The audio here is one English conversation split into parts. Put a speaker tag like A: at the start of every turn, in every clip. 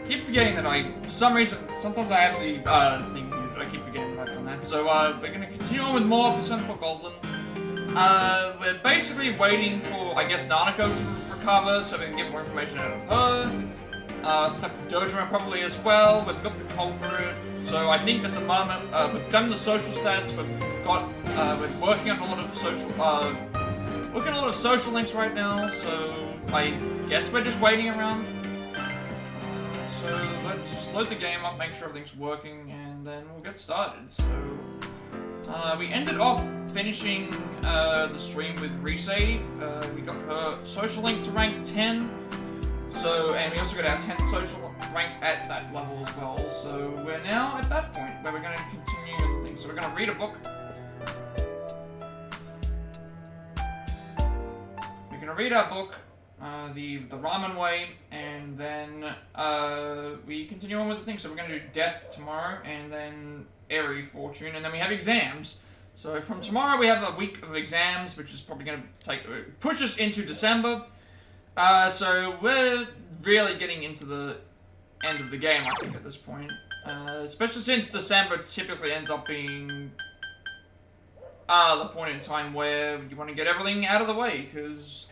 A: keep forgetting that for some reason, sometimes I have the thing here, but I keep forgetting that I've done that. So we're gonna continue on with more Persona 4 Golden. We're basically waiting for, I guess, Nanako to recover, so we can get more information out of her. Stuff with Dojima probably as well. We've got the culprit. So I think at the moment, we've done the social stats. We're working on a lot of social links right now. So I guess we're just waiting around. So let's just load the game up, make sure everything's working, and then we'll get started. So we ended off finishing the stream with Rise. We got her social link to rank 10. So, and we also got our 10th social rank at that level as well. So we're now at that point where we're going to continue with the thing. So we're going to read a book. We're going to read our book, the Ramen Way, and then we continue on with the thing. So we're going to do Death tomorrow, and then Airy Fortune, and then we have exams. So from tomorrow we have a week of exams, which is probably going to push us into December. So we're really getting into the end of the game, I think, at this point. Especially since December typically ends up being the point in time where you want to get everything out of the way, because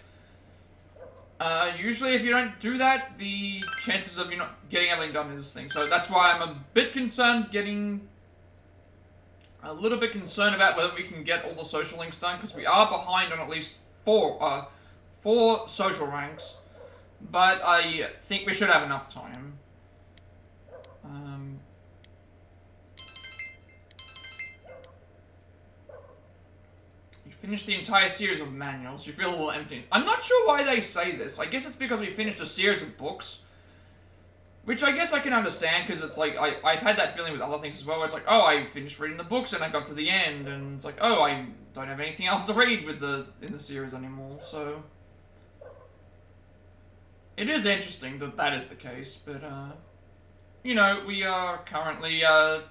A: usually if you don't do that, the chances of you not getting everything done is this thing. So that's why I'm a bit concerned a little bit concerned about whether we can get all the social links done, because we are behind on at least four social ranks, but I think we should have enough time. You finished the entire series of manuals. You feel a little empty. I'm not sure why they say this. I guess it's because we finished a series of books, which I guess I can understand, because it's like, I've had that feeling with other things as well, where it's like, oh, I finished reading the books and I got to the end, and it's like, oh, I don't have anything else to read in the series anymore, so it is interesting that that is the case, but, you know, we are currently, so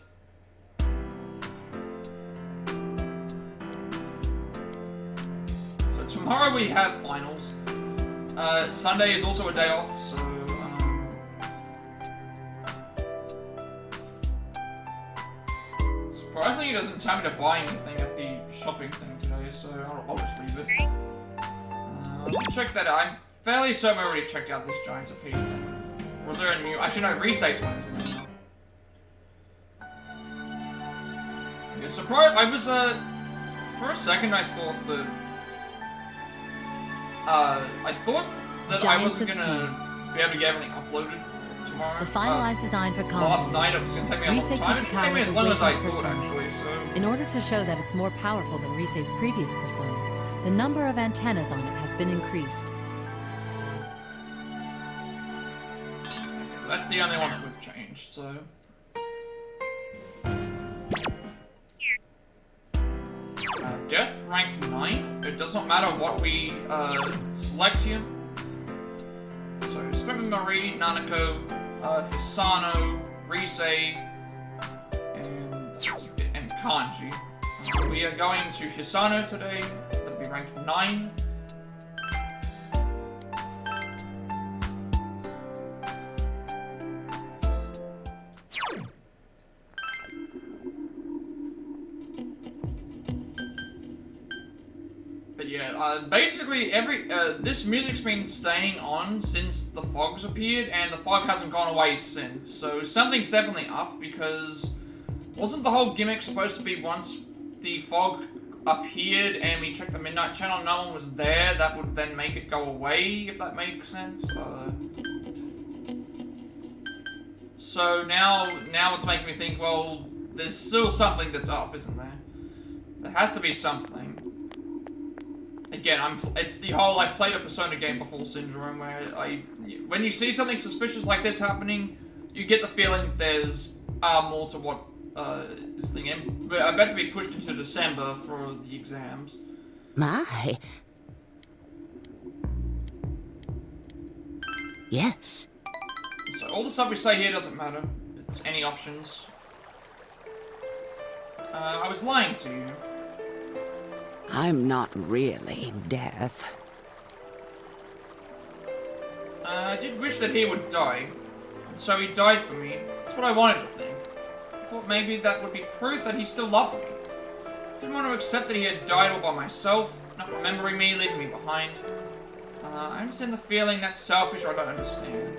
A: tomorrow we have finals. Sunday is also a day off, so, surprisingly, he doesn't tell me to buy anything at the shopping thing today, so I'll just leave it. I'll check that out. I'm fairly certain I already checked out this Giants of Peach thing. Was there a new... Actually, no, Rese's one is in there. Yeah, surprised. I was, for a second, I thought that... I thought that I wasn't gonna be able to get everything uploaded tomorrow.
B: The finalized design for combat.
A: Last night, it was gonna take me a long time. It took me as long as I thought, actually, so...
B: In order to show that it's more powerful than Rise's previous persona, the number of antennas on it has been increased.
A: That's the only one that we've changed, so... Death, rank 9. It does not matter what we select here. So, Spin Marie, Nanako, Hisano, Rise, and Kanji. We are going to Hisano today. That'll be rank 9. But yeah, basically this music's been staying on since the fogs appeared, and the fog hasn't gone away since. So something's definitely up, because wasn't the whole gimmick supposed to be once the fog appeared and we checked the Midnight Channel, no one was there, that would then make it go away, if that makes sense? So now it's making me think, well, there's still something that's up, isn't there? There has to be something. Again, it's the whole I've played a Persona game before syndrome, where when you see something suspicious like this happening, you get the feeling that there's more to what is the game. But I bet to be pushed into December for the exams.
C: My. Yes.
A: So all the stuff we say here doesn't matter. It's any options. I was lying to you.
C: I'm not really death.
A: I did wish that he would die. so he died for me. That's what I wanted to think. I thought maybe that would be proof that he still loved me. Didn't want to accept that he had died all by myself, not remembering me, leaving me behind. I understand the feeling that's selfish, or I don't understand.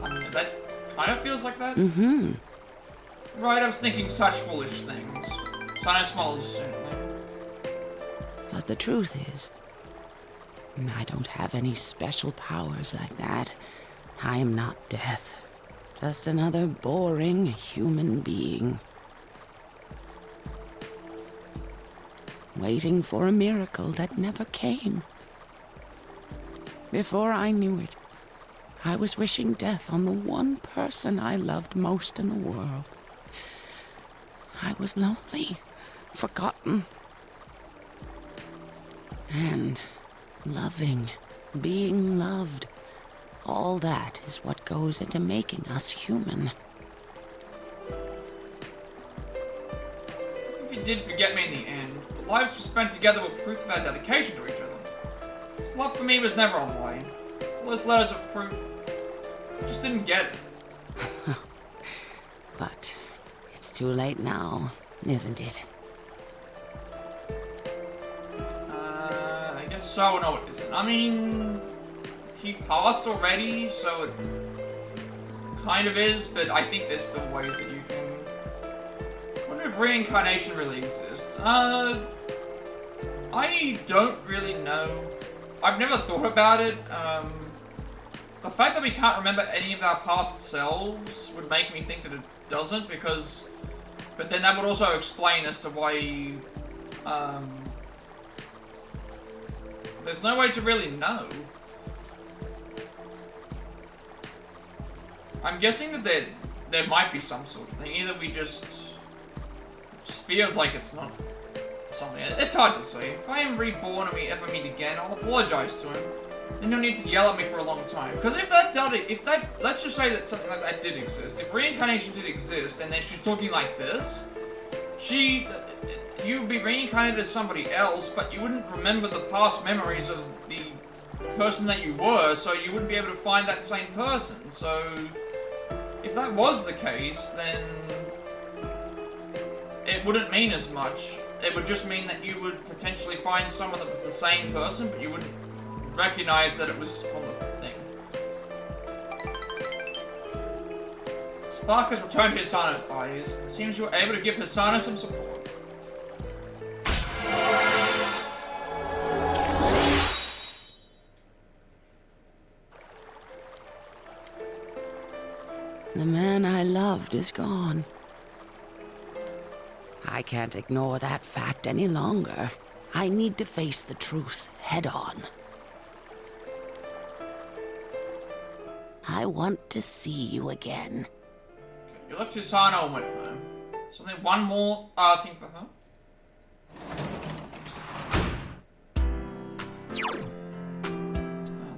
A: I mean, that kind of feels like that.
C: Mm-hmm.
A: Right, I was thinking such foolish things. Sana smiles gently.
C: But the truth is, I don't have any special powers like that. I am not death. Just another boring human being. Waiting for a miracle that never came. Before I knew it, I was wishing death on the one person I loved most in the world. I was lonely, forgotten, and loving, being loved. All that is what goes into making us human.
A: If you did forget me in the end, the lives we spent together were proof of our dedication to each other. His love for me was never on the line. All those letters of proof, I just didn't get it.
C: But it's too late now, isn't it?
A: I guess so. No, it isn't. I mean, he passed already, so it kind of is, but I think there's still ways that you can... I wonder if reincarnation really exists. I don't really know. I've never thought about it. The fact that we can't remember any of our past selves would make me think that it doesn't, because... But then that would also explain as to why... there's no way to really know. I'm guessing that there might be some sort of thing. Either we just... It just feels like it's not something. It's hard to say. If I am reborn and we ever meet again, I'll apologize to him. Then you'll need to yell at me for a long time. Because if that, let's just say that something like that did exist. If reincarnation did exist, and then she's talking like this, you'd be reincarnated as somebody else, but you wouldn't remember the past memories of the person that you were, so you wouldn't be able to find that same person. So, if that was the case, then it wouldn't mean as much. It would just mean that you would potentially find someone that was the same person, but you wouldn't recognize that it was from the thing. Spark has returned to Hisana's eyes. It seems you were able to give Hisana some support.
C: The man I loved is gone. I can't ignore that fact any longer. I need to face the truth head on. I want to see you again.
A: Okay, you left Hisana and went home. So then one more thing for her.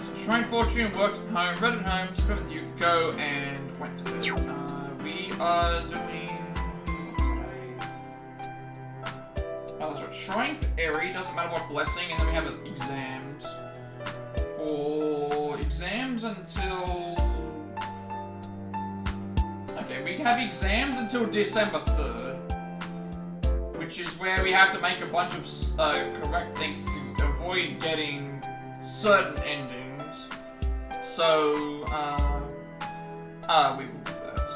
A: So Shrine Fortune worked at home, read at home, spent with Yukiko, and went to bed. We are doing... Oh, that's right. Shrine for Eri, doesn't matter what blessing, and then we have exams. For exams until... Okay, we have exams until December 3rd. Which is where we have to make a bunch of correct things to avoid getting certain endings. So, we will do that.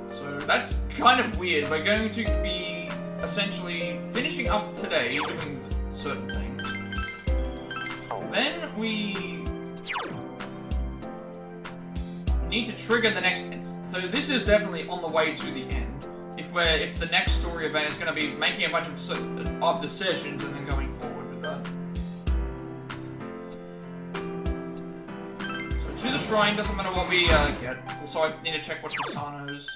A: So, that's kind of weird. We're going to be essentially finishing up today, doing certain things. Then we need to trigger the next. So this is definitely on the way to the end. If the next story event is going to be making a bunch of decisions and then going forward with that. So to the shrine, doesn't matter what we get. Also, I need to check what Hisano's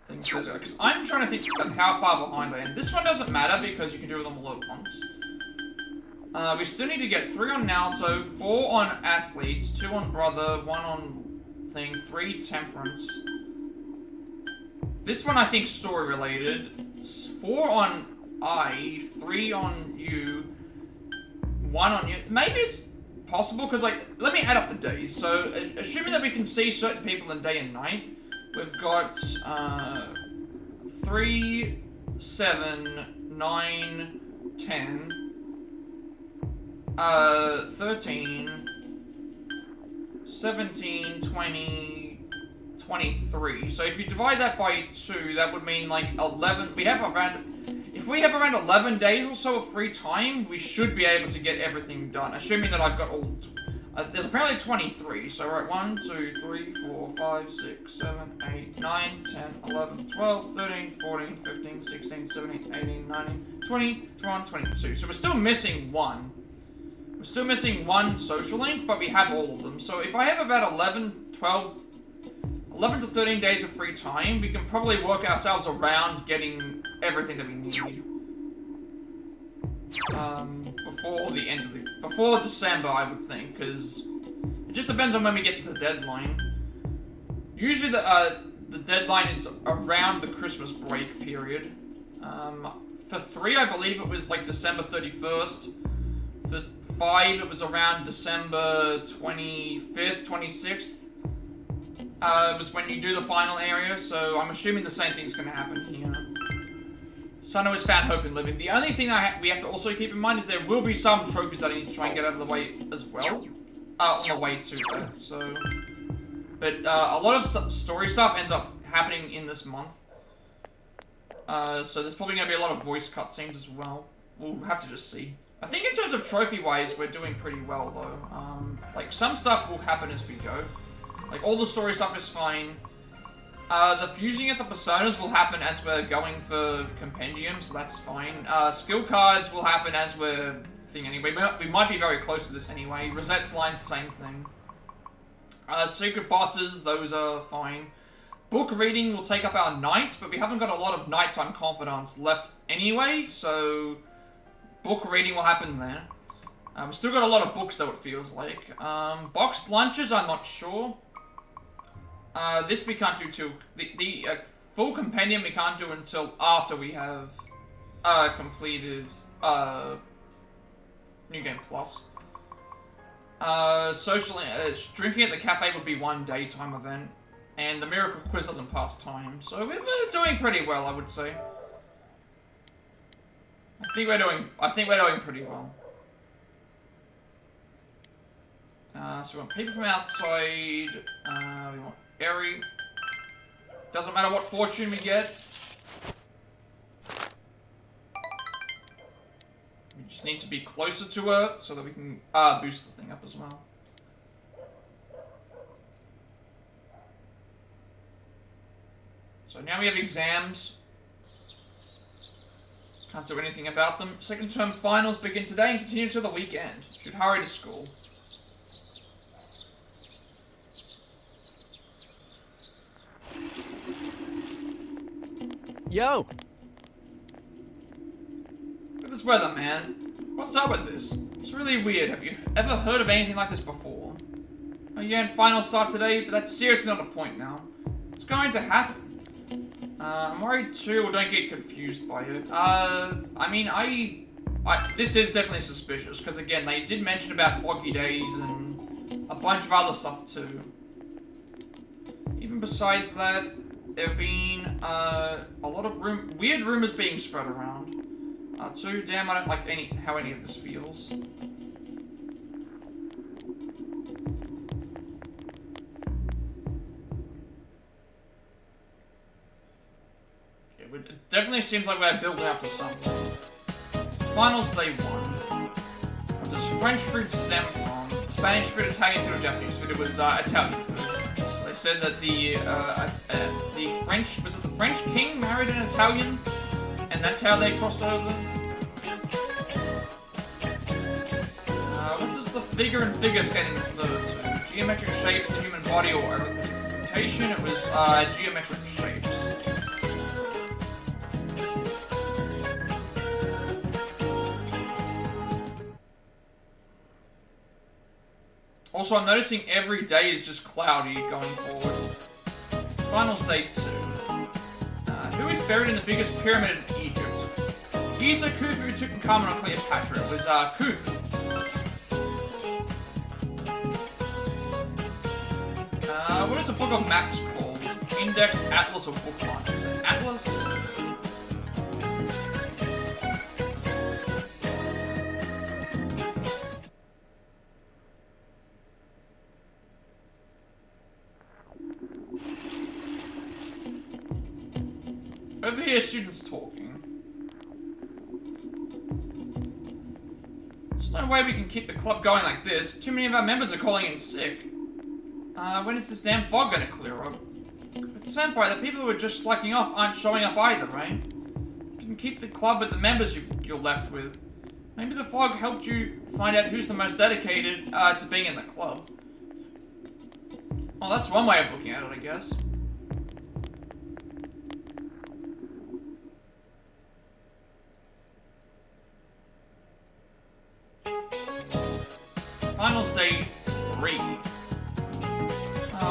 A: thing says, because I'm trying to think of how far behind I am. This one doesn't matter because you can do them all at once. We still need to get 3 on Naruto, 4 on Athletes, 2 on Brother, 1 on thing, 3 Temperance. This one I think story related. 4 on I, 3 on you, 1 on you. Maybe it's possible, because, like, let me add up the days. So, assuming that we can see certain people in day and night, we've got, 3, 7, 9, 10, 13, 17, 20, 23. So if you divide that by 2, that would mean like 11. If we have around 11 days or so of free time, we should be able to get everything done. Assuming that I've got all. There's apparently 23. So we're at 1, 2, 3, 4, 5, 6, 7, 8, 9, 10, 11, 12, 13, 14, 15, 16, 17, 18, 19, 20, 21, 22. So we're still missing 1. We're still missing 1 social link, but we have all of them. So if I have about 11 to 13 days of free time, we can probably work ourselves around getting everything that we need. Before December, I would think, because it just depends on when we get to the deadline. Usually the deadline is around the Christmas break period. For 3, I believe it was like December 31st. For 5, it was around December 25th, 26th. Was when you do the final area, so I'm assuming the same thing's going to happen here. Sano has found hope in living. The only thing we have to also keep in mind is there will be some trophies that I need to try and get out of the way as well. On the way to that, so... But a lot of story stuff ends up happening in this month. So there's probably going to be a lot of voice cutscenes as well. We'll have to just see. I think in terms of trophy-wise, we're doing pretty well, though. Like, some stuff will happen as we go. Like, all the story stuff is fine. The fusing of the personas will happen as we're going for Compendium, so that's fine. Skill cards will happen as we're thing anyway. We might be very close to this anyway. Rosette's line's same thing. Secret bosses, those are fine. Book reading will take up our night, but we haven't got a lot of nighttime confidants left anyway, so book reading will happen there. We've still got a lot of books, though, it feels like. Boxed lunches, I'm not sure. This we can't do till... The full compendium we can't do until after we have completed New Game Plus. Drinking at the cafe would be 1 daytime event. And the Miracle Quiz doesn't pass time. So we're doing pretty well, I would say. I think we're doing pretty well. So we want people from outside. We want Eri. Doesn't matter what fortune we get. We just need to be closer to her so that we can boost the thing up as well. So now we have exams. Can't do anything about them. Second term finals begin today and continue till the weekend. Should hurry to school.
D: Yo!
A: Look at this weather, man. What's up with this? It's really weird. Have you ever heard of anything like this before? Oh yeah, and finals start today, but that's seriously not a point now. It's going to happen. I'm worried too, or don't get confused by it. I mean, this is definitely suspicious, because again, they did mention about foggy days and a bunch of other stuff too. Even besides that, there have been a lot of weird rumors being spread around. Too, damn, I don't like how any of this feels. It definitely seems like we're building up to something. Finals day 1. What does French food stem from? Spanish food, Italian food, or Japanese food? It was Italian food. They said that the French king married an Italian, and that's how they crossed over. What does the figure and figure skating refer to? Geometric shapes, the human body, or representation? It was geometric shapes. Also, I'm noticing every day is just cloudy going forward. Finals day 2. Who is buried in the biggest pyramid in Egypt? Giza, Khufu, Tutankhamun, or Cleopatra? It was Khufu. What is a book of maps called? Index, atlas, or bookmark? Is it atlas? Over here, students talking. There's no way we can keep the club going like this. Too many of our members are calling in sick. When is this damn fog gonna clear up? But Senpai, the people who are just slacking off aren't showing up either, right? You can keep the club with the members you're left with. Maybe the fog helped you find out who's the most dedicated to being in the club. Well, that's one way of looking at it, I guess. Finals day 3.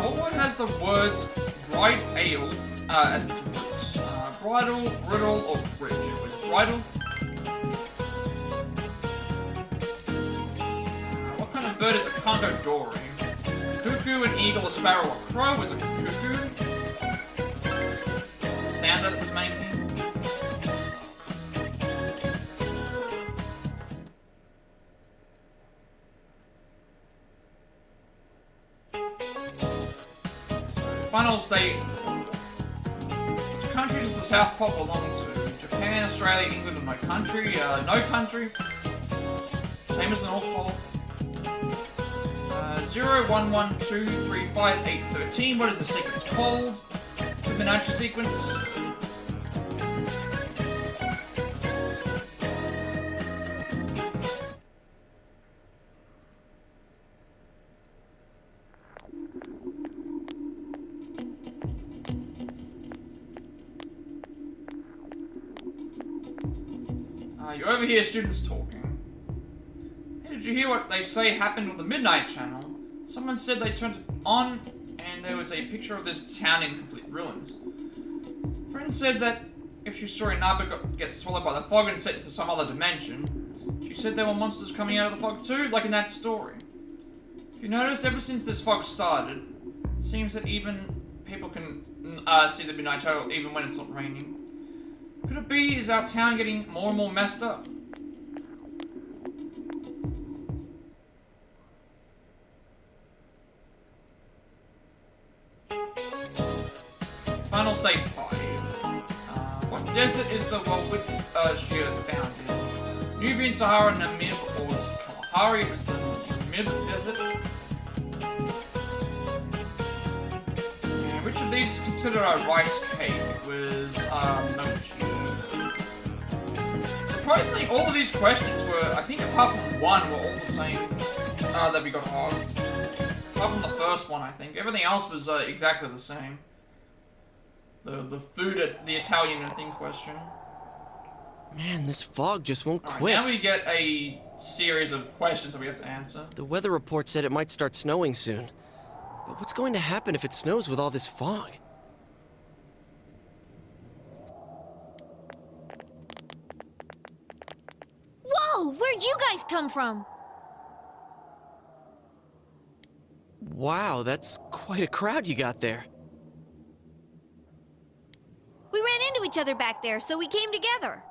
A: What one has the words bright ale as its roots? Bridle, riddle, or bridge? It was bridle. What kind of bird is a condor? Cuckoo, an eagle, a sparrow, or crow? Was a cuckoo? The sound that it was making. Finals day 4. Which country does the South Pole belong to? Japan, Australia, England, and no country? No country. Same as the North Pole. 0, 1, 1, 2, 3, 5, 8, 13. What is the sequence called? Fibonacci sequence. You're over here, students talking. Hey, did you hear what they say happened on the Midnight Channel? Someone said they turned it on, and there was a picture of this town in complete ruins. A friend said that if she saw Inaba get swallowed by the fog and sent into some other dimension, she said there were monsters coming out of the fog too, like in that story. If you noticed, ever since this fog started, it seems that even people can see the Midnight Channel even when it's not raining. Could it be, is our town getting more and more messed up? Final state 5. What desert is the Walwitshire found in? Nubian, Sahara, Namib, or Kalahari? It was the Namib Desert. Yeah, which of these is considered a rice cake? It was mochi. Surprisingly, all of these questions were, I think apart from one, were all the same that we got asked. Apart from the first one, I think. Everything else was exactly the same. The food at the Italian thing question.
D: Man, this fog just won't
A: All right,
D: quit.
A: now we get a series of questions that we have to answer.
D: The weather report said it might start snowing soon. But what's going to happen if it snows with all this fog?
E: Whoa! Where'd you guys come from?
D: Wow, that's quite a crowd you got there.
E: We ran into each other back there, so we came together.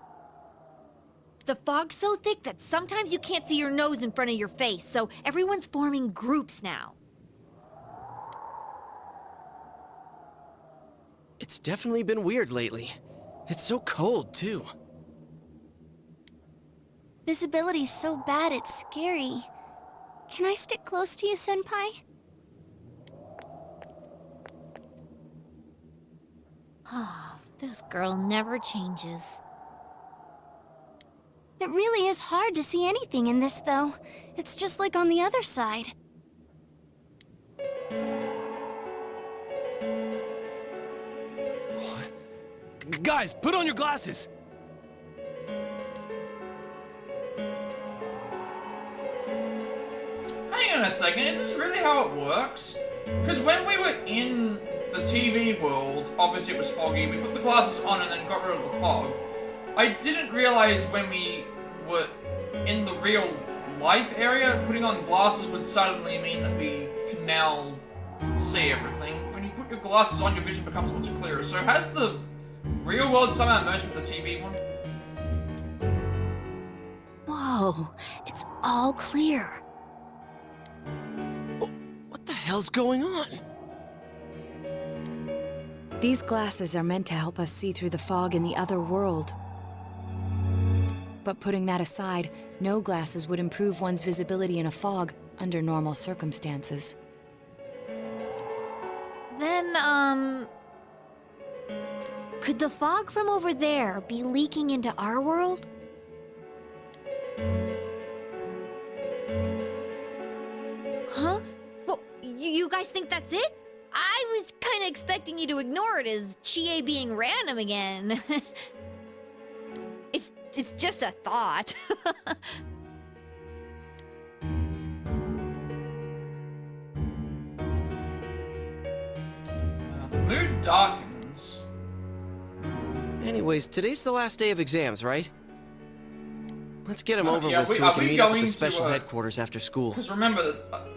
E: The fog's so thick that sometimes you can't see your nose in front of your face, so everyone's forming groups now.
D: It's definitely been weird lately. It's so cold, too.
F: Visibility's so bad it's scary. Can I stick close to you, Senpai?
E: Oh, this girl never changes.
F: It really is hard to see anything in this, though. It's just like on the other side.
D: Guys, put on your glasses!
A: Hang on a second, is this really how it works? Because when we were in the TV world, obviously it was foggy, we put the glasses on and then got rid of the fog. I didn't realize when we were in the real life area, putting on glasses would suddenly mean that we can now see everything. When you put your glasses on, your vision becomes much clearer. So has the real world somehow merged with the TV one?
F: Whoa, it's all clear.
D: What the hell's going on?
G: These glasses are meant to help us see through the fog in the other world. But putting that aside, no glasses would improve one's visibility in a fog under normal circumstances.
E: Then, could the fog from over there be leaking into our world? Huh? Well, you guys think that's it? I was kind of expecting you to ignore it as Chie being random again. It's just a thought.
A: The mood darkens.
D: Anyways, today's the last day of exams, right? Let's get them over
A: yeah,
D: with
A: we-
D: so we
A: are
D: can
A: we
D: meet up at
A: going
D: the
A: to,
D: special headquarters after school.
A: Because remember,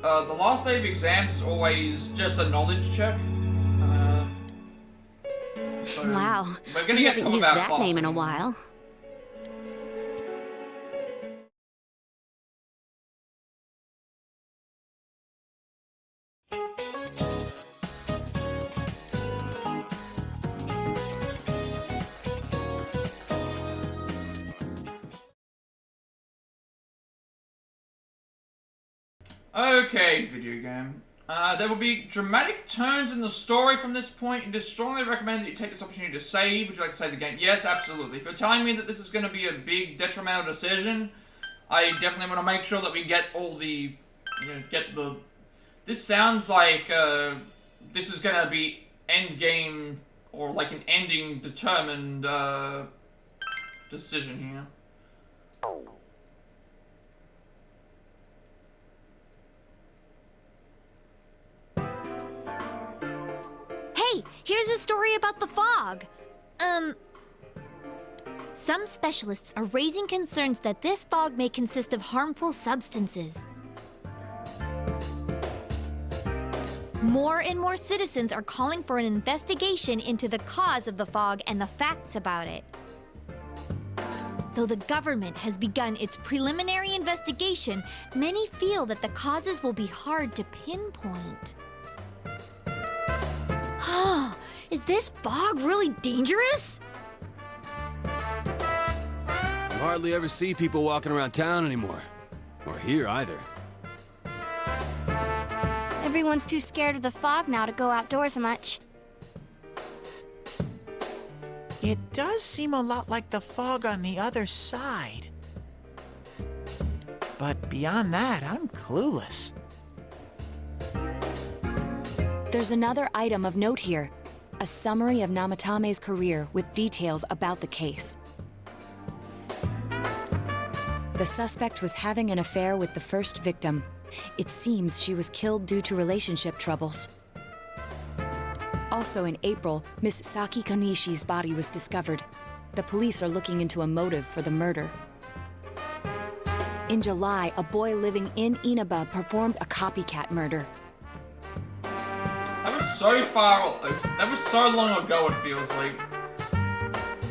A: the last day of exams is always just a knowledge check. So
F: Wow,
A: we're gonna
F: we
A: get
F: haven't
A: to
F: used
A: about
F: that
A: class
F: name in a
A: anymore.
F: while.
A: Okay, video game. There will be dramatic turns in the story from this point. It is strongly recommended that you take this opportunity to save. Would you like to save the game? Yes, absolutely. If you're telling me that this is going to be a big detrimental decision, I definitely want to make sure that we get all the... This sounds like, this is going to be end game, or like an ending determined, decision here.
E: Hey, here's a story about the fog. Some specialists are raising concerns that this fog may consist of harmful substances. More and more citizens are calling for an investigation into the cause of the fog and the facts about it. Though the government has begun its preliminary investigation, many feel that the causes will be hard to pinpoint. Is this fog really dangerous?
H: You hardly ever see people walking around town anymore. Or here either.
F: Everyone's too scared of the fog now to go outdoors much.
I: It does seem a lot like the fog on the other side. But beyond that, I'm clueless.
G: There's another item of note here. A summary of Namatame's career with details about the case. The suspect was having an affair with the first victim. It seems she was killed due to relationship troubles. Also in April, Miss Saki Konishi's body was discovered. The police are looking into a motive for the murder. In July, a boy living in Inaba performed a copycat murder.
A: That was so far, that was so long ago it feels like.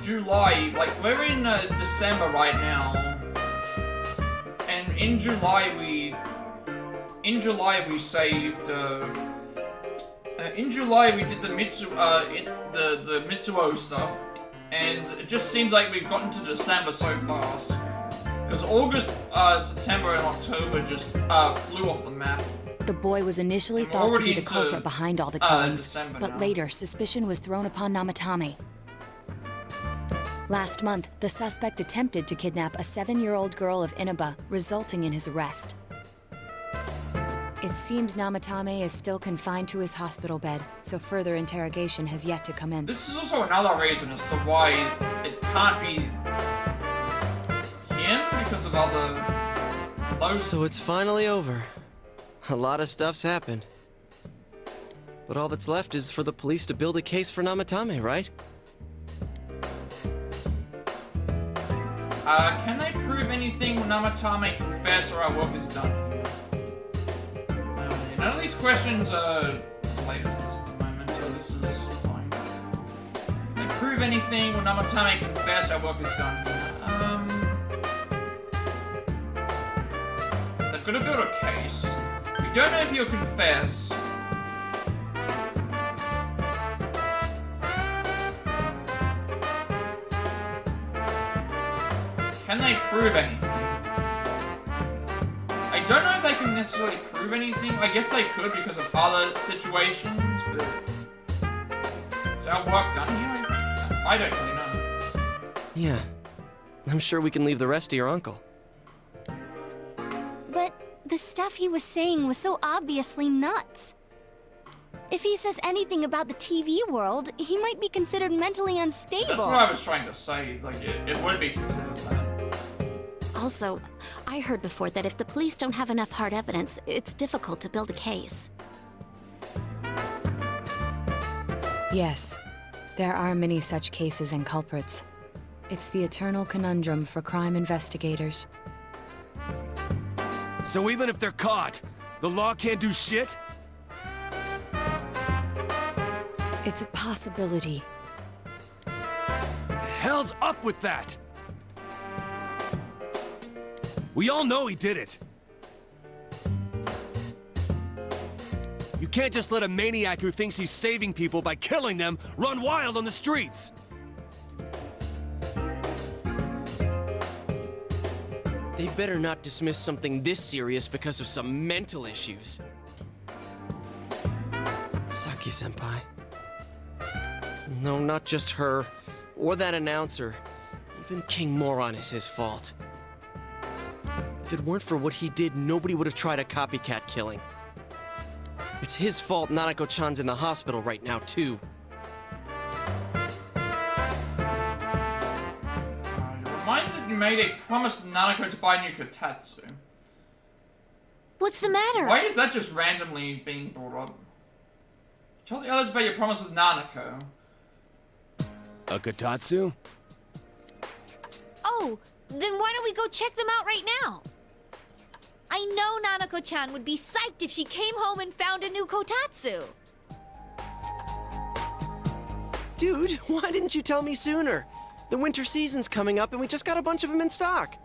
A: July, like we're in December right now. And in July we saved, in July we did the the Mitsuo stuff. And it just seems like we've gotten to December so fast. Because August, September and October just flew off the map.
G: The boy was initially
A: I'm
G: thought to
A: already
G: be the
A: into,
G: culprit behind all the killings,
A: December
G: but
A: now.
G: later suspicion was thrown upon Namatame. Last month, the suspect attempted to kidnap a 7-year-old girl of Inaba, resulting in his arrest. It seems Namatame is still confined to his hospital bed, so further interrogation has yet to commence.
A: This is also another reason as to why it can't be him because of those.
D: So it's finally over. A lot of stuff's happened. But all that's left is for the police to build a case for Namatame, right?
A: Can they prove anything when Namatame confess or our work is done? None of these questions are related to this at the moment, so this is fine. Can they prove anything when Namatame confess our work is done? They've got to build a case. We don't know if he'll confess. Can they prove anything? I don't know if they can necessarily prove anything. I guess they could because of other situations, but is our work done here? I don't really know.
D: Yeah. I'm sure we can leave the rest to your uncle.
F: But the stuff he was saying was so obviously nuts. If he says anything about the TV world, he might be considered mentally unstable.
A: That's what I was trying to say. Like, it would be considered that.
J: Also, I heard before that if the police don't have enough hard evidence, it's difficult to build a case.
G: Yes, there are many such cases and culprits. It's the eternal conundrum for crime investigators.
H: So even if they're caught, the law can't do shit?
G: It's a possibility.
H: Hell's up with that? We all know he did it. You can't just let a maniac who thinks he's saving people by killing them run wild on the streets.
D: They better not dismiss something this serious because of some mental issues. Saki-senpai. No, not just her, or that announcer. Even King Moron is his fault. If it weren't for what he did, nobody would have tried a copycat killing. It's his fault Nanako-chan's in the hospital right now, too.
A: You're reminded that you made a promise to Nanako to buy a new kotatsu.
E: What's the matter?
A: Why is that just randomly being brought up? Tell the others about your promise with Nanako.
H: A kotatsu?
E: Oh, then why don't we go check them out right now? I know Nanako-chan would be psyched if she came home and found a new kotatsu.
D: Dude, why didn't you tell me sooner? The winter season's coming up and we just got a bunch of them in stock.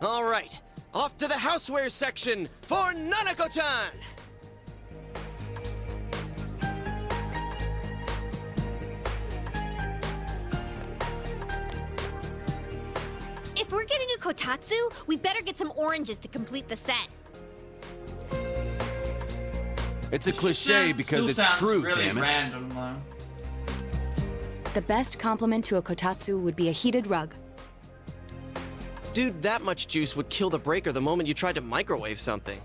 D: All right, off to the houseware section for Nanako-chan!
E: If we're getting a kotatsu, we better get some oranges to complete the set.
H: It's a cliche because it's true,
A: really
H: damn it.
A: Random, though.
G: The best compliment to a kotatsu would be a heated rug.
D: Dude, that much juice would kill the breaker the moment you tried to microwave something.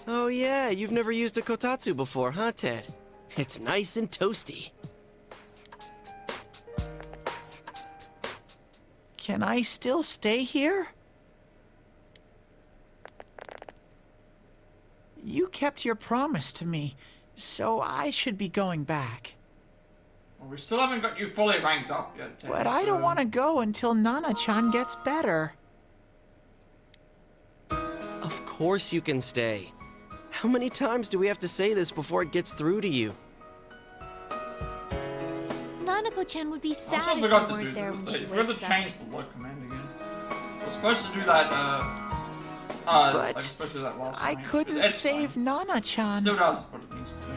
D: Oh yeah, you've never used a kotatsu before, huh, Ted? It's nice and toasty.
I: Can I still stay here? You kept your promise to me, so I should be going back.
A: Well, we still haven't got you fully ranked up yet, Ted,
I: But I don't want to go until Nana-chan gets better.
D: Of course you can stay. How many times do we have to say this before it gets through to you?
E: Nanako-chan would be
A: I
E: sad
A: also
E: if
A: forgot
E: you
A: to
E: weren't
A: do
E: there when she
A: forgot to
E: wakes up.
A: change the look command again. I was supposed to do that, I was supposed to do that last
I: I
A: night, but
I: couldn't
A: it's
I: save
A: fine.
I: Nana-chan.
A: Still does what it needs to do.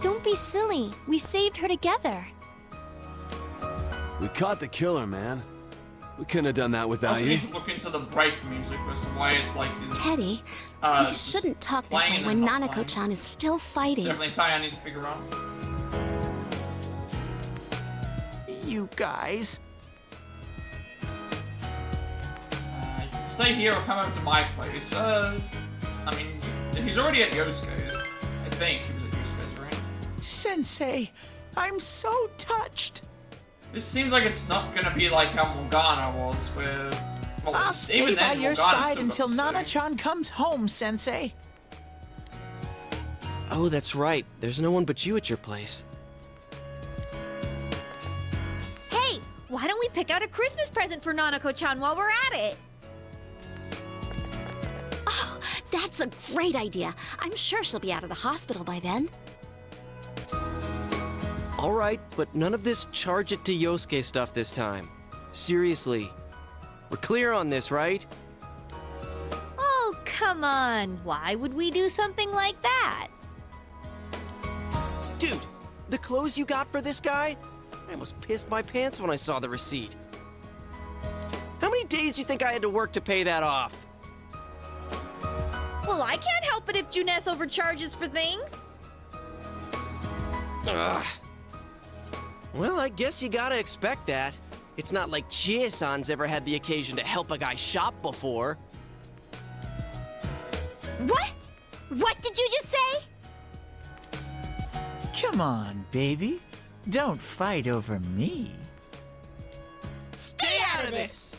F: Don't be silly. We saved her together.
H: We caught the killer, man. We couldn't have done that
A: I
H: without
A: also
H: you.
A: need to look into the break music as to why it, like, is...
J: Teddy, you
A: just
J: shouldn't talk that
A: playing
J: way
A: and
J: when
A: then not
J: Nanako-chan is still
A: It's
J: fighting.
A: definitely something I need to figure out.
I: You guys.
A: You can stay here or come over to my place. I mean, he's already at Yosuke's. I think he was at Yosuke's, right?
I: Sensei, I'm so touched.
A: This seems like it's not gonna be like how Morgana was, where... Well,
I: I'll stay
A: even
I: by
A: then,
I: your
A: Morgana
I: side
A: still
I: until
A: got to stay.
I: Nana-chan comes home, Sensei.
D: Oh, that's right. There's no one but you at your place.
E: Hey, Why don't we pick out a Christmas present for Nanako-chan while we're at it?
J: Oh, that's a great idea. I'm sure she'll be out of the hospital by then.
D: All right, but none of this charge it to Yosuke stuff this time. Seriously. We're clear on this, right?
E: Oh, come on. Why would we do something like that?
D: Dude, the clothes you got for this guy? I almost pissed my pants when I saw the receipt. How many days do you think I had to work to pay that off?
E: Well, I can't help it if Junes overcharges for things.
D: Ugh. Well, I guess you gotta expect that. It's not like Chie-san's ever had the occasion to help a guy shop before.
E: What? What did you just say?
I: Come on, baby. Don't fight over me.
D: Stay out of this!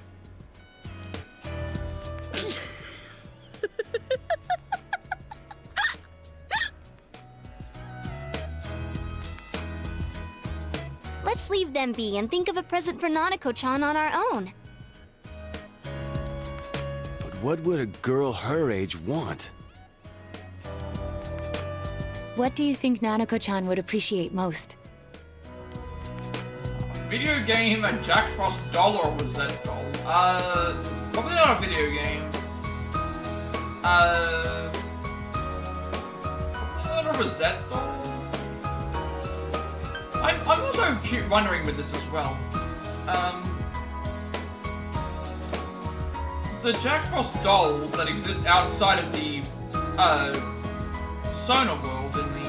F: Let's leave them be and think of a present for Nanako-chan on our own.
H: But what would a girl her age want?
G: What do you think Nanako-chan would appreciate most?
A: Video game, a Jack Frost doll, or was that doll? Probably not a video game. Probably not a Rosette doll. I'm also wondering with this as well. The Jack Frost dolls that exist outside of the Sona world in the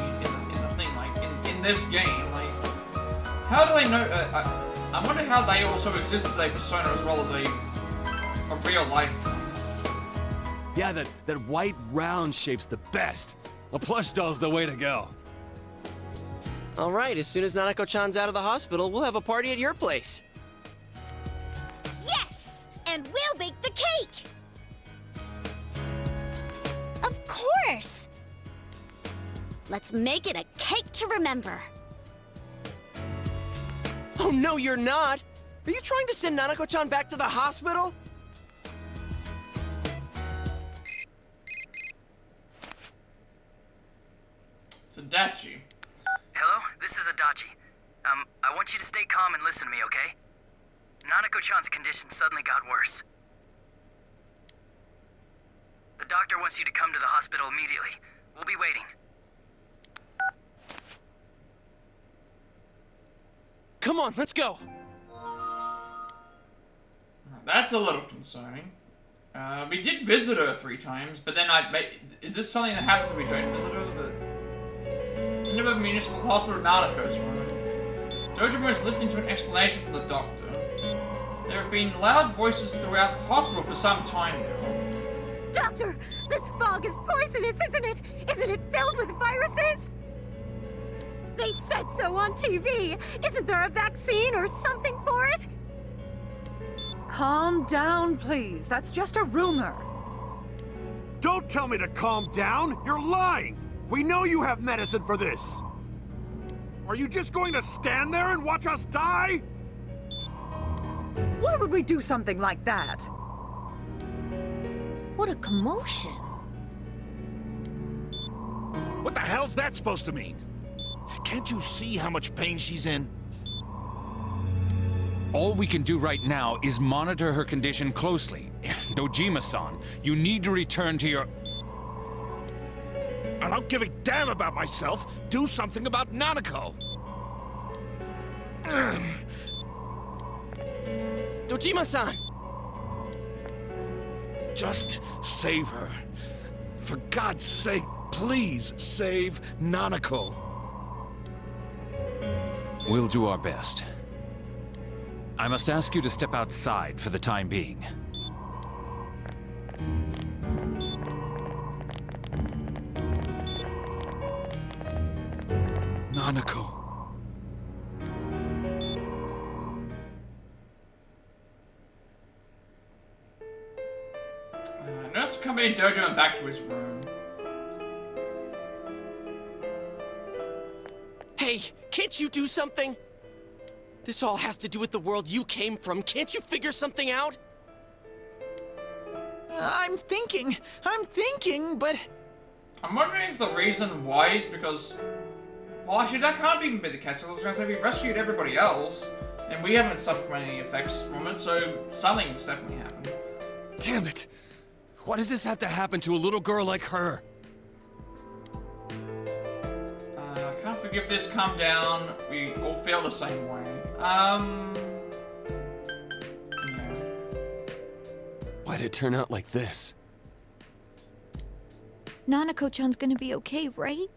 A: thing, like in this game, like how do they know? I wonder how they also exist as a persona as well as a real life thing.
H: Yeah, that white round shape's the best. A plush doll's the way to go.
D: All right, as soon as Nanako-chan's out of the hospital, we'll have a party at your place.
E: Yes! And we'll bake the cake!
F: Of course!
J: Let's make it a cake to remember.
D: Oh, no, you're not! Are you trying to send Nanako-chan back to the hospital?
A: It's Adachi.
K: Hello, this is Adachi. I want you to stay calm and listen to me, okay? Nanako-chan's condition suddenly got worse. The doctor wants you to come to the hospital immediately. We'll be waiting.
D: Come on, let's go!
A: That's a little concerning. We did visit her 3 times, but then is this something that happens if we don't visit her? Never Municipal Hospital Nautico's room. Dojima is listening to an explanation from the doctor. There have been loud voices throughout the hospital for some time now.
L: Doctor, this fog is poisonous, isn't it? Isn't it filled with viruses? They said so on TV. Isn't there a vaccine or something for it?
M: Calm down, please. That's just a rumor.
N: Don't tell me to calm down! You're lying! We know you have medicine for this! Are you just going to stand there and watch us die?
M: Why would we do something like that?
E: What a commotion.
N: What the hell's that supposed to mean? Can't you see how much pain she's in?
O: All we can do right now is monitor her condition closely. Dojima-san, you need to return to your...
N: I don't give a damn about myself. Do something about Nanako.
D: Dojima-san!
N: Just save her. For God's sake, please save Nanako.
O: We'll do our best. I must ask you to step outside for the time being.
N: Nanako.
A: Nurse accompanied Dojima back to his room.
D: Hey, can't you do something? This all has to do with the world you came from. Can't you figure something out?
I: I'm thinking, but...
A: I'm wondering if the reason why is because... Well, actually, that can't even be the case, because I was going to say we rescued everybody else, and we haven't suffered any effects from it, so something's definitely happened.
H: Damn it! Why does this have to happen to a little girl like her?
A: I can't forgive this, calm down, we all feel the same way. Yeah.
H: Why'd it turn out like this?
E: Nanako-chan's gonna be okay, right?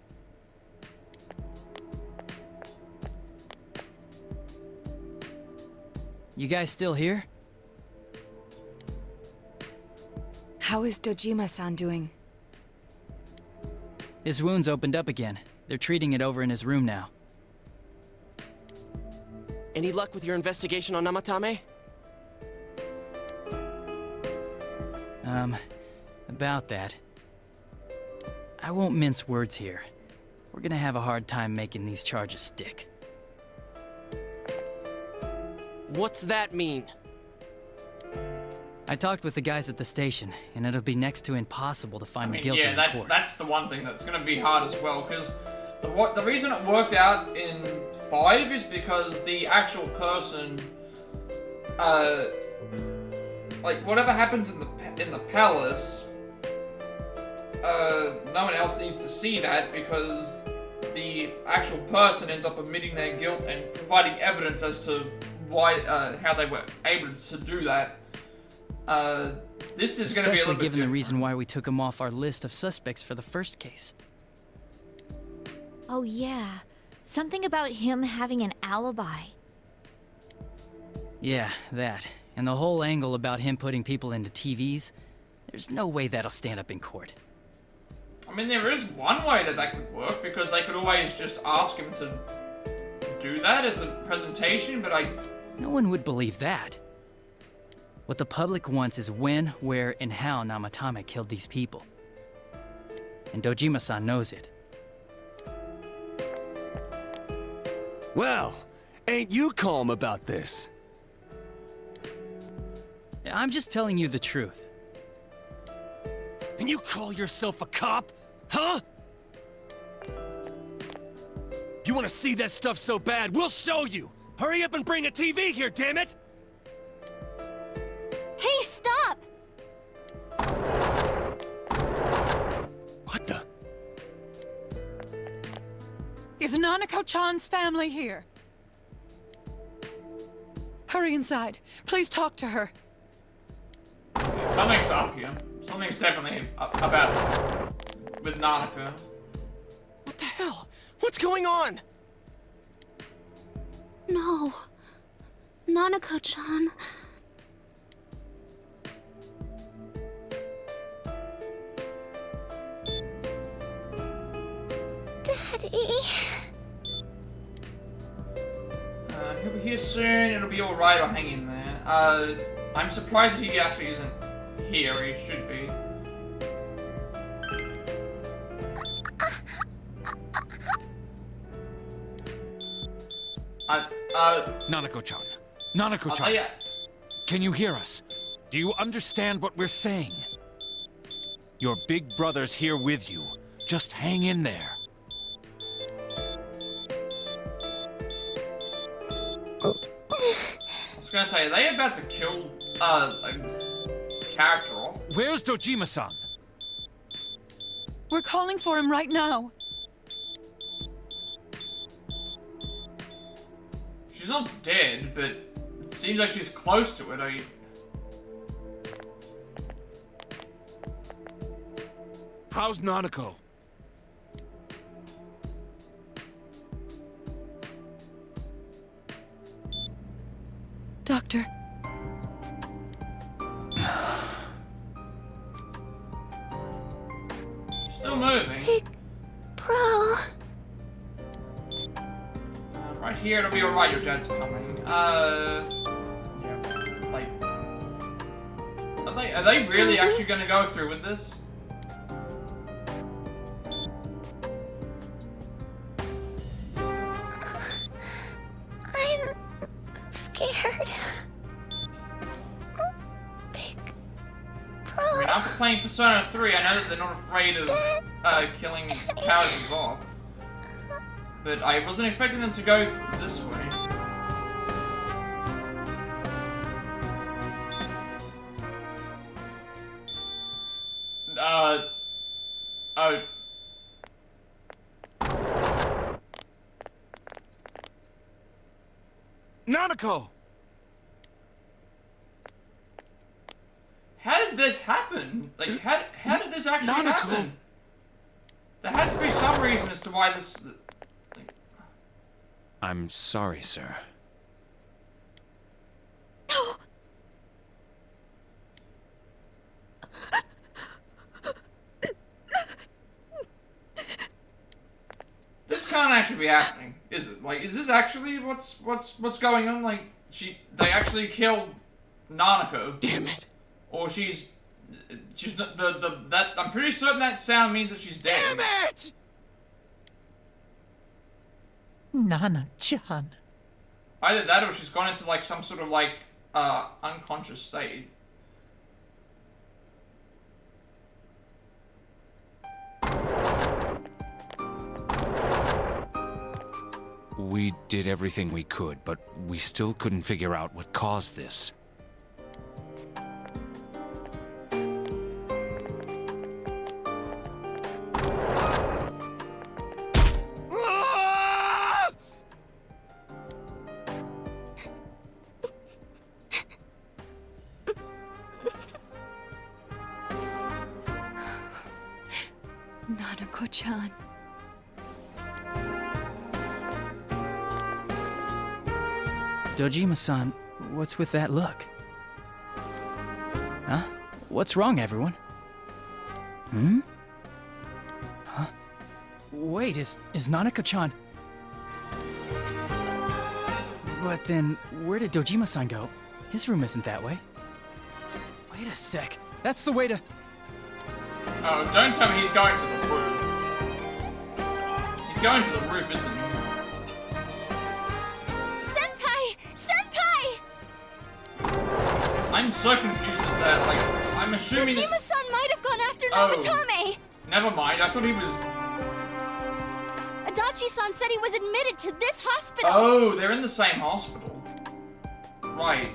P: You guys still here?
G: How is Dojima-san doing?
P: His wounds opened up again. They're treating it over in his room now.
D: Any luck with your investigation on Namatame?
P: About that. I won't mince words here. We're gonna have a hard time making these charges stick.
D: What's that mean?
P: I talked with the guys at the station, and it'll be next to impossible to find guilty in court.
A: That's the one thing that's going to be hard as well, because the reason it worked out in 5 is because the actual person, like whatever happens in the palace, no one else needs to see that because the actual person ends up admitting their guilt and providing evidence as to why, how they were able to do that. This is going to be a little bit
P: Especially given the
A: different.
P: reason why we took him off our list of suspects for the first case.
E: Oh yeah, something about him having an alibi.
P: Yeah, that. And the whole angle about him putting people into TVs, there's no way that'll stand up in court.
A: I mean, there is one way that could work, because they could always just ask him to do that as a presentation, but
P: No one would believe that. What the public wants is when, where, and how Namatame killed these people. And Dojima-san knows it.
H: Well, ain't you calm about this?
P: I'm just telling you the truth.
H: And you call yourself a cop? Huh? You want to see that stuff so bad, we'll show you! Hurry up and bring a TV here, damn it!
F: Hey, stop!
H: What the?
M: Is Nanako-chan's family here? Hurry inside. Please talk to her.
A: something's up here. Something's definitely about with Nanako.
D: What the hell? What's going on?
J: No. Nanako-chan. Daddy.
A: He'll be here soon. It'll be all right. I'll hang in there. I'm surprised he actually isn't here. He should be.
O: Nanako-chan. Nanako-chan. Can you hear us? Do you understand what we're saying? Your big brother's here with you. Just hang in there.
A: I was gonna say, are they about to kill a character off?
O: Where's Dojima-san?
M: We're calling for him right now.
A: She's not dead, but it seems like she's close to it.
H: How's Nanako?
M: Doctor.
A: Still moving.
J: Big bro.
A: Right here, it'll be alright, your dad's coming. Yeah, like... Are they really actually gonna go through with this?
F: scared. Big Bro.
A: I mean, after playing Persona 3, I know that they're not afraid of killing powers involved. But I wasn't expecting them to go this way. Oh.
H: Nanako!
A: How did this happen? Like, how did this actually happen? There has to be some reason as to why this... Like...
O: I'm sorry, sir.
F: No!
A: This can't actually be happening, is it? Like, is this actually what's going on? Like, they actually killed Nanako.
D: Damn it!
A: Or she's not that I'm pretty certain that sound means that she's dead.
D: Damn it!
I: Nana-chan.
A: Either that or she's gone into like some sort of like unconscious state.
O: We did everything we could, but we still couldn't figure out what caused this.
G: Nanako-chan.
P: Dojima-san, what's with that look? Huh? What's wrong, everyone? Hmm? Huh? Wait, is Nanako-chan... But then, where did Dojima-san go? His room isn't that way. Wait a sec. That's the way to...
A: Oh, don't tell me he's going to the roof. He's going to the roof, isn't he? I'm so confused as to, like, I'm assuming...
F: Dojima-san might have gone after Namatame!
A: Never mind, I thought he was...
F: Adachi-san said he was admitted to this hospital!
A: Oh, they're in the same hospital. Right.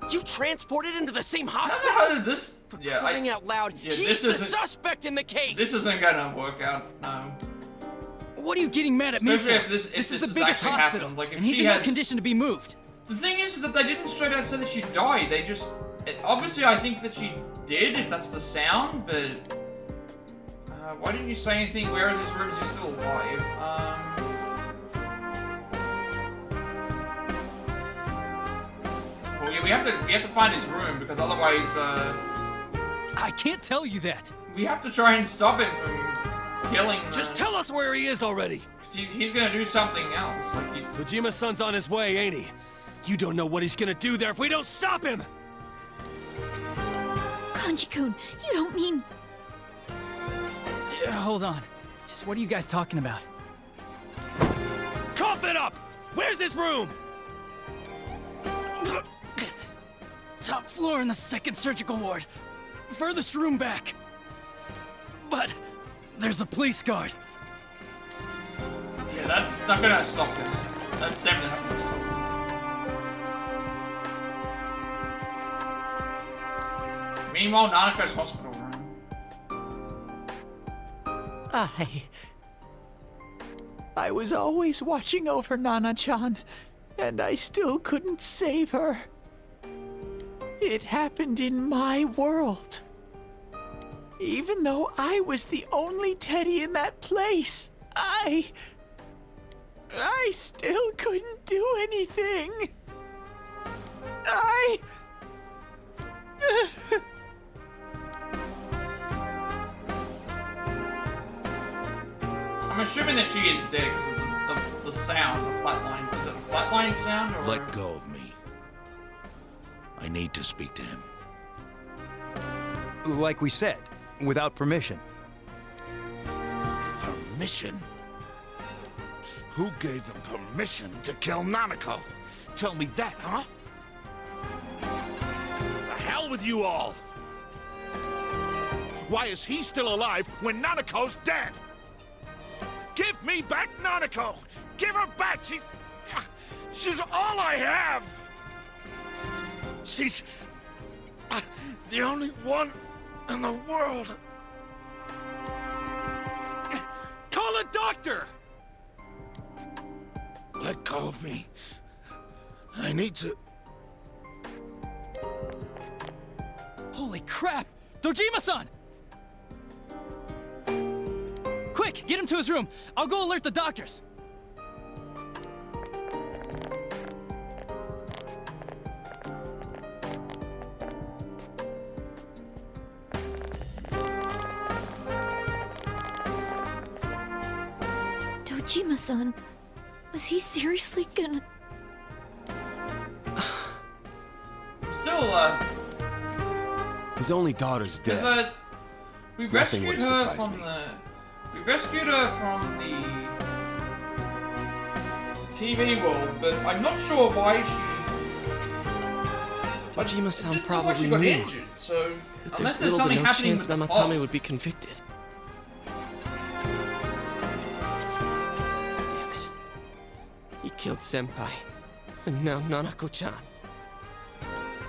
D: You transported into the same hospital?
A: How did this...
D: For crying out loud, he's the suspect in the case!
A: This isn't gonna work out, no.
P: What are you getting mad at me for?
A: If this
P: is the biggest hospital,
A: like, if
P: and he's in no condition to be moved.
A: The thing is that they didn't straight out say that she died. They just... obviously, I think that she did, if that's the sound, but... why didn't you say anything? Where is his room? Is he still alive? Well, yeah, we have to find his room, because otherwise,
P: I can't tell you that!
A: We have to try and stop him from killing...
H: Just tell us where he is already!
A: He's gonna do something else. Like
H: Dojima-san's on his way, ain't he? You don't know what he's gonna do there if we don't stop him!
F: Kanji-kun, you don't mean...
P: Hold on. Just what are you guys talking about?
H: Cough it up! Where's his room?
P: Top floor in the 2nd surgical ward. Furthest room back. But there's a police guard.
A: Yeah, that's not gonna stop him. That's definitely not gonna stop him. Meanwhile, Nanako's hospital room.
I: I was always watching over Nana-chan, and I still couldn't save her. It happened in my world. Even though I was the only Teddy in that place, I still couldn't do anything.
A: I'm assuming that she is dead because of the sound, the flatline. Is it a flatline sound or...
N: Let go of me. I need to speak to him.
Q: Like we said, without permission.
N: Permission? Who gave them permission to kill Nanako?
H: tell me that, huh? The hell with you all! Why is he still alive when Nanako's dead? Give me back Nanako! Give her back! She's all I have! She's the only one in the world. Call a doctor! Let go of me. I need to...
P: Holy crap! Dojima-san! Quick, get him to his room. I'll go alert the doctors.
E: Dojima-san, was he seriously gonna...
A: Still,
D: His only daughter's dead.
A: We
D: Nothing
A: rescued
D: would
A: her
D: surprise
A: from
D: me.
A: We rescued her from the TV world, but I'm not sure why she...
D: Dojima-san
A: why
D: probably
A: she got
D: knew
A: injured, so...
D: that
A: Unless
D: there's
A: there's
D: little to
A: something
D: no
A: happening
D: chance
A: with the
D: Namatame
A: fog.
D: would be convicted. Damn it. He killed Senpai, and now Nanako-chan.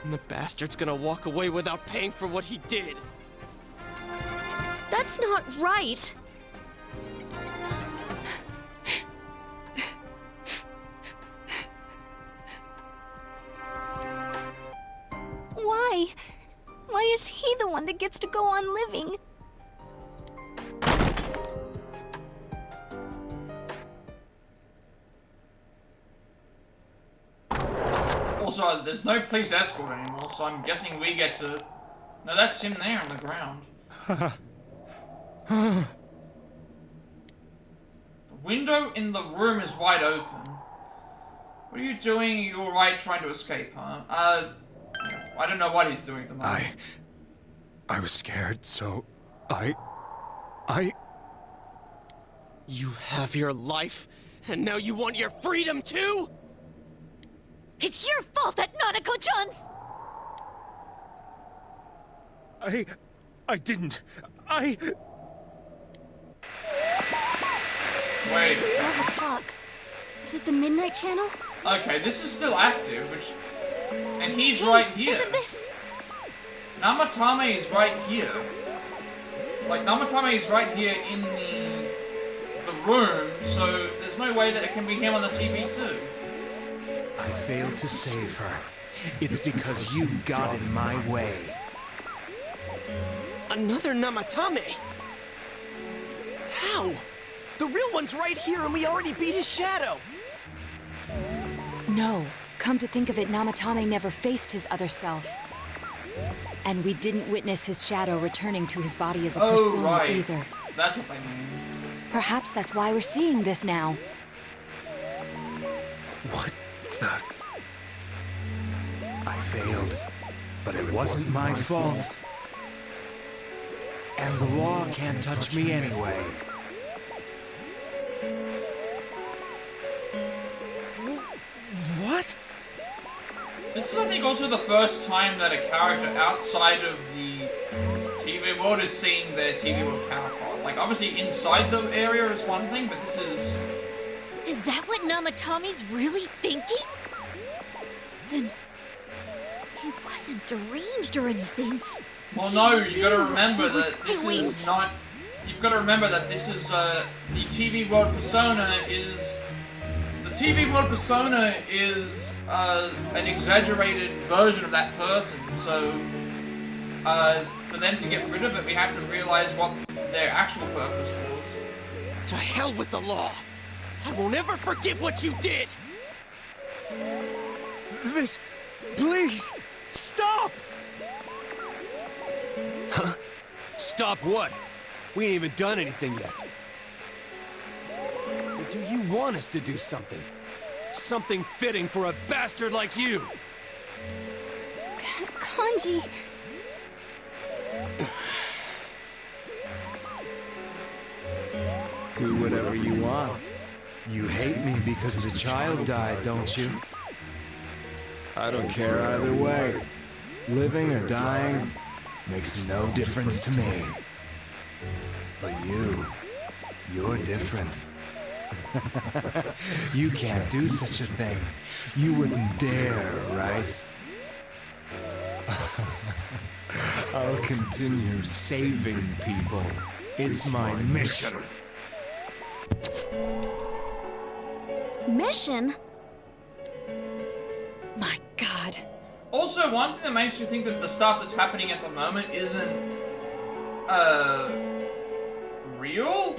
D: And the bastard's gonna walk away without paying for what he did.
J: That's not right.
F: Why? Why is he the one that gets to go on living?
A: Also, there's no police escort anymore, so I'm guessing we get to... No, that's him there on the ground. The window in the room is wide open. What are you doing? Are you alright trying to escape, huh? I don't know what he's doing at the moment.
Q: I was scared, so I...
D: You have your life, and now you want your freedom too?
E: It's your fault that Nanako-chan's...
Q: I didn't.
A: Wait.
F: 12 o'clock. Is it the Midnight Channel?
A: Okay, this is still active, which... And he's
F: Hey,
A: right here.
F: Isn't this...
A: Namatame is right here. Like, Namatame is right here in the room, so there's no way that it can be him on the TV too.
Q: I failed to save her. It's because you got in my way.
D: Another Namatame? How? The real one's right here and we already beat his shadow!
G: No. Come to think of it, Namatame never faced his other self. And we didn't witness his shadow returning to his body as a persona either.
A: That's what they mean.
G: Perhaps that's why we're seeing this now.
Q: What the... I failed, but it wasn't my fault. And the law can't touch me anyway.
D: What?
A: This is, I think, also the first time that a character outside of the TV world is seeing their TV world counterpart. Like, obviously inside the area is one thing, but this is...
E: Is that what Namatame's really thinking? Then... he wasn't deranged or anything.
A: Well, no, you gotta remember
E: He was
A: that this
E: doing-
A: is not... You've gotta remember that this is, the TV world persona is... The TV world persona is, an exaggerated version of that person, so... for them to get rid of it, we have to realize what their actual purpose was.
D: To hell with the law! I won't ever forgive what you did!
Q: This... Please! Stop!
H: Huh? Stop what? We ain't even done anything yet. Or do you want us to do something? Something fitting for a bastard like you!
F: Kanji...
Q: Do whatever you want. You hate me because the child died, don't you? I don't care either way. Living or dying makes no difference to me. But you're different. You can't do such a thing. You wouldn't dare, right? I'll continue saving people. It's my mission.
J: Mission?
G: My God.
A: Also, one thing that makes me think that the stuff that's happening at the moment isn't, real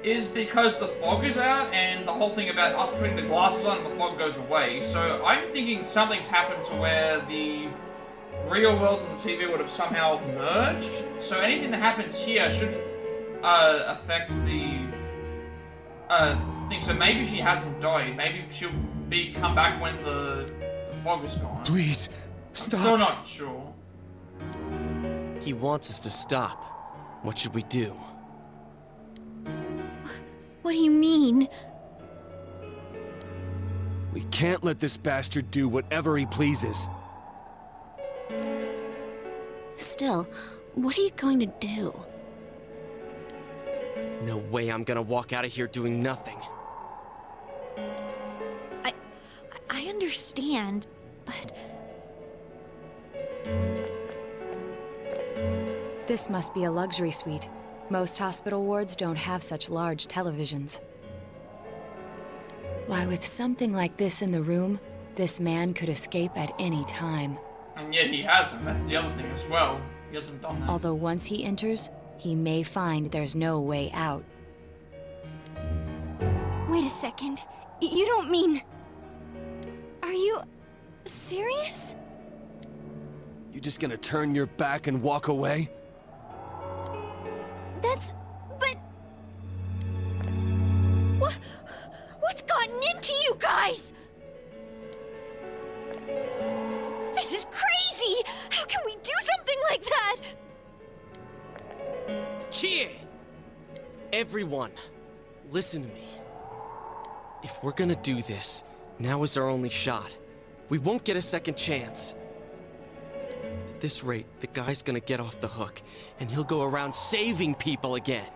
A: is because the fog is out and the whole thing about us putting the glasses on and the fog goes away. So I'm thinking something's happened to where the real world and the TV would have somehow merged. So anything that happens here shouldn't affect the thing. So maybe she hasn't died. Maybe she'll come back when the fog is gone.
D: Please, stop.
A: I'm still not sure.
D: He wants us to stop. What should we do?
E: What do you mean?
Q: We can't let this bastard do whatever he pleases.
J: Still, what are you going to do?
D: No way I'm gonna walk out of here doing nothing.
E: I understand, but...
G: This must be a luxury suite. Most hospital wards don't have such large televisions. Why, with something like this in the room, this man could escape at any time.
A: And yet he hasn't. That's the other thing as well. He hasn't done that.
G: Although once he enters, he may find there's no way out.
F: Wait a second. You don't mean... Are you... serious?
Q: You just gonna turn your back and walk away?
F: But...
E: What's gotten into you guys? This is crazy! How can we do something like that?
D: Chie! Everyone, listen to me. If we're gonna do this, now is our only shot. We won't get a second chance. At this rate, the guy's gonna get off the hook, and he'll go around saving people again.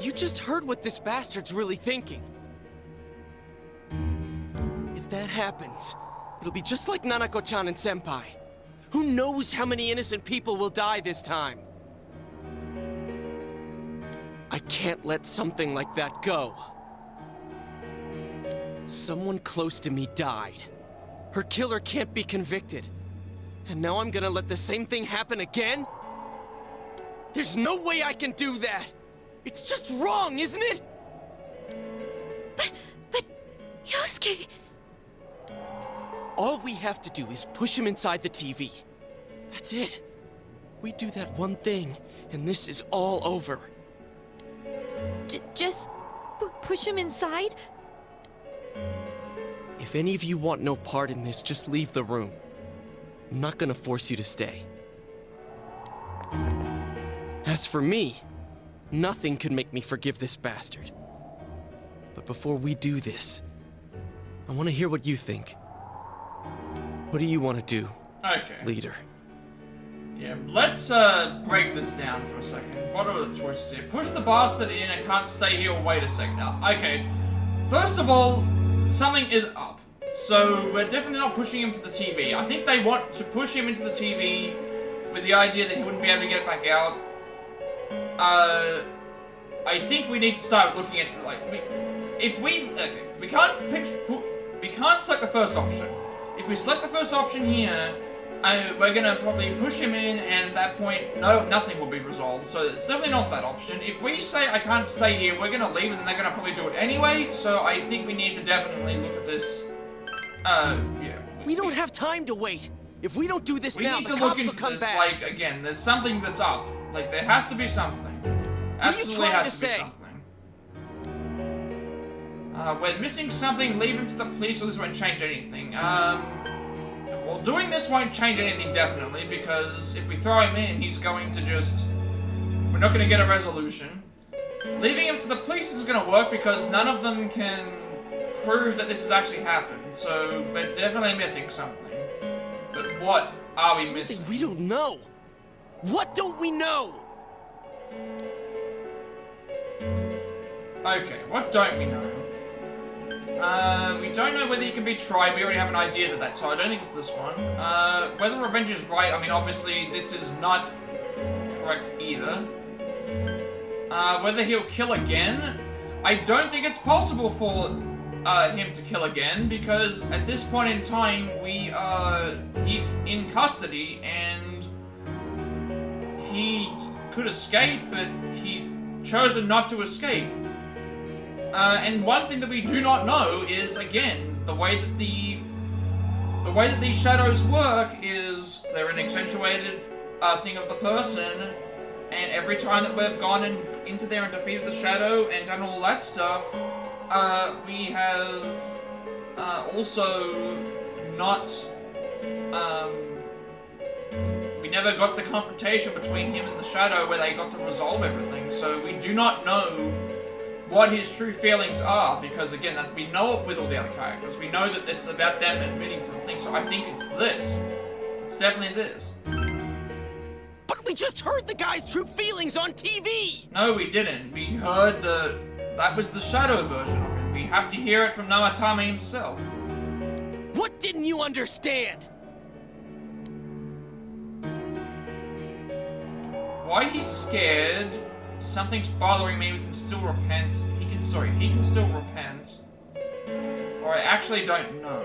D: You just heard what this bastard's really thinking. If that happens, it'll be just like Nanako-chan and Senpai. Who knows how many innocent people will die this time? I can't let something like that go. Someone close to me died. Her killer can't be convicted. And now I'm gonna let the same thing happen again? There's no way I can do that! It's just wrong, isn't it?
E: But... Yosuke...
D: All we have to do is push him inside the TV. That's it. We do that one thing, and this is all over.
E: Just... push him inside?
D: If any of you want no part in this, just leave the room. I'm not gonna force you to stay. As for me, nothing could make me forgive this bastard. But before we do this, I want to hear what you think. What do you want to do, leader?
A: Yeah, let's break this down for a second. What are the choices here? Push the bastard in, I can't stay here, wait a second. Okay, first of all, something is up. So we're definitely not pushing him to the TV. I think they want to push him into the TV with the idea that he wouldn't be able to get back out. I think we need to start looking at, like, we can't select the first option. If we select the first option here, we're gonna probably push him in, and at that point, nothing will be resolved. So it's definitely not that option. If we say I can't stay here, we're gonna leave, and then they're gonna probably do it anyway. So I think we need to definitely look at this. Yeah.
D: We don't have time to wait. If we don't do this now, the cops will come back.
A: Like, again, there's something that's up. Like, there has to be something. Absolutely has to be something. We're missing something. Leave him to the police, or this won't change anything. Well, doing this won't change anything, definitely, because if we throw him in, he's going to just... We're not going to get a resolution. Leaving him to the police isn't going to work, because none of them can prove that this has actually happened. so we're definitely missing something. But what are we missing?
D: We don't know. What don't we know?
A: Okay, what don't we know? We don't know whether he can be tried. We already have an idea that that's so. I don't think it's this one. Whether revenge is right, I mean, obviously, this is not correct either. Whether he'll kill again, I don't think it's possible for him to kill again, because at this point in time, he's in custody, and he could escape, but he's chosen not to escape. And one thing that we do not know is, again, the way that these shadows work is they're an accentuated thing of the person, and every time that we've gone into there and defeated the shadow and done all that stuff, we have also not we never got the confrontation between him and the shadow where they got to resolve everything, so we do not know what his true feelings are, because again, that we know it with all the other characters. We know that it's about them admitting to the thing, so I think it's this. It's definitely this.
D: But we just heard the guy's true feelings on TV!
A: No, we didn't. We heard that was the shadow version of him. We have to hear it from Namatame himself.
D: What didn't you understand?
A: Why he's scared... Something's bothering me, we can still repent. He can still repent. Or I actually don't know.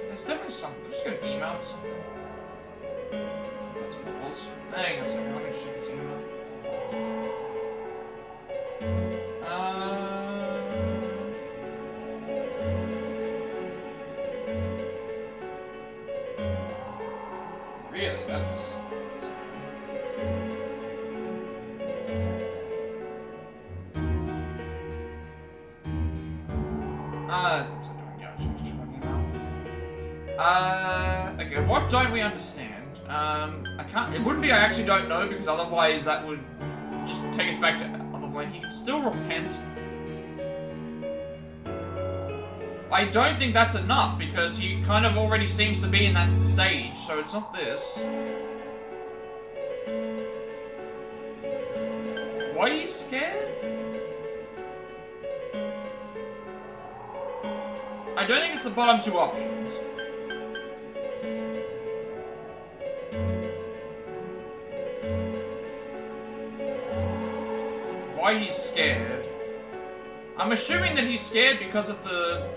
A: There's definitely something. I'm just gonna email for something. That's what it was. Hang on a second, let me check this email. Really, that's... okay, what don't we understand? It wouldn't be I actually don't know, because otherwise that would just take us back to otherwise he can still repent. I don't think that's enough, because he kind of already seems to be in that stage, so it's not this. Why are you scared? I don't think it's the bottom two options. Why he's scared? I'm assuming that he's scared because of the...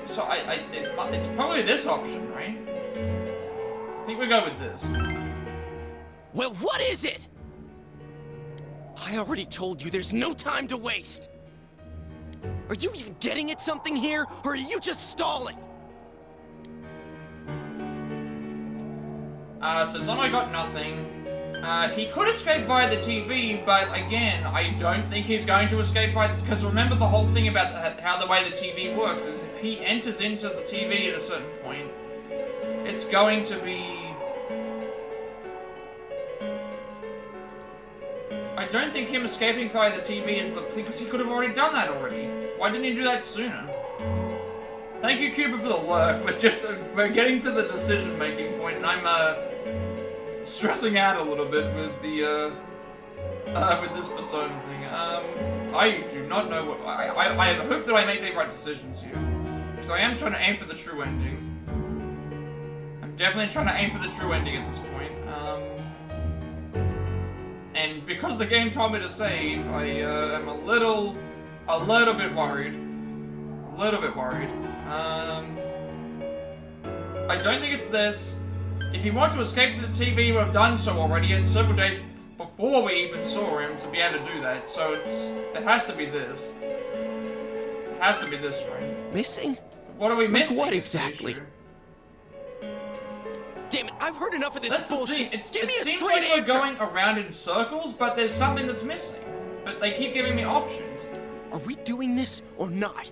A: So it's probably this option, right? I think we go with this.
D: Well, what is it? I already told you there's no time to waste. Are you even getting at something here, or are you just stalling?
A: So Zono got nothing. He could escape via the TV, but again, I don't think he's going to escape via the... Because remember the whole thing about how the way the TV works is if he enters into the TV at a certain point, it's going to be... I don't think him escaping via the TV is the thing, because he could have already done that already. Why didn't he do that sooner? Thank you, Cuba, for the lurk. We're getting to the decision-making point, and I'm, stressing out a little bit with the, with this persona thing. I do not know what... I hope that I make the right decisions here. Because I am trying to aim for the true ending. I'm definitely trying to aim for the true ending at this point. And because the game told me to save, I am a little bit worried. A little bit worried. I don't think it's this. If he wanted to escape to the TV, he would have done so already. It's several days before we even saw him to be able to do that. So it has to be this. It has to be this, right?
D: Missing?
A: What are we missing?
D: Like what exactly? Damn it, I've heard enough of this bullshit. Give me a straight answer.
A: It seems like we're going around in circles, but there's something that's missing. But they keep giving me options.
D: Are we doing this or not?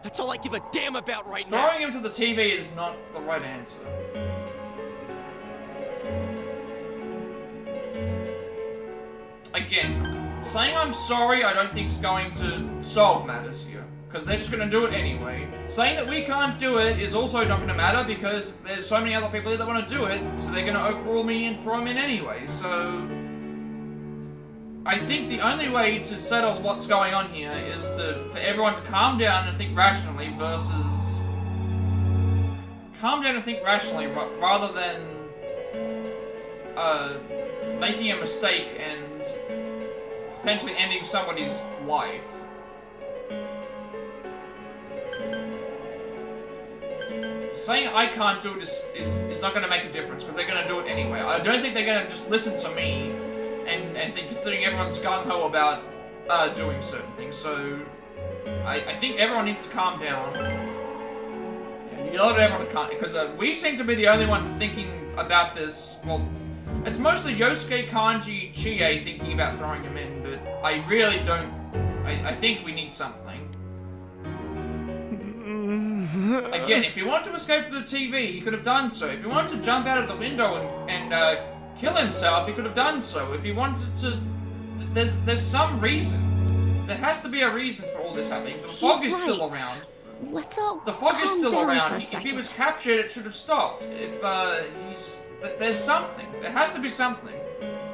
D: That's all I give a damn about right now.
A: Throwing him to the TV is not the right answer. Again, saying I'm sorry I don't think is going to solve matters here. Because they're just going to do it anyway. Saying that we can't do it is also not going to matter because there's so many other people here that want to do it, so they're going to overrule me and throw me in anyway, so... I think the only way to settle what's going on here is for everyone to calm down and think rationally versus... Calm down and think rationally rather than... making a mistake and potentially ending somebody's life. Saying I can't do it is not going to make a difference because they're going to do it anyway. I don't think they're going to just listen to me and think, considering everyone's gung-ho about doing certain things. So I think everyone needs to calm down. Yeah, you yell at everyone to calm, because we seem to be the only one thinking about this. Well, it's mostly Yosuke, Kanji, Chie thinking about throwing him in, but I really don't. I think we need something. Again, if he wanted to escape through the TV, he could have done so. If he wanted to jump out of the window and kill himself, he could have done so. If he wanted to... There's some reason. There has to be a reason for all this happening. The fog is still around.
J: Let's all
A: The fog is still
J: calm down
A: around.
J: for a
A: If
J: second.
A: he was captured, it should have stopped. If there's something. There has to be something.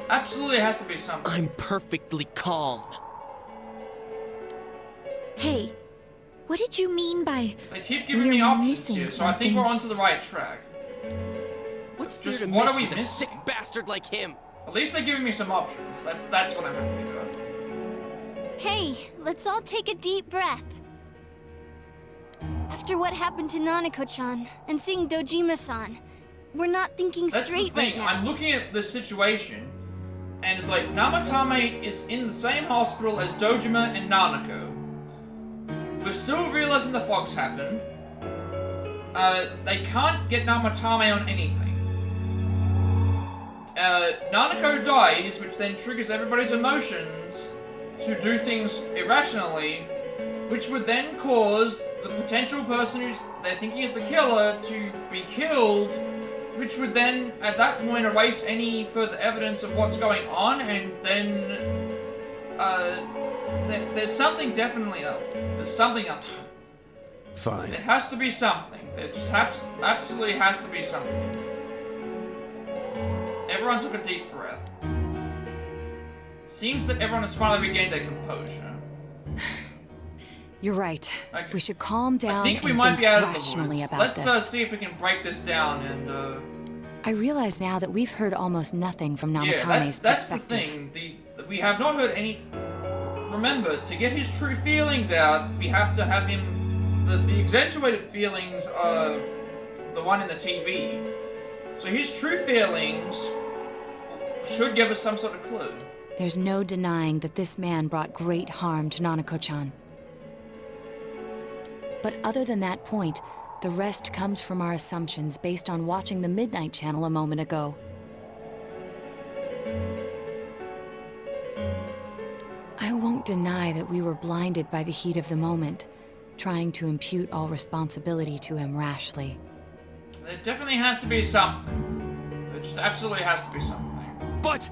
A: Absolutely has to be something.
D: I'm perfectly calm.
E: Hey, what did you mean by...
A: They keep giving me options here, so I think we're onto the right track.
D: What's
A: Just
D: there to
A: what
D: miss
A: are we
D: with a
A: missing?
D: sick bastard like him?
A: At least they're giving me some options. That's what I'm happy about.
F: Hey, let's all take a deep breath. After what happened to Nanako-chan and seeing Dojima-san, we're not thinking
A: That's
F: straight
A: the thing.
F: right now.
A: I'm looking at the situation, and it's like Namatame is in the same hospital as Dojima and Nanako. We're still realizing the fog's happened. They can't get Namatame on anything. Nanako dies, which then triggers everybody's emotions to do things irrationally, which would then cause the potential person who's they're thinking is the killer to be killed, which would then, at that point, erase any further evidence of what's going on, and then, there's something definitely up. There's something up.
Q: Fine.
A: There has to be something. There just absolutely has to be something. Everyone took a deep breath. Seems that everyone has finally regained their composure.
G: You're right.
A: Okay.
G: We should calm down
A: I think we
G: and
A: might
G: think
A: be out of the
G: rationally
A: woods.
G: about
A: Let's
G: this.
A: see if we can break this down and,
G: I realize now that we've heard almost nothing from
A: yeah,
G: Namatame's
A: that's the
G: perspective.
A: thing. We have not heard any... Remember, to get his true feelings out, we have to have him... The accentuated feelings are the one in the TV. So his true feelings should give us some sort of clue.
G: There's no denying that this man brought great harm to Nanako-chan. But other than that point, the rest comes from our assumptions based on watching the Midnight Channel a moment ago. I won't deny that we were blinded by the heat of the moment, trying to impute all responsibility to him rashly.
A: There definitely has to be something. There just absolutely has to be something.
D: But...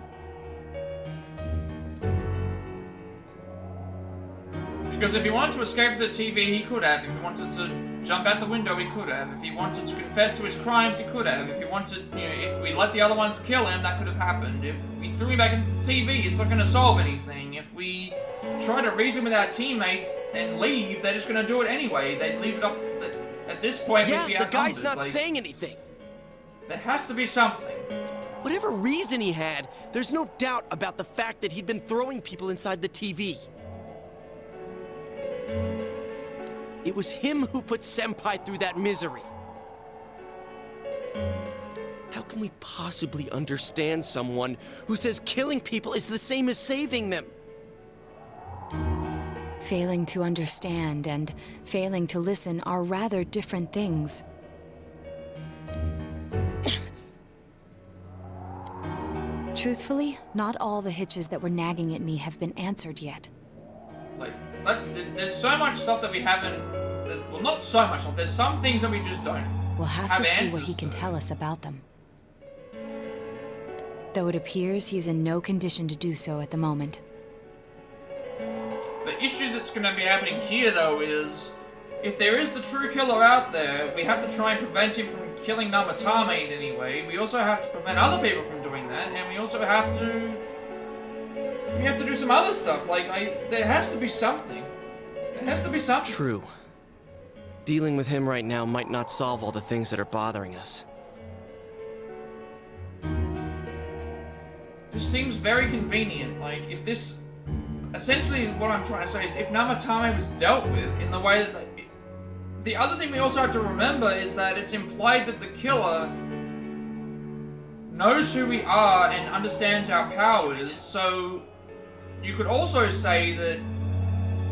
A: Because if he wanted to escape the TV, he could have. If he wanted to jump out the window, he could have. If he wanted to confess to his crimes, he could have. If he wanted, if we let the other ones kill him, that could have happened. If we threw him back into the TV, it's not going to solve anything. If we try to reason with our teammates and leave, they're just going to do it anyway. They'd leave it up to at this point, we'd be
D: Yeah, the guy's
A: outnumbered.
D: not
A: Like,
D: saying anything.
A: there has to be something.
D: Whatever reason he had, there's no doubt about the fact that he'd been throwing people inside the TV. It was him who put Senpai through that misery. How can we possibly understand someone who says killing people is the same as saving them?
G: Failing to understand and failing to listen are rather different things. Truthfully, not all the hitches that were nagging at me have been answered yet.
A: Like, there's so much stuff that we haven't... Well, not so much stuff. There's some things that we just don't
G: We'll have to see what
A: answers
G: he can
A: to.
G: tell us about them. Though it appears he's in no condition to do so at the moment.
A: The issue that's going to be happening here, though, is if there is the true killer out there, we have to try and prevent him from killing Namatame in any way. We also have to prevent other people from doing that, and we also have to... We have to do some other stuff. Like, there has to be something. There has to be something.
D: True. Dealing with him right now might not solve all the things that are bothering us.
A: This seems very convenient. Like, if this... Essentially, what I'm trying to say is, if Namatame was dealt with in the way that... The other thing we also have to remember is that it's implied that the killer knows who we are and understands our powers, so you could also say that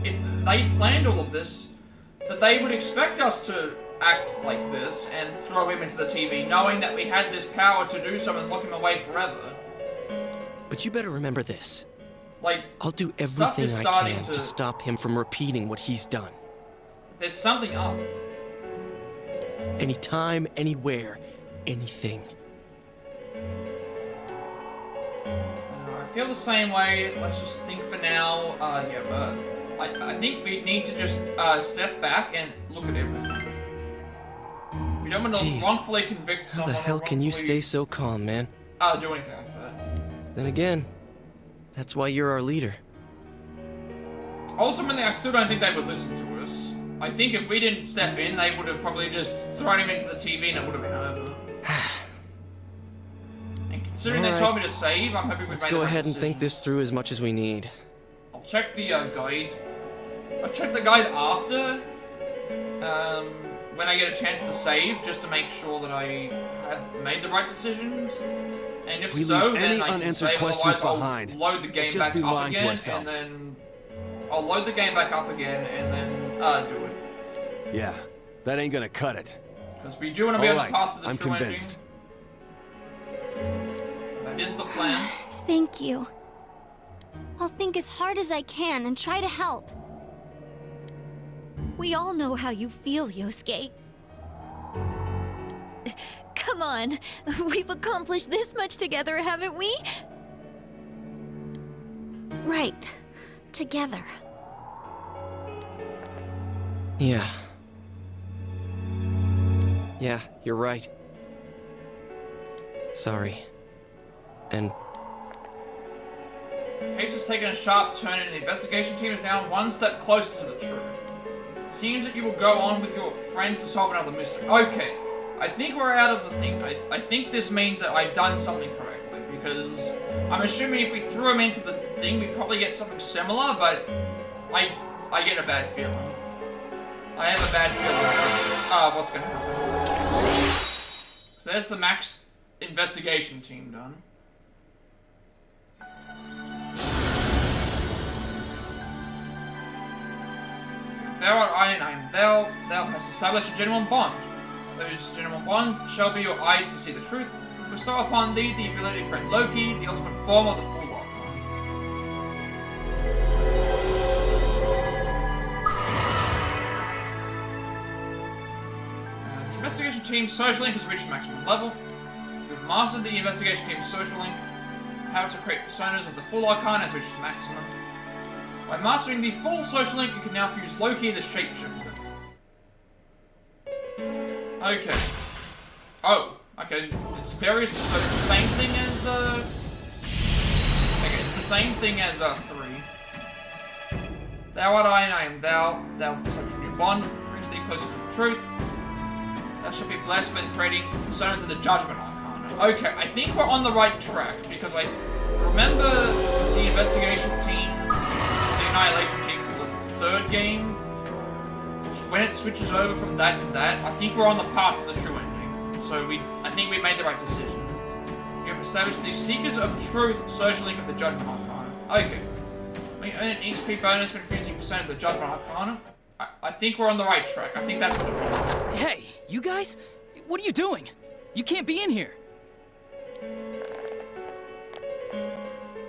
A: if they planned all of this, that they would expect us to act like this and throw him into the TV, knowing that we had this power to do so and lock him away forever.
D: But you better remember this.
A: Like,
D: I'll do everything I can to stop him from repeating what he's done.
A: There's something up.
D: Anytime, anywhere, anything.
A: I feel the same way. Let's just think for now. I think we need to just step back and look at everything. We don't want to wrongfully convict someone.
D: How the hell can you stay so calm, man?
A: Do anything like that.
D: Then again, that's why you're our leader.
A: Ultimately, I still don't think they would listen to us. I think if we didn't step in, they would have probably just thrown him into the TV and it would have been over. And considering they told me to save, I'm hoping we've made the right decision.
D: Let's go ahead and think this through as much as we need.
A: I'll check the guide. I'll check the guide after, when I get a chance to save, just to make sure that I have made the right decisions. And if so, then I can save, otherwise I'll load the game back up again, and then... I'll load the game back up again, and then, do it.
N: Yeah, that ain't gonna cut it.
A: Because we do want to be on the path to the
N: I'm
A: true
N: convinced.
A: ending. That is the plan.
F: Thank you. I'll think as hard as I can and try to help.
E: We all know how you feel, Yosuke. Come on, we've accomplished this much together, haven't we?
J: Right. Together.
D: Yeah. Yeah, you're right. Sorry. And...
A: The case has taken a sharp turn and the investigation team is now one step closer to the truth. It seems that you will go on with your friends to solve another mystery. Okay, I think we're out of the thing. I think this means that I've done something correctly, because I'm assuming if we threw him into the thing, we'd probably get something similar, but I get a bad feeling. I have a bad feeling what's gonna happen. So there's the max investigation team done. Thou art I and I am thou. Thou hast established a genuine bond. Those genuine bonds shall be your eyes to see the truth. Bestow upon thee the ability to create Loki, the ultimate form of the full law. The investigation team's social link has reached maximum level. We've mastered the investigation team's social link. Power to create personas of the full arcana has reached maximum. By mastering the full social link, you can now fuse Loki, the shapeshifter. Okay. Oh, okay. It's very so it's the same thing as okay, it's the same thing as 3. Thou art I and I am thou. Thou hast such a new bond, brings thee closer to the truth. Thou shalt be blessed by creating personas of the judgment arcana. Okay, I think we're on the right track because I remember the investigation team. Annihilation team for the 3rd game. When it switches over from that to that, I think we're on the path to the true ending. So I think we made the right decision. You have established the Seekers of Truth social link of the Judgment Arcana. Okay. We earn an XP bonus when fusing percent of the Judgment Arcana. I think we're on the right track. I think that's what it was.
P: Hey, you guys? What are you doing? You can't be in here.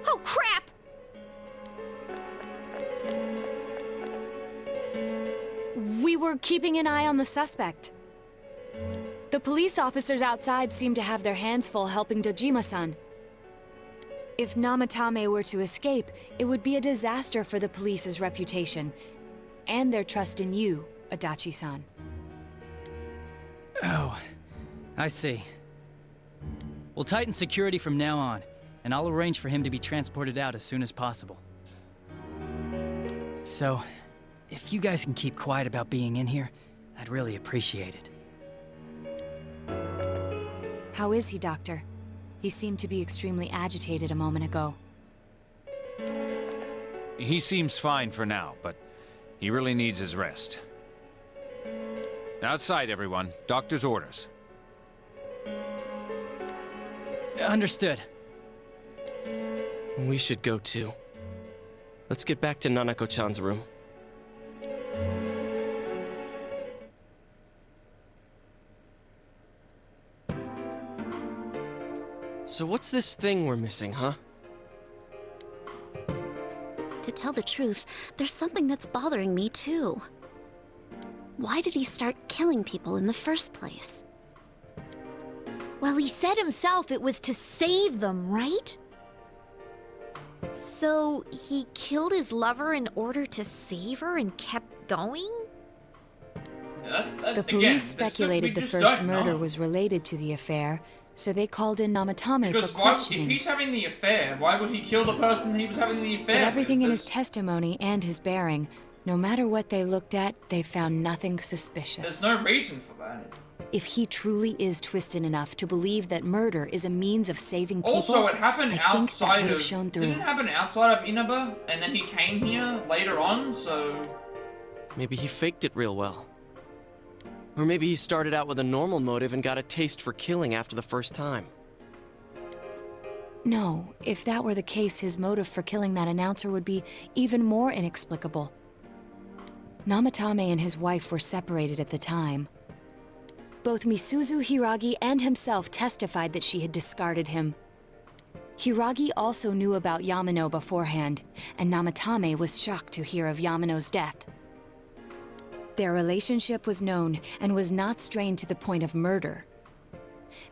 E: Oh, crap!
G: We were keeping an eye on the suspect. The police officers outside seem to have their hands full helping Dojima-san. If Namatame were to escape, it would be a disaster for the police's reputation, and their trust in you, Adachi-san.
P: Oh, I see. We'll tighten security from now on, and I'll arrange for him to be transported out as soon as possible. So, if you guys can keep quiet about being in here, I'd really appreciate it.
G: How is he, Doctor? He seemed to be extremely agitated a moment ago.
O: He seems fine for now, but he really needs his rest. Outside, everyone. Doctor's orders.
P: Understood.
D: We should go too. Let's get back to Nanako-chan's room. So what's this thing we're missing, huh?
J: To tell the truth, there's something that's bothering me too. Why did he start killing people in the first place?
E: Well, he said himself it was to save them, right? So he killed his lover in order to save her and kept going?
G: The police speculated the first murder was related to the affair, so they called in Namatame for questioning.
A: If he's having the affair, why would he kill the person he was having the affair
G: But everything
A: with?
G: in his testimony and his bearing, no matter what they looked at, they found nothing suspicious.
A: There's no reason for that.
G: If he truly is twisted enough to believe that murder is a means of saving people,
A: Also, it happened
G: I think that
A: outside
G: would have
A: of...
G: shown through.
A: Didn't it happen outside of Inaba, and then he came here later on, so...
D: Maybe he faked it real well. Or maybe he started out with a normal motive and got a taste for killing after the first time.
G: No, if that were the case, his motive for killing that announcer would be even more inexplicable. Namatame and his wife were separated at the time. Both Misuzu Hiragi and himself testified that she had discarded him. Hiragi also knew about Yamano beforehand, and Namatame was shocked to hear of Yamano's death. Their relationship was known and was not strained to the point of murder.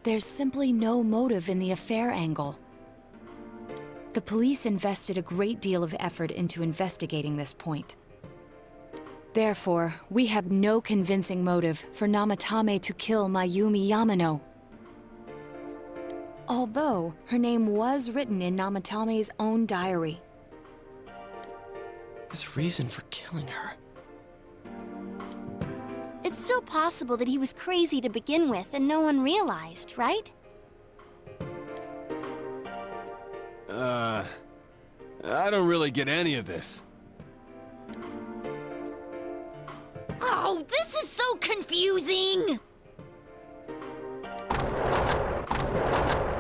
G: There's simply no motive in the affair angle. The police invested a great deal of effort into investigating this point. Therefore, we have no convincing motive for Namatame to kill Mayumi Yamano. Although, her name was written in Namatame's own diary.
D: His reason for killing her.
F: It's still possible that he was crazy to begin with and no one realized, right?
Q: I don't really get any of this.
E: Oh, this is so confusing!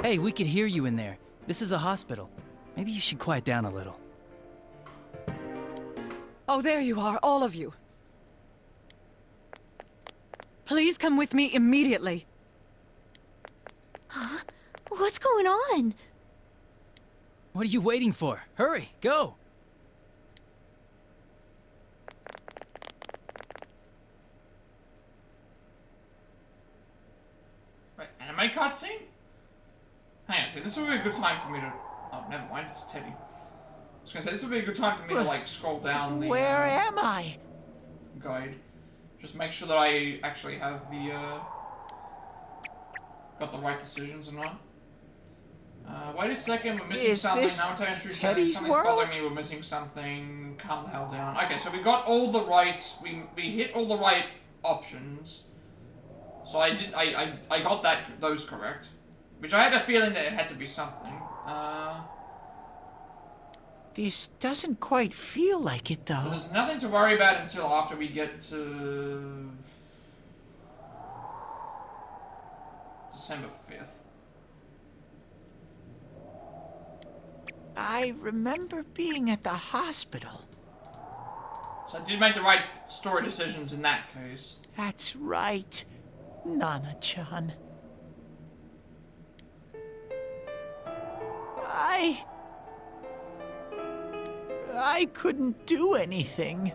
P: Hey, we could hear you in there. This is a hospital. Maybe you should quiet down a little.
M: Oh, there you are, all of you. Please come with me immediately.
E: Huh? What's going on?
P: What are you waiting for? Hurry, go!
A: Right, anime cutscene? Hang on, see, this would be a good time for me to... Oh, never mind, it's Teddy. I was gonna say, this would be a good time for me to, like, scroll down the...
I: Where am I?
A: Guide. Just make sure that I actually have the, got the right decisions or not. Wait a second, we're missing
I: Is
A: something.
I: this
A: Now I'm telling you,
I: Teddy's
A: something's
I: world?
A: bothering me, we're missing something. Calm the hell down. Okay, so we got all the right... We hit all the right options. So I got those correct. Which I had a feeling that it had to be something.
I: This doesn't quite feel like it, though.
A: So there's nothing to worry about until after we get to... December 5th.
I: I remember being at the hospital.
A: So I did make the right story decisions in that case.
I: That's right, Nana-chan. I couldn't do anything.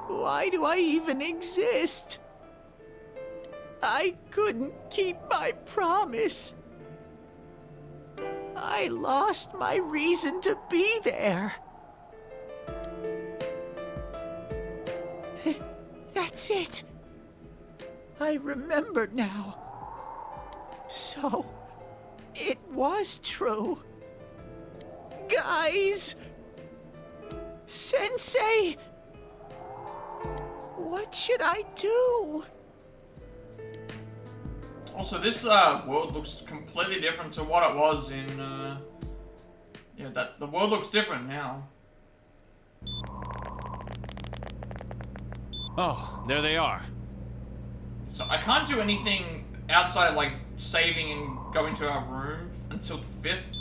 I: Why do I even exist? I couldn't keep my promise. I lost my reason to be there. That's it. I remember now. So, it was true. Guys! Sensei! What should I do?
A: Also, this world looks completely different to what it was in, yeah, the world looks different now.
O: Oh, there they are.
A: So I can't do anything outside, like, saving and going to our room until the 5th.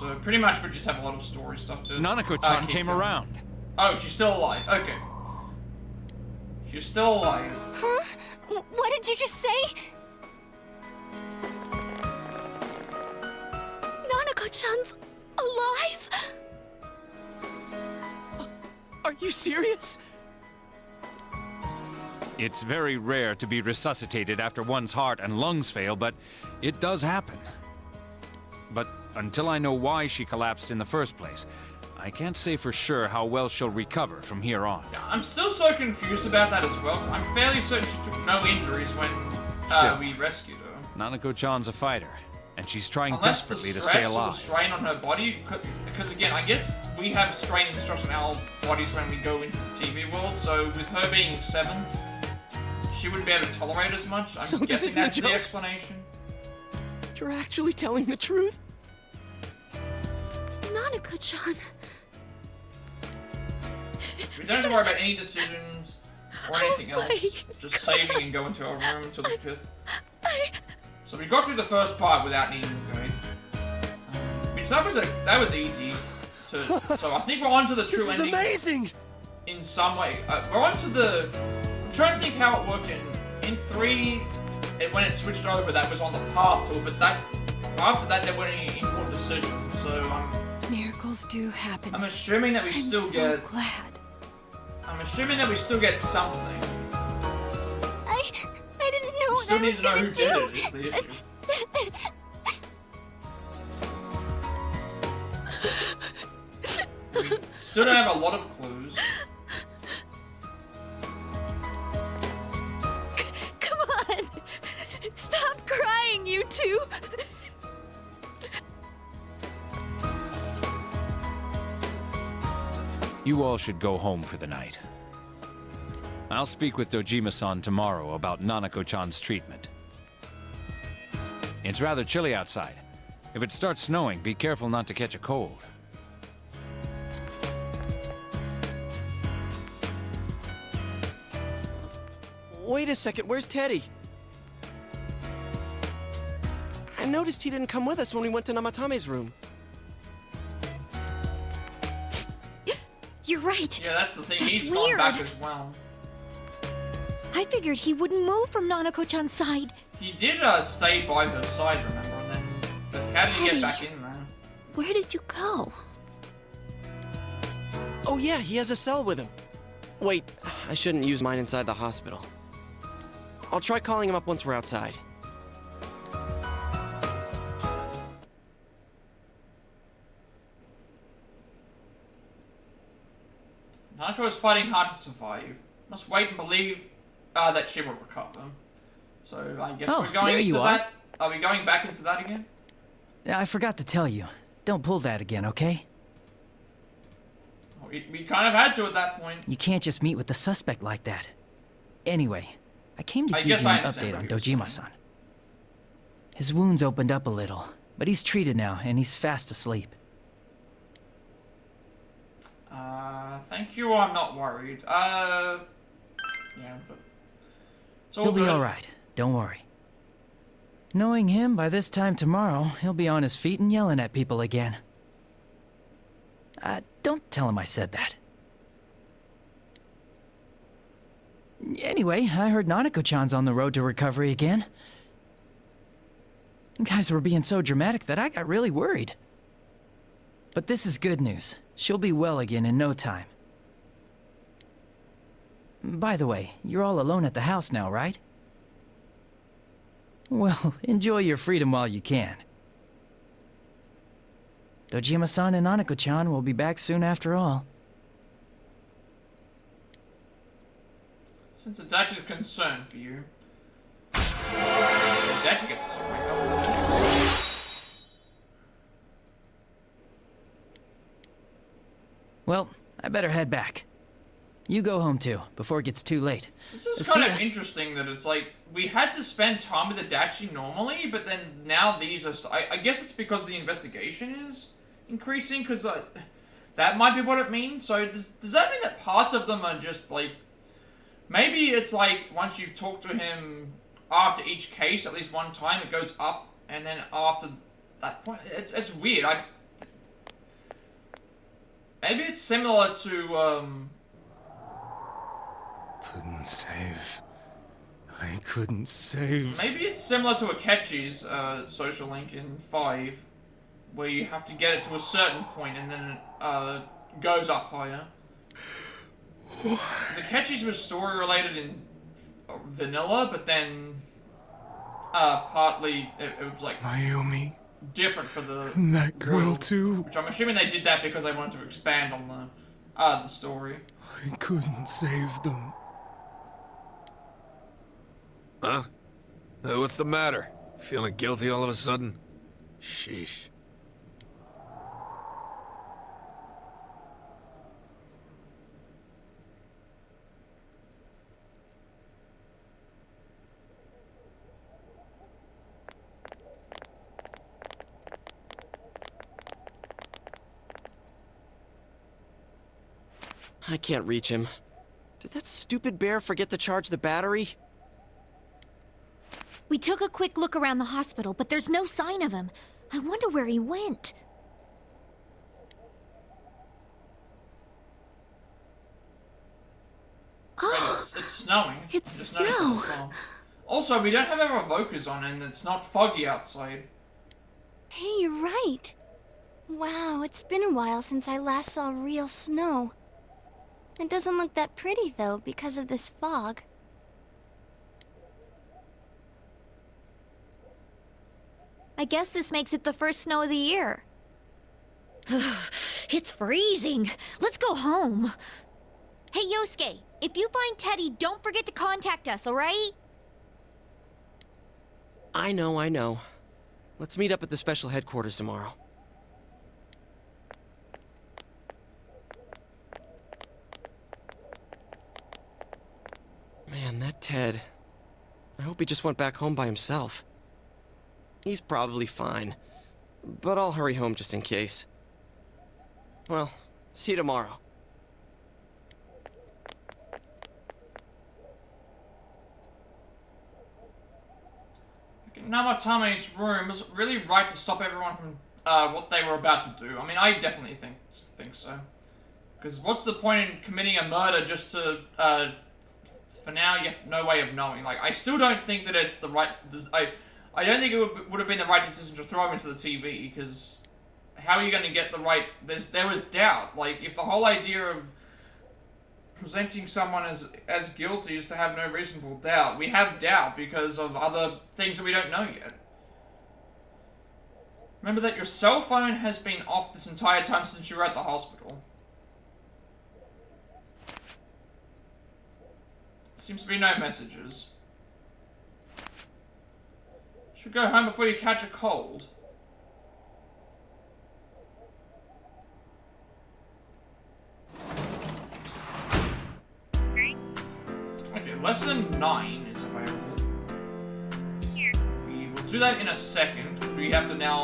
A: So pretty much we just have a lot of story stuff to
O: Nanako-chan came
A: going.
O: around.
A: Oh, she's still alive. Okay. She's still alive.
F: Huh? What did you just say? Nanako-chan's alive?
D: Are you serious?
O: It's very rare to be resuscitated after one's heart and lungs fail, but it does happen. But until I know why she collapsed in the first place, I can't say for sure how well she'll recover from here on.
A: I'm still so confused about that as well. I'm fairly certain she took no injuries when we rescued her.
O: Nanako-chan's a fighter, and she's trying
A: Unless
O: desperately
A: the
O: to stay
A: stress or
O: alive.
A: strain on her body, because again, I guess we have strain and stress on our bodies when we go into the TV world, so with her being 7, she wouldn't be able to tolerate as much.
D: So
A: I'm
D: this
A: guessing
D: isn't a
A: that's the
D: joke?
A: explanation.
D: You're actually telling the truth?
F: Nanako-chan.
A: We don't have to worry about any decisions or anything else. Just saving and going to our room until the 5th. So we got through the first part without needing to go. Which that was easy. So I think we're on to the true
D: This is
A: ending.
D: amazing!
A: In some way. We're on to the... I'm trying to think how it worked in 3, when it switched over, that was on the path to it, but after that there weren't any important decisions, so
F: Miracles do happen.
A: I'm assuming that we still
F: I'm so glad.
A: I'm assuming that we still get something.
F: I didn't know what
A: Still
F: I
A: need
F: was
A: to know
F: gonna
A: who
F: do.
A: did it, is the issue. We still don't have a lot of clues.
F: Come on! Stop crying, you two!
O: You all should go home for the night. I'll speak with Dojima-san tomorrow about Nanako-chan's treatment. It's rather chilly outside. If it starts snowing, be careful not to catch a cold.
D: Wait a second, where's Teddy? I noticed he didn't come with us when we went to Namatame's room.
F: You're right.
A: Yeah, that's the thing.
F: That's
A: He's gone
F: weird.
A: back as well.
E: I figured he wouldn't move from Nanako-chan's side.
A: He did stay by her side, remember? And then, but how did he get
F: Teddy.
A: back in there?
J: Where did you go?
D: Oh yeah, he has a cell with him. Wait, I shouldn't use mine inside the hospital. I'll try calling him up once we're outside.
A: Nanako is fighting hard to survive. Must wait and believe that she will recover. So I guess we're going
P: there
A: into
P: you are.
A: that. Are we going back into that again?
P: I forgot to tell you. Don't pull that again, okay?
A: We kind of had to at that point.
P: You can't just meet with the suspect like that. Anyway, I came to
A: I
P: give
A: guess
P: you
A: I
P: an
A: understand
P: update on
A: what you're
P: Dojima-san. His wounds opened up a little, but he's treated now, and he's fast asleep.
A: Thank you. I'm not worried. Yeah, but it's all
P: He'll be
A: good.
P: alright, don't worry. Knowing him, by this time tomorrow, he'll be on his feet and yelling at people again. Don't tell him I said that. Anyway, I heard Nanako-chan's on the road to recovery again. You guys were being so dramatic that I got really worried. But this is good news. She'll be well again in no time. By the way, you're all alone at the house now, right? Well, enjoy your freedom while you can. Dojima-san and Nanako-chan will be back soon after all.
A: Since Adachi's concerned for you, Adachi gets to wake up.
P: Well, I better head back. You go home too, before it gets too late.
A: This is kind of interesting that it's like, we had to spend time with Adachi normally, but then now these are... I guess it's because the investigation is increasing, because that might be what it means. So does that mean that parts of them are just like... Maybe it's like, once you've talked to him after each case, at least one time, it goes up, and then after that point... It's weird. Maybe it's similar to,
Q: Couldn't save. I couldn't save.
A: Maybe it's similar to Akechi's social link in 5, where you have to get it to a certain point and then it goes up higher. Akechi's was story related in vanilla, but then partly it was like
Q: Mayumi.
A: Different for the
Q: That girl
A: world,
Q: too.
A: which I'm assuming they did that because they wanted to expand on the story.
Q: I couldn't save them.
R: Huh? What's the matter? Feeling guilty all of a sudden? Sheesh.
D: I can't reach him. Did that stupid bear forget to charge the battery?
E: We took a quick look around the hospital, but there's no sign of him. I wonder where he went.
A: It's snowing.
E: It's
A: Just noticed
E: snow.
A: that as well. Also, we don't have our evokers on and it's not foggy outside.
F: Hey, you're right. Wow, it's been a while since I last saw real snow. It doesn't look that pretty, though, because of this fog.
E: I guess this makes it the first snow of the year. It's freezing. Let's go home. Hey, Yosuke, if you find Teddy, don't forget to contact us, alright?
D: I know. Let's meet up at the special headquarters tomorrow. Man, that Ted... I hope he just went back home by himself. He's probably fine, but I'll hurry home just in case. Well, see you tomorrow.
A: Namatame's room was really right to stop everyone from what they were about to do. I mean, I definitely think so. Because what's the point in committing a murder just to, for now, you have no way of knowing. Like, I still don't think that it's the right... I don't think it would have been the right decision to throw him into the TV, because how are you going to get the right... There was doubt. Like, if the whole idea of presenting someone as guilty is to have no reasonable doubt, we have doubt because of other things that we don't know yet. Remember that your cell phone has been off this entire time since you were at the hospital. Seems to be no messages. Should go home before you catch a cold. Okay, lesson 9 is available. We will do that in a second, because we have to now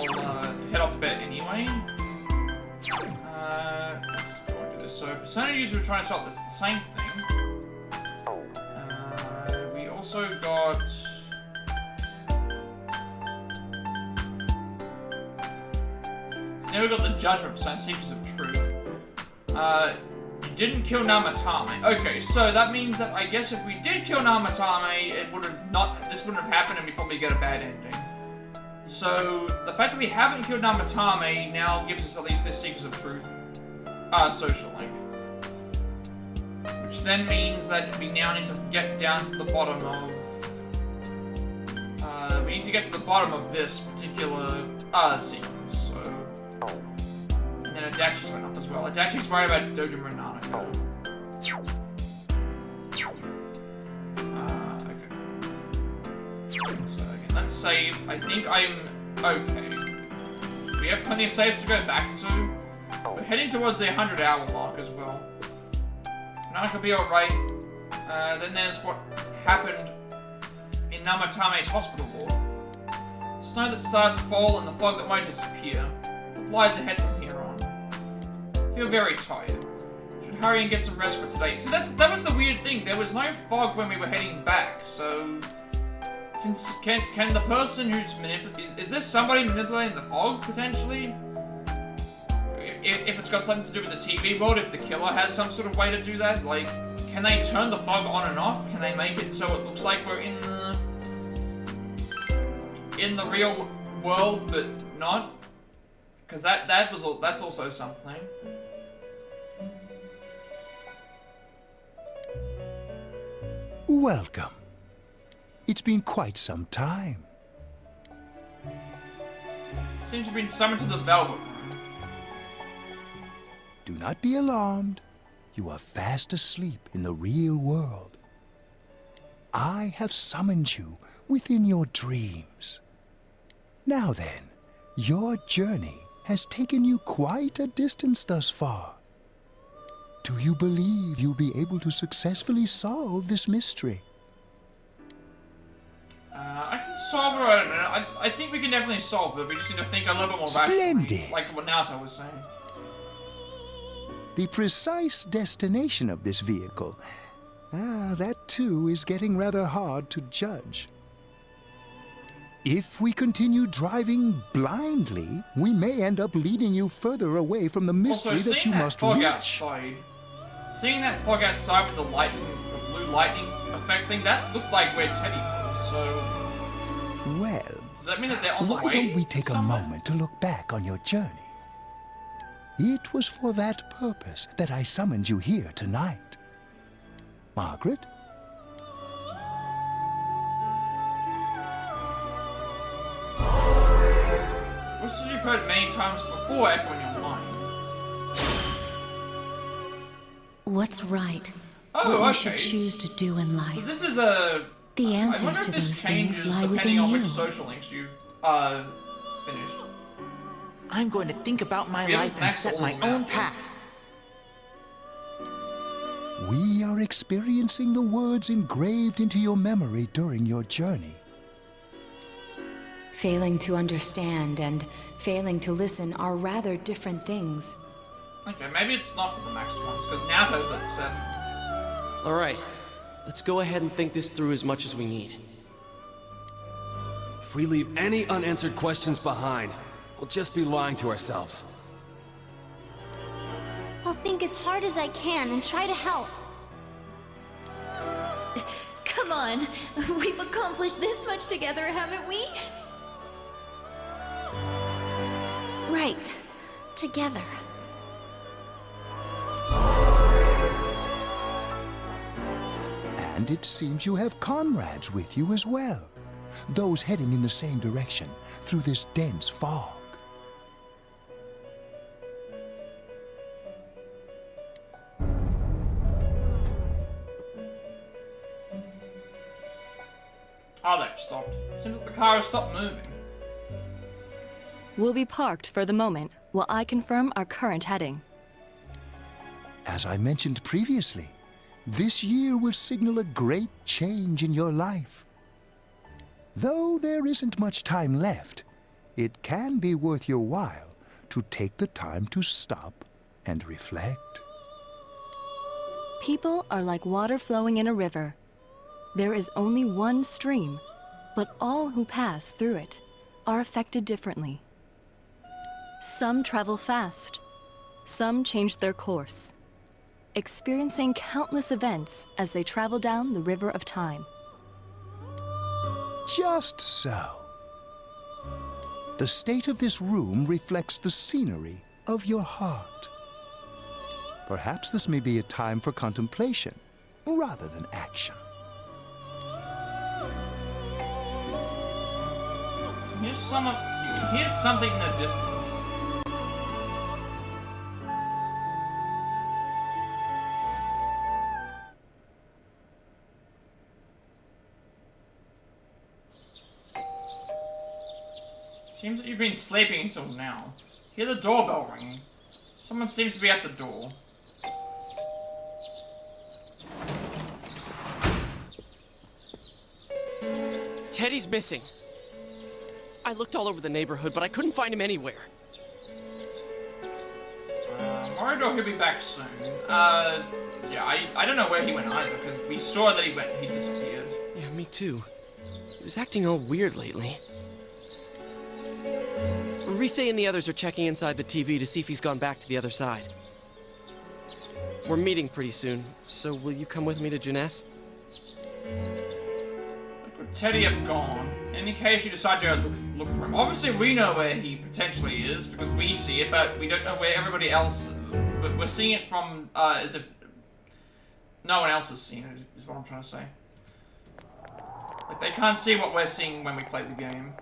A: head off to bed anyway. Let's go and do this. So, persona user we're trying to solve, that's the same thing. We also got... Now we got the judgment percent, Seekers of Truth. You didn't kill Namatame. Okay, so that means that I guess if we did kill Namatame, it would have not. This wouldn't have happened, and we probably get a bad ending. So the fact that we haven't killed Namatame now gives us at least this Seekers of Truth social link, which then means that we now need to get down to the bottom of. We need get to the bottom of this particular sequence. So, and then Adachi's went up as well. Adachi's worried about Dojima and Nanako. Okay. So again, let's save. I think I'm okay. We have plenty of saves to go back to. We're heading towards the 100-hour mark as well. Nanako will be alright. Then there's what happened in Namatame's hospital ward. Snow that started to fall and the fog that won't disappear. What lies ahead from here on? I feel very tired. Should hurry and get some rest for today. So that was the weird thing. There was no fog when we were heading back, so... Can the person who's is there somebody manipulating the fog, potentially? If it's got something to do with the TV world, if the killer has some sort of way to do that, like, can they turn the fog on and off? Can they make it so it looks like we're in the real world, but not? Because that's also something.
S: Welcome. It's been quite some time.
A: Seems you've been summoned to the Velvet Room.
S: Do not be alarmed. You are fast asleep in the real world. I have summoned you within your dreams. Now then, your journey has taken you quite a distance thus far. Do you believe you'll be able to successfully solve this mystery?
A: I can solve it, I don't know. I think we can definitely solve it. We just need to think a little bit more rationally, like what Naoto was saying.
S: The precise destination of this vehicle, that too is getting rather hard to judge. If we continue driving blindly, we may end up leading you further away from the mystery
A: also,
S: that you must
A: fog
S: reach.
A: Outside, seeing that fog outside with the lightning, the blue lightning effect thing, that looked like where Teddy was, so...
S: Well,
A: does that mean that they're on the way?
S: why don't we take a moment to look back on your journey? It was for that purpose that I summoned you here tonight. Margaret?
A: Voices you've heard many times before echo in your mind.
J: What's right?
A: Oh,
J: what we
A: okay.
J: should choose to do in life.
A: So this is a...
J: The answers
A: I wonder
J: to
A: if this
J: those
A: changes
J: things lie
A: depending
J: within
A: on
J: you.
A: which social links you've finished.
I: I'm going to think about my
A: We haven't
I: life and
A: maxed
I: set
A: all
I: my
A: of them
I: own
A: out.
I: path.
S: We are experiencing the words engraved into your memory during your journey.
G: Failing to understand and failing to listen are rather different things.
A: Okay, maybe it's not for the maxed ones, because Naoto's at 7.
D: Alright, let's go ahead and think this through as much as we need.
Q: If we leave any unanswered questions behind, we'll just be lying to ourselves.
F: I'll think as hard as I can and try to help.
T: Come on, we've accomplished this much together, haven't we?
J: Right. Together.
S: And it seems you have comrades with you as well. Those heading in the same direction through this dense fog.
A: Oh, they've stopped. Seems like the car has stopped moving.
G: We'll be parked for the moment while I confirm our current heading.
S: As I mentioned previously, this year will signal a great change in your life. Though there isn't much time left, it can be worth your while to take the time to stop and reflect.
G: People are like water flowing in a river. There is only one stream, but all who pass through it are affected differently. Some travel fast, some change their course, experiencing countless events as they travel down the river of time.
S: Just so. The state of this room reflects the scenery of your heart. Perhaps this may be a time for contemplation rather than action.
A: You can hear something in the distance. Seems that you've been sleeping until now. Hear the doorbell ringing. Someone seems to be at the door.
D: Teddy's missing. I looked all over the neighborhood, but I couldn't find him anywhere.
A: Worried he'll be back soon. Yeah, I don't know where he went either, because we saw that he disappeared.
D: Yeah, me too. He was acting all weird lately. Rise and the others are checking inside the TV to see if he's gone back to the other side. We're meeting pretty soon, so will you come with me to Jeunesse?
A: Could Teddy have gone? In any case, you decide to look for him. Obviously, we know where he potentially is, because we see it, but we don't know where everybody else... But we're seeing it from, as if... No one else has seen it, is what I'm trying to say. Like, they can't see what we're seeing when we play the game.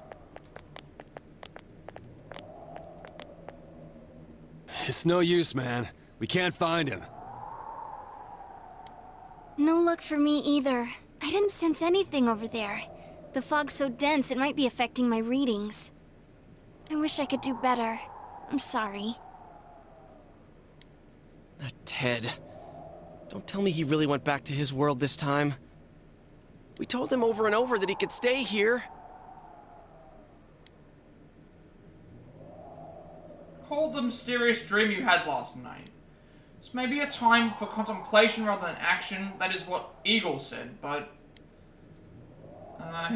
Q: It's no use, man. We can't find him.
F: No luck for me either. I didn't sense anything over there. The fog's so dense, it might be affecting my readings. I wish I could do better. I'm sorry.
D: That Ted. Don't tell me he really went back to his world this time. We told him over and over that he could stay here.
A: Call the mysterious dream you had last night. This may be a time for contemplation rather than action. That is what Eagle said, but...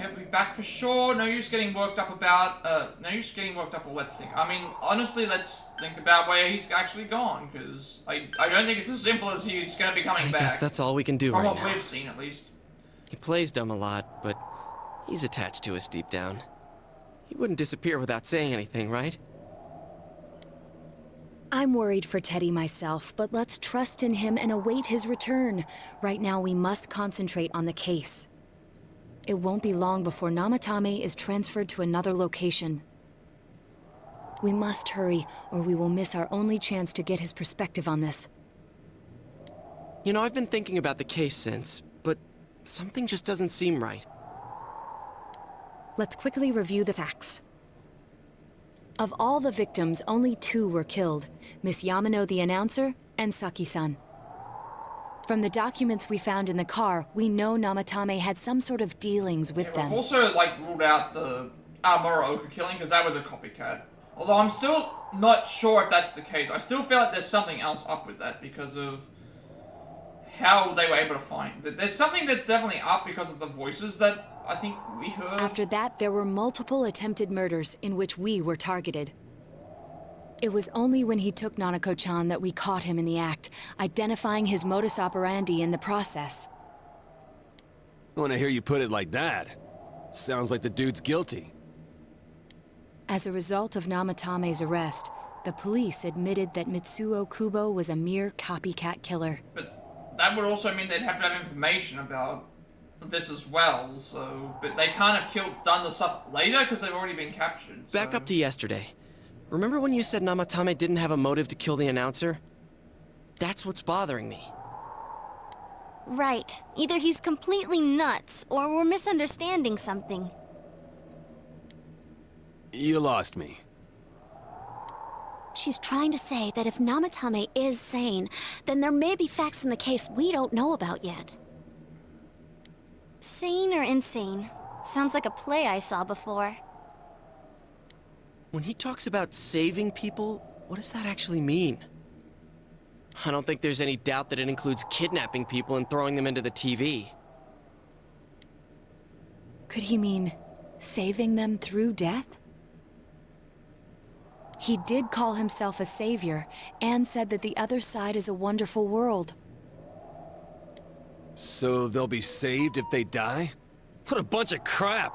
A: he'll be back for sure. No use getting worked up about... no use getting worked up, or let's think. I mean, honestly, let's think about where he's actually gone, because I don't think it's as simple as he's going to be coming back.
D: I guess that's all we can do right now.
A: From what we've seen, at least.
D: He plays dumb a lot, but he's attached to us deep down. He wouldn't disappear without saying anything, right?
G: I'm worried for Teddy myself, but let's trust in him and await his return. Right now, we must concentrate on the case. It won't be long before Namatame is transferred to another location. We must hurry, or we will miss our only chance to get his perspective on this.
D: You know, I've been thinking about the case since, but something just doesn't seem right.
G: Let's quickly review the facts. Of all the victims, only 2 were killed, Miss Yamano the announcer and Saki-san. From the documents we found in the car, we know Namatame had some sort of dealings with them.
A: We've also, ruled out the Muraoka killing, because that was a copycat. Although I'm still not sure if that's the case. I still feel like there's something else up with that, because of how they were able to find... There's something that's definitely up because of the voices that I think we heard.
G: After that, there were multiple attempted murders in which we were targeted. It was only when he took Nanako-chan that we caught him in the act, identifying his modus operandi in the process.
Q: When I hear you put it like that, sounds like the dude's guilty.
G: As a result of Namatame's arrest, the police admitted that Mitsuo Kubo was a mere copycat killer.
A: But that would also mean they'd have to have information about this as well, so... But they can't have done the stuff later, because they've already been captured, so...
D: Back up to yesterday. Remember when you said Namatame didn't have a motive to kill the announcer? That's what's bothering me.
F: Right. Either he's completely nuts, or we're misunderstanding something.
Q: You lost me.
J: She's trying to say that if Namatame is sane, then there may be facts in the case we don't know about yet.
F: Sane or insane? Sounds like a play I saw before.
D: When he talks about saving people, what does that actually mean? I don't think there's any doubt that it includes kidnapping people and throwing them into the TV.
G: Could he mean saving them through death? He did call himself a savior and said that the other side is a wonderful world.
Q: So they'll be saved if they die? What a bunch of crap!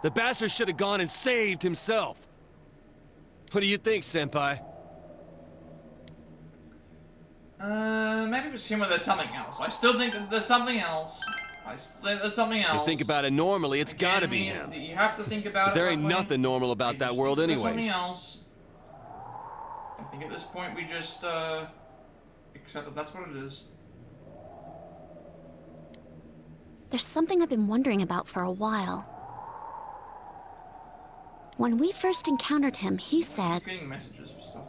Q: The bastard should have gone and saved himself! What do you think, Senpai?
A: Maybe it was him or there's something else. I still think that there's something else. There's something else.
R: If you think about it normally, it's gotta be
A: Again,
R: him.
A: You have to think about
R: But
A: it
R: there
A: that
R: ain't
A: way.
R: nothing normal about that world
A: There's
R: anyways.
A: something else. I think at this point we just accept that that's what it is.
J: There's something I've been wondering about for a while. When we first encountered him, he said,
A: I'm getting messages for stuff.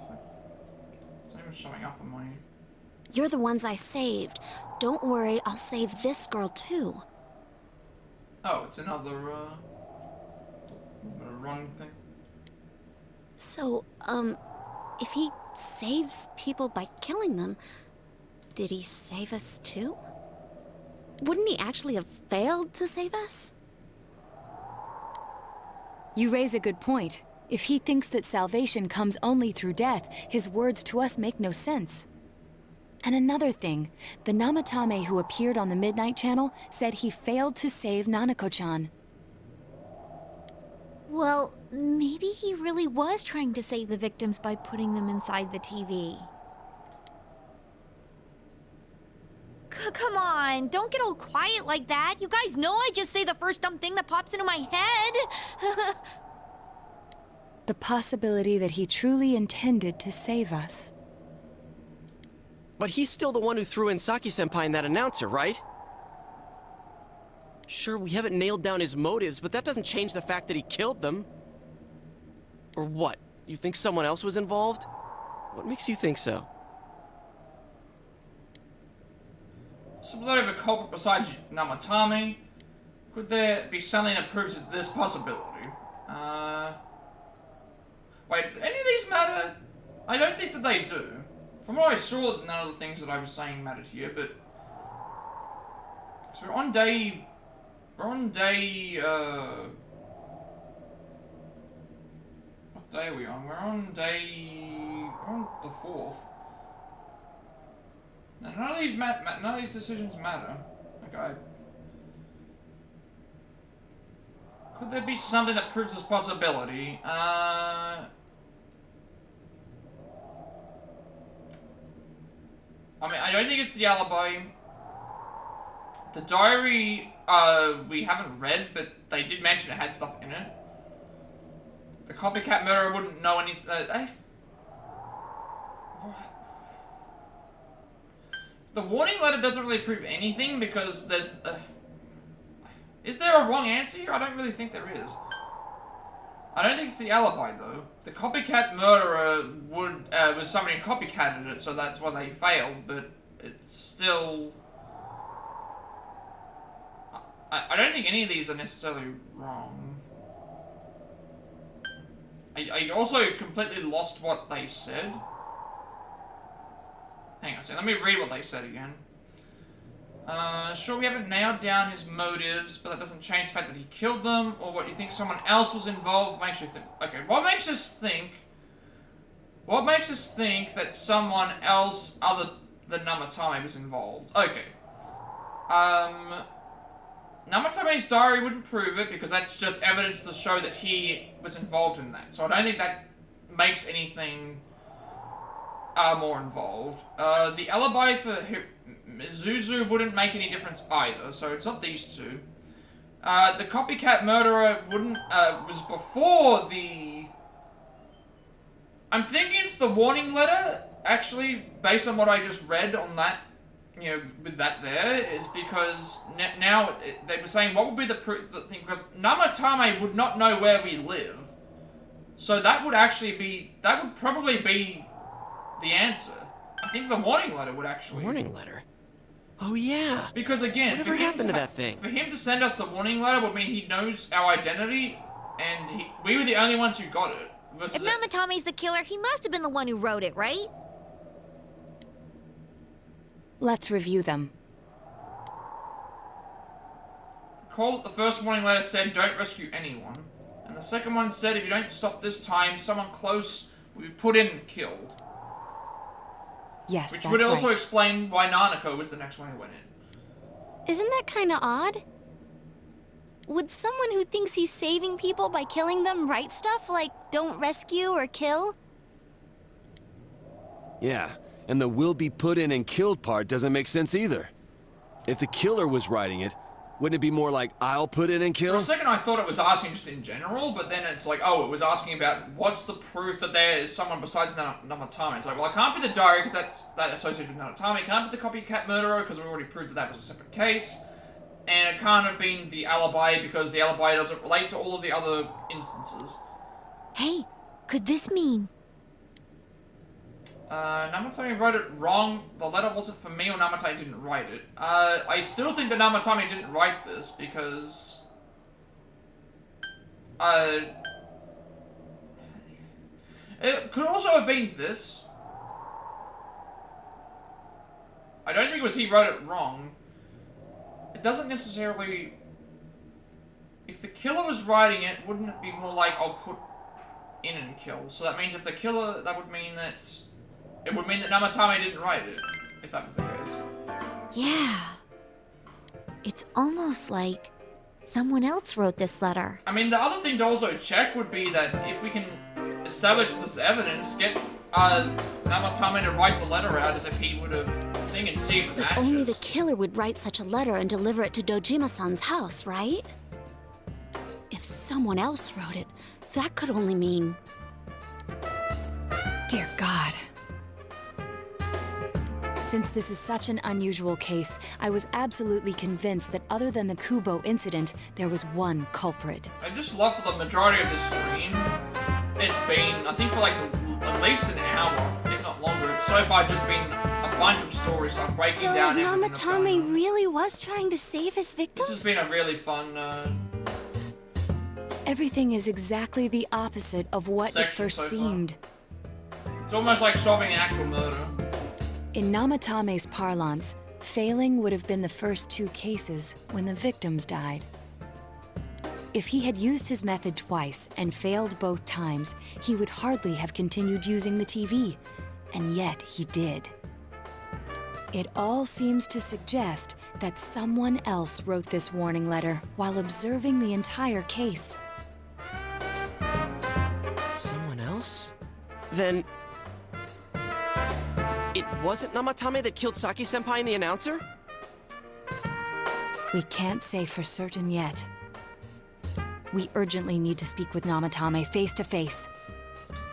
A: It's not even showing up on my...
J: "You're the ones I saved. Don't worry, I'll save this girl too."
A: Oh, it's another run thing.
J: So, if he saves people by killing them, did he save us too? Wouldn't he actually have failed to save us?
G: You raise a good point. If he thinks that salvation comes only through death, his words to us make no sense. And another thing, the Namatame who appeared on the Midnight Channel said he failed to save Nanako-chan.
E: Well, maybe he really was trying to save the victims by putting them inside the TV. Come on, don't get all quiet like that. You guys know I just say the first dumb thing that pops into my head.
G: The possibility that he truly intended to save us.
D: But he's still the one who threw in Saki-senpai and that announcer, right? Sure, we haven't nailed down his motives, but that doesn't change the fact that he killed them. Or what? You think someone else was involved? What makes you think so?
A: Some sort of a culprit besides Namatame? Could there be something that proves this possibility? Wait, do any of these matter? I don't think that they do. From what I saw, none of the things that I was saying mattered here, but... So we're on day... What day are we on? We're on the 4th. Now, none of these decisions matter. Okay. Could there be something that proves this possibility? I mean, I don't think it's the alibi. The diary, we haven't read, but they did mention it had stuff in it. The copycat murderer wouldn't know anything. The warning letter doesn't really prove anything because there's... is there a wrong answer here? I don't really think there is. I don't think it's the alibi, though. The copycat murderer was somebody who copycatted it, so that's why they failed, but it's still... I don't think any of these are necessarily wrong. I also completely lost what they said. Hang on a second, let me read what they said again. Sure, we haven't nailed down his motives, but that doesn't change the fact that he killed them, or what you think someone else was involved makes you think... Okay, what makes us think that someone else other than Namatame was involved? Okay. Namatame's diary wouldn't prove it, because that's just evidence to show that he was involved in that. So I don't think that makes anything more involved. The alibi for Mizuzu wouldn't make any difference either, so it's not these two. The copycat murderer wouldn't, was before the... I'm thinking it's the warning letter, actually, based on what I just read on that, you know, with that there, is because now they were saying what would be the thing, because Namatame would not know where we live. So that would actually be, that would probably be the answer. I think the warning letter would actually...
D: Warning letter? Oh yeah!
A: Because again,
D: whatever happened to that thing?
A: For him to send us the warning letter would mean he knows our identity, and we were the only ones who got it.
E: If Namatame's the killer, he must have been the one who wrote it, right?
G: Let's review them.
A: The first warning letter said, don't rescue anyone. And the second one said, if you don't stop this time, someone close will be put in and killed.
G: Yes,
A: Which
G: that's
A: would also
G: right.
A: explain why Nanako was the next one who went in.
F: Isn't that kinda odd? Would someone who thinks he's saving people by killing them write stuff like, don't rescue or kill?
R: Yeah, and the will be put in and killed part doesn't make sense either. If the killer was writing it,
D: Wouldn't it be more like, I'll put in and
A: For
D: kill?
A: a second I thought it was asking just in general, but then it's like, oh, it was asking about what's the proof that there is someone besides Namatame. It's like, well, it can't be the diary because that associated with Namatame. It can't be the copycat murderer because we already proved that was a separate case. And it can't have been the alibi because the alibi doesn't relate to all of the other instances.
E: Hey, could this mean?
A: Namatame wrote it wrong. The letter wasn't for me, or Namatame didn't write it. I still think that Namatame didn't write this because... it could also have been this. I don't think it was he wrote it wrong. It doesn't necessarily... If the killer was writing it, wouldn't it be more like, I'll put in and kill? So that means if the killer, that would mean that... It would mean that Namatame didn't write it, if that was the case.
E: Yeah. It's almost like someone else wrote this letter.
A: I mean, the other thing to also check would be that if we can establish this evidence, get Namatame to write the letter out as if he would have thing and see if it matches.
J: Only the killer would write such a letter and deliver it to Dojima-san's house, right? If someone else wrote it, that could only mean...
G: Dear God. Since this is such an unusual case, I was absolutely convinced that other than the Kubo incident, there was one culprit.
A: I just love for the majority of the stream, it's been, I think for like at least an hour, if not longer, it's so far just been a bunch of stories like breaking down everything that's going on.
F: So Namatame really was trying to save his victims?
A: This has been a really fun,
G: Everything is exactly the opposite of what it first seemed.
A: It's almost like solving an actual murder.
G: In Namatame's parlance, failing would have been the first two cases when the victims died. If he had used his method twice and failed both times, he would hardly have continued using the TV, and yet he did. It all seems to suggest that someone else wrote this warning letter while observing the entire case.
D: Someone else? Then... It wasn't Namatame that killed Saki-senpai and the announcer?
G: We can't say for certain yet. We urgently need to speak with Namatame face to face.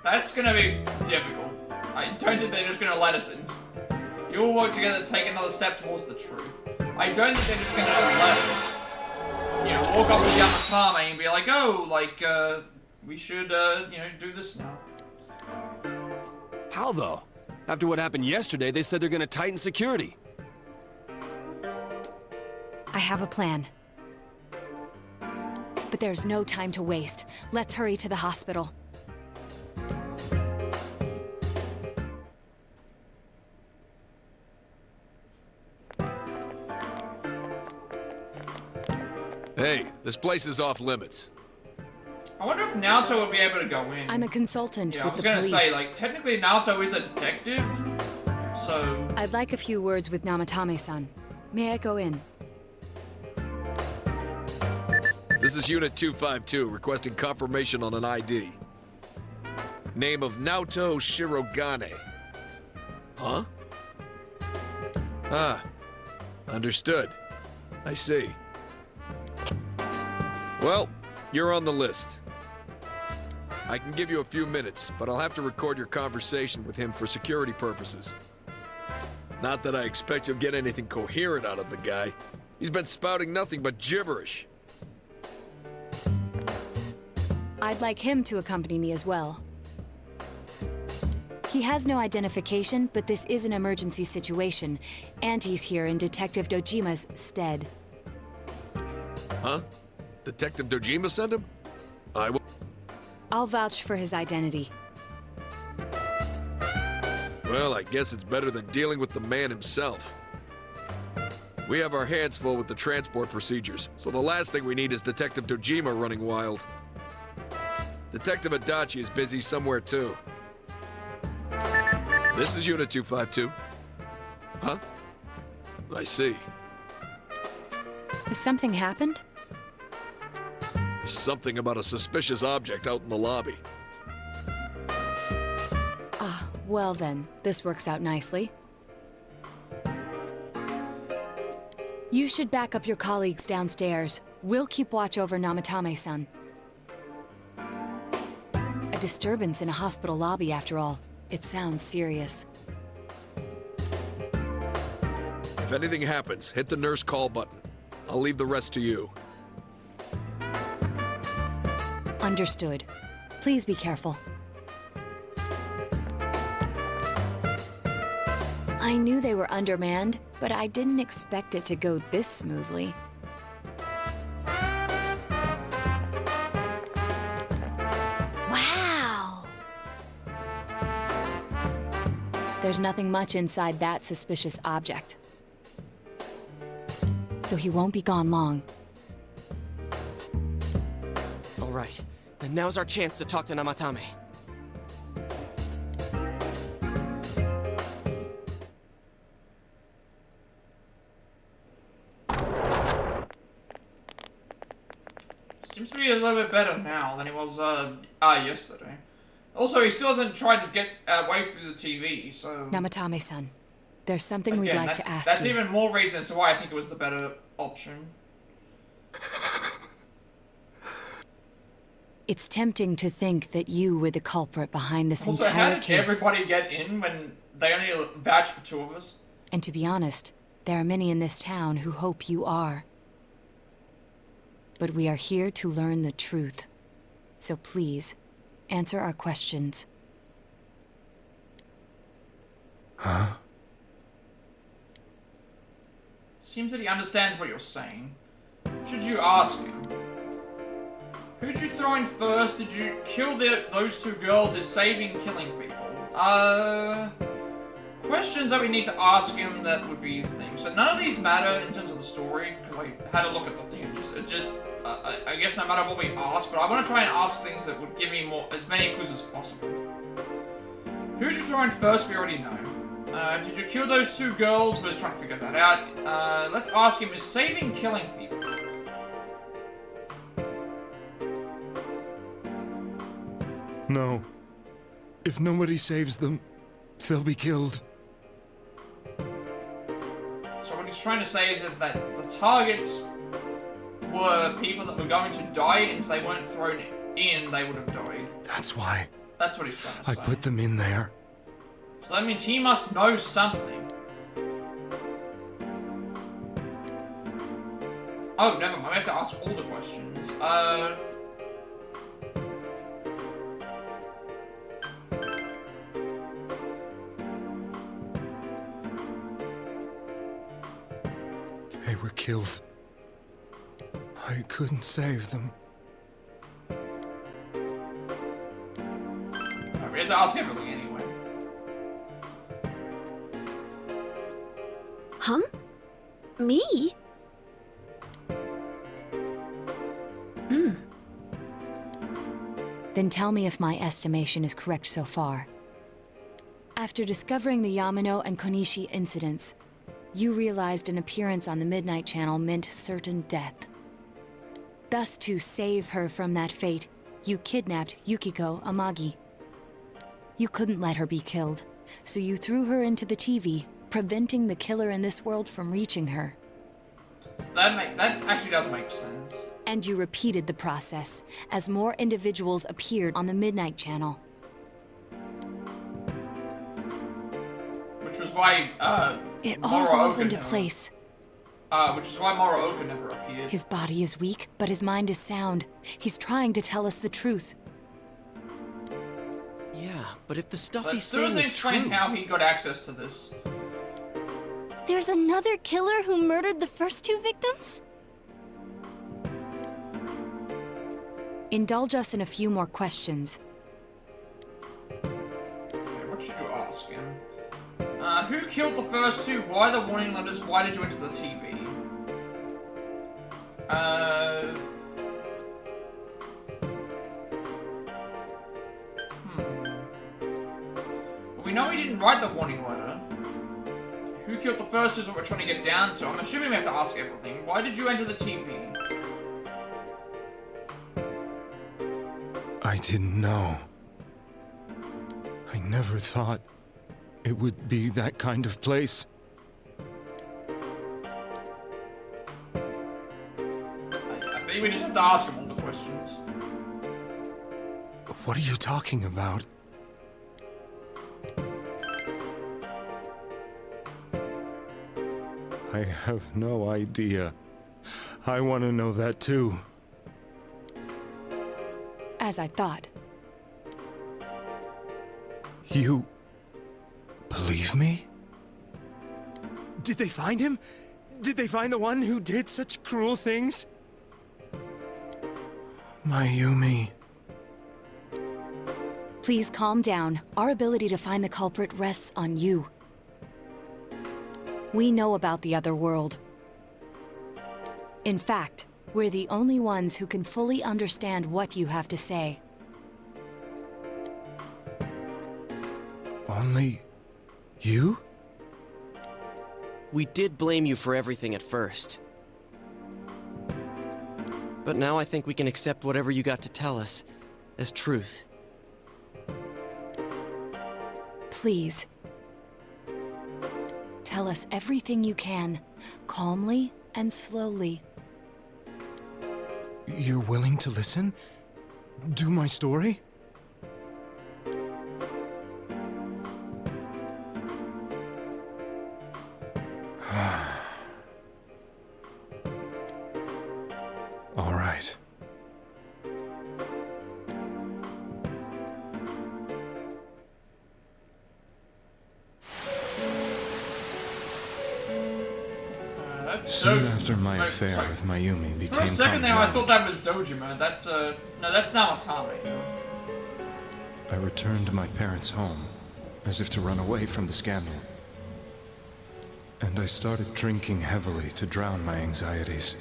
A: That's gonna be difficult. I don't think they're just gonna let us in. You all work together to take another step towards the truth. I don't think they're just gonna let us, you know, walk up to Namatame and be like, oh, like, we should, you know, do this now.
D: How though? After what happened yesterday, they said they're gonna tighten security.
G: I have a plan. But there's no time to waste. Let's hurry to the hospital.
R: Hey, this place is off limits.
A: I wonder if Naoto would be able to go in.
G: I'm a consultant
A: Yeah,
G: with
A: I was
G: the
A: gonna
G: police.
A: say, like, technically Naoto is a detective, so...
G: I'd like a few words with Namatame-san. May I go in?
R: This is Unit 252, requesting confirmation on an ID. Name of Naoto Shirogane. Huh? Ah, understood. I see. Well, you're on the list. I can give you a few minutes, but I'll have to record your conversation with him for security purposes. Not that I expect you'll get anything coherent out of the guy. He's been spouting nothing but gibberish.
G: I'd like him to accompany me as well. He has no identification, but this is an emergency situation, and he's here in Detective Dojima's stead.
R: Huh? Detective Dojima sent him? I will...
G: I'll vouch for his identity.
R: Well, I guess it's better than dealing with the man himself. We have our hands full with the transport procedures, so the last thing we need is Detective Dojima running wild. Detective Adachi is busy somewhere too. This is Unit 252. Huh? I see.
G: Has something happened?
R: There's something about a suspicious object out in the lobby.
G: Ah, well then, this works out nicely. You should back up your colleagues downstairs. We'll keep watch over Namatame-san. A disturbance in a hospital lobby, after all. It sounds serious.
R: If anything happens, hit the nurse call button. I'll leave the rest to you.
G: Understood. Please be careful. I knew they were undermanned, but I didn't expect it to go this smoothly.
J: Wow!
G: There's nothing much inside that suspicious object. So he won't be gone long.
D: All right, then now's our chance to talk to Namatame.
A: Seems to be a little bit better now than he was yesterday. Also, he still hasn't tried to get away through the TV, so...
G: Namatame-san, there's something we'd like to ask
A: That's
G: you.
A: even more reason as to why I think it was the better option.
G: It's tempting to think that you were the culprit behind this
A: Also, how
G: entire
A: did
G: case.
A: everybody get in when they only vouched for 2 of us?
G: And to be honest, there are many in this town who hope you are. But we are here to learn the truth. So please, answer our questions.
S: Huh?
A: Seems that he understands what you're saying. Should you ask him? Who'd you throw in first? Did you kill those 2 girls? Is saving killing people? Questions that we need to ask him that would be the thing. So none of these matter in terms of the story, because I had a look at the thing. I guess no matter what we ask, but I want to try and ask things that would give me as many clues as possible. Who'd you throw in first? We already know. Did you kill those 2 girls? We're just trying to figure that out. Let's ask him, is saving killing people?
Q: No. If nobody saves them, they'll be killed.
A: So what he's trying to say is that the targets were people that were going to die, and if they weren't thrown in, they would have died.
Q: That's why.
A: That's what he's trying to
Q: I
A: say.
Q: put them in there.
A: So that means he must know something. Oh, never mind. We have to ask all the questions.
Q: They were killed. I couldn't save them.
A: We have to ask everything anyway.
J: Huh? Me?
G: Then tell me if my estimation is correct so far. After discovering the Yamano and Konishi incidents, you realized an appearance on the Midnight Channel meant certain death. Thus, to save her from that fate, you kidnapped Yukiko Amagi. You couldn't let her be killed, so you threw her into the TV, preventing the killer in this world from reaching her.
A: So that actually does make sense.
G: And you repeated the process, as more individuals appeared on the Midnight Channel.
A: Which was why,
G: It all falls into place.
A: Which is why Morooka never appeared.
G: His body is weak, but his mind is sound. He's trying to tell us the truth.
D: Yeah, but if the stuff
A: But
D: he's
A: as soon as
D: saying
A: they
D: is true...
A: explain how he got access to this.
F: There's another killer who murdered the first 2 victims?
G: Indulge us in a few more questions.
A: Okay, what should you ask him? Who killed the first 2? Why the warning letters? Why did you enter the TV? Well, we know he didn't write the warning letter. Who killed the first is what we're trying to get down to. I'm assuming we have to ask everything. Why did you enter the TV?
Q: I didn't know. I never thought it would be that kind of place.
A: We just have to ask him all the questions.
S: What are you talking about? I have no idea. I want to know that too.
G: As I thought.
S: You believe me? Did they find him? Did they find the one who did such cruel things? Mayumi.
G: Please calm down. Our ability to find the culprit rests on you. We know about the other world. In fact, we're the only ones who can fully understand what you have to say.
S: Only you?
D: We did blame you for everything at first. But now I think we can accept whatever you got to tell us as truth.
G: Please. Tell us everything you can, calmly and slowly.
S: You're willing to listen? Do my story? All right. Soon after my affair with Mayumi became
A: For a second there, I thought
S: problematic,
A: that was Dojima. That's no, that's Namatame.
S: I returned to my parents' home, as if to run away from the scandal. And I started drinking heavily to drown my anxieties.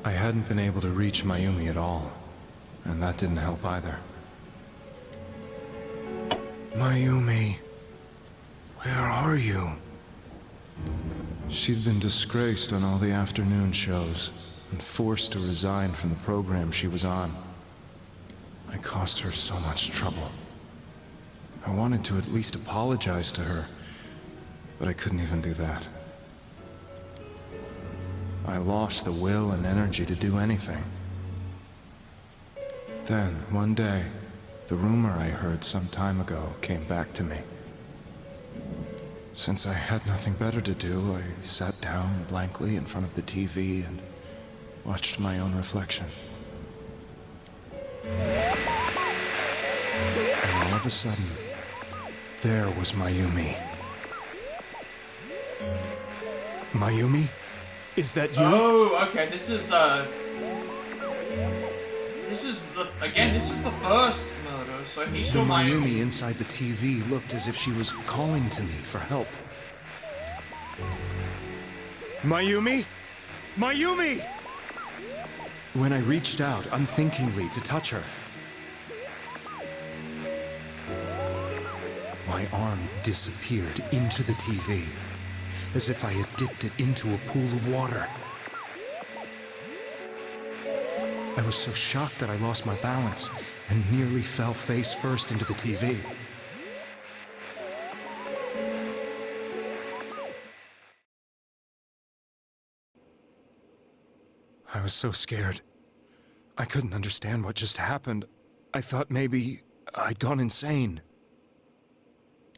S: I hadn't been able to reach Mayumi at all, and that didn't help either. Mayumi, where are you? She'd been disgraced on all the afternoon shows, and forced to resign from the program she was on. I caused her so much trouble. I wanted to at least apologize to her, but I couldn't even do that. I lost the will and energy to do anything. Then, one day, the rumor I heard some time ago came back to me. Since I had nothing better to do, I sat down blankly in front of the TV and watched my own reflection. And all of a sudden, there was Mayumi. Mayumi? Is that you?
A: Oh, okay. This is the first murder. So he saw
S: Mayumi inside the TV looked as if she was calling to me for help. Mayumi? Mayumi! When I reached out unthinkingly to touch her, my arm disappeared into the TV, as if I had dipped it into a pool of water. I was so shocked that I lost my balance and nearly fell face first into the TV. I was so scared. I couldn't understand what just happened. I thought maybe I'd gone insane.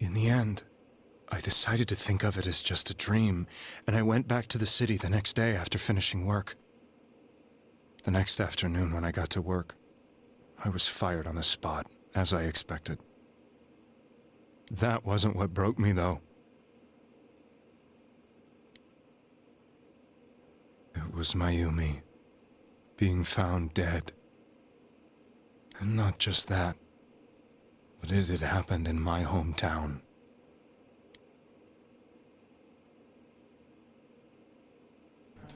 S: In the end, I decided to think of it as just a dream, and I went back to the city the next day after finishing work. The next afternoon when I got to work, I was fired on the spot, as I expected. That wasn't what broke me, though. It was Mayumi being found dead. And not just that, but it had happened in my hometown.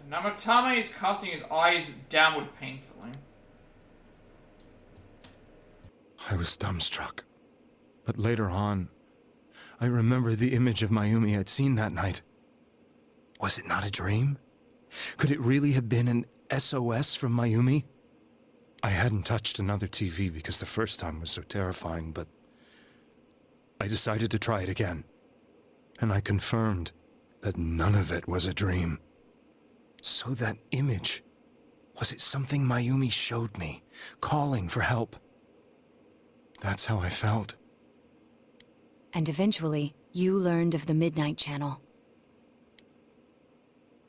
A: Namatame is casting his eyes downward painfully.
S: I was dumbstruck. But later on, I remembered the image of Mayumi I'd seen that night. Was it not a dream? Could it really have been an SOS from Mayumi? I hadn't touched another TV because the first time was so terrifying, but I decided to try it again. And I confirmed that none of it was a dream. So that image
Q: Was it something Mayumi showed me, calling for help? That's how I felt.
G: And eventually, you learned of the Midnight Channel.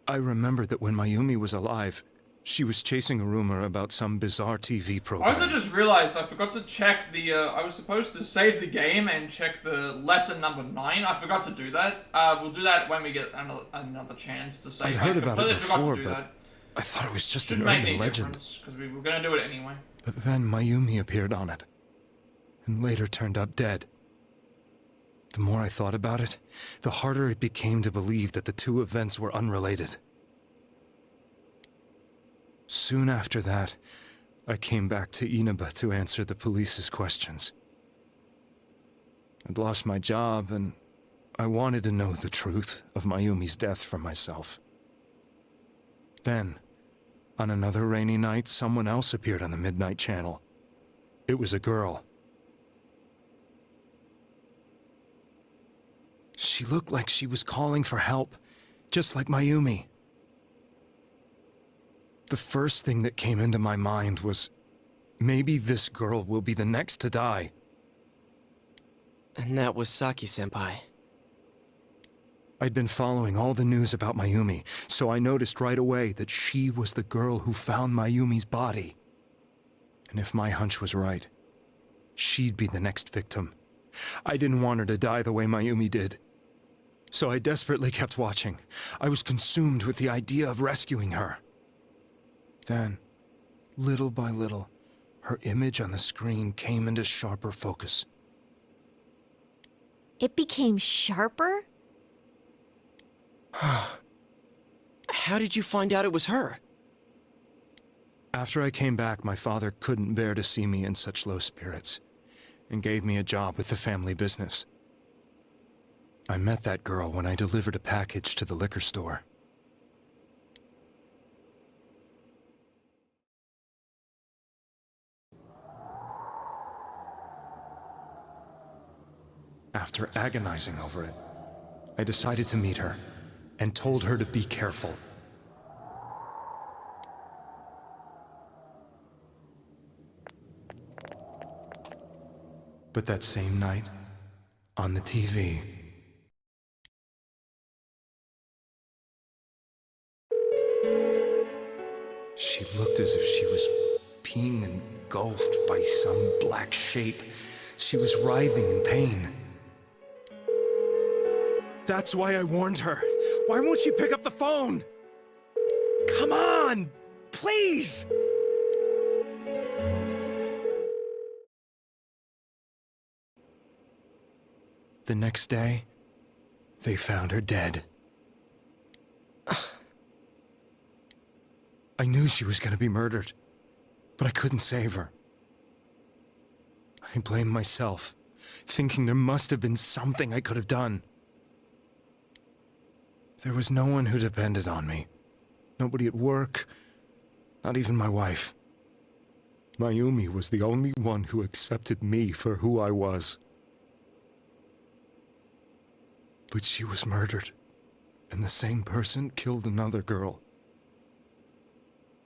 Q: I remembered that when Mayumi was alive, she was chasing a rumor about some bizarre TV program.
A: I also just realized I forgot to check the, I was supposed to save the game and check the lesson number 9. I forgot to do that. We'll do that when we get another chance to save.
Q: I heard about it before, but
A: that.
Q: I thought it was just
A: Shouldn't
Q: an
A: make
Q: urban
A: any
Q: legend.
A: because we were going to do it anyway.
Q: But then Mayumi appeared on it, and later turned up dead. The more I thought about it, the harder it became to believe that the two events were unrelated. Soon after that, I came back to Inaba to answer the police's questions. I'd lost my job, and I wanted to know the truth of Mayumi's death for myself. Then, on another rainy night, someone else appeared on the Midnight Channel. It was a girl. She looked like she was calling for help, just like Mayumi. The first thing that came into my mind was, maybe this girl will be the next to die.
D: And that was Saki-senpai.
Q: I'd been following all the news about Mayumi, so I noticed right away that she was the girl who found Mayumi's body. And if my hunch was right, she'd be the next victim. I didn't want her to die the way Mayumi did. So I desperately kept watching. I was consumed with the idea of rescuing her. Then, little by little, her image on the screen came into sharper focus.
E: It became sharper?
D: How did you find out it was her?
Q: After I came back, my father couldn't bear to see me in such low spirits, and gave me a job with the family business. I met that girl when I delivered a package to the liquor store. After agonizing over it, I decided to meet her, and told her to be careful. But that same night, on the TV, she looked as if she was being engulfed by some black shape. She was writhing in pain. That's why I warned her. Why won't she pick up the phone? Come on! Please! The next day, they found her dead. I knew she was going to be murdered, but I couldn't save her. I blamed myself, thinking there must have been something I could have done. There was no one who depended on me. Nobody at work, not even my wife. Mayumi was the only one who accepted me for who I was. But she was murdered, and the same person killed another girl.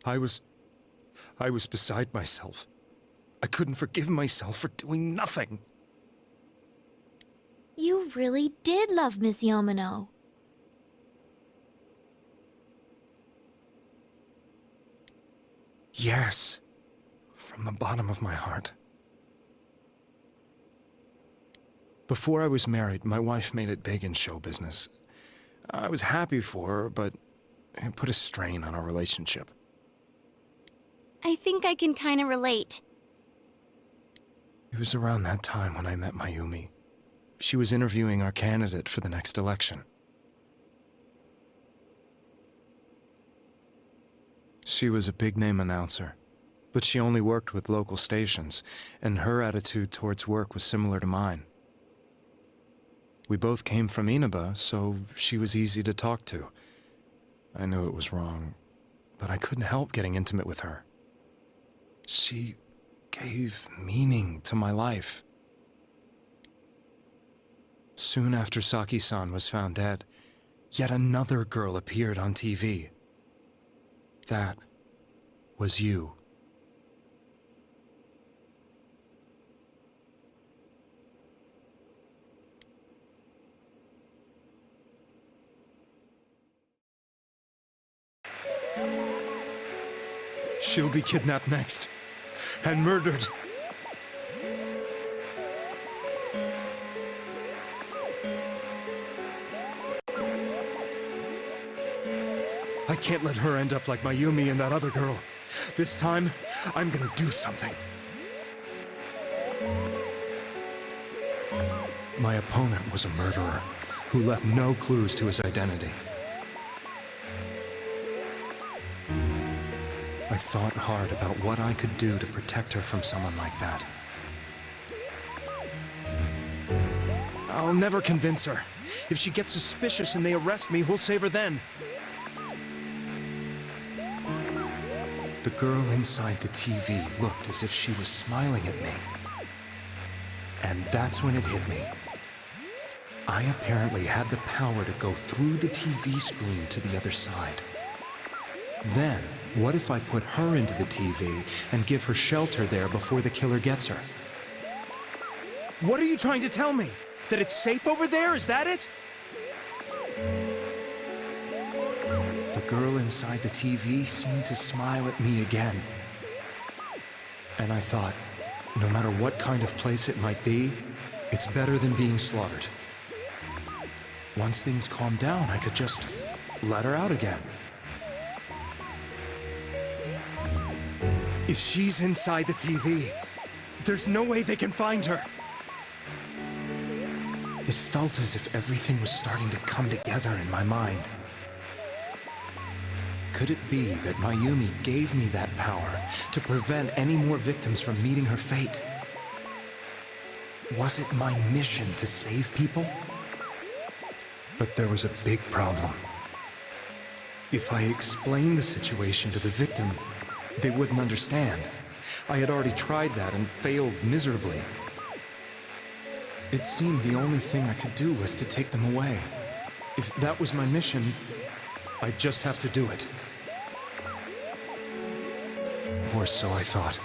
Q: I was beside myself. I couldn't forgive myself for doing nothing.
E: You really did love Miss Yamano.
Q: Yes, from the bottom of my heart. Before I was married, my wife made it big in show business. I was happy for her, but it put a strain on our relationship.
F: I think I can kind of relate.
Q: It was around that time when I met Mayumi. She was interviewing our candidate for the next election. She was a big-name announcer, but she only worked with local stations, and her attitude towards work was similar to mine. We both came from Inaba, so she was easy to talk to. I knew it was wrong, but I couldn't help getting intimate with her. She gave meaning to my life. Soon after Saki-san was found dead, yet another girl appeared on TV. That was you. She'll be kidnapped next, and murdered. I can't let her end up like Mayumi and that other girl. This time, I'm gonna do something. My opponent was a murderer who left no clues to his identity. I thought hard about what I could do to protect her from someone like that. I'll never convince her. If she gets suspicious and they arrest me, who'll save her then? The girl inside the TV looked as if she was smiling at me. And that's when it hit me. I apparently had the power to go through the TV screen to the other side. Then, what if I put her into the TV and give her shelter there before the killer gets her? What are you trying to tell me? That it's safe over there? Is that it? The girl inside the TV seemed to smile at me again. And I thought, no matter what kind of place it might be, it's better than being slaughtered. Once things calmed down, I could just let her out again. If she's inside the TV, there's no way they can find her. It felt as if everything was starting to come together in my mind. Could it be that Mayumi gave me that power to prevent any more victims from meeting her fate? Was it my mission to save people? But there was a big problem. If I explained the situation to the victim, they wouldn't understand. I had already tried that and failed miserably. It seemed the only thing I could do was to take them away. If that was my mission, I'd just have to do it. Or so I thought.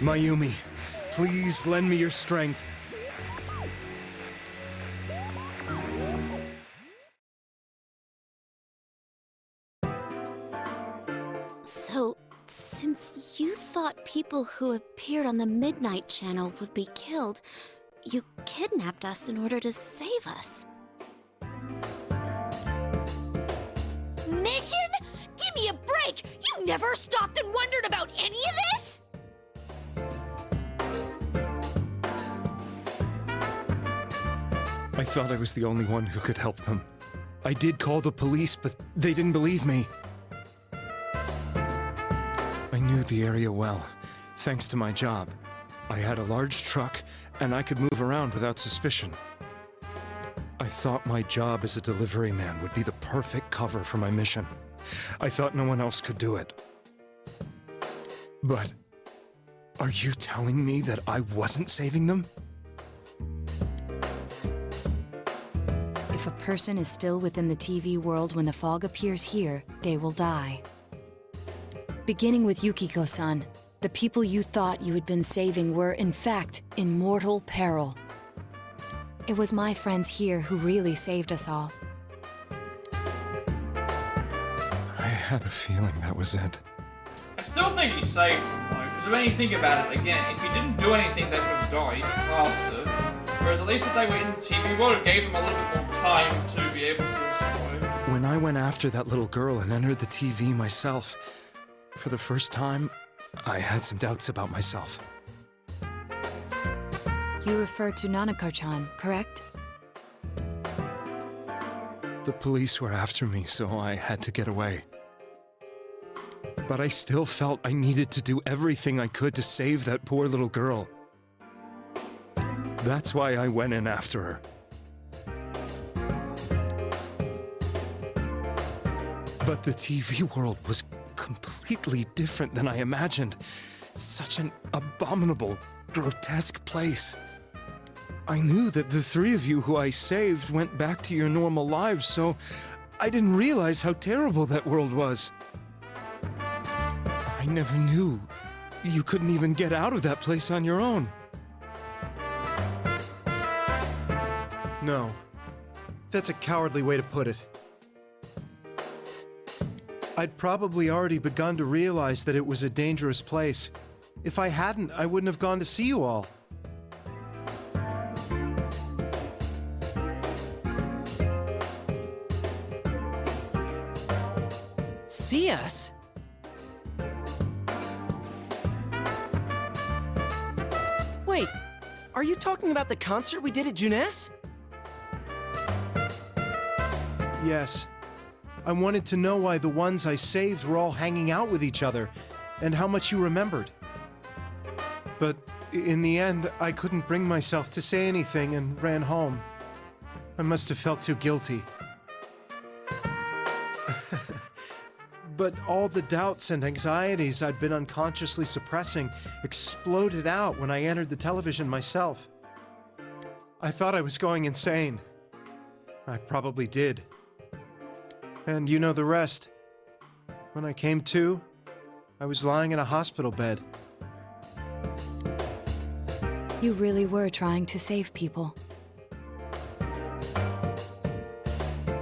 Q: Mayumi, please lend me your strength.
J: So, since you thought people who appeared on the Midnight Channel would be killed, you kidnapped us in order to save us.
E: Mission? Give me a break! You never stopped and wondered about any of this?
Q: I thought I was the only one who could help them. I did call the police, but they didn't believe me. I knew the area well, thanks to my job. I had a large truck, and I could move around without suspicion. I thought my job as a delivery man would be the perfect cover for my mission. I thought no one else could do it. But are you telling me that I wasn't saving them?
G: If a person is still within the TV world when the fog appears here, they will die. Beginning with Yukiko-san, the people you thought you had been saving were, in fact, in mortal peril. It was my friends here who really saved us all.
Q: I had a feeling that was it.
A: I still think he saved them, though, because when you think about it, again, if he didn't do anything, they would have died faster. Whereas at least if they were in the TV world, it gave them a little bit more time to be able to survive.
Q: When I went after that little girl and entered the TV myself, for the first time, I had some doubts about myself.
G: You refer to Nanako-chan, correct?
Q: The police were after me, so I had to get away. But I still felt I needed to do everything I could to save that poor little girl. That's why I went in after her. But the TV world was completely different than I imagined. Such an abominable, grotesque place. I knew that the three of you who I saved went back to your normal lives, so I didn't realize how terrible that world was. I never knew you couldn't even get out of that place on your own. No, that's a cowardly way to put it. I'd probably already begun to realize that it was a dangerous place. If I hadn't, I wouldn't have gone to see you all.
D: See us? Wait, are you talking about the concert we did at Juness?
Q: Yes. I wanted to know why the ones I saved were all hanging out with each other, and how much you remembered. But in the end, I couldn't bring myself to say anything and ran home. I must have felt too guilty. But all the doubts and anxieties I'd been unconsciously suppressing exploded out when I entered the television myself. I thought I was going insane. I probably did. And you know the rest. When I came to, I was lying in a hospital bed.
G: You really were trying to save people.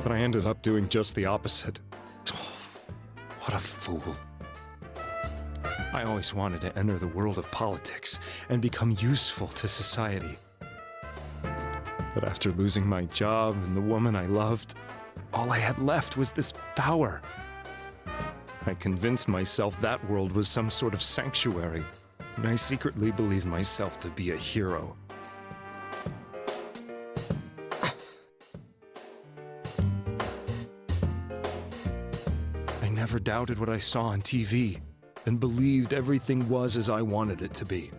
Q: But I ended up doing just the opposite. What a fool. I always wanted to enter the world of politics and become useful to society. But after losing my job and the woman I loved, all I had left was this power. I convinced myself that world was some sort of sanctuary, and I secretly believed myself to be a hero. I never doubted what I saw on TV, and believed everything was as I wanted it to be.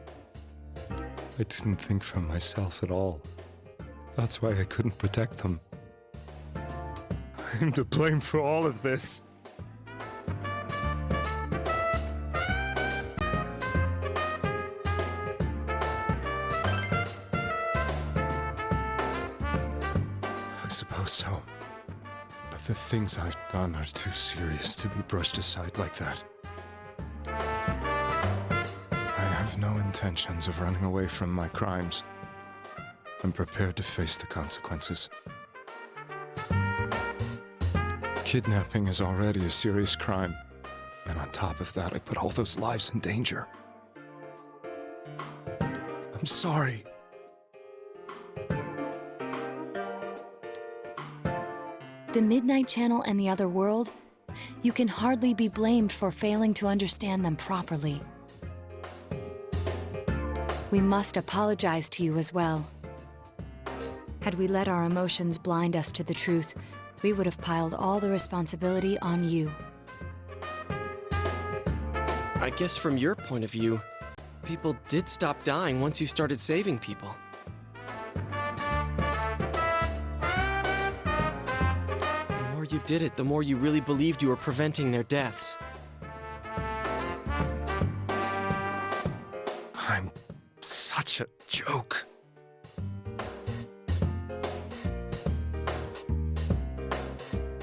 Q: I didn't think for myself at all. That's why I couldn't protect them. I'm to blame for all of this. I suppose so. But the things I've done are too serious to be brushed aside like that. I have no intentions of running away from my crimes. I'm prepared to face the consequences. Kidnapping is already a serious crime, and on top of that, I put all those lives in danger. I'm sorry.
G: The Midnight Channel and the other world, you can hardly be blamed for failing to understand them properly. We must apologize to you as well. Had we let our emotions blind us to the truth, we would have piled all the responsibility on you.
D: I guess from your point of view, people did stop dying once you started saving people. The more you did it, the more you really believed you were preventing their deaths.
Q: I'm such a joke.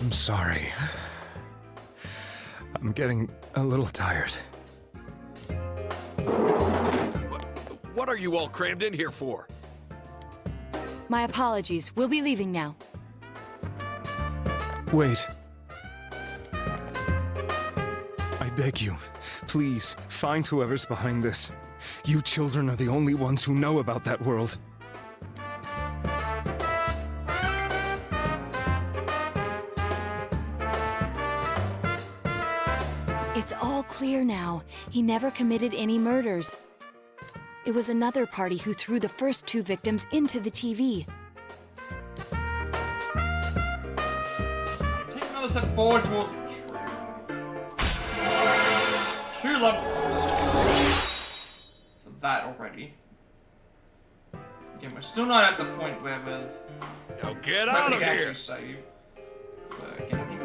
Q: I'm sorry. I'm getting a little tired.
R: What are you all crammed in here for?
G: My apologies. We'll be leaving now.
Q: Wait. I beg you, please, find whoever's behind this. You children are the only ones who know about that world.
G: It's all clear now. He never committed any murders. It was another party who threw the first two victims into the TV.
A: Take another step forward towards the truth. 2 levels for that already. Again, we're still not at the point where we've...
R: Now get out of here!
A: Saved. Again, I think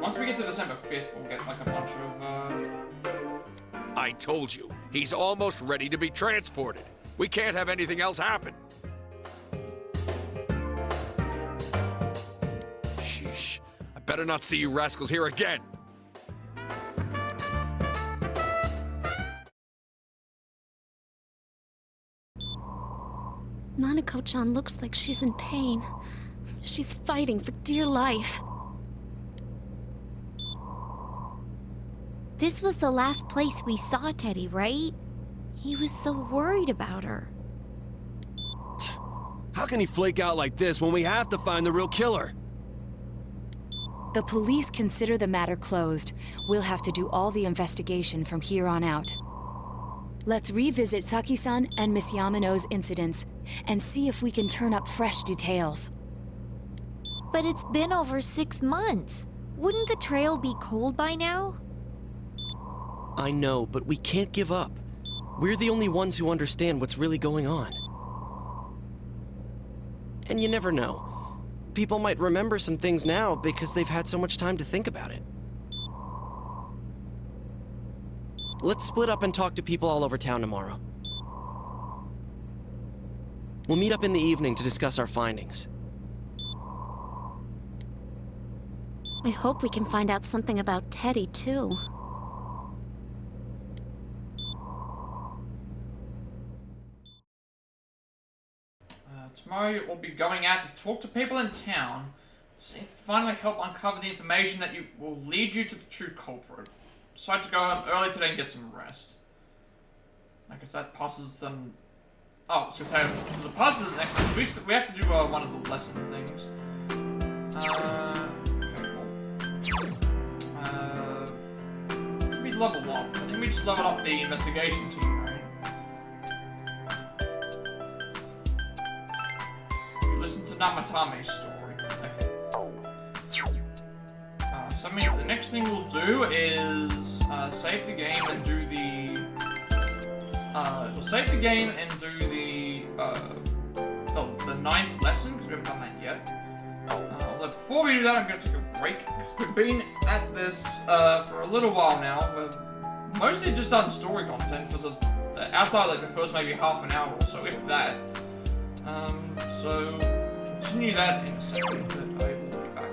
A: once we get to December 5th, we'll get like a bunch of...
R: I told you, he's almost ready to be transported. We can't have anything else happen. Better not see you rascals here again.
J: Nanako-chan looks like she's in pain. She's fighting for dear life.
E: This was the last place we saw Teddy, right? He was so worried about her.
D: How can he flake out like this when we have to find the real killer?
G: The police consider the matter closed. We'll have to do all the investigation from here on out. Let's revisit Saki-san and Miss Yamano's incidents and see if we can turn up fresh details.
E: But it's been over 6 months. Wouldn't the trail be cold by now?
D: I know, but we can't give up. We're the only ones who understand what's really going on. And you never know. People might remember some things now because they've had so much time to think about it. Let's split up and talk to people all over town tomorrow. We'll meet up in the evening to discuss our findings.
J: I hope we can find out something about Teddy, too.
A: Tomorrow we'll be going out to talk to people in town, finally help uncover the information that will lead you to the true culprit. Decide to go home early today and get some rest. I guess that passes them. Oh, I was gonna say, does it pass to the next one? We have to do one of the lesson things. Okay, cool. We level up. I think we just level up the investigation team, right? Listen to Namatame's story. Okay. So that means the next thing we'll do is save the game and do the. We'll save the game and do the 9th lesson because we haven't done that yet. Although before we do that, I'm going to take a break because we've been at this for a little while now. We've mostly just done story content for the outside, like the first maybe half an hour or so, if that. So continue that in a second, but I will be back.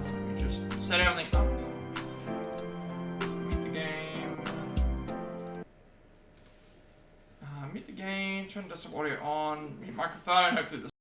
A: Let me just set everything up. Meet the game. Meet the game, turn desktop audio on, mute microphone, hopefully this.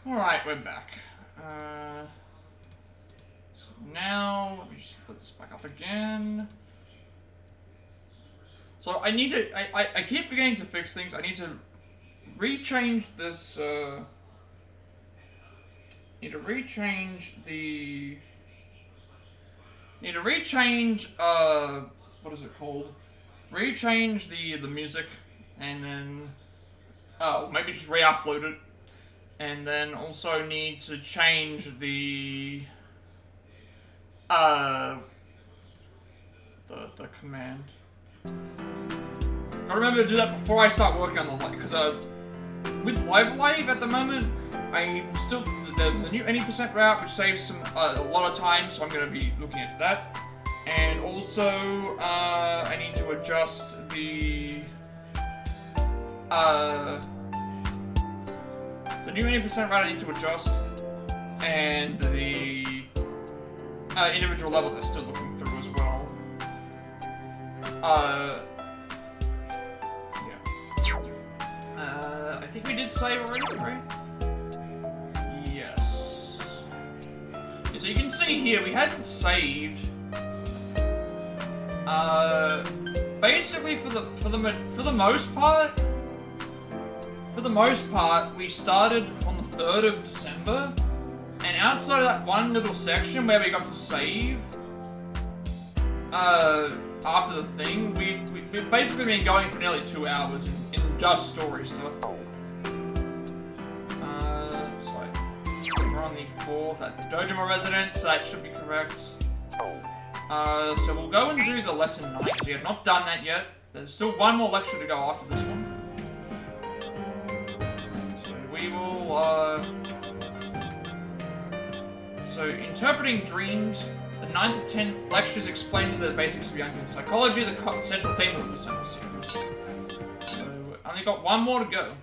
A: Alright, we're back. So now, let me just put this back up again. So I need to, I keep forgetting to fix things. I need to rechange this, need to rechange, what is it called? Rechange the music, and then, maybe just re-upload it. And then also need to change the command. I remember to do that before I start working on the live, because with Live at the moment, there's a new any percent route which saves some a lot of time, so I'm going to be looking at that. And also, I need to adjust the new any percent route I need to adjust, and the individual levels I'm still looking through as well. I think we did save already, right? Yes. Yeah, so you can see here, we hadn't saved. Basically for the most part, we started on the 3rd of December, and outside of that one little section where we got to save, after the thing, we've basically been going for nearly 2 hours in just story stuff. So we're on the 4th at the Dojima Residence, that should be correct. So we'll go and do the lesson 9. We have not done that yet. There's still one more lecture to go after this one. So we will, so interpreting dreams. The 9th of 10 lectures explaining the basics of Jungian psychology, the central theme of the Persona series. So only got one more to go.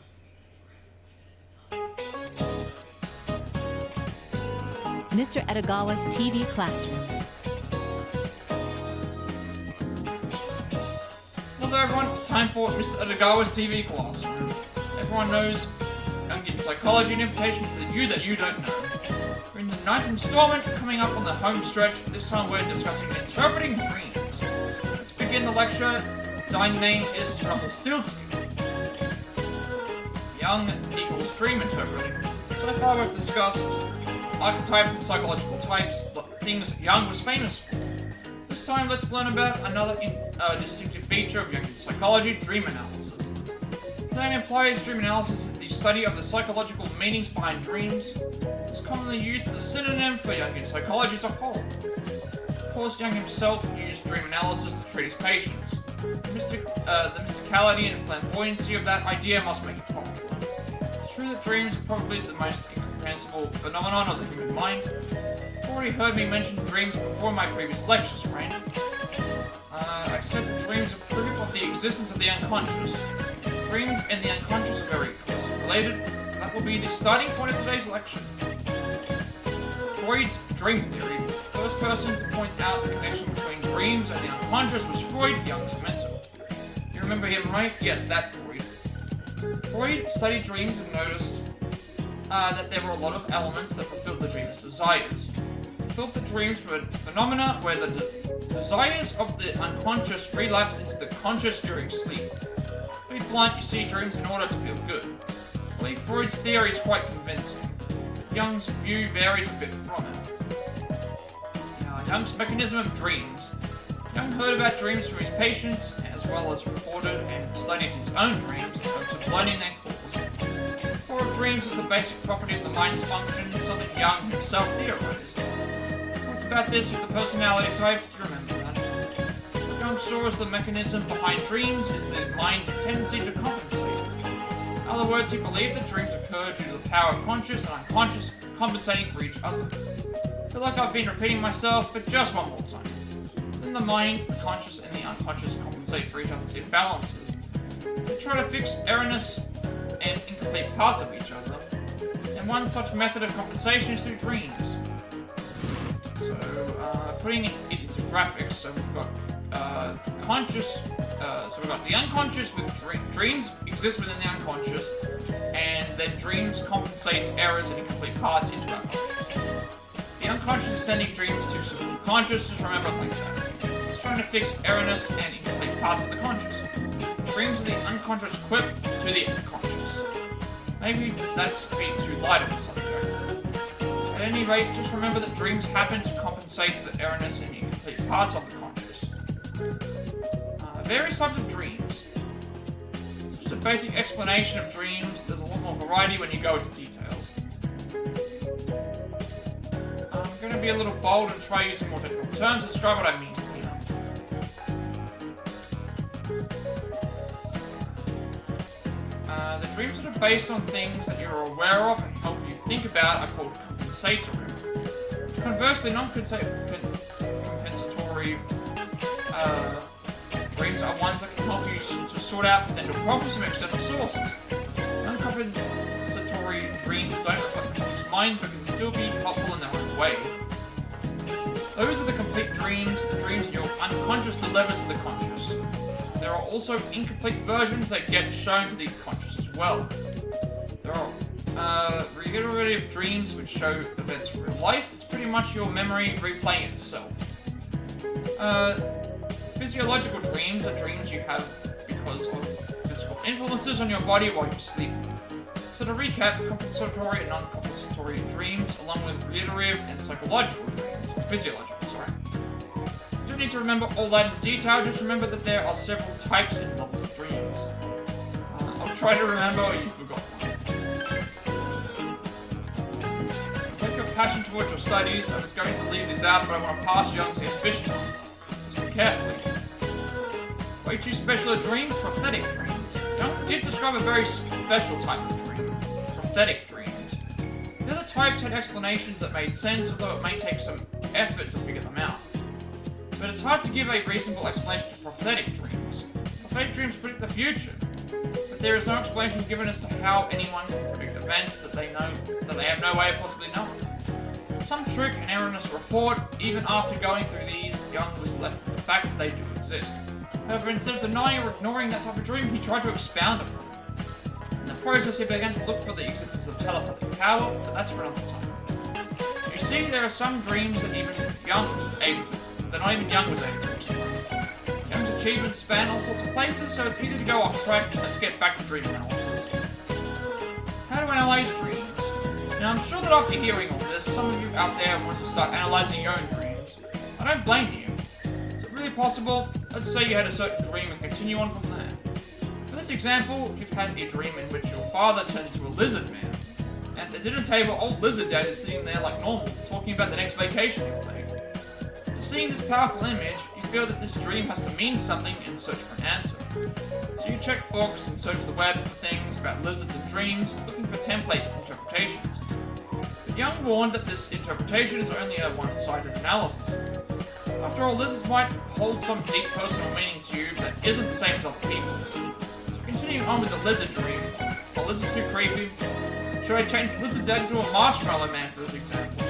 B: Mr. Edagawa's TV classroom.
A: Hello everyone, it's time for Mr. Edagawa's TV classroom. Everyone knows Jungian psychology and implication for you that you don't know. We're in the 9th installment, coming up on the home stretch. This time we're discussing interpreting dreams. Let's begin the lecture. My name is Rumpelstiltskin. Young equals dream interpreting. So far we've discussed archetypes and psychological types, things Jung was famous for. This time let's learn about another distinctive feature of Jungian psychology, dream analysis. The name implies dream analysis is the study of the psychological meanings behind dreams. This is commonly used as a synonym for Jungian psychology as a whole. Of course, Jung himself used dream analysis to treat his patients. The mysticality and flamboyancy of that idea must make it popular. It's true that dreams are probably the most incomprehensible phenomenon of the human mind. You've already heard me mention dreams before in my previous lectures, right? I said that dreams are proof of the existence of the unconscious. Dreams and the unconscious are very closely related. That will be the starting point of today's lecture. Freud's dream theory. The first person to point out the connection between dreams and the unconscious was Freud, Jung's mentor. You remember him, right? Yes, that Freud. Freud studied dreams and noticed that there were a lot of elements that fulfilled the dreamer's desires. He thought that dreams were phenomena where the desires of the unconscious relapse into the conscious during sleep. To be blunt, you see dreams in order to feel good. I believe Freud's theory is quite convincing. Jung's view varies a bit from it. Now, Jung's mechanism of dreams. Jung heard about dreams from his patients, as well as recorded and studied his own dreams in hopes of learning their cause. The core of dreams is the basic property of the mind's function, something Jung himself theorized. What's about this with the personality types? Do you remember that? What Jung saw as the mechanism behind dreams is the mind's tendency to compensate. In other words, he believed that dreams occur due to the power of conscious and unconscious compensating for each other. I feel like I've been repeating myself, but just one more time. Within the mind, the conscious and the unconscious compensate for each other's imbalances. They try to fix erroneous and incomplete parts of each other. And one such method of compensation is through dreams. So, putting it into graphics, so we've got conscious So we've got the unconscious with dreams exist within the unconscious, and then dreams compensates errors and incomplete parts into unconscious. The unconscious is sending dreams to subconscious, just remember it like that. It's trying to fix erroneous and incomplete parts of the conscious. Dreams of the unconscious quip to the conscious. Maybe that's being too light of a subject. At any rate, just remember that dreams happen to compensate for erroneous and incomplete parts of the conscious. Various types of dreams. It's just a basic explanation of dreams. There's a lot more variety when you go into details. I'm going to be a little bold and try using more technical terms to describe what I mean here. The dreams that are based on things that you're aware of and help you think about are called compensatory. Conversely, non-compensatory dreams are ones that can help you to sort out potential problems from external sources. Non-compensatory dreams don't reflect the conscious mind, but can still be helpful in their own way. Those are the complete dreams, the dreams in your unconscious that levers to the conscious. There are also incomplete versions that get shown to the conscious as well. There are reiterative dreams which show events from real life. It's pretty much your memory replaying itself. Physiological dreams are dreams you have because of physical influences on your body while you sleep. So to recap, compensatory and non-compensatory dreams, along with reiterative and psychological dreams, physiological, sorry. You don't need to remember all that in detail, just remember that there are several types and levels of dreams. I'll try to remember what you forgot. Like your passion towards your studies, I was going to leave this out, but I want to pass you on to the ambition on. Listen carefully. Way too special a dream? Prophetic dreams. Young did describe a very special type of dream. Prophetic dreams. The other types had explanations that made sense, although it may take some effort to figure them out. But it's hard to give a reasonable explanation to prophetic dreams. Prophetic dreams predict the future, but there is no explanation given as to how anyone can predict events that they have no way of possibly knowing. Some trick and erroneous report, even after going through these, Young was left with the fact that they do exist. However, instead of denying or ignoring that type of dream, he tried to expound upon it. In the process, he began to look for the existence of telepathic power, but that's for another time. You see, there are some dreams that even Young was able to, that not even Young was able to explain. Young's achievements span all sorts of places, so it's easy to go off track. Let's get back to dream analysis. How to analyze dreams? Now, I'm sure that after hearing all this, some of you out there want to start analyzing your own dreams. I don't blame you. Is it really possible? Let's say you had a certain dream and continue on from there. For this example, you've had a dream in which your father turned into a lizard man. And at the dinner table, old lizard dad is sitting there like normal, talking about the next vacation he'll take. Seeing this powerful image, you feel that this dream has to mean something and search for an answer. So you check books and search the web for things about lizards and dreams, looking for template interpretations. But Young warned that this interpretation is only a one-sided analysis. After all, lizards might hold some deep personal meaning to you that isn't the same as other people's. So continuing on with the lizard dream, are lizards too creepy? Should I change Lizard Dad into a marshmallow man for this example?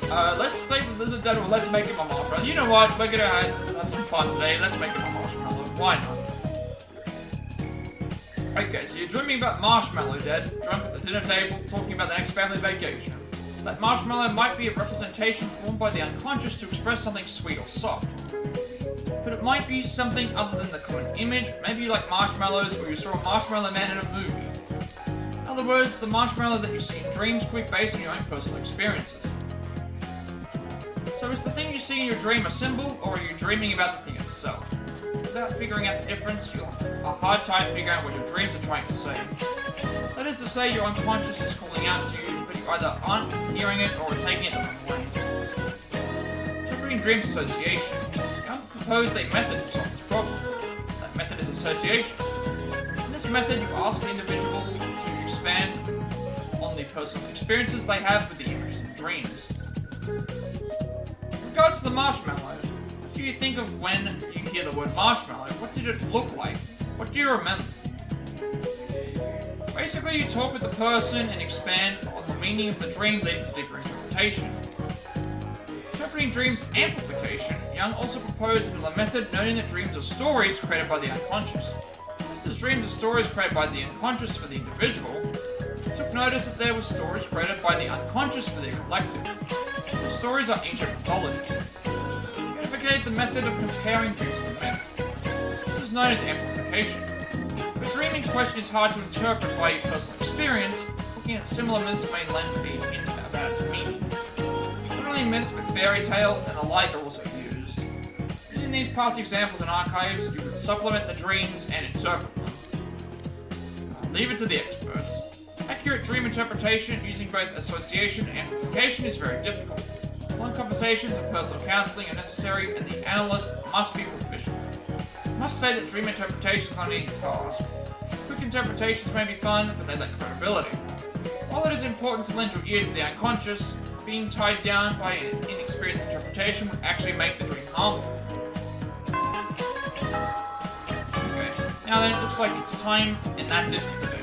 A: Let's stay with Lizard Dad, or let's make him a marshmallow. You know what? We're gonna have some fun today. Let's make him a marshmallow. Why not? Okay, so you're dreaming about Marshmallow Dad, drunk at the dinner table, talking about the next family vacation. That marshmallow might be a representation formed by the unconscious to express something sweet or soft. But it might be something other than the common image. Maybe you like marshmallows, or you saw a marshmallow man in a movie. In other words, the marshmallow that you see in dreams could be based on your own personal experiences. So is the thing you see in your dream a symbol, or are you dreaming about the thing itself? Without figuring out the difference, you'll have a hard time figuring out what your dreams are trying to say. That is to say, your unconscious is calling out to you, but you either aren't hearing it or are taking it the wrong way. Interpreting dream association. Young proposed a method to solve this problem. That method is association. In this method, you ask the individual to expand on the personal experiences they have with the images and dreams. In regards to the marshmallow, what do you think of when you hear the word marshmallow? What did it look like? What do you remember? Basically, you talk with the person and expand on the meaning of the dream, leading to deeper interpretation. between dreams amplification, Young also proposed a method noting that dreams are stories created by the unconscious. Just as dreams are stories created by the unconscious for the individual, he took notice that there were stories created by the unconscious for the collective. The stories are ancient mythology. He advocated the method of comparing dreams to myths. This is known as amplification. The dream in question is hard to interpret by personal experience. Looking at similar myths may lend a hint about its meaning. Not only myths, but fairy tales and the like are also used. Using these past examples and archives, you could supplement the dreams and interpret them. Leave it to the experts. Accurate dream interpretation using both association and amplification is very difficult. Long conversations and personal counseling are necessary, and the analyst must be proficient. I must say that dream interpretation is not an easy task. Quick interpretations may be fun, but they lack credibility. While it is important to lend your ear to the unconscious, being tied down by an inexperienced interpretation would actually make the dream harmful. Okay, now then it looks like it's time, and that's it for today.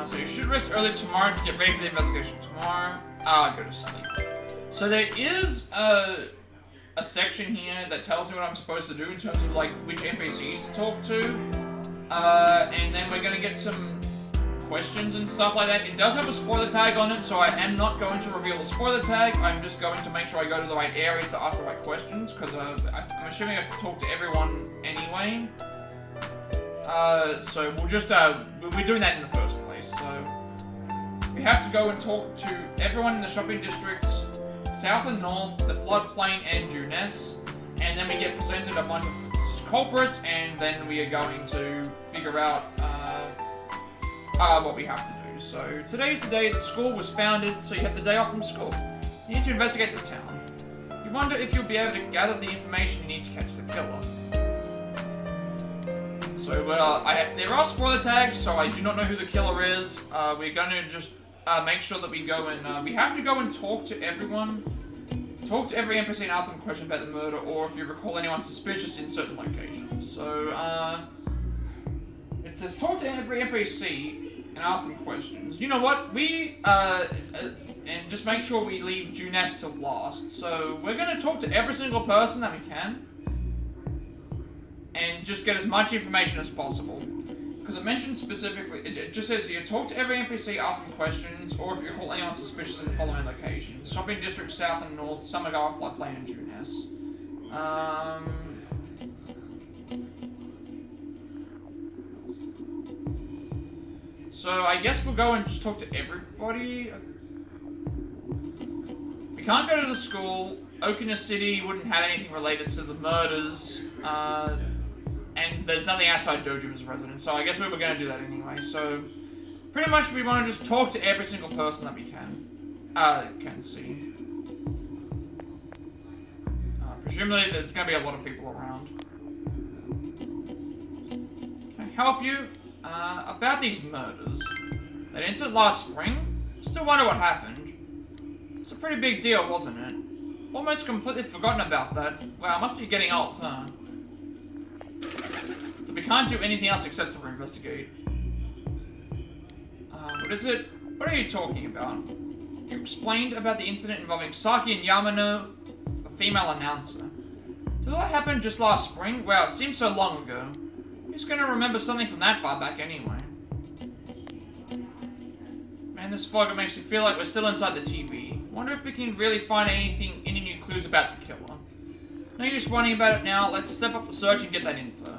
A: So you should rest early tomorrow to get ready for the investigation tomorrow. Go to sleep. So there is a section here that tells me what I'm supposed to do in terms of like which NPCs to talk to. And then we're gonna get some questions and stuff like that. It does have a spoiler tag on it, so I am not going to reveal the spoiler tag. I'm just going to make sure I go to the right areas to ask the right questions, because I'm assuming I have to talk to everyone anyway. So we'll just, we'll be doing that in the first place. So we have to go and talk to everyone in the shopping districts, south and north, the floodplain, and Juness, and then we get presented a bunch of culprits, and then we are going to figure out what we have to do. So today's the day the school was founded, so you have the day off from school. You need to investigate the town. You wonder if you'll be able to gather the information you need to catch the killer. So, there are spoiler tags, so I do not know who the killer is. We're going to just make sure that we go and, we have to go and talk to everyone. Talk to every NPC and ask them a question about the murder, or if you recall anyone suspicious in certain locations. So, it says talk to every NPC and ask them questions. You know what? And just make sure we leave Juness till last. So, we're going to talk to every single person that we can. And just get as much information as possible. Because it mentions specifically, it just says here, talk to every NPC, ask them questions, or if you recall anyone suspicious in the following locations. Shopping district, south and north, Summergar, floodplain, and Juness. So I guess we'll go and just talk to everybody. We can't go to the school. Okina City wouldn't have anything related to the murders. And there's nothing outside Dojima's residence, so I guess we were going to do that anyway. So, pretty much we want to just talk to every single person that we can see. Presumably there's going to be a lot of people around. Can I help you? About these murders. That incident last spring? Still wonder what happened. It's a pretty big deal, wasn't it? Almost completely forgotten about that. Wow, I must be getting old, huh? So we can't do anything else except for investigate. What is it? What are you talking about? You explained about the incident involving Saki and Yamano, the female announcer. Did that happen just last spring? Wow, it seems so long ago. Who's gonna remember something from that far back anyway? Man, this fog makes me feel like we're still inside the TV. Wonder if we can really find any new clues about the killer. No use worrying about it now. Let's step up the search and get that info.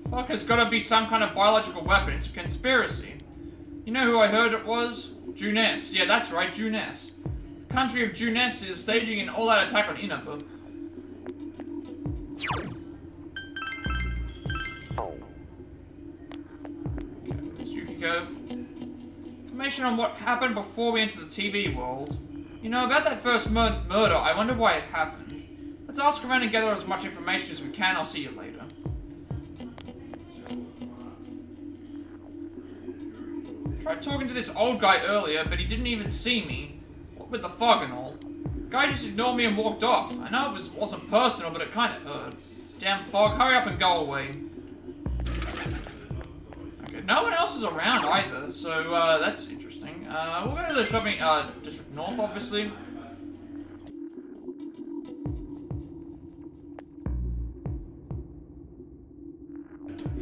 A: Fuck, there's gotta be some kind of biological weapon. It's a conspiracy. You know who I heard it was? Juness. Yeah, that's right, Juness. The country of Juness is staging an all-out attack on Inaba. Okay, there's Yukiko. Information on what happened before we enter the TV world. You know, about that first murder, I wonder why it happened. That's Let's ask around and gather as much information as we can. I'll see you later. Tried talking to this old guy earlier, but he didn't even see me. What with the fog and all. The guy just ignored me and walked off. I know it wasn't personal, but it kind of hurt. Damn fog, hurry up and go away. Okay, no one else is around either, so that's interesting. We'll go to the shopping district north, obviously.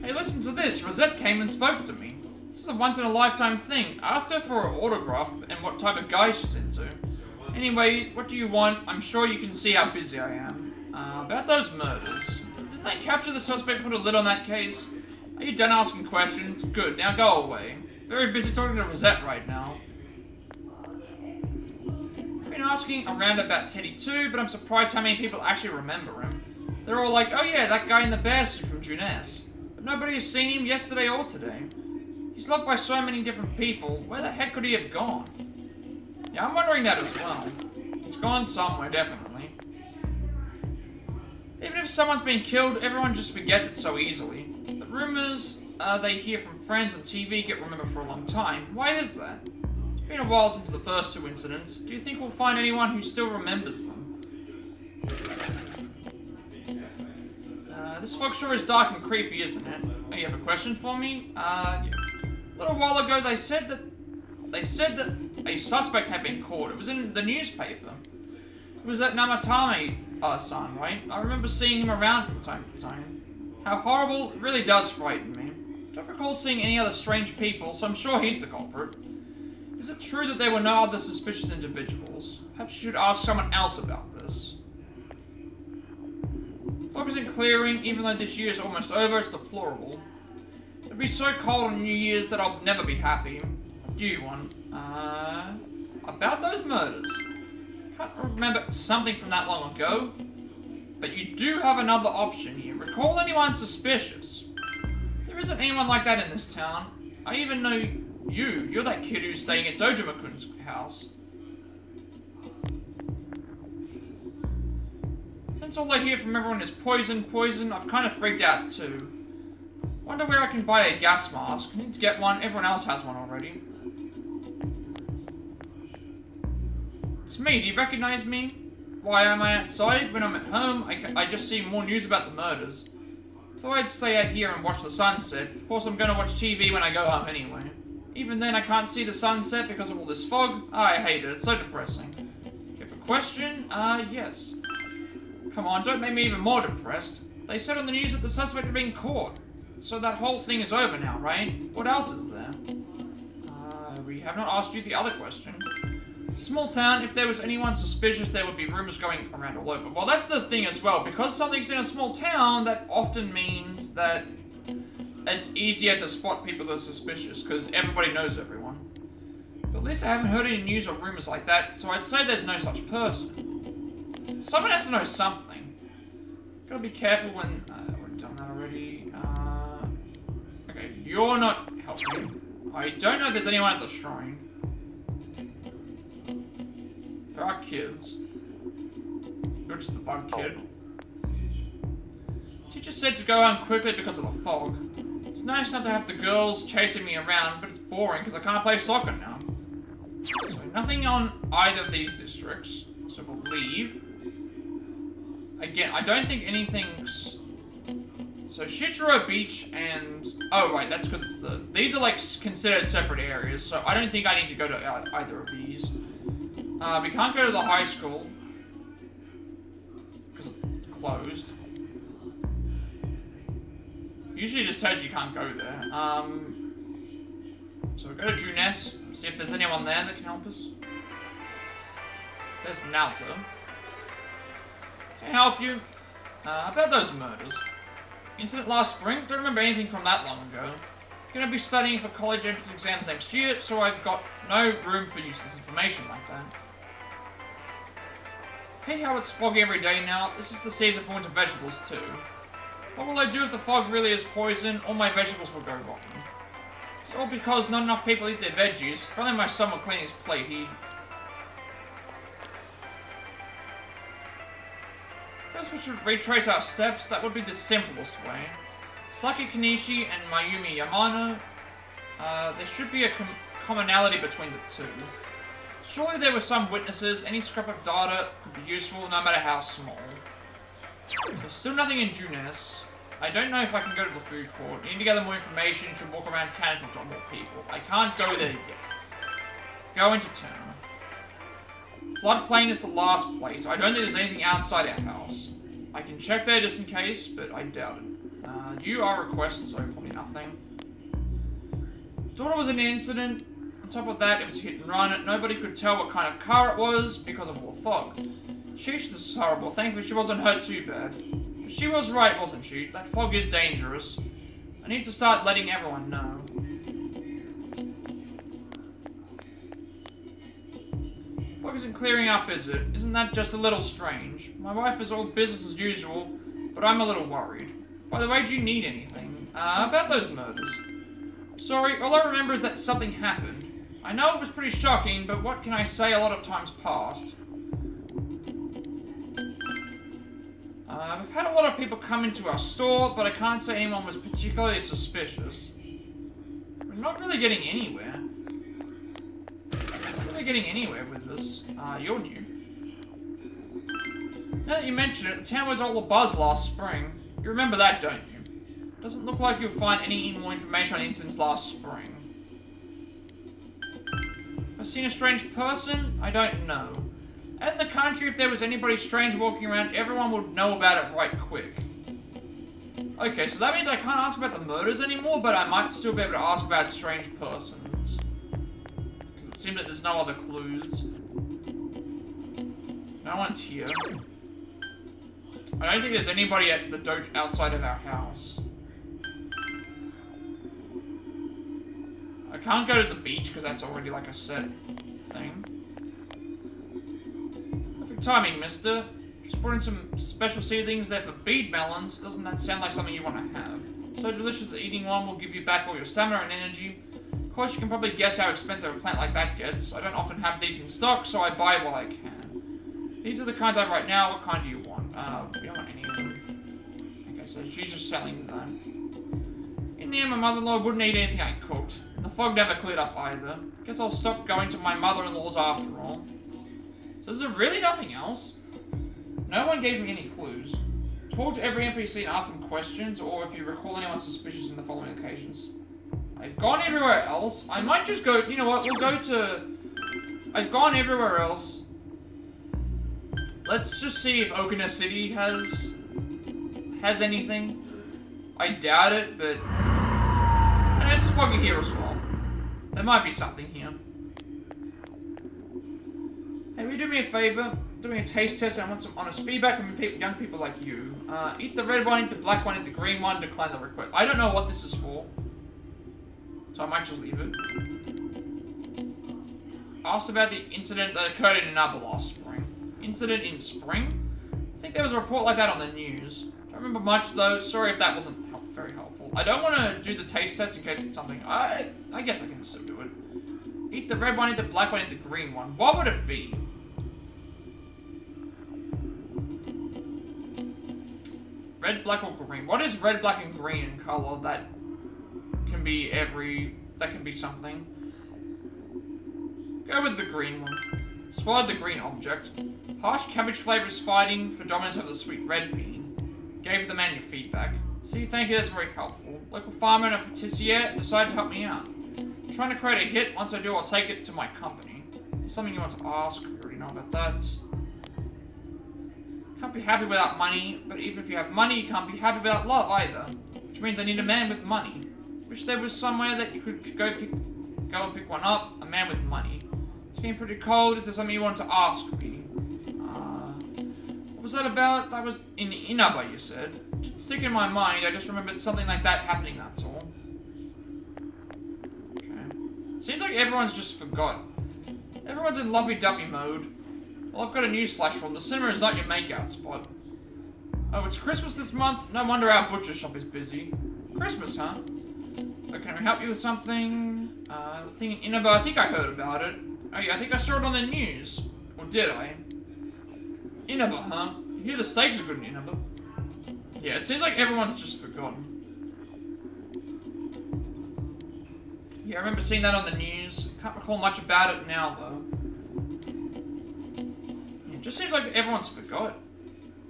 A: Hey, listen to this. Rosette came and spoke to me. This is a once-in-a-lifetime thing. I asked her for her autograph and what type of guy she's into. Anyway, what do you want? I'm sure you can see how busy I am. About those murders. Didn't they capture the suspect and put a lid on that case? Are you done asking questions? Good, now go away. Very busy talking to Rosette right now. I've been asking around about Teddy too, but I'm surprised how many people actually remember him. They're all like, oh yeah, that guy in the bear suit from Juness. But nobody has seen him yesterday or today. He's loved by so many different people. Where the heck could he have gone? Yeah, I'm wondering that as well. He's gone somewhere, definitely. Even if someone's been killed, everyone just forgets it so easily. The rumors they hear from friends on TV get remembered for a long time. Why is that? It's been a while since the first two incidents. Do you think we'll find anyone who still remembers them? This fog sure is dark and creepy, isn't it? Oh, you have a question for me? Yeah. A little while ago, they said that a suspect had been caught. It was in the newspaper. It was that Namatame-san, right? I remember seeing him around from time to time. How horrible! It really does frighten me. I don't recall seeing any other strange people, so I'm sure he's the culprit. Is it true that there were no other suspicious individuals? Perhaps you should ask someone else about this. Fog isn't clearing, even though this year is almost over. It's deplorable. It'll be so cold on New Year's that I'll never be happy. What do you want? About those murders. Can't remember something from that long ago. But you do have another option here. Recall anyone suspicious. There isn't anyone like that in this town. I even know you. You're that kid who's staying at Dojima-kun's house. Since all I hear from everyone is poison, I've kind of freaked out too. Wonder where I can buy a gas mask. I need to get one. Everyone else has one already. It's me. Do you recognize me? Why am I outside? When I'm at home, I just see more news about the murders. Thought I'd stay out here and watch the sunset. Of course, I'm gonna watch TV when I go home anyway. Even then, I can't see the sunset because of all this fog. I hate it. It's so depressing. You have a question? Yes. Come on, don't make me even more depressed. They said on the news that the suspect had been caught. So that whole thing is over now, right? What else is there? We have not asked you the other question. Small town, if there was anyone suspicious, there would be rumors going around all over. Well, that's the thing as well. Because something's in a small town, that often means that it's easier to spot people that are suspicious, because everybody knows everyone. But at least I haven't heard any news or rumors like that, so I'd say there's no such person. Someone has to know something. Gotta be careful when... we've done that already. Okay, you're not helping. I don't know if there's anyone at the shrine. There are kids. You're just the bug kid. Teacher said to go home quickly because of the fog. It's nice not to have the girls chasing me around, but it's boring because I can't play soccer now. So nothing on either of these districts, so we'll leave. Again, I don't think anything's... So Shituro Beach and... Oh, right, that's because it's the... These are, like, considered separate areas, so I don't think I need to go to either of these. We can't go to the high school. Because it's closed. Usually it just tells you can't go there. So we go to Juness, see if there's anyone there that can help us. There's Nauta. Can I help you? About those murders. Incident last spring? Don't remember anything from that long ago. Gonna be studying for college entrance exams next year, so I've got no room for useless information like that. Hey, how it's foggy every day now. This is the season for winter vegetables too. What will I do if the fog really is poison? All my vegetables will go rotten. It's all because not enough people eat their veggies. If only my son would clean his plate, he'd... First we should retrace our steps. That would be the simplest way. Saki Kanishi and Mayumi Yamano. There should be a commonality between the two. Surely there were some witnesses. Any scrap of data could be useful, no matter how small. So still nothing in Junes. I don't know if I can go to the food court. You need to gather more information. You should walk around town and talk to more people. I can't go there yet. Go into town. Floodplain is the last place. I don't think there's anything outside our house. I can check there just in case, but I doubt it. You are requested, so probably nothing. Thought it was an incident. On top of that, it was a hit and run. Nobody could tell what kind of car it was because of all the fog. Sheesh, this is horrible. Thankfully, she wasn't hurt too bad. But she was right, wasn't she? That fog is dangerous. I need to start letting everyone know. Fog isn't clearing up, is it? Isn't that just a little strange? My wife is all business as usual, but I'm a little worried. By the way, do you need anything? About those murders. Sorry, all I remember is that something happened. I know it was pretty shocking, but what can I say? A lot of times passed. We've had a lot of people come into our store, but I can't say anyone was particularly suspicious. We're not really getting anywhere. Not really getting anywhere with this. You're new. Now that you mention it, the town was all abuzz last spring. You remember that, don't you? Doesn't look like you'll find any more information on incidents last spring. I've seen a strange person? I don't know. Out in the country, if there was anybody strange walking around, everyone would know about it right quick. Okay, so that means I can't ask about the murders anymore, but I might still be able to ask about strange persons. Because it seems that there's no other clues. No one's here. I don't think there's anybody at the dojo outside of our house. I can't go to the beach because that's already like a set thing. Perfect timing, mister. Just brought in some special seedlings there for bead melons. Doesn't that sound like something you want to have? So delicious that eating one will give you back all your stamina and energy. Of course, you can probably guess how expensive a plant like that gets. I don't often have these in stock, so I buy while I can. These are the kinds I have right now. What kind do you want? We don't want any of them. Okay, so she's just selling them. In the end, my mother-in-law wouldn't eat anything I cooked. And the fog never cleared up either. Guess I'll stop going to my mother-in-law's after all. So is there really nothing else? No one gave me any clues. Talk to every NPC and ask them questions, or if you recall anyone suspicious in the following occasions. I've gone everywhere else. I might just go, you know what, we'll go to... I've gone everywhere else. Let's just see if Okina City has anything. I doubt it, but... And it's foggy here as well. There might be something here. Hey, will you do me a favor? Doing a taste test and I want some honest feedback from young people like you. Eat the red one, eat the black one, eat the green one, decline the request. I don't know what this is for. So I might just leave it. Asked about the incident that occurred in Inaba last spring. Incident in spring? I think there was a report like that on the news. Don't remember much though. Sorry if that wasn't very helpful. I don't want to do the taste test in case it's something. I guess I can still do it. Eat the red one, eat the black one, eat the green one. What would it be? Red, black, or green? What is red, black, and green in color that can be something? Go with the green one. Swallowed the green object. Harsh cabbage flavor is fighting for dominance over the sweet red bean. Gave the man your feedback. See, thank you, that's very helpful. Local farmer and a patissier decided to help me out. I'm trying to create a hit. Once I do, I'll take it to my company. There's something you want to ask. You already know about that. Can't be happy without money, but even if you have money, you can't be happy without love either. Which means I need a man with money. Wish there was somewhere that you could go and pick one up. A man with money. It's getting pretty cold. Is there something you wanted to ask me? What was that about? That was in Inaba, you said. It didn't stick in my mind. I just remembered something like that happening, that's all. Okay. Seems like everyone's just forgot. Everyone's in lovey-dovey mode. Well, I've got a newsflash for them. The cinema is not your makeout spot. Oh, it's Christmas this month? No wonder our butcher shop is busy. Christmas, huh? Oh, can we help you with something? The thing in Inaba, I think I heard about it. Oh yeah, I think I saw it on the news. Or did I? Inaba, huh? You Yeah, the stakes are good enough, but... Yeah, it seems like everyone's just forgotten. Yeah, I remember seeing that on the news. Can't recall much about it now, though. Yeah, it just seems like everyone's forgot.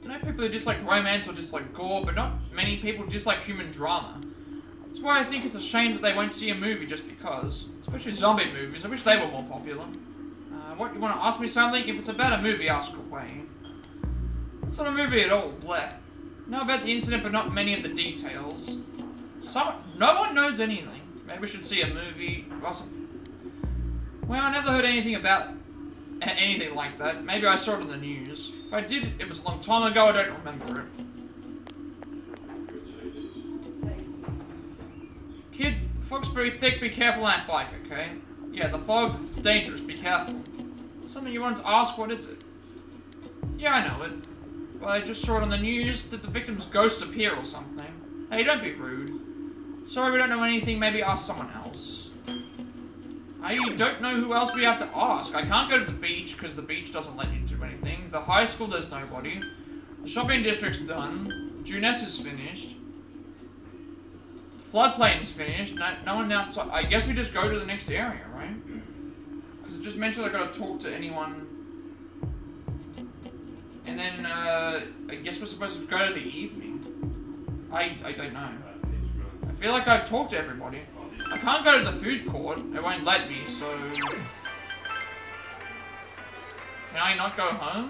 A: You know, people who dislike romance or dislike gore, but not many people dislike human drama. That's why I think it's a shame that they won't see a movie just because. Especially zombie movies. I wish they were more popular. What, you want to ask me something? If it's about a movie, ask away. It's not a movie at all, bleh. Know about the incident, but not many of the details. No one knows anything. Maybe we should see a movie. Awesome. Well, I never heard anything about anything like that. Maybe I saw it on the news. If I did, it was a long time ago. I don't remember it. Kid, fog's pretty thick. Be careful on that bike, okay? Yeah, the fog is dangerous. Be careful. Something you wanted to ask. What is it? Yeah, I know it. But I just saw it on the news that the victim's ghost appear or something. Hey, don't be rude. Sorry, we don't know anything. Maybe ask someone else. I don't know who else we have to ask. I can't go to the beach because the beach doesn't let you do anything. The high school, there's nobody. The shopping district's done. Juness is finished. The floodplain's finished. No one outside. I guess we just go to the next area, right? Because it just mentioned I gotta talk to anyone. And then, I guess we're supposed to go to the evening. I don't know. I feel like I've talked to everybody. I can't go to the food court. It won't let me, so... Can I not go home?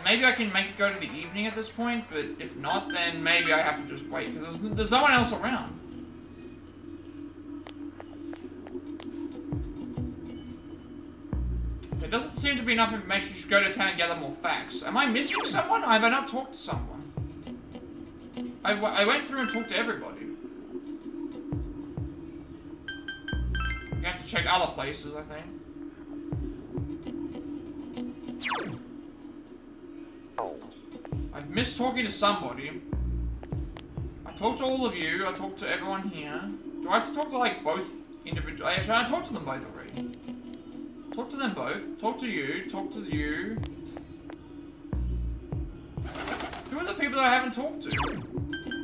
A: Maybe I can make it go to the evening at this point, but if not, then maybe I have to just wait, because there's no one else around. There doesn't seem to be enough information. You should go to town and gather more facts. Am I missing someone? Have I not talked to someone? I went through and talked to everybody. You have to check other places, I think. I've missed talking to somebody. I talked to all of you. I talked to everyone here. Do I have to talk to, like, both individuals? Actually, I talked to them both already. Talk to them both. Talk to you. Talk to you. Who are the people that I haven't talked to?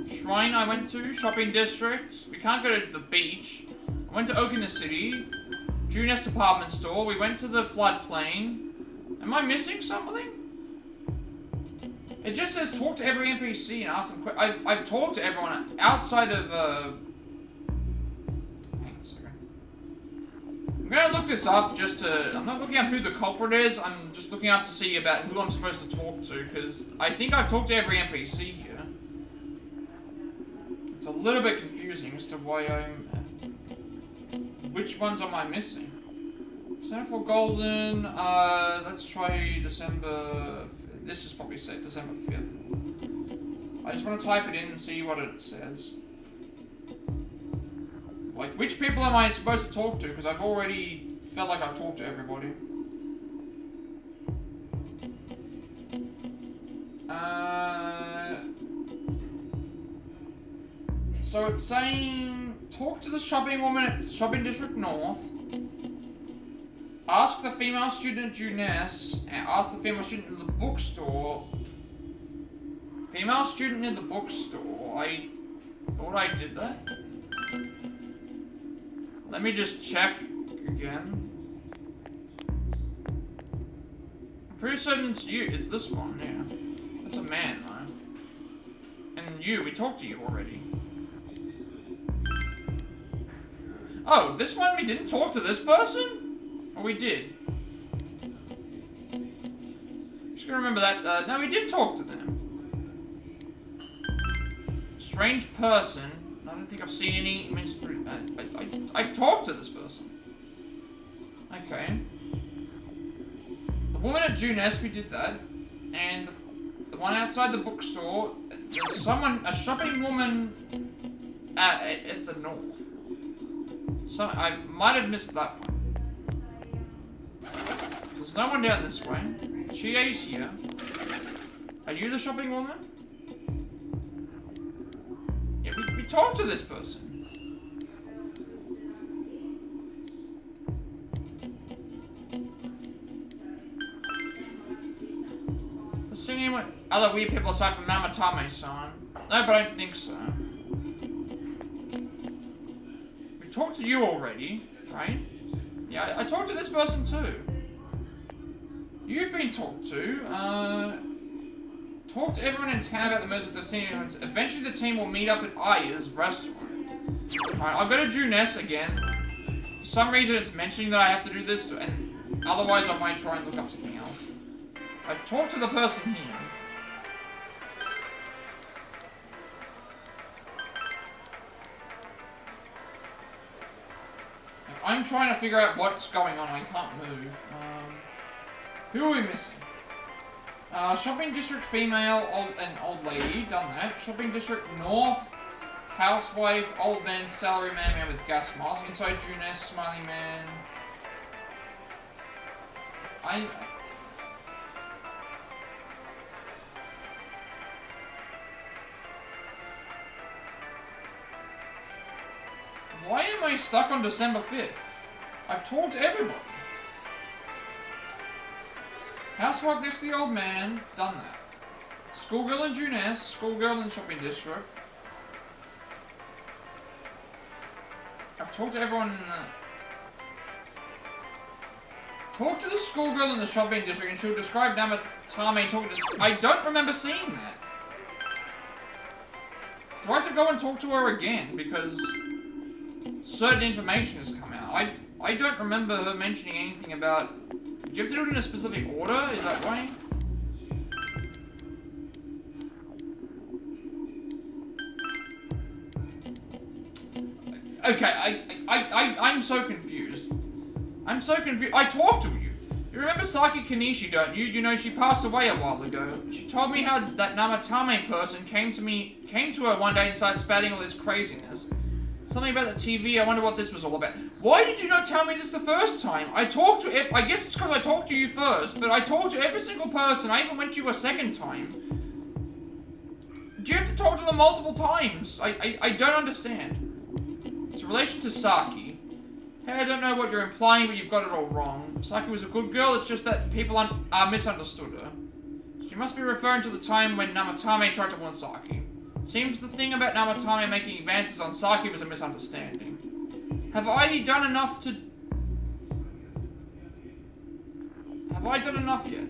A: Shrine I went to. Shopping district. We can't go to the beach. I went to Oak in the City. Juness department store. We went to the floodplain. Am I missing something? It just says talk to every NPC and ask them questions. I've talked to everyone outside of, hang on a second. I'm gonna look this up just to... I'm not looking up who the culprit is. I'm just looking up to see about who I'm supposed to talk to, because I think I've talked to every NPC here. It's a little bit confusing as to why I'm... Which ones am I missing? Center for Golden, let's try December... This is probably set December 5th. I just want to type it in and see what it says. Like, which people am I supposed to talk to? Because I've already felt like I've talked to everybody. So it's saying, talk to the shopping woman at Shopping District North. Ask the female student at Juness, and ask the female student in the bookstore. Female student in the bookstore. I thought I did that. Let me just check again. I'm pretty certain it's you. It's this one, yeah. That's a man, though. And you, we talked to you already. Oh, this one we didn't talk to this person? Oh, we did. Just gonna remember that. No, we did talk to them. Strange person. I don't think I've seen any. I've talked to this person. Okay. The woman at Juness, we did that. And the one outside the bookstore. There's someone, a shopping woman at the north. So I might have missed that one. There's no one down this way. She is here. Are you the shopping woman? Yeah, we talked to this person. seen anyone other weird people aside from Namatame-san? No, but I don't think so. We talked to you already, right? Yeah, I talked to this person too. You've been talked to. Talk to everyone in town about the murders if they've seen anyone. Eventually the team will meet up at Aya's restaurant. Alright, I'll go to Juness again. For some reason it's mentioning that I have to do this, and otherwise I might try and look up something else. I've talked to the person here. I'm trying to figure out what's going on. I can't move. Who are we missing? Shopping district female, old lady, done that. Shopping district north, housewife, old man, salary man with gas mask. Inside Juness, smiley man. Why am I stuck on December 5th? I've talked to everybody. Housewife next to the old man, done that. Schoolgirl in Juness, schoolgirl in the shopping district. I've talked to everyone in the... Talk to the schoolgirl in the shopping district and she'll describe Namatame talking to... I don't remember seeing that. Do I have to go and talk to her again? Because certain information has come out. I don't remember her mentioning anything about... Do you have to do it in a specific order? Is that right? Okay, I'm so confused. I'm so confused. I talked to you. You remember Saki Kanishi, don't you? You know, she passed away a while ago. She told me how that Namatame person came to her one day and started spouting all this craziness. Something about the TV, I wonder what this was all about. Why did you not tell me this the first time? I talked to... I guess it's because I talked to you first, but I talked to every single person. I even went to you a second time. Do you have to talk to them multiple times? I don't understand. It's in relation to Saki. Hey, I don't know what you're implying, but you've got it all wrong. Saki was a good girl, it's just that people misunderstood her. She must be referring to the time when Namatame tried to warn Saki. Seems the thing about Namatame making advances on Saki was a misunderstanding. Have I done enough yet?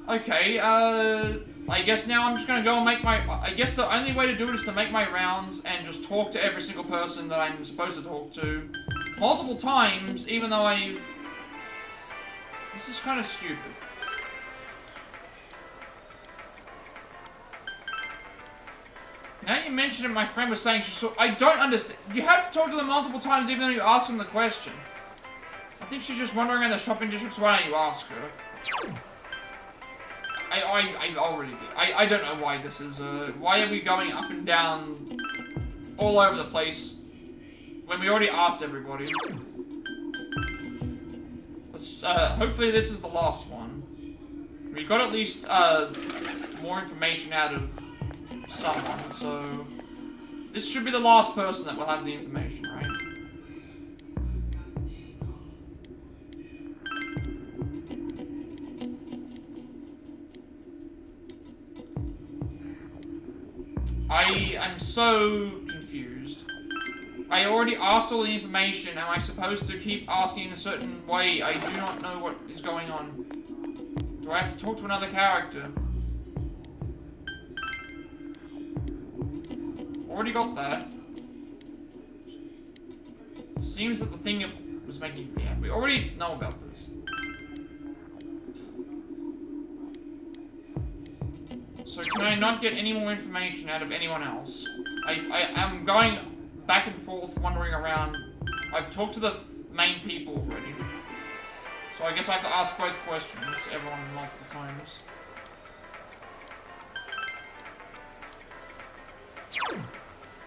A: Okay, I guess now I'm just gonna go and make my... I guess the only way to do it is to make my rounds and just talk to every single person that I'm supposed to talk to. Multiple times, even though I've... This is kind of stupid. Now you mention it, my friend was saying she saw... I don't understand. You have to talk to them multiple times even though you ask them the question. I think she's just wandering around the shopping district, so why don't you ask her? I already did. I don't know why this is, why are we going up and down all over the place when we already asked everybody? Let's, hopefully this is the last one. We got at least, more information out of someone, so... This should be the last person that will have the information, right? I'm so confused. I already asked all the information. Am I supposed to keep asking in a certain way? I do not know what is going on. Do I have to talk to another character? Already got that. Seems that the thing was making... Yeah, we already know about this. So can I not get any more information out of anyone else? I am going back and forth, wandering around. I've talked to the main people already. So I guess I have to ask both questions, everyone multiple times.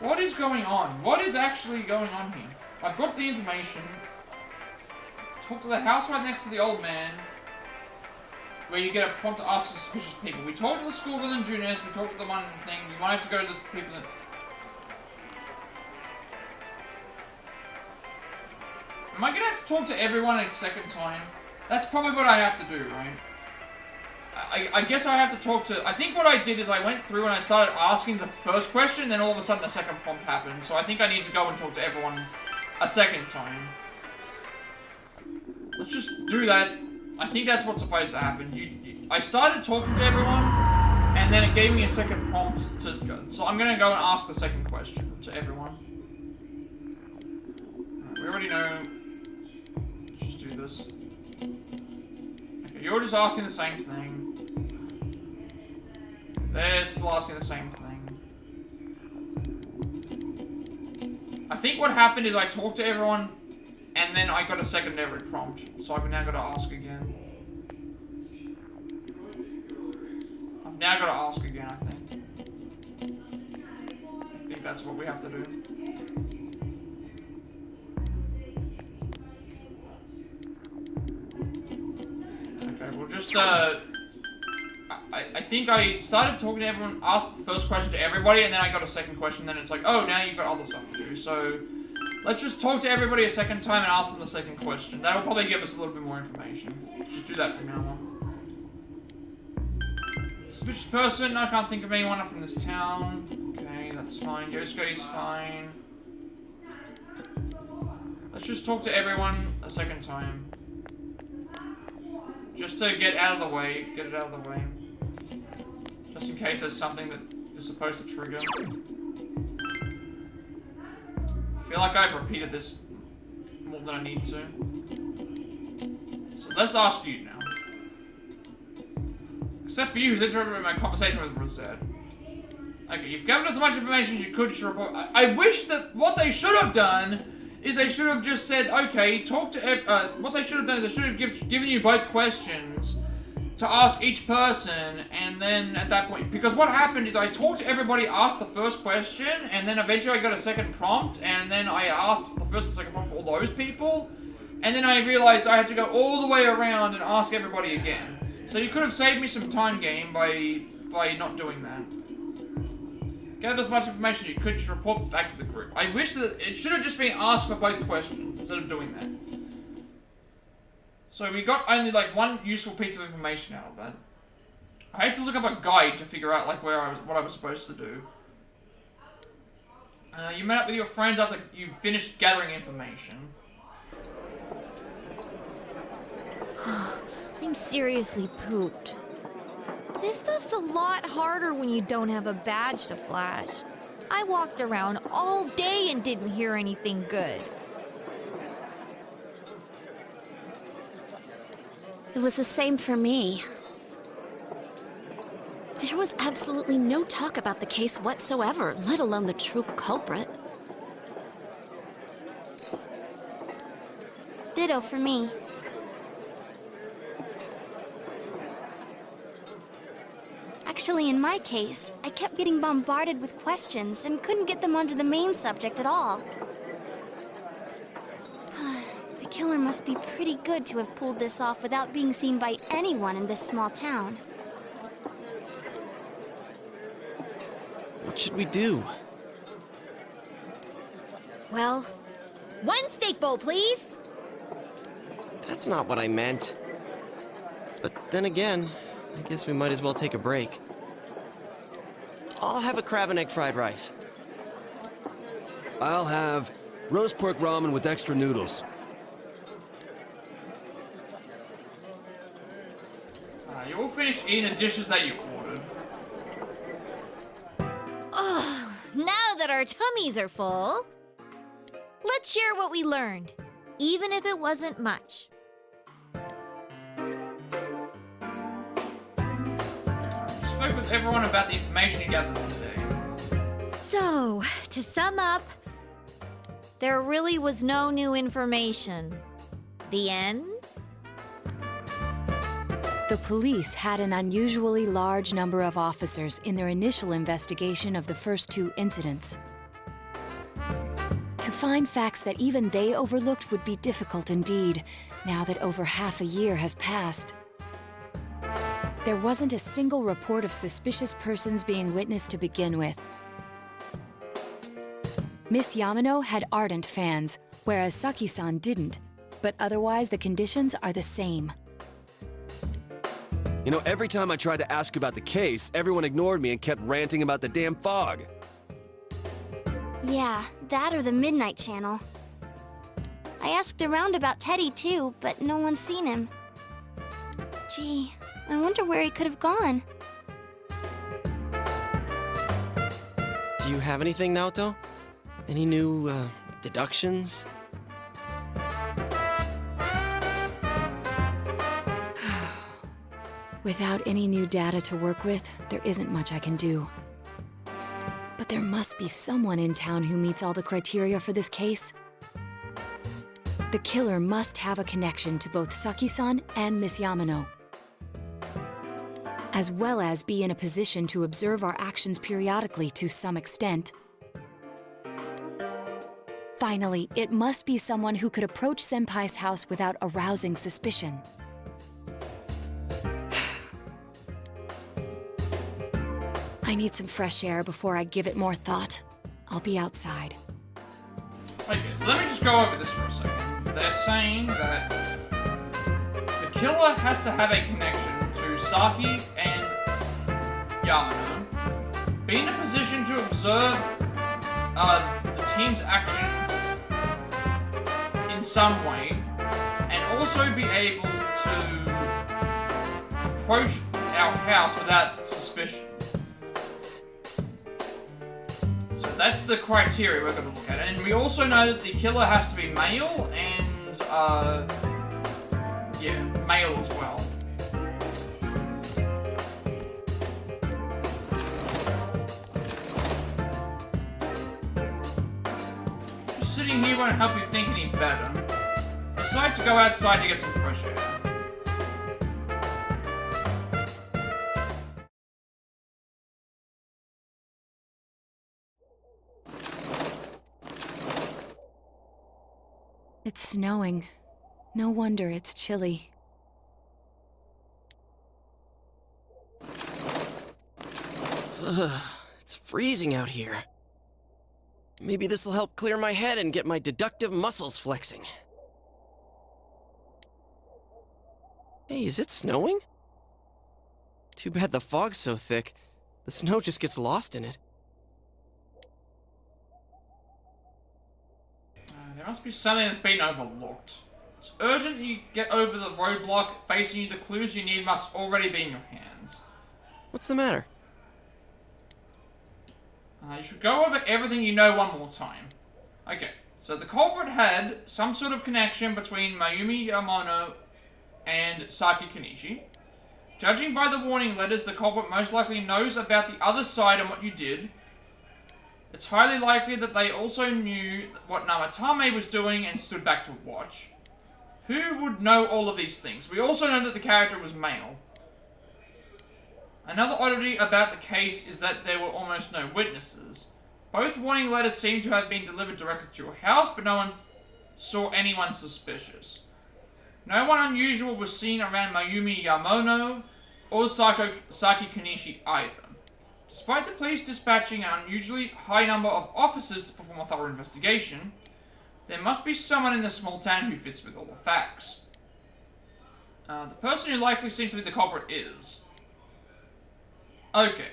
A: What is going on? What is actually going on here? I've got the information. Talk to the house right next to the old man. Where you get a prompt to ask suspicious people. We talked to the schoolgirl in Juness, we talked to the one in the thing. You might have to go to the people that... Am I gonna have to talk to everyone a second time? That's probably what I have to do, right? I guess I have to talk to... I think what I did is I went through and I started asking the first question, then all of a sudden a second prompt happened. So I think I need to go and talk to everyone a second time. Let's just do that. I think that's what's supposed to happen. I started talking to everyone, and then it gave me a second prompt to go. So I'm gonna go and ask the second question to everyone. Right, we already know. Let's just do this. Okay, you're just asking the same thing. They're still asking the same thing. I think what happened is I talked to everyone, and then I got a secondary prompt. So I've now got to ask again. I've now got to ask again, I think. I think that's what we have to do. Okay, we'll just, I think I started talking to everyone, asked the first question to everybody, and then I got a second question, then it's like, oh, now you've got other stuff to do, so... Let's just talk to everybody a second time and ask them the second question. That'll probably give us a little bit more information. Let's just do that from now on. Suspicious person, I can't think of anyone from this town. Okay, that's fine. Yosuke's fine. Let's just talk to everyone a second time. Just to get out of the way. Get it out of the way. Just in case there's something that is supposed to trigger. I feel like I've repeated this more than I need to. So let's ask you now. Except for you, who's interested in my conversation with Rosette. Okay, you've given us as much information as you could to report. I wish that what they should have done is they should have just said, okay, talk to... what they should have done is they should have given you both questions to ask each person, and then at that point, because what happened is I talked to everybody, asked the first question, and then eventually I got a second prompt, and then I asked the first and second prompt for all those people, and then I realized I had to go all the way around and ask everybody again. So you could have saved me some time, game, by not doing that. Gather as much information as you could to report back to the group. I wish that it should have just been asked for both questions instead of doing that. So we got only like one useful piece of information out of that. I had to look up a guide to figure out like what I was supposed to do. You met up with your friends after you finished gathering information.
E: I'm seriously pooped. This stuff's a lot harder when you don't have a badge to flash. I walked around all day and didn't hear anything good.
J: It was the same for me. There was absolutely no talk about the case whatsoever, let alone the true culprit.
F: Ditto for me. Actually, in my case, I kept getting bombarded with questions and couldn't get them onto the main subject at all. The killer must be pretty good to have pulled this off without being seen by anyone in this small town.
D: What should we do?
E: Well, one steak bowl, please.
D: That's not what I meant. But then again, I guess we might as well take a break. I'll have a crab and egg fried rice.
U: I'll have roast pork ramen with extra noodles.
A: You all finished eating the dishes that you ordered.
E: Ugh, now that our tummies are full, let's share what we learned, even if it wasn't much.
A: You spoke with everyone about the information you gathered today.
E: So, to sum up, there really was no new information. The end?
G: The police had an unusually large number of officers in their initial investigation of the first two incidents. To find facts that even they overlooked would be difficult indeed, now that over half a year has passed. There wasn't a single report of suspicious persons being witnessed to begin with. Miss Yamano had ardent fans, whereas Saki-san didn't, but otherwise the conditions are the same.
U: You know, every time I tried to ask about the case, everyone ignored me and kept ranting about the damn fog.
F: Yeah, that or the Midnight Channel. I asked around about Teddy too, but no one's seen him. Gee, I wonder where he could have gone.
D: Do you have anything, Naoto? Any new, deductions?
G: Without any new data to work with, there isn't much I can do. But there must be someone in town who meets all the criteria for this case. The killer must have a connection to both Saki-san and Miss Yamano, as well as be in a position to observe our actions periodically to some extent. Finally, it must be someone who could approach Senpai's house without arousing suspicion. I need some fresh air before I give it more thought. I'll be outside.
A: Okay, so let me just go over this for a second. They're saying that the killer has to have a connection to Saki and Yamano, be in a position to observe the team's actions in some way, and also be able to approach our house without suspicion. That's the criteria we're going to look at. And we also know that the killer has to be male and, yeah, male as well. Just sitting here won't help you think any better. Decide to go outside to get some fresh air.
G: It's snowing. No wonder it's chilly.
D: It's freezing out here. Maybe this'll help clear my head and get my deductive muscles flexing. Hey, is it snowing? Too bad the fog's so thick. The snow just gets lost in it.
A: There must be something that's been overlooked. It's urgent that you get over the roadblock facing you. The clues you need must already be in your hands.
D: What's the matter?
A: You should go over everything you know one more time. Okay, so the culprit had some sort of connection between Mayumi Yamano and Saki Kenichi. Judging by the warning letters, the culprit most likely knows about the other side and what you did. It's highly likely that they also knew what Namatame was doing and stood back to watch. Who would know all of these things? We also know that the character was male. Another oddity about the case is that there were almost no witnesses. Both warning letters seem to have been delivered directly to your house, but no one saw anyone suspicious. No one unusual was seen around Mayumi Yamano or Saki Kenichi either. Despite the police dispatching an unusually high number of officers to perform a thorough investigation, there must be someone in this small town who fits with all the facts. The person who likely seems to be the culprit is... Okay.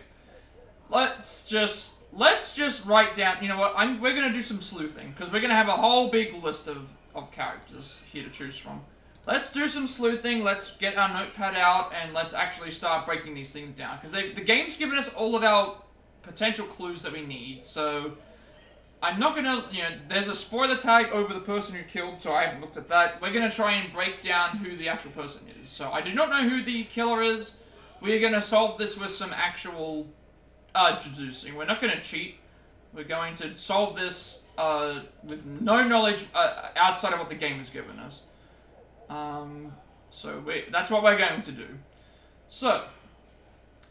A: Let's just write down... You know what? We're going to do some sleuthing, because we're going to have a whole big list of characters here to choose from. Let's do some sleuthing, let's get our notepad out, and let's actually start breaking these things down. Because the game's given us all of our potential clues that we need, so... I'm not gonna, there's a spoiler tag over the person who killed, so I haven't looked at that. We're gonna try and break down who the actual person is. So I do not know who the killer is. We're gonna solve this with some actual, deducing. We're not gonna cheat. We're going to solve this, with no knowledge, outside of what the game has given us. That's what we're going to do. So,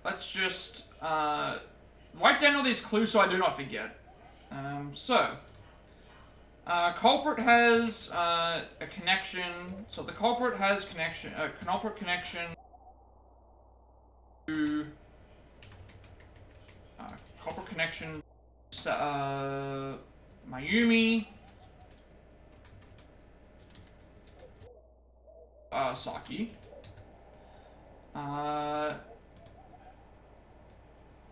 A: let's just, write down all these clues so I do not forget. Culprit has, a connection, so the culprit has connection to, culprit connection, Mayumi, Saki.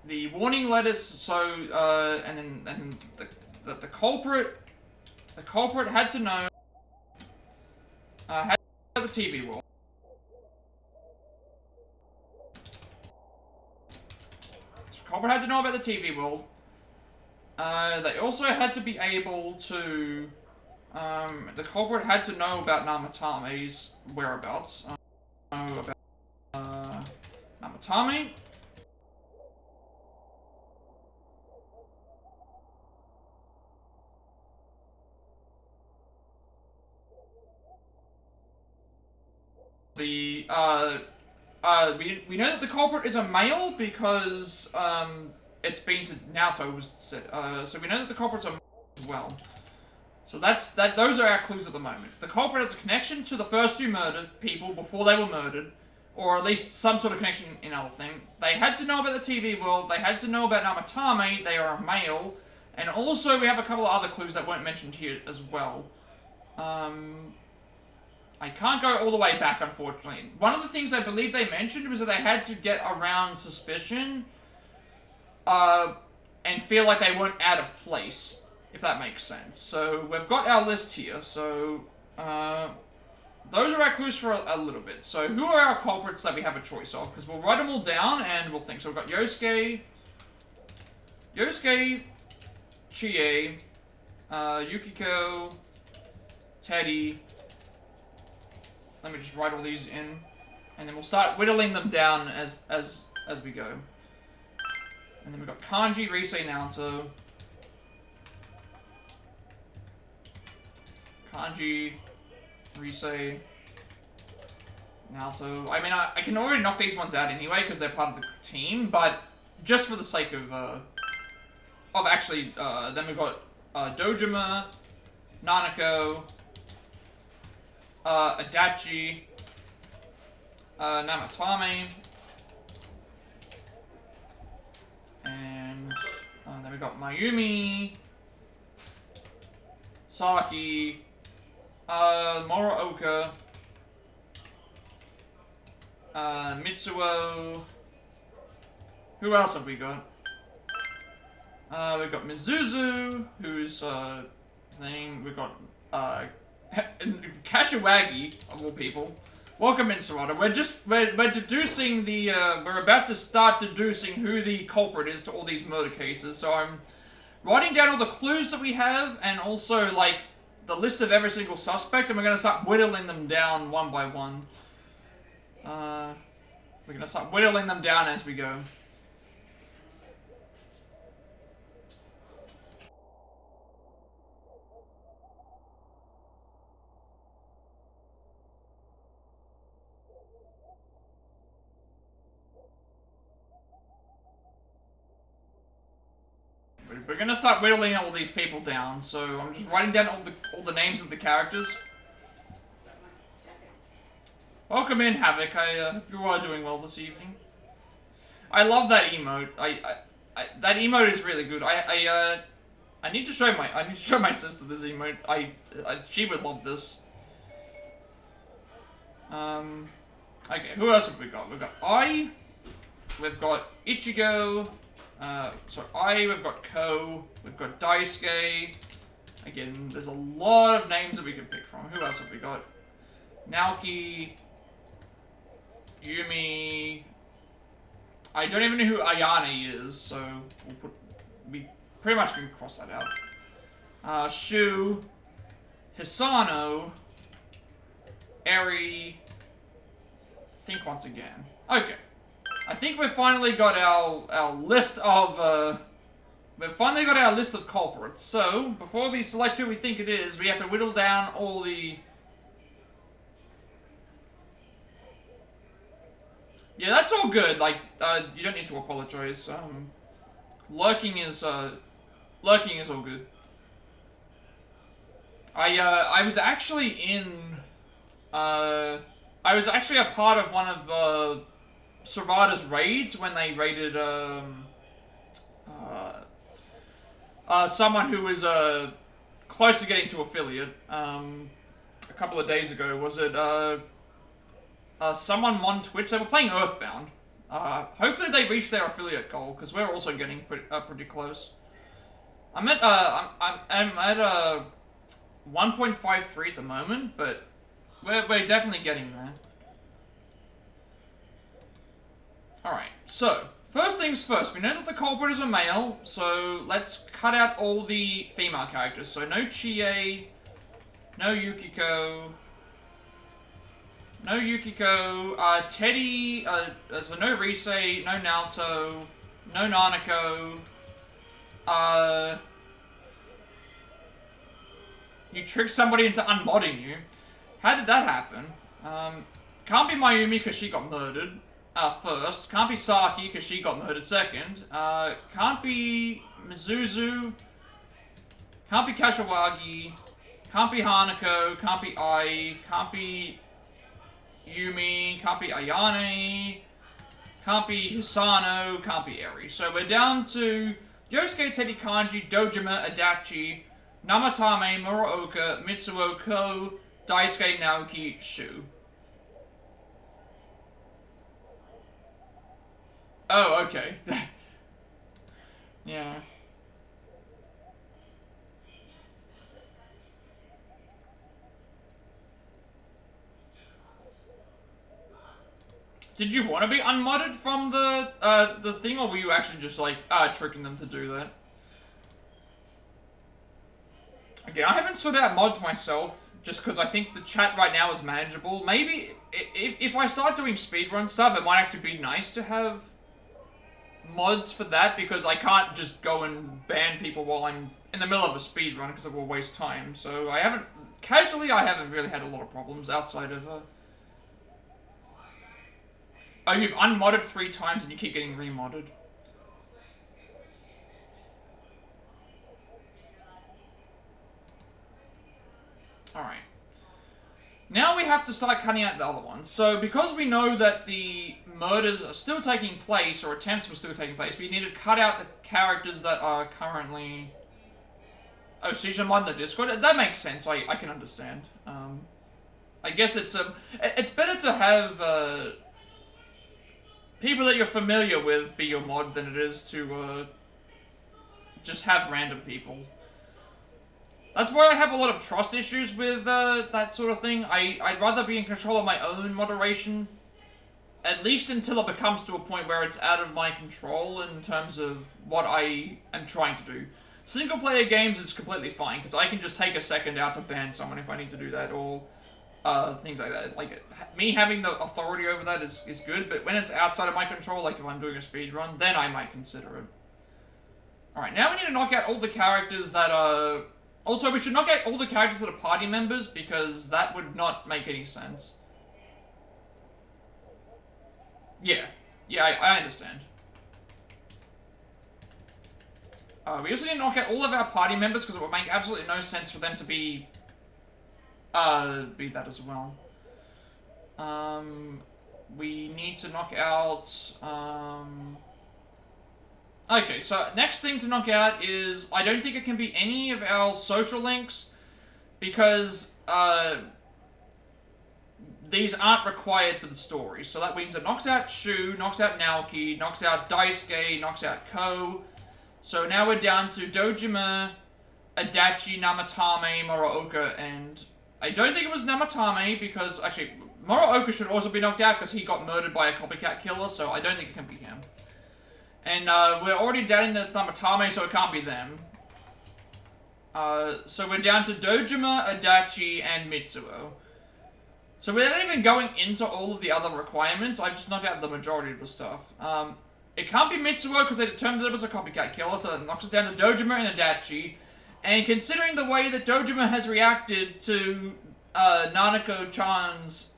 A: The warning letters, so, and then the culprit had to know, had to know the TV world. So culprit had to know about the TV world. They also had to be able to, the culprit had to know about Namatame's whereabouts. Know about, Namatame. We know that the culprit is a male because, it's been to Naoto was said, so we know that the culprit's a male as well. So those are our clues at the moment. The culprit has a connection to the first two murdered people before they were murdered, or at least some sort of connection in other thing. They had to know about the TV world, they had to know about Namatame, they are a male, and also we have a couple of other clues that weren't mentioned here as well. I can't go all the way back, unfortunately. One of the things I believe they mentioned was that they had to get around suspicion, and feel like they weren't out of place, if that makes sense. So, we've got our list here, so, those are our clues for a little bit. So, who are our culprits that we have a choice of? Because we'll write them all down, and we'll think. So, we've got Yosuke, Chie, Yukiko, Teddy. Let me just write all these in, and then we'll start whittling them down as we go. And then we've got Kanji, Rise, Naoto. Kanji, Rise, Naoto. I mean, I can already knock these ones out anyway because they're part of the team, but just for the sake of actually, then we've got Dojima, Nanako, Adachi, Namatame, and then we got Mayumi, Saki, Muraoka, Mitsuo. Who else have we got? We've got Mizuzu, who's thing. We've got Kashiwagi, of all people. Welcome in, Sarada. We're deducing the, we're about to start deducing who the culprit is to all these murder cases, so I'm writing down all the clues that we have, and also, like, the list of every single suspect, and we're gonna start whittling them down one by one. We're gonna start whittling them down as we go. We're gonna start whittling all these people down, so I'm just writing down all the names of the characters. Welcome in, Havoc. I hope you are doing well this evening. I love that emote. That emote is really good. I need to show my sister this emote. She would love this. Okay, who else have we got? We've got we've got Ichigo. We've got Ko, we've got Daisuke. Again, there's a lot of names that we can pick from. Who else have we got? Naoki, Yumi. I don't even know who Ayane is, so we pretty much can cross that out. Shu, Hisano, Eri. Think once again. Okay. I think we've finally got our list of, we've finally got our list of culprits. So, before we select who we think it is, we have to whittle down all the... Yeah, that's all good. Like, you don't need to apologize. Lurking is all good. I was actually in, I was actually a part of one of, Serrata's raids when they raided someone who was close to getting to affiliate a couple of days ago. Was it someone on Twitch, they were playing Earthbound. Hopefully they reach their affiliate goal, because we're also getting pretty close. I'm at 1.53 at the moment, but we're definitely getting there. Alright, so, first things first, we know that the culprit is a male, so let's cut out all the female characters. So no Chie, no Yukiko, Teddy, so no Rise, no Naoto, no Nanako, you tricked somebody into unmodding you. How did that happen? Can't be Mayumi because she got murdered first. Can't be Saki because she got murdered second. Can't be Mizuzu. Can't be Kashiwagi. Can't be Hanako. Can't be Ai. Can't be Yumi. Can't be Ayane. Can't be Hisano. Can't be Eri. So we're down to Yosuke, Teddy, Kanji, Dojima, Adachi, Namatame, Muraoka, Mitsuo, Ko, Daisuke, Naoki, Shu. Oh, okay. Yeah. Did you want to be unmodded from the thing, or were you actually just like tricking them to do that? Again, I haven't sorted out mods myself, just because I think the chat right now is manageable. Maybe if I start doing speedrun stuff, it might actually be nice to have mods for that, because I can't just go and ban people while I'm in the middle of a speedrun, because it will waste time. So I haven't really had a lot of problems outside of Oh, you've unmodded 3 times and you keep getting remodded. Alright. Now we have to start cutting out the other ones. So, because we know that the murders are still taking place, or attempts were still taking place, we need to cut out the characters that are currently... Oh, so you should mod the Discord? That makes sense, I can understand. I guess it's better to have people that you're familiar with be your mod than it is to just have random people. That's why I have a lot of trust issues with that sort of thing. I'd rather be in control of my own moderation, at least until it becomes to a point where it's out of my control in terms of what I am trying to do. Single-player games is completely fine, because I can just take a second out to ban someone if I need to do that, or things like that. Like, me having the authority over that is good, but when it's outside of my control, like if I'm doing a speedrun, then I might consider it. Alright, now we need to knock out all the characters that are... Also, we should knock out all the characters that are party members, because that would not make any sense. Yeah. Yeah, I understand. We also need to knock out all of our party members, because it would make absolutely no sense for them to be that as well. We need to knock out, Okay, so next thing to knock out is, I don't think it can be any of our social links, because, these aren't required for the story. So that means it knocks out Shu, knocks out Naoki, knocks out Daisuke, knocks out Ko. So now we're down to Dojima, Adachi, Namatame, Muraoka, and I don't think it was Namatame, because, actually, Muraoka should also be knocked out because he got murdered by a copycat killer, so I don't think it can be him. And we're already doubting that it's Namatame, so it can't be them. So we're down to Dojima, Adachi, and Mitsuo. So without even going into all of the other requirements, I've just knocked out the majority of the stuff. It can't be Mitsuo because they determined that it was a copycat killer, so that knocks us down to Dojima and Adachi. And considering the way that Dojima has reacted to Nanako-chan's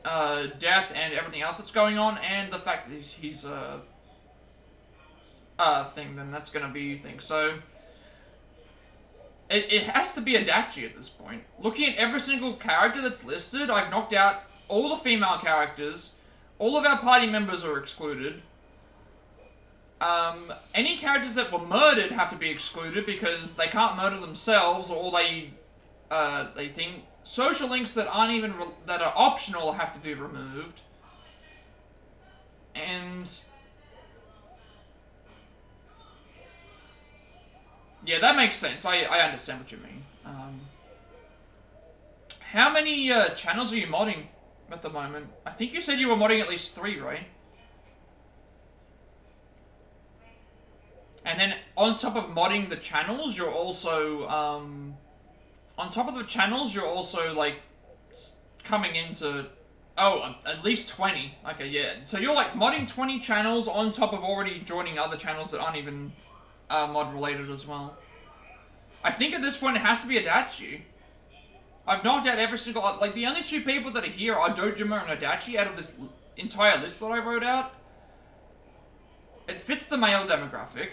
A: death and everything else that's going on, and the fact that he's thing, then that's gonna be thing. So it has to be Adachi at this point. Looking at every single character that's listed, I've knocked out all the female characters. All of our party members are excluded. Any characters that were murdered have to be excluded because they can't murder themselves, or they think social links that aren't even that are optional have to be removed. And yeah, that makes sense. I understand what you mean. How many channels are you modding at the moment? I think you said you were modding at least 3, right? And then on top of modding the channels, you're also on top of the channels, you're also like coming into at least 20. Okay, yeah. So you're like modding 20 channels on top of already joining other channels that aren't even mod related as well. I think at this point it has to be Adachi. I've knocked out every single... Like, the only 2 people that are here are Dojima and Adachi out of this entire list that I wrote out. It fits the male demographic.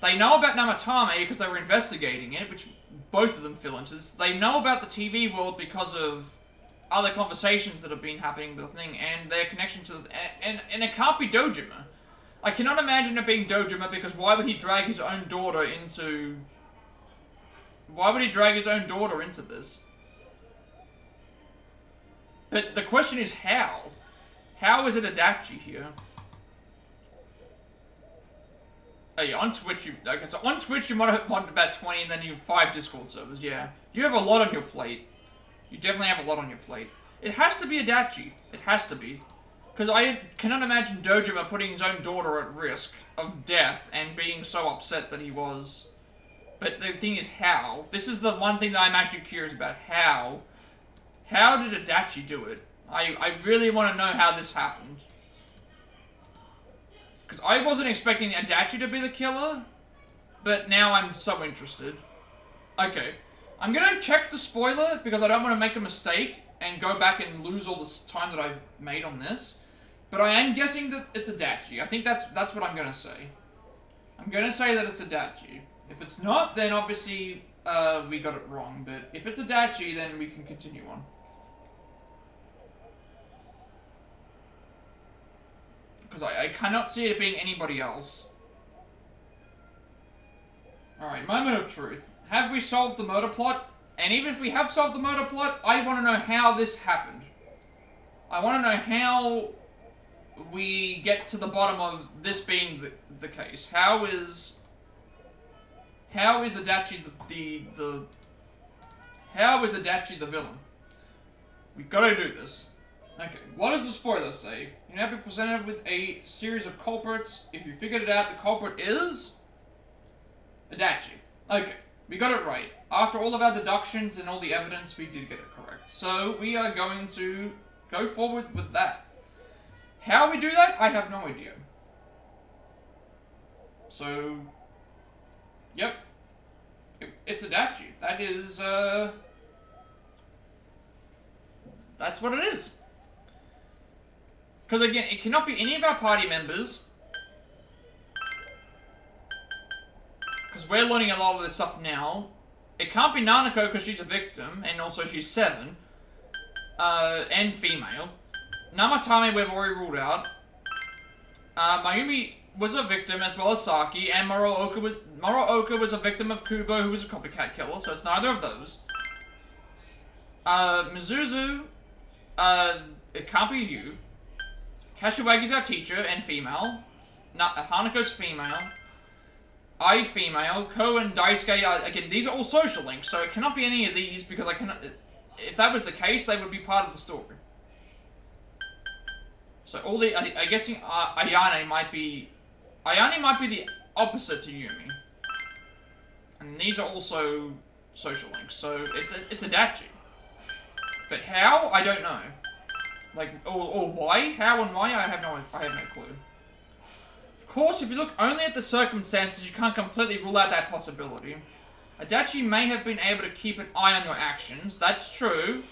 A: They know about Namatame because they were investigating it, which both of them fill into this. They know about the TV world because of other conversations that have been happening with the thing, and their connection to the... And it can't be Dojima. I cannot imagine it being Dojima, because why would he drag his own daughter into... Why would he drag his own daughter into this? But the question is how? How is it Adachi here? Oh yeah, on Twitch okay, so on Twitch you might have modded about 20 and then you have 5 Discord servers, yeah. You have a lot on your plate. You definitely have a lot on your plate. It has to be Adachi. It has to be. Because I cannot imagine Dojima putting his own daughter at risk of death and being so upset that he was. But the thing is, how? This is the one thing that I'm actually curious about. How? How did Adachi do it? I really want to know how this happened. Because I wasn't expecting Adachi to be the killer, but now I'm so interested. Okay. I'm going to check the spoiler, because I don't want to make a mistake and go back and lose all this time that I've made on this. But I am guessing that it's Adachi. I think that's what I'm going to say. I'm going to say that it's Adachi. If it's not, then obviously we got it wrong. But if it's Adachi, then we can continue on. Because I cannot see it being anybody else. Alright, moment of truth. Have we solved the murder plot? And even if we have solved the murder plot, I want to know how this happened. I want to know how we get to the bottom of this being the case. How is Adachi how is Adachi the villain? We've got to do this. Okay, what does the spoiler say? You now be presented with a series of culprits. If you figured it out, the culprit is Adachi. Okay, we got it right. After all of our deductions and all the evidence, we did get it correct. So we are going to go forward with that. How we do that, I have no idea. So, yep. It's Adachi. That is, that's what it is. Because again, it cannot be any of our party members. Because we're learning a lot of this stuff now. It can't be Nanako because she's a victim, and also she's 7. And female. Namatame we've already ruled out. Mayumi was a victim as well as Saki, and Morooka was a victim of Kubo, who was a copycat killer, so it's neither of those. Mizuzu, it can't be you. Kashiwagi's our teacher and female. Hanako's female. I female. Ko and Daisuke are, again, these are all social links, so it cannot be any of these because I cannot... If that was the case, they would be part of the story. So all the... I guess Ayane might be... Ayane might be the opposite to Yumi. And these are also social links, so it's Adachi. But how? I don't know. Like, or why? How and why? I have no clue. Of course, if you look only at the circumstances, you can't completely rule out that possibility. Adachi may have been able to keep an eye on your actions. That's true.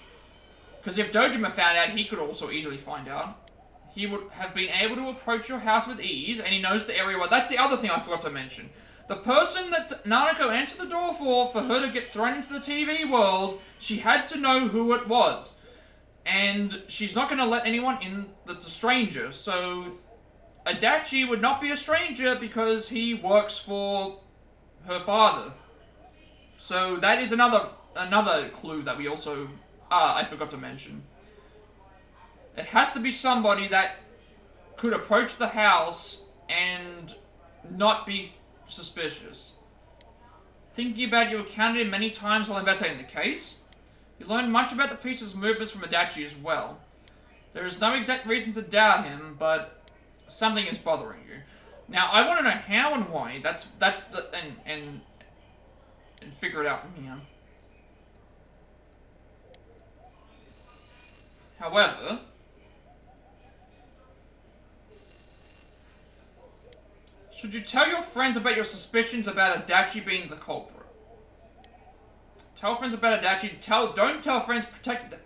A: Because if Dojima found out, he could also easily find out. He would have been able to approach your house with ease, and he knows the area well. That's the other thing I forgot to mention. The person that Nanako answered the door for her to get thrown into the TV world, she had to know who it was. And she's not going to let anyone in that's a stranger. So Adachi would not be a stranger because he works for her father. So that is another clue that we also I forgot to mention. It has to be somebody that could approach the house and not be suspicious. Thinking about you encountered him many times while investigating the case, you learned much about the piece's movements from Adachi as well. There is no exact reason to doubt him, but something is bothering you. Now, I want to know how and why. That's the and figure it out from here. However, should you tell your friends about your suspicions about Adachi being the culprit? Tell friends about Adachi. Don't tell friends protected.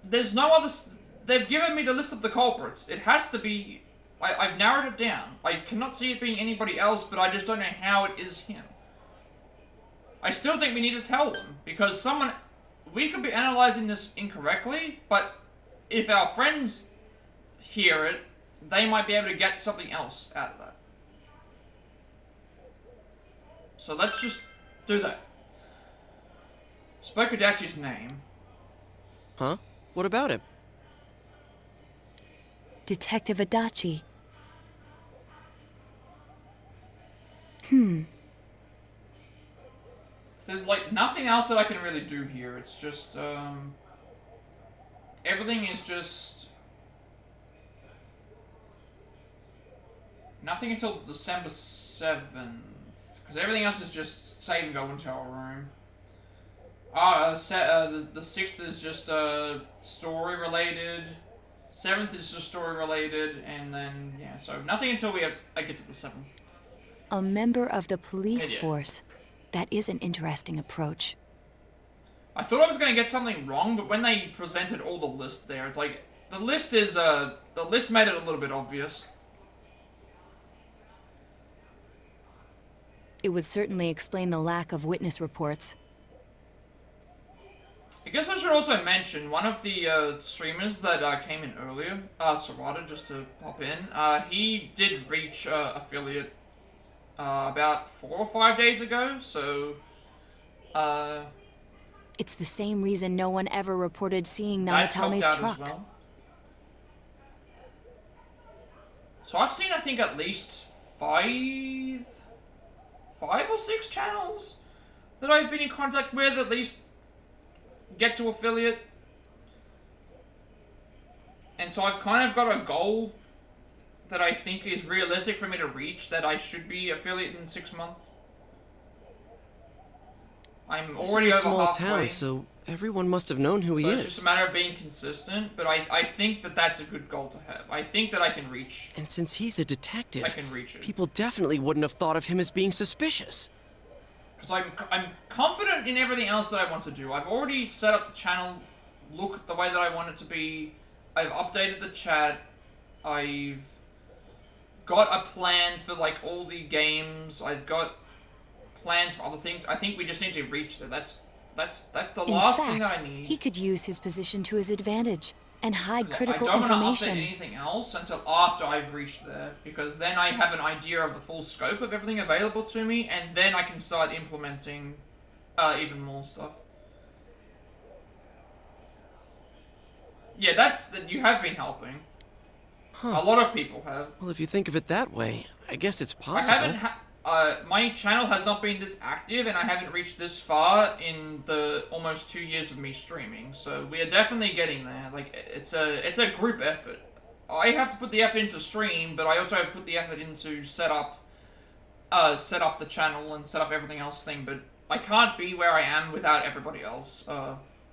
A: There's no other. They've given me the list of the culprits. It has to be. I've narrowed it down. I cannot see it being anybody else, but I just don't know how it is him. I still think we need to tell them, because we could be analyzing this incorrectly, but if our friends hear it, they might be able to get something else out of that. So let's just do that. Spoke Adachi's name.
D: Huh? What about him?
G: Detective Adachi.
A: There's like nothing else that I can really do here. It's just everything is just nothing until December 7th, because everything else is just save and go into our room. The 6th is just story related. 7th is just story related, and then yeah, so nothing until I get to the 7th.
G: A member of the police force. That is an interesting approach.
A: I thought I was going to get something wrong, but when they presented all the list there, it's like the list made it a little bit obvious.
G: It would certainly explain the lack of witness reports.
A: I guess I should also mention one of the streamers that came in earlier, Sarada, just to pop in. He did reach affiliate about 4 or 5 days ago, so
G: It's the same reason no one ever reported seeing Namatame's truck.
A: Well. So I've seen, I think, at least 5 or 6 channels that I've been in contact with, at least get to affiliate. And so I've kind of got a goal that I think is realistic for me to reach, that I should be affiliate in 6 months. I'm already
D: this is a
A: over
D: small
A: halfway.
D: town, so everyone must have known who he
A: It's
D: is.
A: just a matter of being consistent, but I think that that's a good goal to have. I think that I can reach.
D: And since he's a detective,
A: I can reach it.
D: people definitely wouldn't have thought of him as being suspicious.
A: Because I'm confident in everything else that I want to do. I've already set up the channel, look the way that I want it to be. I've updated the chat. I've got a plan for like all the games. I've got plans for other things. I think we just need to reach there. That's the last thing that I need.
G: He could use his position to his advantage and hide critical
A: I don't
G: information.
A: want to update anything else until after I've reached there, because then I have an idea of the full scope of everything available to me, and then I can start implementing even more stuff. Yeah, you have been helping.
D: Huh.
A: A lot of people have.
D: Well, if you think of it that way, I guess it's possible.
A: I haven't my channel has not been this active, and I haven't reached this far in the almost 2 years of me streaming. So we are definitely getting there. Like it's a group effort. I have to put the effort into stream, but I also have to put the effort into set up the channel and set up everything else thing. But I can't be where I am without everybody else.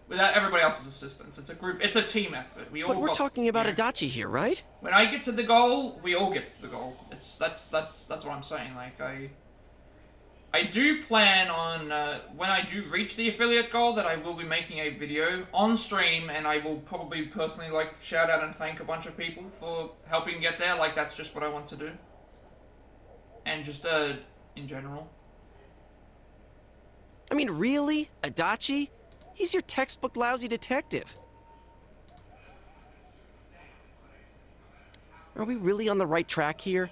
A: Without everybody else's assistance. It's a group. It's a team effort.
D: But we're talking about Adachi here, right?
A: When I get to the goal, we all get to the goal. That's what I'm saying. Like I do plan on when I do reach the affiliate goal that I will be making a video on stream, and I will probably personally like shout out and thank a bunch of people for helping get there. Like that's just what I want to do. And just in general.
D: I mean, really? Adachi? He's your textbook lousy detective. Are we really on the right track here?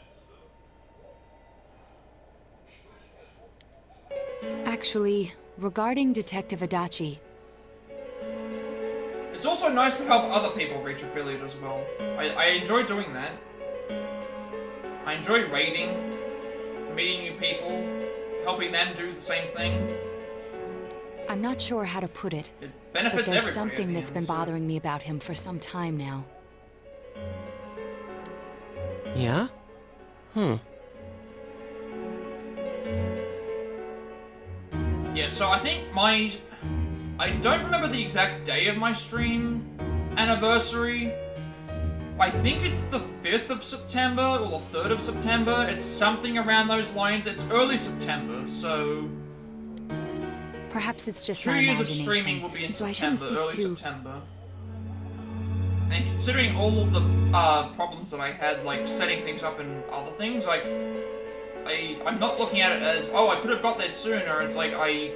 G: Actually, Regarding Detective Adachi,
A: It's also nice to help other people reach affiliate as well. I enjoy doing that. I enjoy raiding, meeting new people, helping them do the same thing.
G: I'm not sure how to put it,
A: It
G: but
A: benefits
G: there's
A: everybody.
G: something that's been bothering me about him for some time now.
D: Yeah?
A: Yeah, so I think I don't remember the exact day of my stream anniversary. I think it's the 5th of September or the 3rd of September. It's something around those lines. It's early September, so
G: Perhaps it's just
A: 2
G: my
A: years of
G: imagination,
A: streaming will be in
G: so I shouldn't
A: September,
G: speak
A: early
G: too...
A: September. And considering all of the problems that I had, like setting things up and other things, like I'm not looking at it as, oh, I could have got there sooner. It's like I'm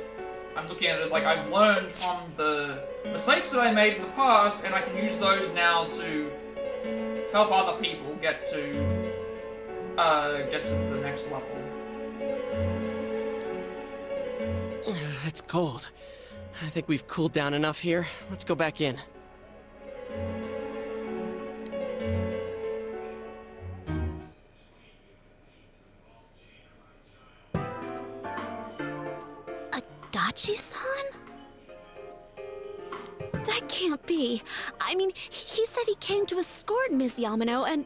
A: looking at it as like I've learned from the mistakes that I made in the past, and I can use those now to help other people get to the next level.
D: It's cold. I think we've cooled down enough here. Let's go back in.
J: Adachi-san? That can't be. I mean, he said he came to escort Ms. Yamano and...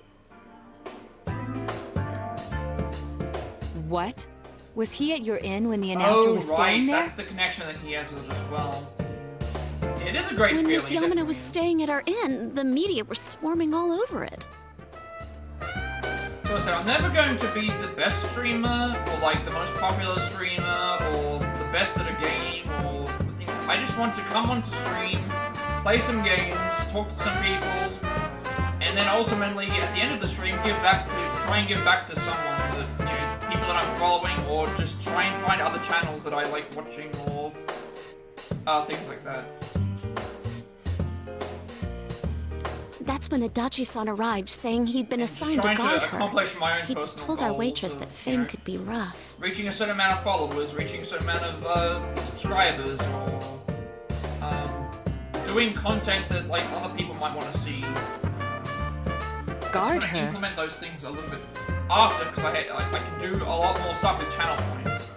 G: What? Was he at your inn when the announcer was staying there?
A: That's the connection that he has with it as well. It is a great
J: When
A: feeling.
J: Ms. Yamano was staying at our inn, the media were swarming all over it.
A: So I said, I'm never going to be the best streamer, or like the most popular streamer, or the best at a game, or the thing. I just want to come onto stream, play some games, talk to some people, and then ultimately, at the end of the stream, try and give back to someone that, people that I'm following, or just try and find other channels that I like watching, or things like that.
J: That's when Adachi-san arrived, saying he'd been assigned to guard her.
A: My own
J: he
A: personal
J: told our
A: goals
J: waitress
A: of,
J: that fame could be rough.
A: Reaching a certain amount of followers, reaching a certain amount of subscribers, or doing content that like other people might want to see.
G: Guard
A: her. Implement those things a little bit after, because I can do a lot more stuff with channel points.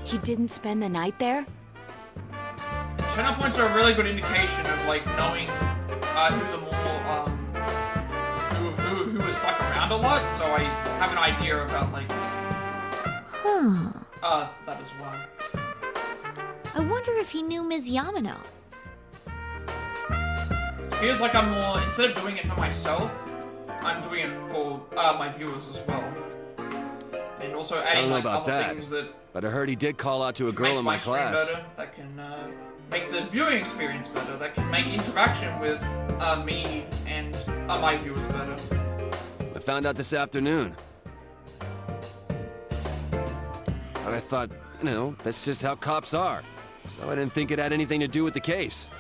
G: He didn't spend the night there?
A: And channel points are a really good indication of like knowing who is stuck around a lot. So I have an idea about like that as well.
E: I wonder if he knew Ms. Yamano.
A: It feels like I'm more, instead of doing it for myself, I'm doing it for my viewers as well. And also adding
U: I don't know
A: like
U: about
A: other things that
U: but I heard he did call out to a girl in my
A: stream
U: class.
A: better, that can make the viewing experience better, that can make interaction with me and my viewers better.
U: I found out this afternoon. But I thought, that's just how cops are. So I didn't think it had anything to do with the case.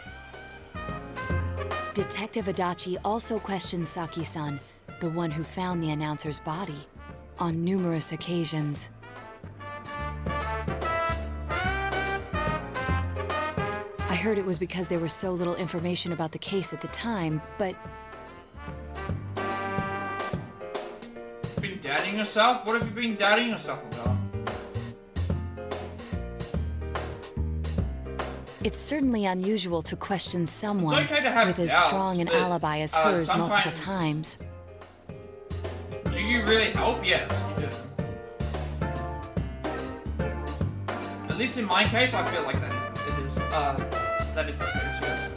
G: Detective Adachi also questioned Saki-san, the one who found the announcer's body, on numerous occasions. I heard it was because there was so little information about the case at the time, but...
A: Been doubting yourself? What have you been doubting yourself about?
G: It's certainly unusual to question someone
A: okay to have
G: with as
A: doubts,
G: strong an
A: but,
G: alibi as hers multiple
A: sometimes-
G: times.
A: Do you really help? Yes, you do. At least in my case, I feel like that is the case, yes.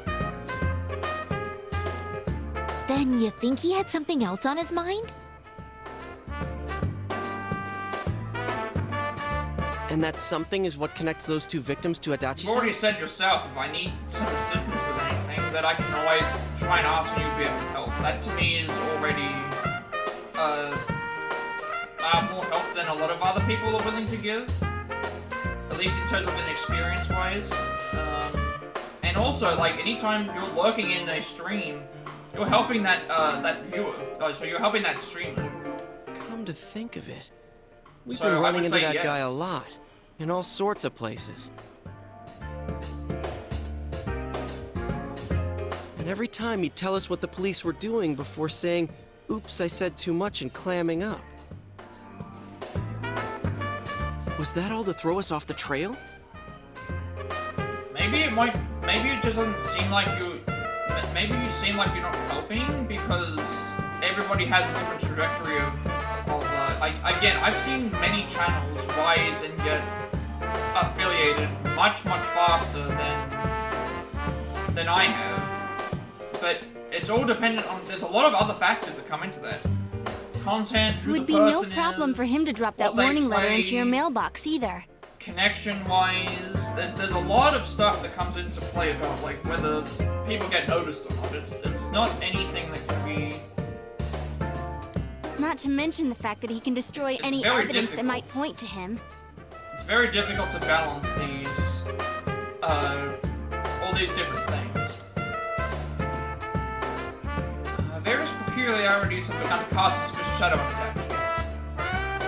E: Then you think he had something else on his mind?
D: And that something is what connects those two victims to Adachi-san?
A: You've already said yourself, if I need some assistance with anything, that I can always try and ask and you'll be able to help. That to me is already more help than a lot of other people are willing to give. At least in terms of an experience-wise. And also, like, anytime you're lurking in a stream, you're helping that viewer. So you're helping that streamer.
D: Come to think of it, we've
A: So
D: been
A: I
D: running
A: would
D: into
A: say
D: that guy
A: yes.
D: a lot. In all sorts of places. And every time he'd tell us what the police were doing before saying, "Oops, I said too much," and clamming up. Was that all to throw us off the trail?
A: Maybe it just doesn't seem like maybe you seem like you're not helping because everybody has a different trajectory of again, I've seen many channels rise and get affiliated much faster than I have. But it's all dependent on, there's a lot of other factors that come into that. Content, who
F: It would
A: the
F: be no
A: person
F: problem
A: is,
F: for him to drop that
A: what they
F: warning letter into your
A: play,
F: mailbox either.
A: connection-wise, there's a lot of stuff that comes into play about like whether people get noticed or not. It's not anything that can be.
F: Not to mention the fact that he can destroy
A: It's
F: any
A: very
F: evidence that might
A: difficult.
F: point to him.
A: It's very difficult to balance these, all these different things. Various peculiarities have begun to cast a suspicious shadow on Adachi.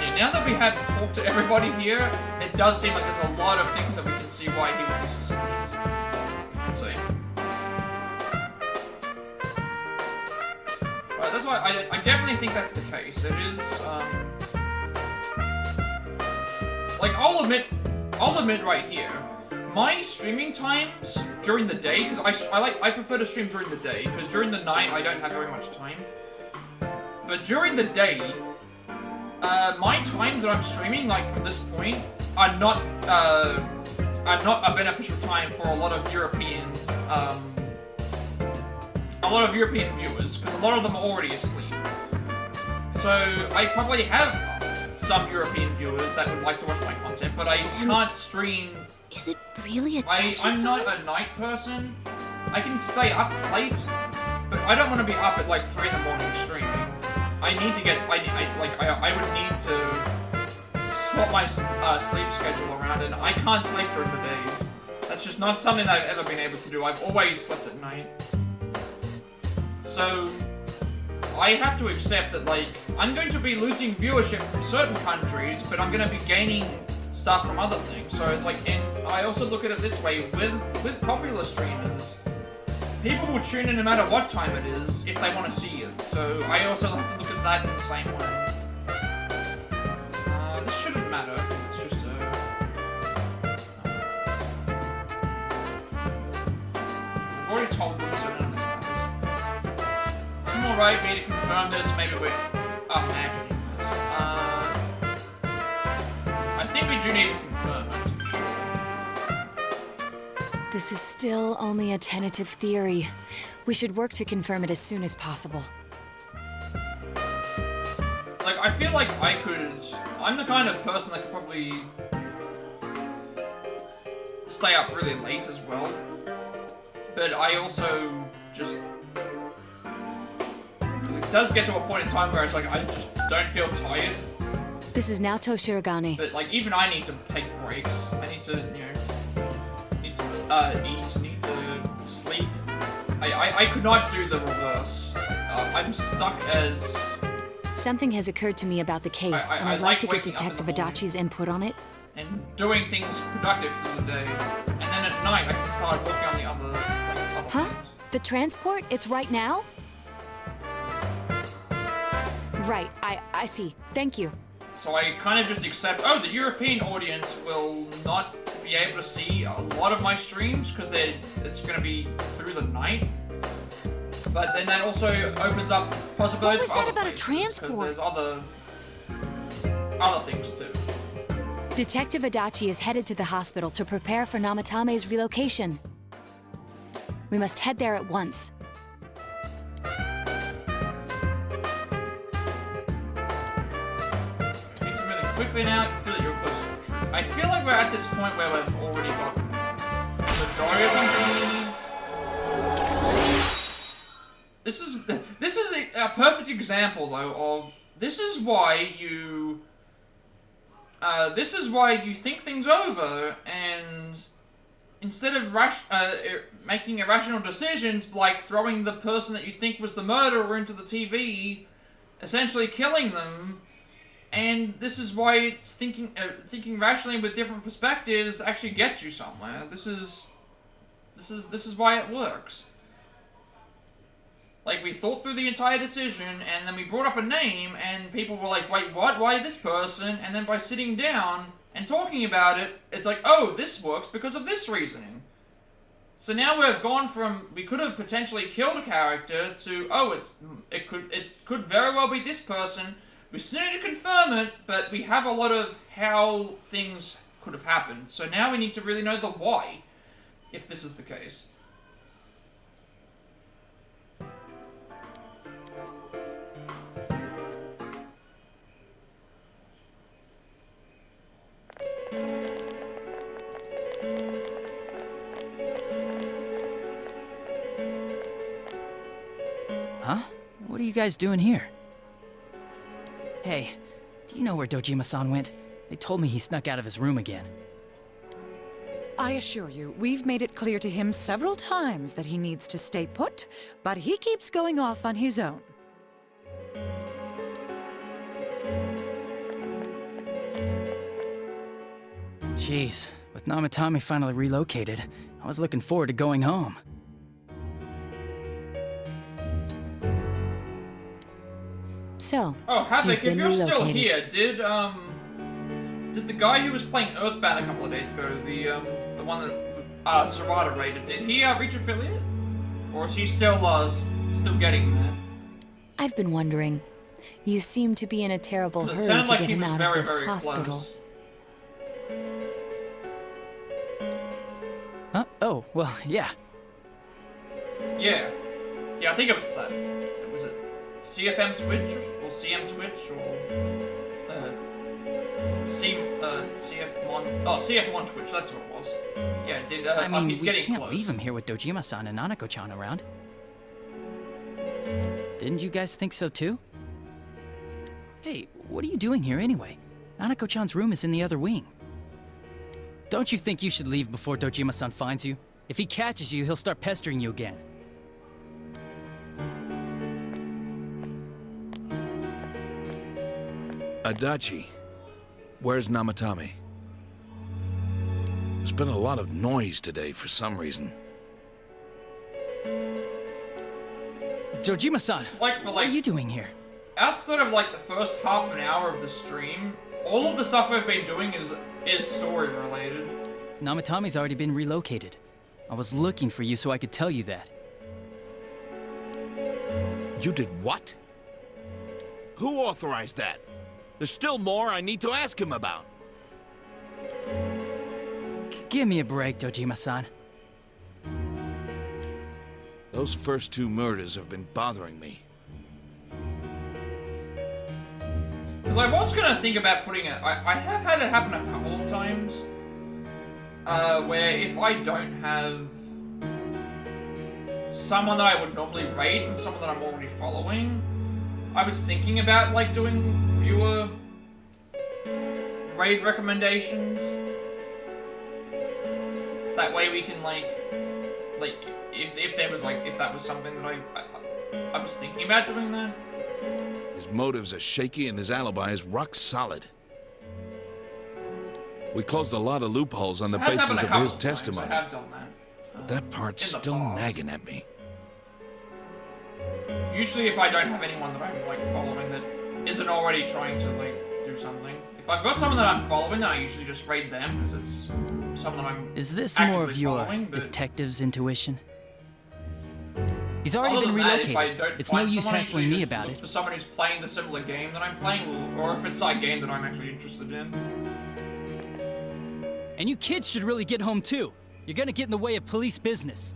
A: Yeah, now that we have talked to everybody here, it does seem like there's a lot of things that we can see why he would be suspicious. Let's see. Right, that's why I definitely think that's the case. It is, like, I'll admit right here, my streaming times during the day, because I prefer to stream during the day, because during the night I don't have very much time. But during the day, my times that I'm streaming, like from this point, are not a beneficial time for a lot of European viewers, because a lot of them are already asleep. So I probably have some European viewers that would like to watch my content, but I can't stream.
F: Is it really a
A: I'm not a night person. I can stay up late, but I don't want to be up at like 3 in the morning streaming. I need to get. I would need to swap my sleep schedule around, and I can't sleep during the days. That's just not something that I've ever been able to do. I've always slept at night. So I have to accept that, like, I'm going to be losing viewership from certain countries, but I'm going to be gaining stuff from other things. So it's like, and I also look at it this way, with popular streamers, people will tune in no matter what time it is if they want to see it. So I also have to look at that in the same way. This shouldn't matter, because it's just I've already told them, so none of this matters. It's more right me to confirm this, maybe we're imagining this. I think we do need to confirm it.
G: This is still only a tentative theory. We should work to confirm it as soon as possible.
A: Like, I feel like I'm the kind of person that could probably stay up really late as well. But I also just, because it does get to a point in time where it's like, I just don't feel tired.
G: This is Naoto Shirogane.
A: But like, even I need to take breaks. I need to, eat, need to sleep. I could not do the reverse. I'm stuck as...
G: Something has occurred to me about the case, and I'd like to get Detective Adachi's input on it.
A: And doing things productive through the day. And then at night, I can start working on the other
G: Huh?
A: things.
G: The transport? It's right now? Right, I see. Thank you.
A: So I kind of just accept, oh, the European audience will not be able to see a lot of my streams because it's going to be through the night. But then that also opens up possibilities for other places, because there's other things too.
G: Detective Adachi is headed to the hospital to prepare for Namatame's relocation. We must head there at once.
A: Things are moving quickly now. You feel that you're close to the truth. I feel like we're at this point where we've already got the majority of things that we need. This is a perfect example, though, of this is why you think things over, and instead of making irrational decisions, like throwing the person that you think was the murderer into the TV, essentially killing them, And this is why it's thinking rationally with different perspectives actually gets you somewhere. This is why it works. Like, we thought through the entire decision, and then we brought up a name, and people were like, wait, what? Why this person? And then by sitting down and talking about it, it's like, oh, this works because of this reasoning. So now we've gone from, we could have potentially killed a character, to, oh, it could very well be this person. We still need to confirm it, but we have a lot of how things could have happened. So now we need to really know the why, if this is the case.
P: Huh? What are you guys doing here? Hey, do you know where Dojima-san went? They told me he snuck out of his room again.
M: I assure you, we've made it clear to him several times that he needs to stay put, but he keeps going off on his own.
P: Jeez, with Namatame finally relocated, I was looking forward to going home.
G: So,
A: oh,
G: he's
A: Havoc,
G: been
A: if you're still
G: relocated.
A: here, did the guy who was playing Earthbound a couple of days ago, the one that Sarada raided, did he reach affiliate? Or is he still getting there?
G: I've been wondering. You seem to be in a terrible
A: It
G: hurry
A: sounded
G: to
A: like
G: get
A: he
G: him
A: was
G: out
A: very,
G: of this
A: very
G: hospital.
A: close.
P: Huh? Oh, well, yeah.
A: Yeah. Yeah, I think it was that. Was it CFM Twitch or CM Twitch or CF1 Twitch, that's what it was. Yeah, did
P: I mean,
A: he's
P: we
A: getting
P: can't
A: close.
P: leave him here with Dojima-san and Nanako-chan around. Didn't you guys think so too? Hey, what are you doing here anyway? Nanako-chan's room is in the other wing. Don't you think you should leave before Dojima-san finds you? If he catches you, he'll start pestering you again.
H: Adachi, where's Namatame? There's been a lot of noise today for some reason.
P: Dojima-san, what are you doing here?
A: Outside of like the first half an hour of the stream, all of the stuff we've been doing is story related.
P: Namatame's already been relocated. I was looking for you so I could tell you that.
H: You did what? Who authorized that? There's still more I need to ask him about.
P: Give me a break, Dojima-san.
H: Those first two murders have been bothering me.
A: Because I was gonna think about putting it. I have had it happen a couple of times. Where if I don't have someone that I would normally raid from someone that I'm already following, I was thinking about like doing viewer raid recommendations. That way we can like if there was like if that was something that I was thinking about doing that.
H: His motives are shaky and his alibi is rock solid. We closed a lot of loopholes on the basis of his testimony.
A: I have done that.
H: But that part's still nagging at me.
A: Usually if I don't have anyone that I'm like following that isn't already trying to like do something. If I've got someone that I'm following, then I usually just raid them because it's someone that I'm
P: Is this more of your
A: following,
P: detective's intuition? He's already
A: other
P: been
A: than that,
P: relocated.
A: if I don't
P: It's no
A: find
P: use
A: someone, I
P: hassling
A: usually
P: me
A: just
P: about
A: look
P: it.
A: for someone who's playing the similar game that I'm playing, or if it's a game that I'm actually interested in.
P: And you kids should really get home too. You're gonna get in the way of police business.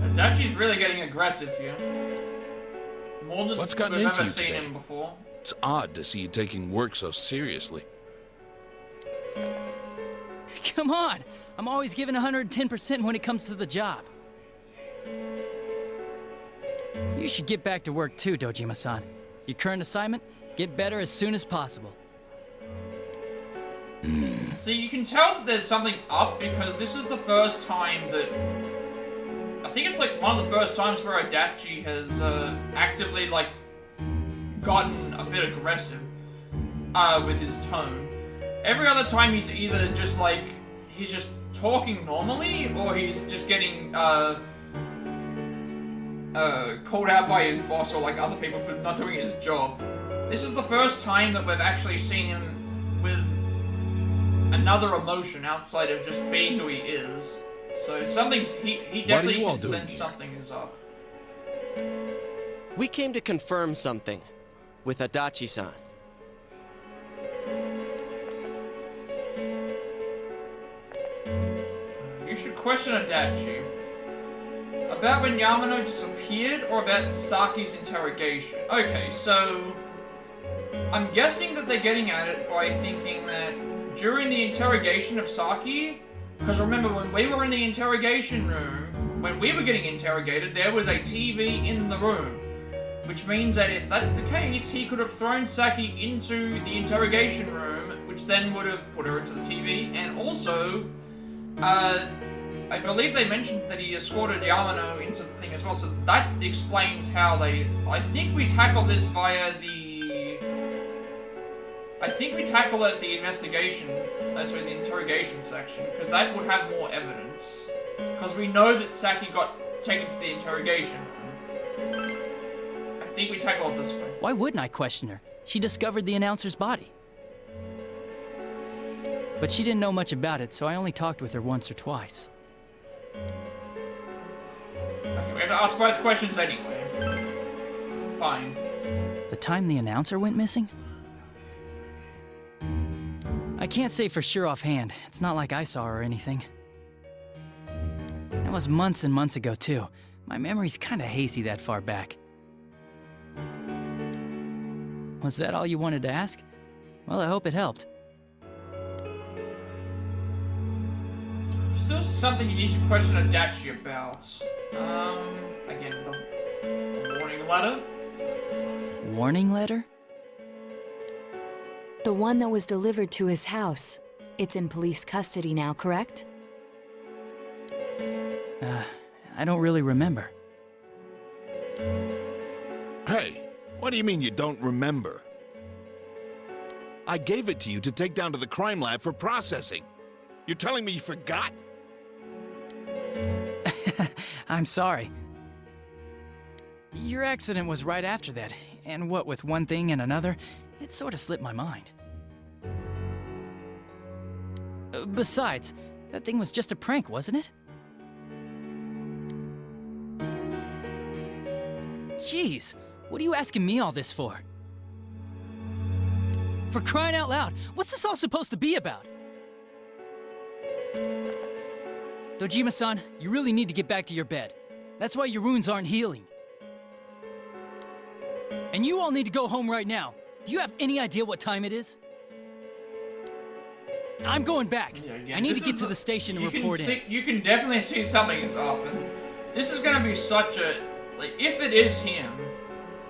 A: Adachi's really getting aggressive here. More than
H: What's gotten
A: we've
H: into
A: ever
H: you
A: seen
H: today?
A: him before.
H: It's odd to see you taking work so seriously.
P: Come on! I'm always giving 110% when it comes to the job. You should get back to work too, Dojima-san. Your current assignment? Get better as soon as possible.
A: See, you can tell that there's something up because this is the first time that... I think it's like one of the first times where Adachi has actively like gotten a bit aggressive. with his tone. Every other time he's either just like, he's just talking normally, or he's just getting, called out by his boss or like other people for not doing his job. This is the first time that we've actually seen him with another emotion outside of just being who he is. So something's, he definitely can sense something is up.
D: We came to confirm something with Adachi-san.
A: You should question Adachi. About when Yamano disappeared, or about Saki's interrogation? Okay, so I'm guessing that they're getting at it by thinking that during the interrogation of Saki, because remember when we were in the interrogation room, when we were getting interrogated, there was a TV in the room. Which means that if that's the case, he could have thrown Saki into the interrogation room, which then would have put her into the TV, and also, I believe they mentioned that he escorted Yamano into the thing as well, so that explains how they... I think we tackle this via the... I think we tackle it at the investigation, sorry, the interrogation section, because that would have more evidence. Because we know that Saki got taken to the interrogation room. I think we tackle it this way.
P: Why wouldn't I question her? She discovered the announcer's body. But she didn't know much about it, so I only talked with her once or twice.
A: Okay, we have to ask both questions anyway. Fine.
P: The time the announcer went missing? I can't say for sure offhand. It's not like I saw her or anything. That was months and months ago, too. My memory's kinda hazy that far back. Was that all you wanted to ask? Well, I hope it helped.
A: Still something you need to question Adachi about. Again, the warning letter?
P: Warning letter?
G: The one that was delivered to his house. It's in police custody now, correct?
P: I don't really remember.
H: Hey, what do you mean you don't remember? I gave it to you to take down to the crime lab for processing. You're telling me you forgot?
P: I'm sorry. Your accident was right after that, and what with one thing and another, it sort of slipped my mind. Besides, that thing was just a prank, wasn't it? Jeez, what are you asking me all this for? For crying out loud, what's this all supposed to be about? Dojima-san, you really need to get back to your bed. That's why your wounds aren't healing. And you all need to go home right now. Do you have any idea what time it is? I'm going back.
A: Yeah, again,
P: I need to get to the station and report in.
A: You can definitely see something is up, and this is gonna be such a... Like, if it is him,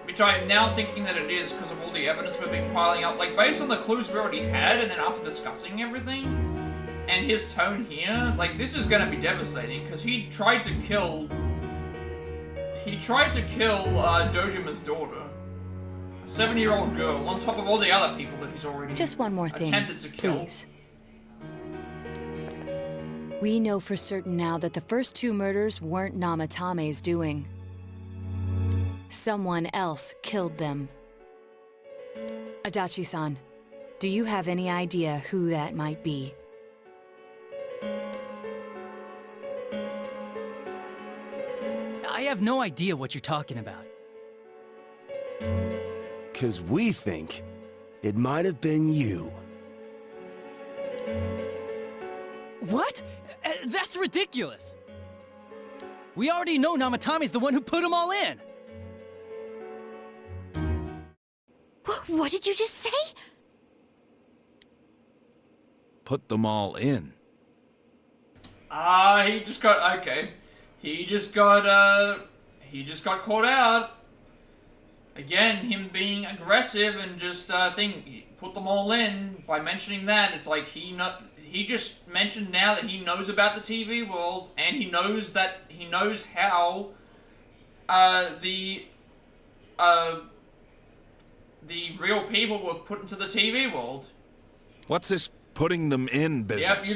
A: which I am now thinking that it is because of all the evidence we've been piling up, like, based on the clues we already had, and then after discussing everything, and his tone here, like, this is gonna be devastating, because he tried to kill... Dojima's daughter. A 7-year-old girl, on top of all the other people that he's already
G: Just one more thing,
A: attempted to kill.
G: please. We know for certain now that the first 2 murders weren't Namatame's doing. Someone else killed them. Adachi-san, do you have any idea who that might be?
P: I have no idea what you're talking about.
U: 'Cause we think it might have been you.
P: What? That's ridiculous! We already know Namatame's the one who put them all in!
E: What did you just say?
H: Put them all in.
A: He just got, okay. He just got caught out. Again, him being aggressive and just, put them all in. By mentioning that, it's like he just mentioned now that he knows about the TV world, and he knows how, the real people were put into the TV world.
H: What's this putting them in business?
A: Yep,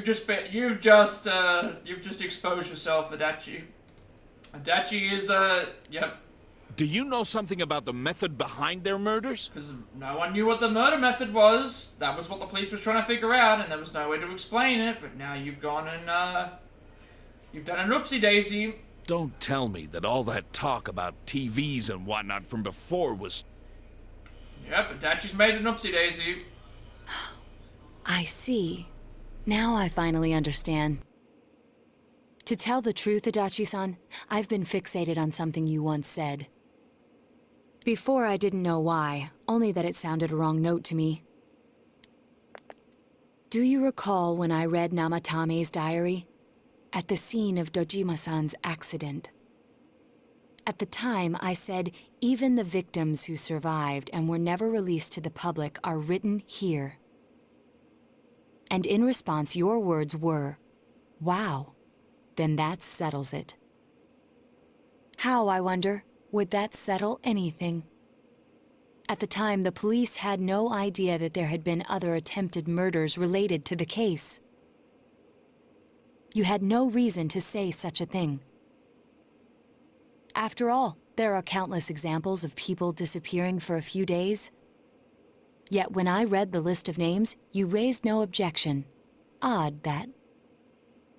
A: you've just exposed yourself, Adachi. Adachi is yep.
H: Do you know something about the method behind their murders?
A: Because no one knew what the murder method was. That was what the police was trying to figure out, and there was no way to explain it. But now you've gone and you've done an oopsie daisy.
H: Don't tell me that all that talk about TVs and whatnot from before was...
A: Yep, Adachi's made an oopsie daisy.
G: I see. Now I finally understand. To tell the truth, Adachi-san, I've been fixated on something you once said. Before, I didn't know why, only that it sounded a wrong note to me. Do you recall when I read Namatame's diary? At the scene of Dojima-san's accident. At the time, I said, even the victims who survived and were never released to the public are written here. And in response, your words were, wow, then that settles it. How, I wonder, would that settle anything? At the time, the police had no idea that there had been other attempted murders related to the case. You had no reason to say such a thing. After all, there are countless examples of people disappearing for a few days. Yet when I read the list of names, you raised no objection. Odd, that.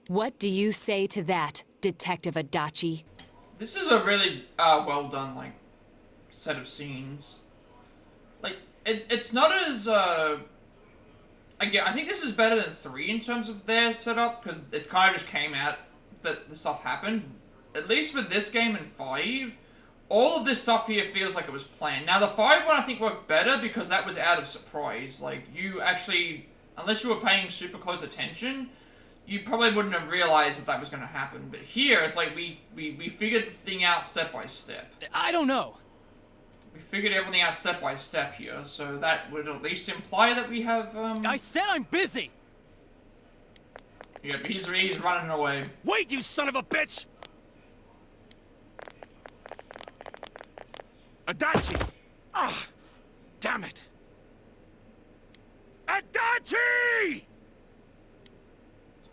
G: What do you say to that, Detective Adachi?
A: This is a really well done, like, set of scenes. Like, it's not as again, I think this is better than 3 in terms of their setup, because it kind of just came out that the stuff happened. At least with this game and 5, all of this stuff here feels like it was planned. Now, the 5 one I think worked better because that was out of surprise. Like, you actually, unless you were paying super close attention, you probably wouldn't have realized that that was going to happen. But here, it's like we figured the thing out step by step.
P: I don't know.
A: We figured everything out step by step here, so that would at least imply that we have,
P: I said I'm busy!
A: Yep, he's running away.
H: Wait, you son of a bitch! Adachi! Ah, damn it! Adachi!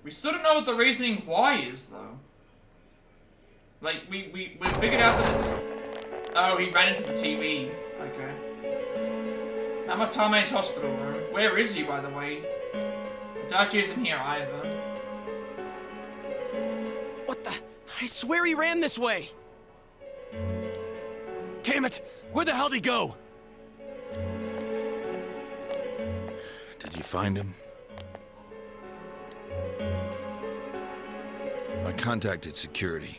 A: We still don't know what the reasoning why is, though. Like, we figured out that it's... Oh, he ran into the TV. Okay. Namatame's hospital room. Where is he, by the way? Adachi isn't here either.
D: What the? I swear he ran this way!
H: Damn it! Where the hell did he go? Did you find him? I contacted security.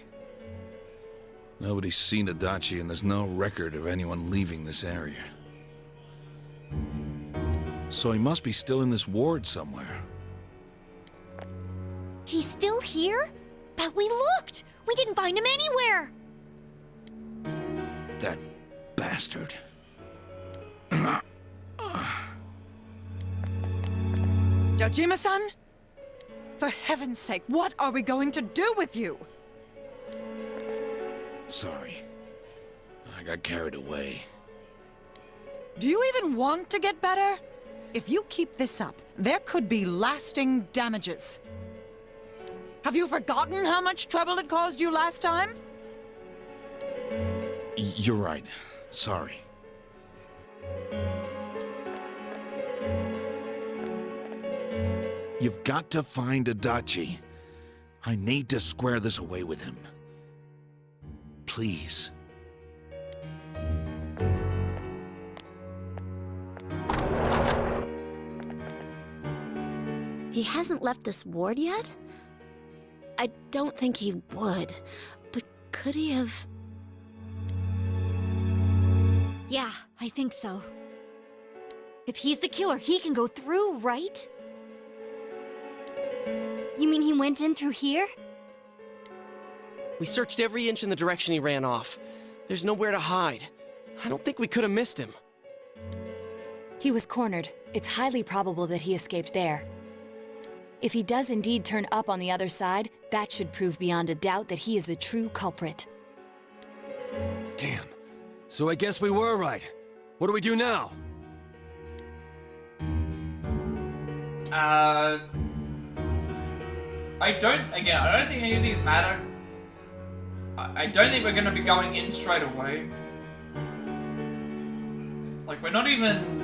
H: Nobody's seen Adachi, and there's no record of anyone leaving this area. So he must be still in this ward somewhere.
E: He's still here? But we looked! We didn't find him anywhere!
H: That bastard.
M: Dojima-san? For heaven's sake, what are we going to do with you?
H: Sorry. I got carried away.
M: Do you even want to get better? If you keep this up, there could be lasting damages. Have you forgotten how much trouble it caused you last time?
H: You're right. Sorry. You've got to find Adachi. I need to square this away with him. Please.
J: He hasn't left this ward yet? I don't think he would, but could he have...
E: Yeah, I think so. If he's the killer, he can go through, right?
F: You mean he went in through here?
D: We searched every inch in the direction he ran off. There's nowhere to hide. I don't think we could have missed him.
G: He was cornered. It's highly probable that he escaped there. If he does indeed turn up on the other side, that should prove beyond a doubt that he is the true culprit.
U: Damn. So I guess we were right. What do we do now?
A: I don't think any of these matter. I don't think we're going to be going in straight away. Like, we're not even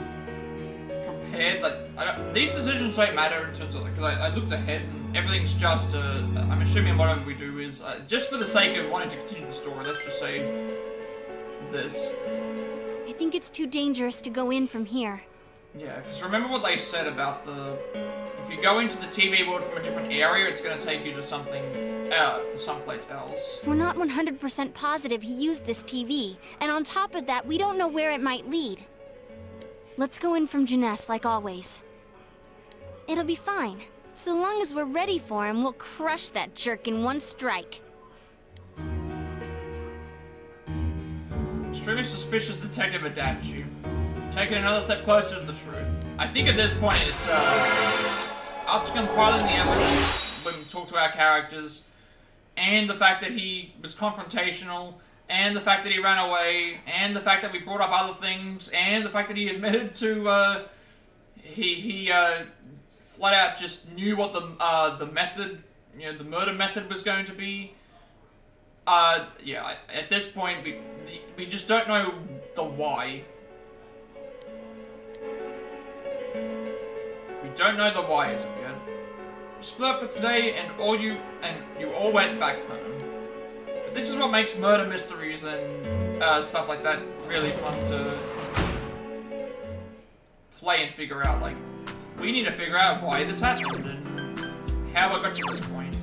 A: prepared. Like, these decisions don't matter in terms of, like, because I looked ahead and everything's just, I'm assuming whatever we do is, just for the sake of wanting to continue the story, let's just say this.
F: I think it's too dangerous to go in from here.
A: Yeah, because remember what they said about if you go into the TV world from a different area, it's going to take you to someplace else.
F: We're not 100% positive he used this TV, and on top of that, we don't know where it might lead. Let's go in from Jeunesse, like always. It'll be fine. So long as we're ready for him, we'll crush that jerk in one strike.
A: Extremely suspicious Detective Adachi. Taking another step closer to the truth. I think at this point it's, after compiling the evidence, when we talk to our characters, and the fact that he was confrontational, and the fact that he ran away, and the fact that we brought up other things, and the fact that he admitted to, he flat out just knew what the method, the murder method was going to be. Yeah, at this point, we just don't know the why. We don't know the why as of yet. We split up for today, and you all went back home. But this is what makes murder mysteries and stuff like that really fun to play and figure out. Like, we need to figure out why this happened and how it got to this point.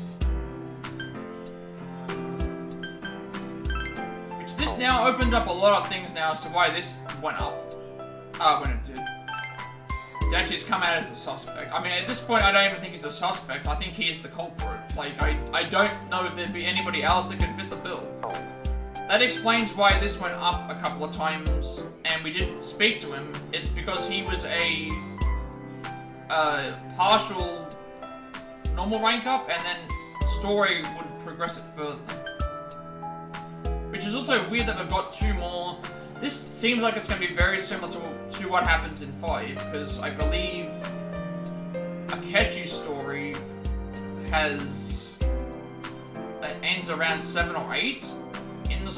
A: This now opens up a lot of things now as to why this went up. When it did. Adachi's come out as a suspect. I mean, at this point, I don't even think he's a suspect. I think he's the culprit. Like, I don't know if there'd be anybody else that could fit the bill. That explains why this went up a couple of times, and we didn't speak to him. It's because he was a partial normal rank up, and then story would progress it further. Which is also weird that we've got two more. This seems like it's going to be very similar to what happens in 5, because I believe Akechi's story ends around 7 or 8 in the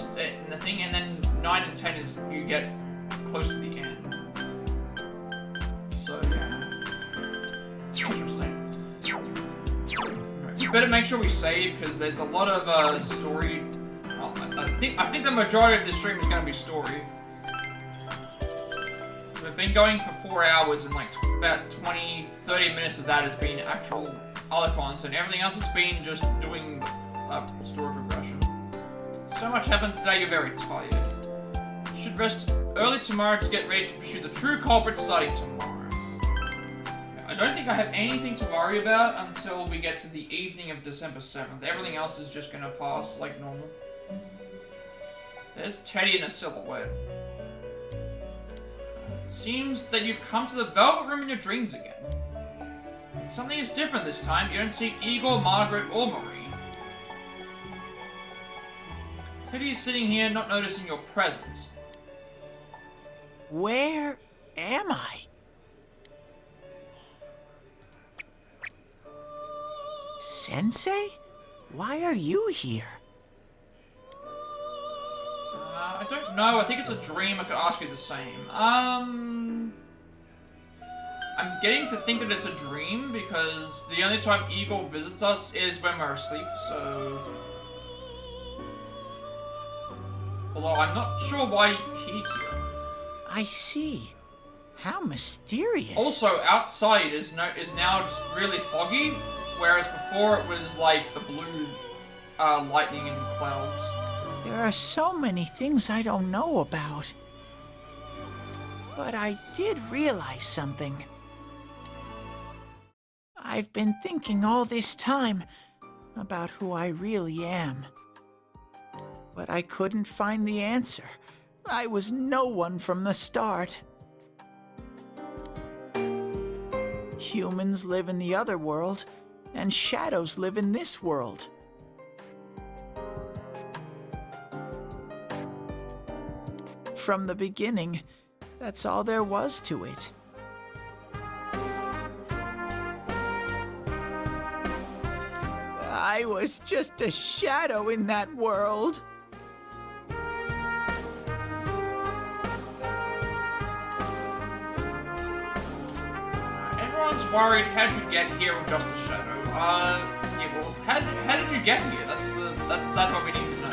A: thing, and then 9 and 10 is you get close to the end. So yeah, interesting. Right, we better make sure we save, because there's a lot of story. I think the majority of this stream is going to be story. We've been going for 4 hours, and like about 20-30 minutes of that has been actual other content, and everything else has been just doing story progression. So much happened today, you're very tired. You should rest early tomorrow to get ready to pursue the true culprit starting tomorrow. I don't think I have anything to worry about until we get to the evening of December 7th. Everything else is just going to pass like normal. There's Teddy in a silhouette. It seems that you've come to the Velvet Room in your dreams again. Something is different this time. You don't see Igor, Margaret, or Marie. Teddy is sitting here, not noticing your presence.
I: Where am I? Sensei? Why are you here?
A: I don't know. I think it's a dream. I could ask you the same. I'm getting to think that it's a dream because the only time Igor visits us is when we're asleep, so... Although I'm not sure why he's here.
I: I see. How mysterious.
A: Also, outside is now just really foggy, whereas before it was like the blue lightning and clouds.
I: There are so many things I don't know about. But I did realize something. I've been thinking all this time about who I really am. But I couldn't find the answer. I was no one from the start. Humans live in the other world, and shadows live in this world. From the beginning, That's all there was to it. I was just a shadow in that world.
A: Everyone's worried, how'd you get here with just a shadow? Yeah, well, how did you get here? That's what we need to know.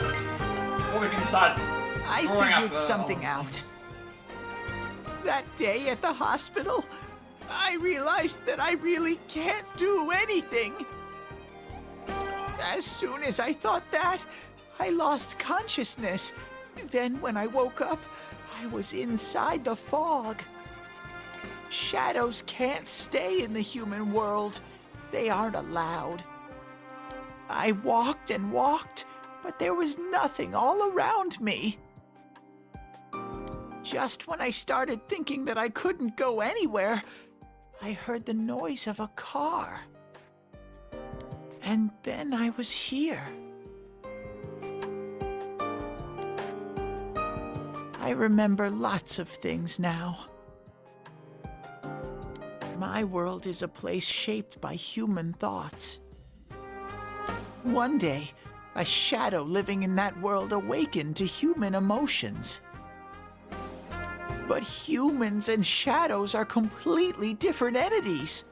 A: What we can decide.
I: I figured something out. That day at the hospital, I realized that I really can't do anything. As soon as I thought that, I lost consciousness. Then when I woke up, I was inside the fog. Shadows can't stay in the human world. They aren't allowed. I walked and walked, but there was nothing all around me. Just when I started thinking that I couldn't go anywhere, I heard the noise of a car. And then I was here. I remember lots of things now. My world is a place shaped by human thoughts. One day, a shadow living in that world awakened to human emotions. But humans and shadows are completely different entities.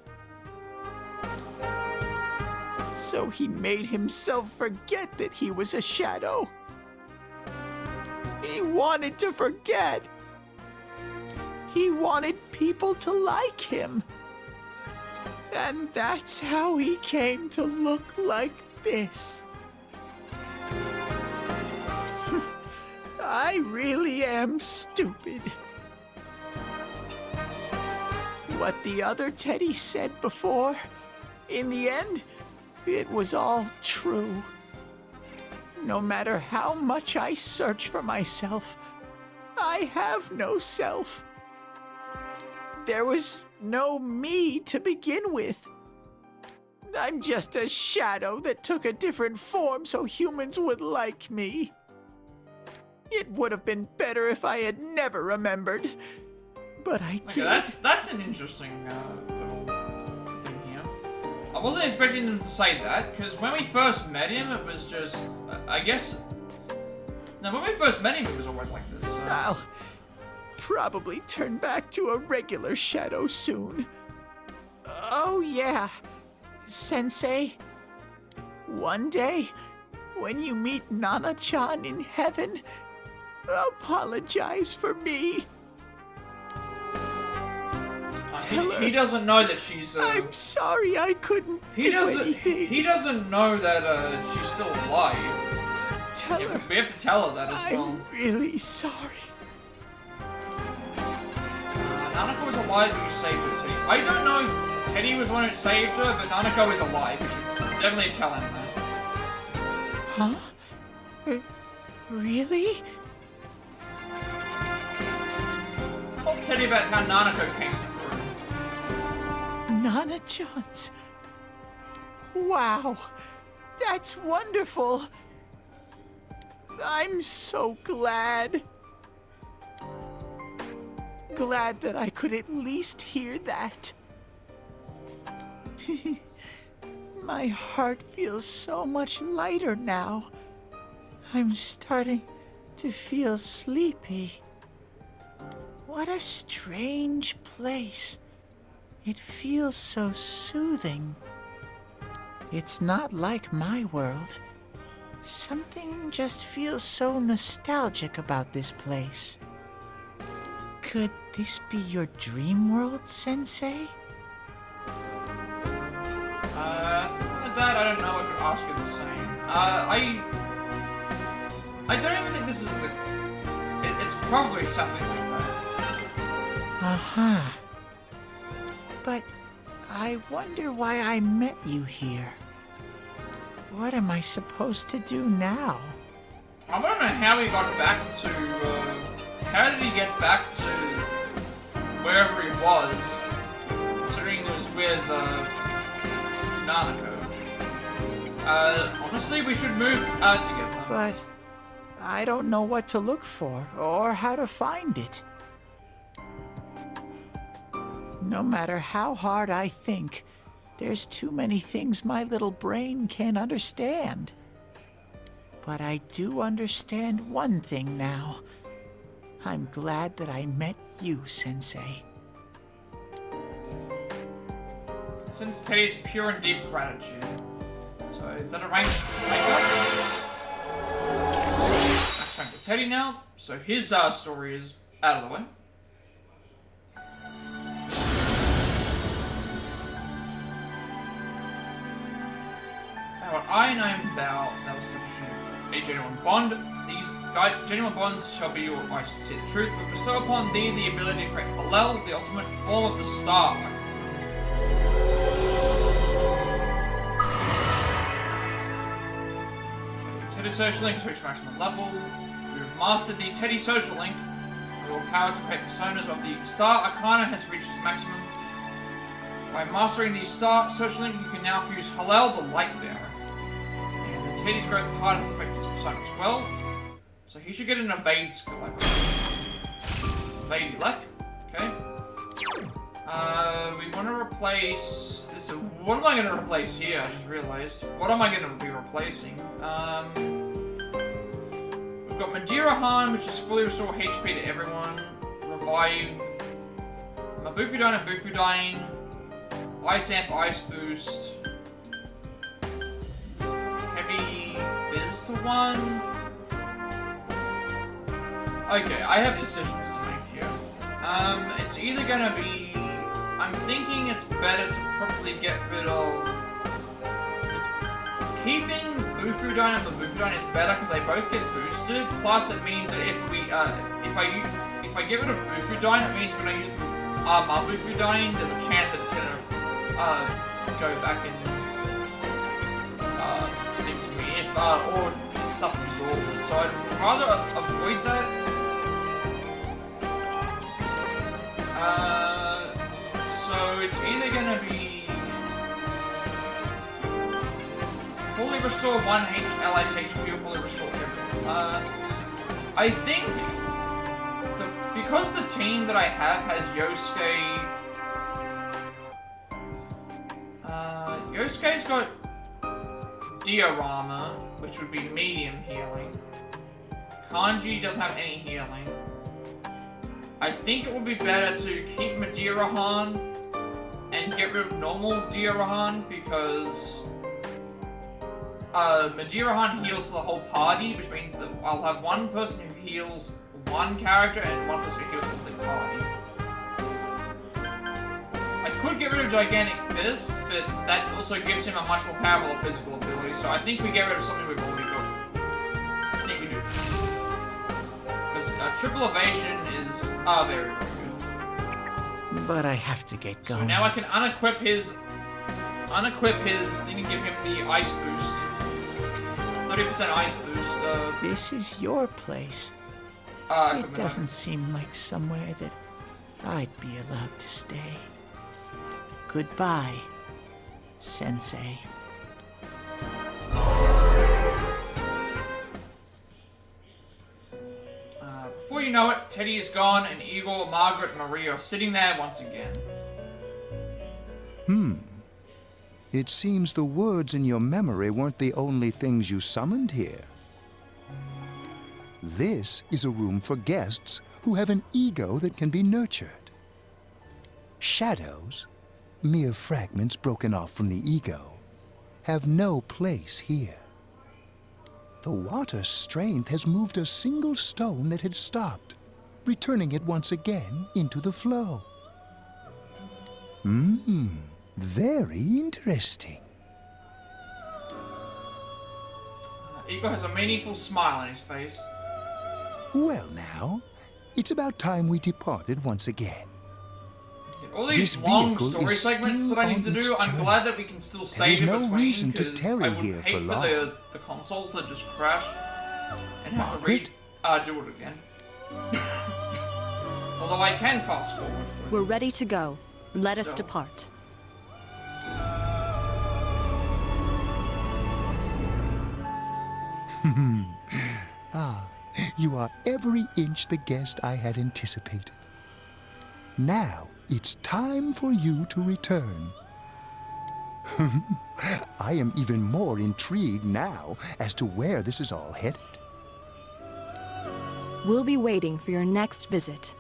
I: So he made himself forget that he was a shadow. He wanted to forget. He wanted people to like him. And that's how he came to look like this. I really am stupid. What the other Teddy said before, in the end, it was all true. No matter how much I search for myself, I have no self. There was no me to begin with. I'm just a shadow that took a different form so humans would like me. It would have been better if I had never remembered, but I did.
A: That's an interesting little thing here. I wasn't expecting them to say that, because when we first met him, it was just, I guess... No, when we first met him, it was always like this.
I: I'll probably turn back to a regular shadow soon. Oh yeah, Sensei. One day, when you meet Nana-chan in heaven, apologize for me. Tell her
A: He doesn't know that she's.
I: I'm sorry I couldn't do anything.
A: He doesn't know that she's still alive.
I: Tell her.
A: We have to tell her that as well.
I: I'm really sorry.
A: Nanako was alive when you saved her, Teddy. I don't know if Teddy was the one who saved her, but Nanako is alive. We should definitely tell him that.
I: Huh? Really?
A: Tell Teddy about how Nanako came through.
I: Nana-chan's. Wow, that's wonderful. I'm so glad. Glad that I could at least hear that. My heart feels so much lighter now. I'm starting to feel sleepy. What a strange place. It feels so soothing. It's not like my world. Something just feels so nostalgic about this place. Could this be your dream world, Sensei?
A: Something like that, I don't know, I could ask you the same. I don't even think this is the... It's probably something like that.
I: Uh-huh. But I wonder why I met you here. What am I supposed to do now?
A: I don't know how he got back to... how did he get back to wherever he was, considering he was with Nanako? Honestly, we should move together.
I: But I don't know what to look for or how to find it. No matter how hard I think, there's too many things my little brain can't understand. But I do understand one thing now. I'm glad that I met you, Sensei.
A: Since Teddy's pure and deep gratitude. So is that a rank? Next rank to Teddy now. So his story is out of the way. Now I name thou was such a genuine bond. These genuine bonds shall be your eyes to see the truth, but bestow upon thee the ability to create Hallel, the ultimate form of the star. Teddy Social Link has reached maximum level. We have mastered the Teddy Social Link. Your power to create personas of the Star Arcana has reached its maximum. By mastering the Star Social Link, you can now fuse Hallel, the Light Bearer. And the Teddy's growth heart has affected his persona as well. So he should get an evade skill, I believe. Evade Elec. Okay. We want to replace this. What am I going to replace here? I just realized. What am I going to be replacing? We've got Madeira Han, which is fully restore HP to everyone. Revive. Mabufudine and Bufudine. Ice Amp, Ice Boost. Heavy Fizz to 1. Okay, I have decisions to make here. It's either gonna be... I'm thinking it's better to probably get rid of... Keeping Bufudine and Mabufudine is better because they both get boosted. Plus, it means that if we, if I get rid of Bufudine, it means when I use Mabufudine, there's a chance that it's gonna go back and thing to me if or stuff absorbs it. So I'd rather avoid that. So it's either gonna be fully restore 1 allies HP or fully restore everyone. I think because the team that I have has Yosuke. Yosuke's got Diorama, which would be medium healing. Kanji doesn't have any healing. I think it would be better to keep Madeira Han and get rid of normal Diorama because Madeira Han heals the whole party, which means that I'll have one person who heals one character and one person who heals the whole party. I could get rid of Gigantic Fist, but that also gives him a much more powerful physical ability, so I think we get rid of something we've already got. I think we do. Because triple evasion is very, very good.
I: But I have to get going.
A: So now I can unequip his thing and give him the ice boost. 30% ice boost.
I: This is your place. It doesn't seem like somewhere that I'd be allowed to stay. Goodbye, Sensei.
A: Before you know it, Teddy is gone, and Igor, Margaret, and Marie are sitting there once again.
S: It seems the words in your memory weren't the only things you summoned here. This is a room for guests who have an ego that can be nurtured. Shadows, mere fragments broken off from the ego, have no place here. The water's strength has moved a single stone that had stopped, returning it once again into the flow. Very interesting.
A: Igor has a meaningful smile on his face.
S: Well now, it's about time we departed once again.
A: All these long story segments that I need to do, I'm glad that we can still save in between, because I would hate for the console to just crash and have to do it again. Although I can fast forward through.
G: We're ready to go. Let us depart.
S: You are every inch the guest I had anticipated. Now it's time for you to return. I am even more intrigued now as to where this is all headed.
G: We'll be waiting for your next visit.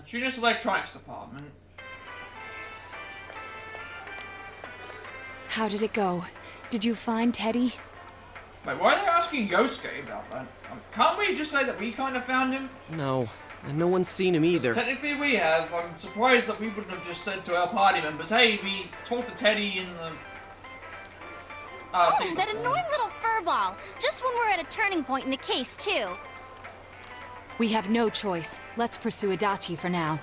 A: Junior's Electronics Department.
G: How did it go? Did you find Teddy?
A: Wait, why are they asking Yosuke about that? Can't we just say that we kind of found him?
D: No, and no one's seen him either.
A: Technically we have. I'm surprised that we wouldn't have just said to our party members, hey, we talked to Teddy in the...
F: Oh, that annoying little furball! Just when we're at a turning point in the case, too.
G: We have no choice. Let's pursue Adachi for now.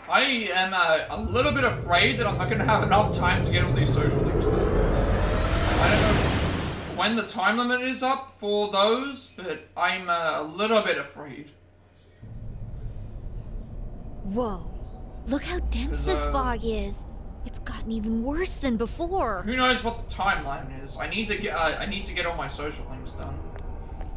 A: I am a little bit afraid that I'm not going to have enough time to get all these social links done. I don't know when the time limit is up for those, but I'm a little bit afraid.
E: Whoa. Look how dense this fog is. It's gotten even worse than before.
A: Who knows what the timeline is? I need to get all my social links done.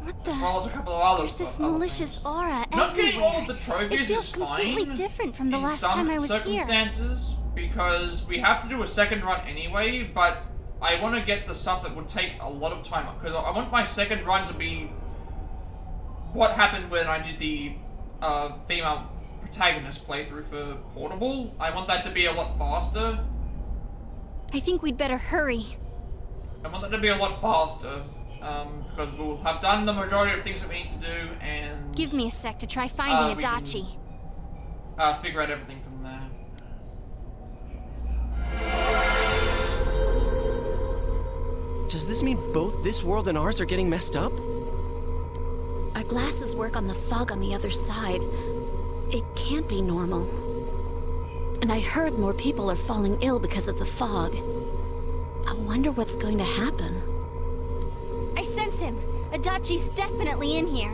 F: What the?
A: As well as a couple of others.
F: There's this malicious aura everywhere.
A: Not getting all of the trophies
F: it feels
A: is
F: completely
A: fine
F: different from the last time I was here.
A: In some circumstances, because we have to do a second run anyway, but I want to get the stuff that would take a lot of time, because I want my second run to be what happened when I did the female protagonist playthrough for Portable. I want that to be a lot faster.
F: I think we'd better hurry.
A: I want that to be a lot faster. Because we'll have done the majority of things that we need to do, and...
F: Give me a sec to try finding Adachi.
A: Figure out everything from there.
D: Does this mean both this world and ours are getting messed up?
J: Our glasses work on the fog on the other side. It can't be normal. And I heard more people are falling ill because of the fog. I wonder what's going to happen.
F: I sense him. Adachi's definitely in here.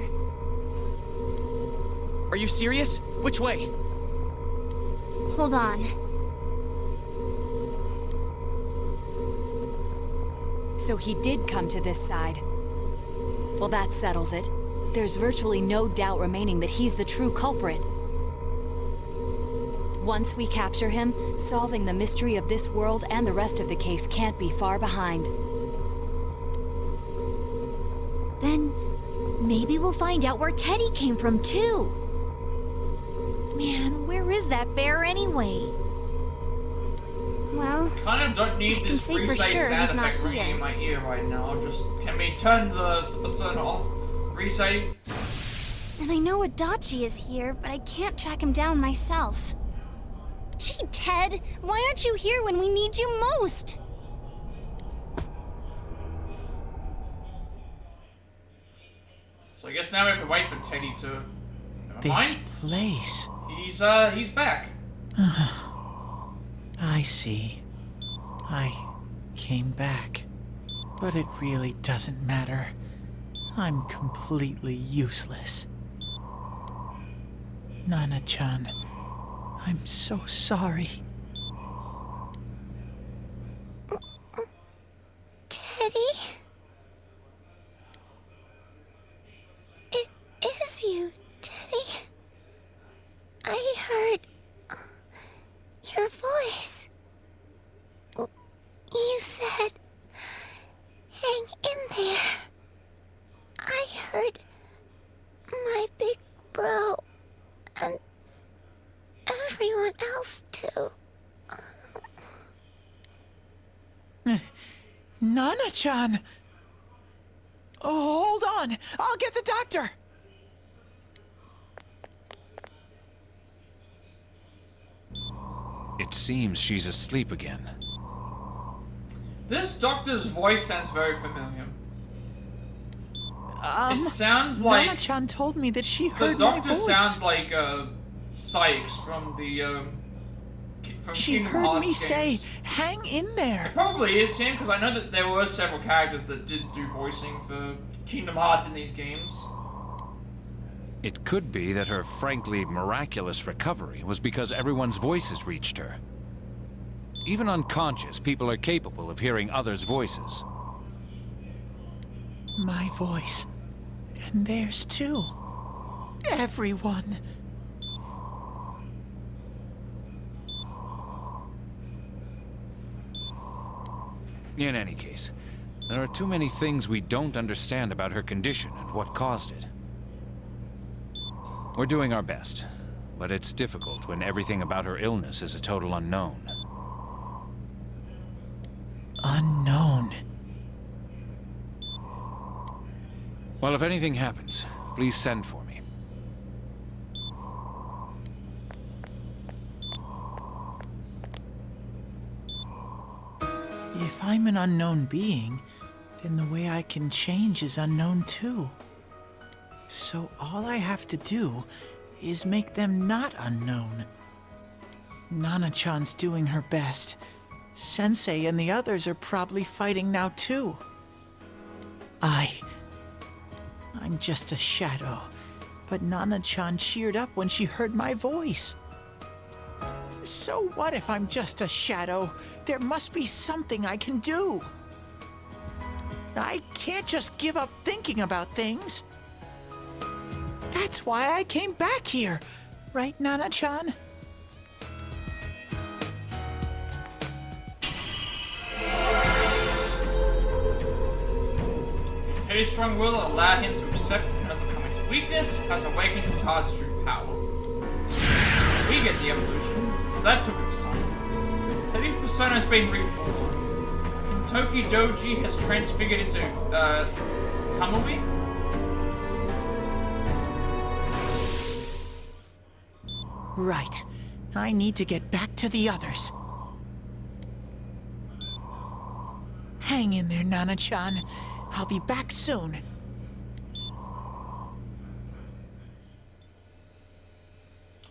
D: Are you serious? Which way?
F: Hold on.
G: So he did come to this side. Well, that settles it. There's virtually no doubt remaining that he's the true culprit. Once we capture him, solving the mystery of this world and the rest of the case can't be far behind.
E: Then maybe we'll find out where Teddy came from, too. Man, where is that bear anyway?
F: Well,
A: kind of don't need this resay sound effect ringing in my ear right now. Just, can we turn the persona off? Resay?
F: And I know Adachi is here, but I can't track him down myself. Gee, Ted, why aren't you here when we need you most?
A: So I guess now we have to wait for Teddy to... Never
I: this
A: mind.
I: place.
A: He's back.
I: I see. I came back. But it really doesn't matter. I'm completely useless. Nana-chan, I'm so sorry.
F: Teddy? It is you, Teddy. I heard your voice. You said, hang in there. I heard my big bro and everyone else too.
I: Nana-chan! Oh, hold on! I'll get the doctor!
O: It seems she's asleep again.
A: This doctor's voice sounds very familiar. It sounds like...
I: Nana-chan told me that she
A: The
I: heard my
A: doctor
I: voice.
A: sounds like, Sykes from the, from
I: She
A: Kingdom
I: heard
A: Hearts
I: me
A: games.
I: say, hang in there.
A: It probably is him, because I know that there were several characters that did do voicing for Kingdom Hearts in these games.
O: It could be that her frankly miraculous recovery was because everyone's voices reached her. Even unconscious, people are capable of hearing others' voices.
I: My voice. And theirs too. Everyone.
O: In any case, there are too many things we don't understand about her condition and what caused it. We're doing our best, but it's difficult when everything about her illness is a total unknown.
I: Unknown.
O: Well, if anything happens, please send for me.
I: If I'm an unknown being, then the way I can change is unknown too. So all I have to do is make them not unknown. Nana-chan's doing her best. Sensei and the others are probably fighting now too. I'm just a shadow, but Nana-chan cheered up when she heard my voice. So what if I'm just a shadow? There must be something I can do. I can't just give up thinking about things. That's why I came back here. Right, Nana-chan?
A: Teddy's strong will allowed him to accept and overcome his weakness, has awakened his heart's true power. We get the evolution. That took its time. Teddy's persona has been reborn. Kintoki Doji has transfigured into, Kamui?
I: Right. I need to get back to the others. Hang in there, Nana-chan. I'll be back soon.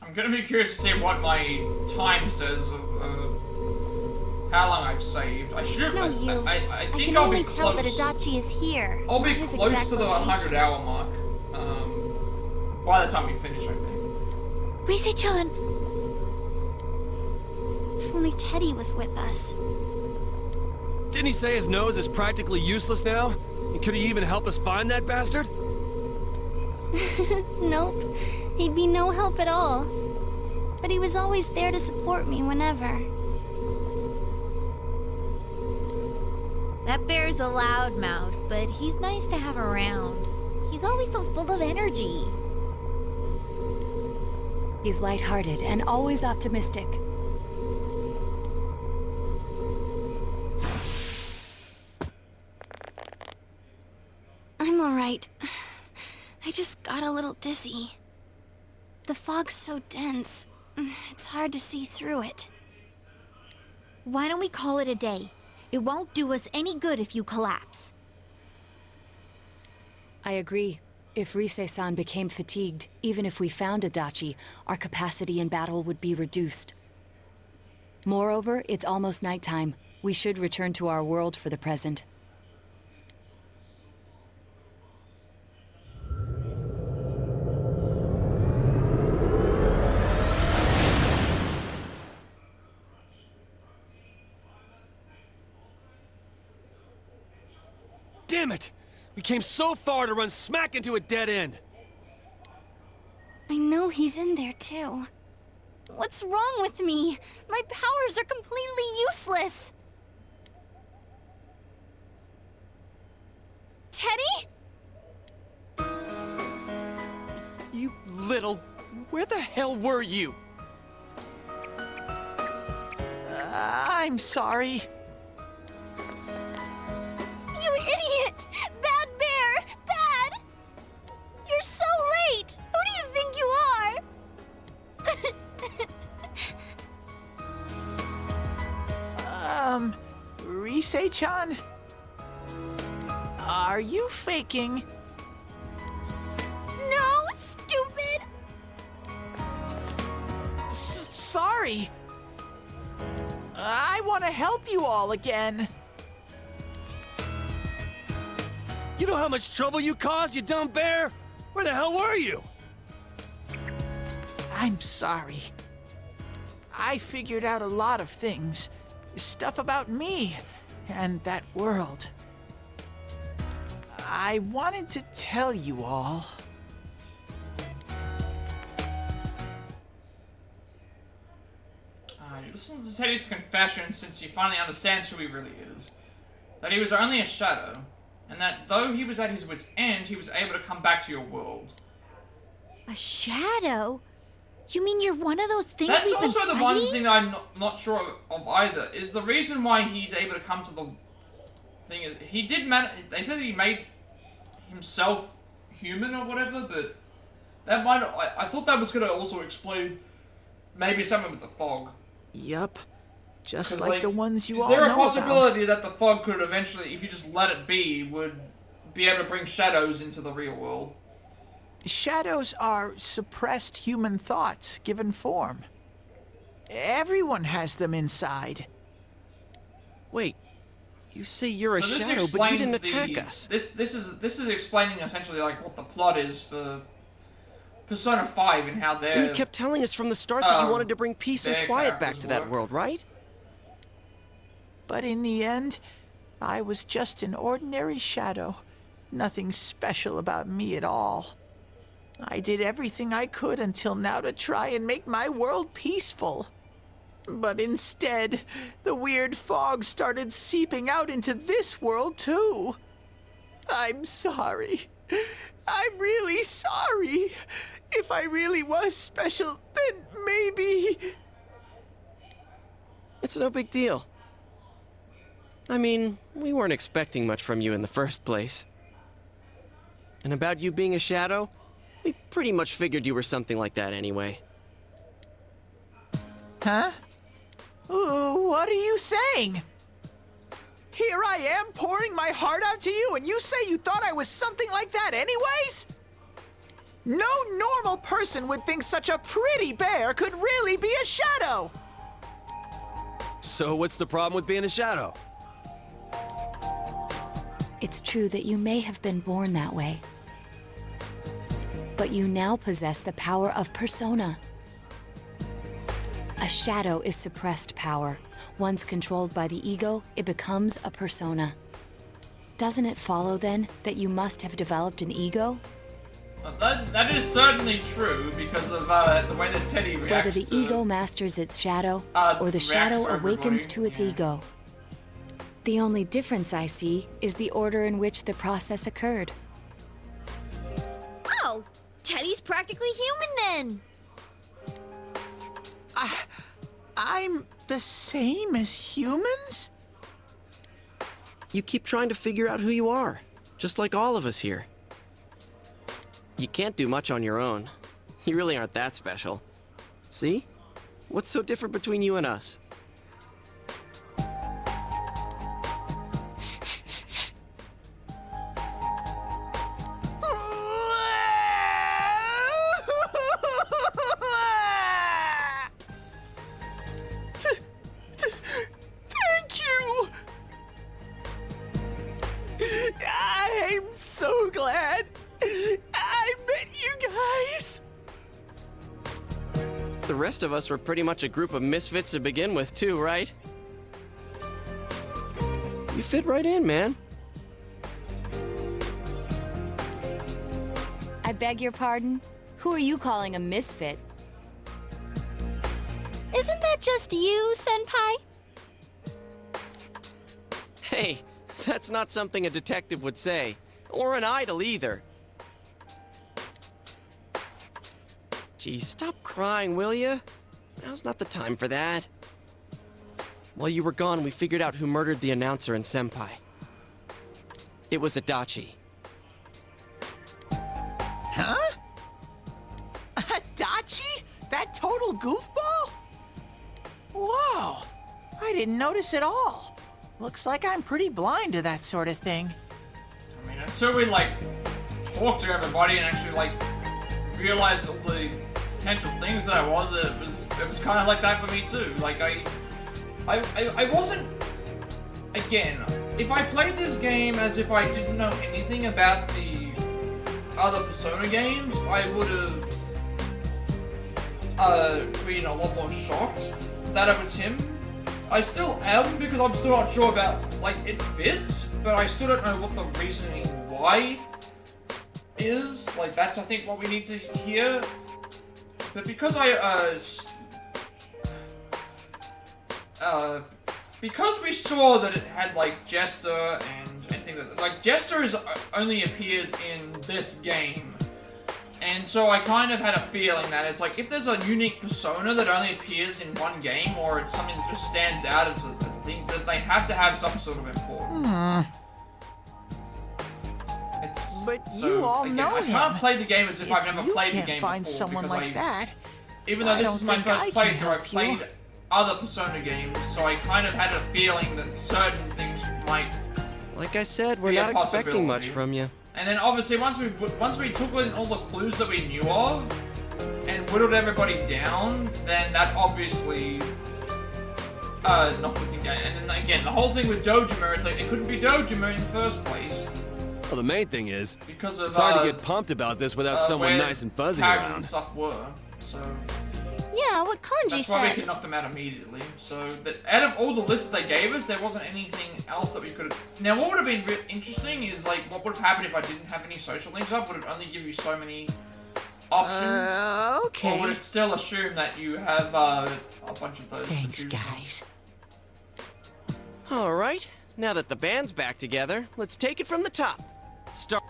A: I'm gonna be curious to see what my time says of how long I've saved. I should.
F: It's no use.
A: I think
F: can
A: I'll
F: only
A: be
F: tell
A: close.
F: that Adachi is here.
A: I'll be
F: His
A: close
F: exact
A: to the
F: location.
A: 100-hour mark. By the time we finish, I think.
F: Rise-chan! If only Teddy was with us.
U: Didn't he say his nose is practically useless now? And could he even help us find that bastard?
F: Nope. He'd be no help at all. But he was always there to support me whenever.
E: That bear's a loudmouth, but he's nice to have around. He's always so full of energy.
G: He's lighthearted and always optimistic.
F: I'm alright. I just got a little dizzy. The fog's so dense, it's hard to see through it.
E: Why don't we call it a day? It won't do us any good if you collapse.
G: I agree. If Rise-san became fatigued, even if we found Adachi, our capacity in battle would be reduced. Moreover, it's almost nighttime. We should return to our world for the present.
U: Damn it! We came so far to run smack into a dead end!
F: I know he's in there too. What's wrong with me? My powers are completely useless! Teddy?
D: You little... Where the hell were you?
I: I'm sorry.
F: You idiot! Bad bear! Bad! You're so late! Who do you think you are?
I: Rise-chan? Are you faking?
F: No, stupid!
I: Sorry. I want to help you all again.
U: You know how much trouble you caused, you dumb bear? Where the hell were you?
I: I'm sorry. I figured out a lot of things. Stuff about me and that world. I wanted to tell you all.
A: You listen to Teddy's confession since he finally understands who he really is. That he was only a shadow, and that though he was at his wit's end, he was able to come back to your world.
E: A shadow? You mean you're one of those things
A: That's
E: we've been
A: also the
E: fighting?
A: one thing I'm not sure of either, is the reason why he's able to come to the thing is, he did they said he made himself human or whatever, but that might, I thought that was going to also explain maybe something with the fog.
I: Yup. Just like the ones you all
A: know about. Is there a possibility that the fog could eventually, if you just let it be, would be able to bring shadows into the real world?
I: Shadows are suppressed human thoughts given form. Everyone has them inside.
D: Wait, you say you're a shadow, but you didn't attack us.
A: This is explaining essentially like what the plot is for Persona 5 and how they're...
D: And you kept telling us from the start that you wanted to bring peace and quiet back to that world, right?
I: But in the end, I was just an ordinary shadow. Nothing special about me at all. I did everything I could until now to try and make my world peaceful. But instead, the weird fog started seeping out into this world too. I'm sorry. I'm really sorry. If I really was special, then maybe...
D: It's no big deal. I mean, we weren't expecting much from you in the first place. And about you being a shadow, we pretty much figured you were something like that anyway.
I: Huh? What are you saying? Here I am pouring my heart out to you, and you say you thought I was something like that anyways? No normal person would think such a pretty bear could really be a shadow!
D: So what's the problem with being a shadow?
G: It's true that you may have been born that way. But you now possess the power of persona. A shadow is suppressed power. Once controlled by the ego, it becomes a persona. Doesn't it follow, then, that you must have developed an ego?
A: That is certainly true, because of the way that Teddy reacts.
G: Whether the ego masters its shadow, or the shadow awakens to its ego. The only difference I see is the order in which the process occurred.
E: Oh, Teddy's practically human then!
I: I'm the same as humans?
D: You keep trying to figure out who you are, just like all of us here. You can't do much on your own. You really aren't that special. See? What's so different between you and us?
I: Thank you! I'm so glad I met you guys!
D: The rest of us were pretty much a group of misfits to begin with, too, right? You fit right in, man.
G: I beg your pardon? Who are you calling a misfit?
F: Isn't that just you, Senpai?
D: Hey, that's not something a detective would say. Or an idol, either. Geez, stop crying, will ya? Now's not the time for that. While you were gone, we figured out who murdered the announcer and Senpai. It was Adachi.
I: Huh? Adachi? That total goofball? Whoa! I didn't notice at all. Looks like I'm pretty blind to that sort of thing.
A: I mean, until we, like, talk to everybody and actually, like, realize all the potential things that I was, it was kind of like that for me, too. Like, I wasn't... Again, if I played this game as if I didn't know anything about the other Persona games, I would have been a lot more shocked that it was him. I still am, because I'm still not sure about, like, it fits, but I still don't know what the reasoning why is. Like, that's, I think, what we need to hear. But because because we saw that it had, like, Jester and things like that. Like, Jester only appears in this game. And so I kind of had a feeling that it's like, if there's a unique persona that only appears in one game, or it's something that just stands out as a thing, that they have to have some sort of importance.
I: But you all know him.
A: I can't play the game as if I've never played the game before.
I: You can't find someone like that.
A: Even though this is my first playthrough, I've played other Persona games, so I kind of had a feeling that certain things might.
D: Like I said, we're not expecting much from you.
A: And then obviously once we took in all the clues that we knew of and whittled everybody down, then that obviously knocked the game. And then again, the whole thing with Dojima, it's like it couldn't be Dojima in the first place.
U: Well, the main thing is,
A: because of,
U: it's hard to get pumped about this without someone nice and fuzzy around.
A: And stuff were, so.
F: Yeah, what Kanji
A: That's why we could knock them out immediately. So, out of all the lists that they gave us, there wasn't anything else that we could have. Now, what would have been interesting is, like, what would have happened if I didn't have any social links up? Would it only give you so many options?
I: Okay.
A: Or would it still assume that you have a bunch of those?
I: Thanks, guys.
D: Alright, now that the band's back together, let's take it from the top. Start.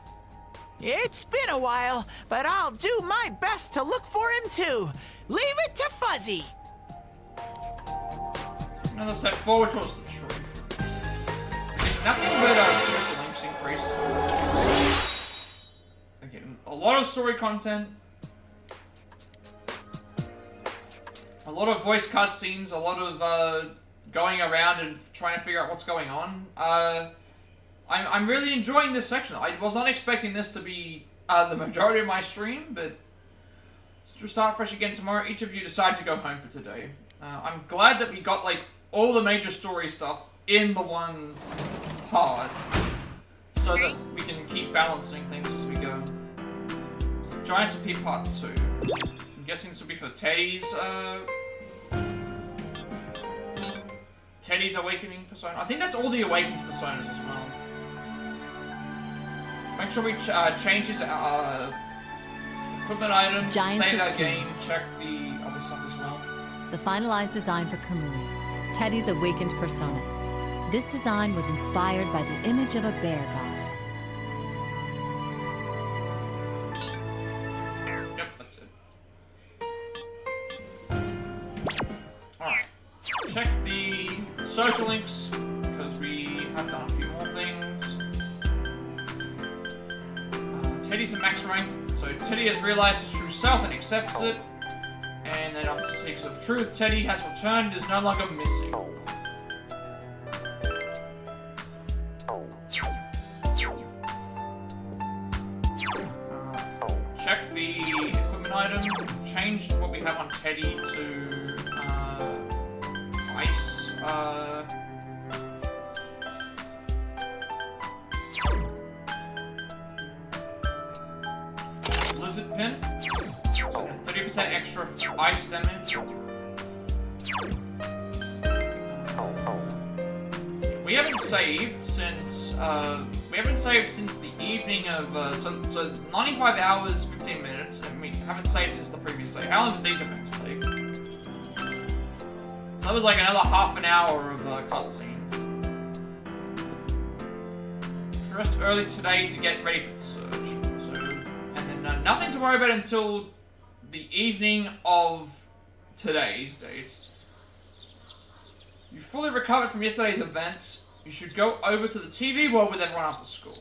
I: It's been a while, but I'll do my best to look for him too. Leave it to Fuzzy.
A: Another step forward towards the truth. Nothing but social links increased. Again, a lot of story content. A lot of voice cutscenes, a lot of going around and trying to figure out what's going on. I'm really enjoying this section. I was not expecting this to be the majority of my stream, but let's start fresh again tomorrow. Each of you decide to go home for today. I'm glad that we got, like, all the major story stuff in the one part, so that we can keep balancing things as we go. So, Giants of P Part 2. I'm guessing this will be for Teddy's Awakening persona. I think that's all the Awakened personas as well. Make sure we change his equipment item, save that game, check the other stuff as well.
B: The finalized design for Kamui, Teddy's Awakened persona. This design was inspired by the image of a bear god.
A: Yep, that's it. Alright. Check the social links, because we have done a few more things. Teddy's in max rank, so Teddy has realized his true self and accepts it. And then after 6 of truth, Teddy has returned and is no longer missing. Check the equipment item, changed what we have on Teddy to ice. Lizard pin. So 30% extra ice damage. We haven't saved since the evening of so 95 hours 15 minutes, and we haven't saved since the previous day. How long did these events take? So that was like another half an hour of cutscenes. Rest early today to get ready for the surge. So, and then nothing to worry about until the evening of today's date. You fully recovered from yesterday's events. You should go over to the TV world with everyone after school.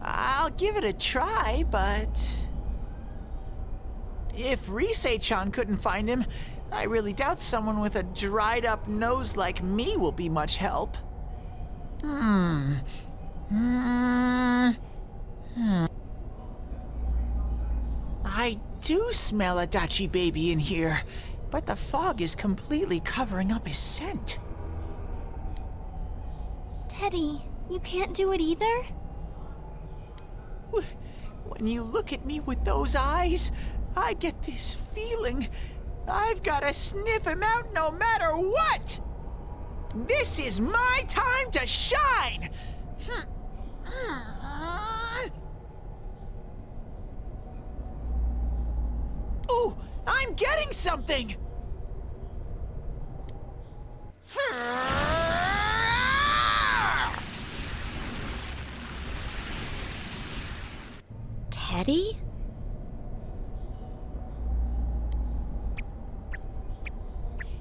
I: I'll give it a try, but if Risei-chan couldn't find him, I really doubt someone with a dried-up nose like me will be much help. I do smell Adachi baby in here, but the fog is completely covering up his scent.
F: Teddy, you can't do it either?
I: When you look at me with those eyes, I get this feeling I've got to sniff him out no matter what! This is my time to shine! Ooh, I'm getting something!
J: Teddy?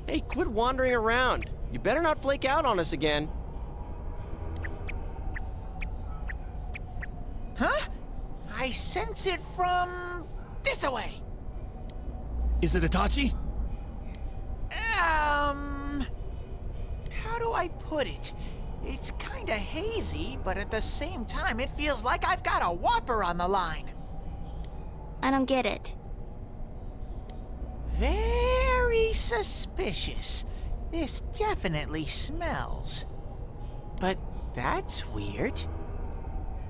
D: Hey, quit wandering around. You better not flake out on us again.
I: Huh? I sense it from this away.
U: Is it Adachi?
I: How do I put it? It's kinda hazy, but at the same time, it feels like I've got a whopper on the line.
F: I don't get it.
I: Very suspicious. This definitely smells. But that's weird.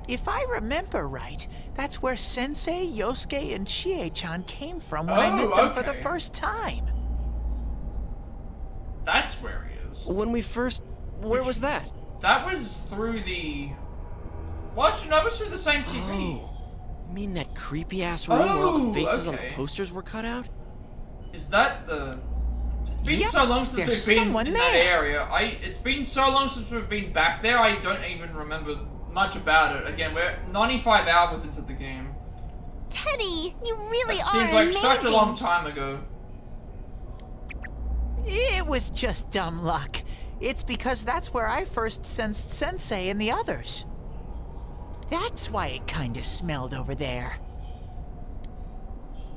I: If I remember right, that's where Sensei, Yosuke, and Chie-chan came from when I met them for the first time.
A: That's where he is.
D: When we first... Where was that?
A: That was through the... Well, actually, no, it was through the same TV.
D: Oh, you mean that creepy-ass room where all the faces on the posters were cut out?
A: Is that the... It's been so long since we've been in that area. It's been so long since we've been back there, I don't even remember much about it. Again, we're 95 hours into the game.
F: Teddy, you really are
A: seems like
F: amazing.
A: such a long time ago.
I: It was just dumb luck. It's because that's where I first sensed Sensei and the others. That's why it kinda smelled over there.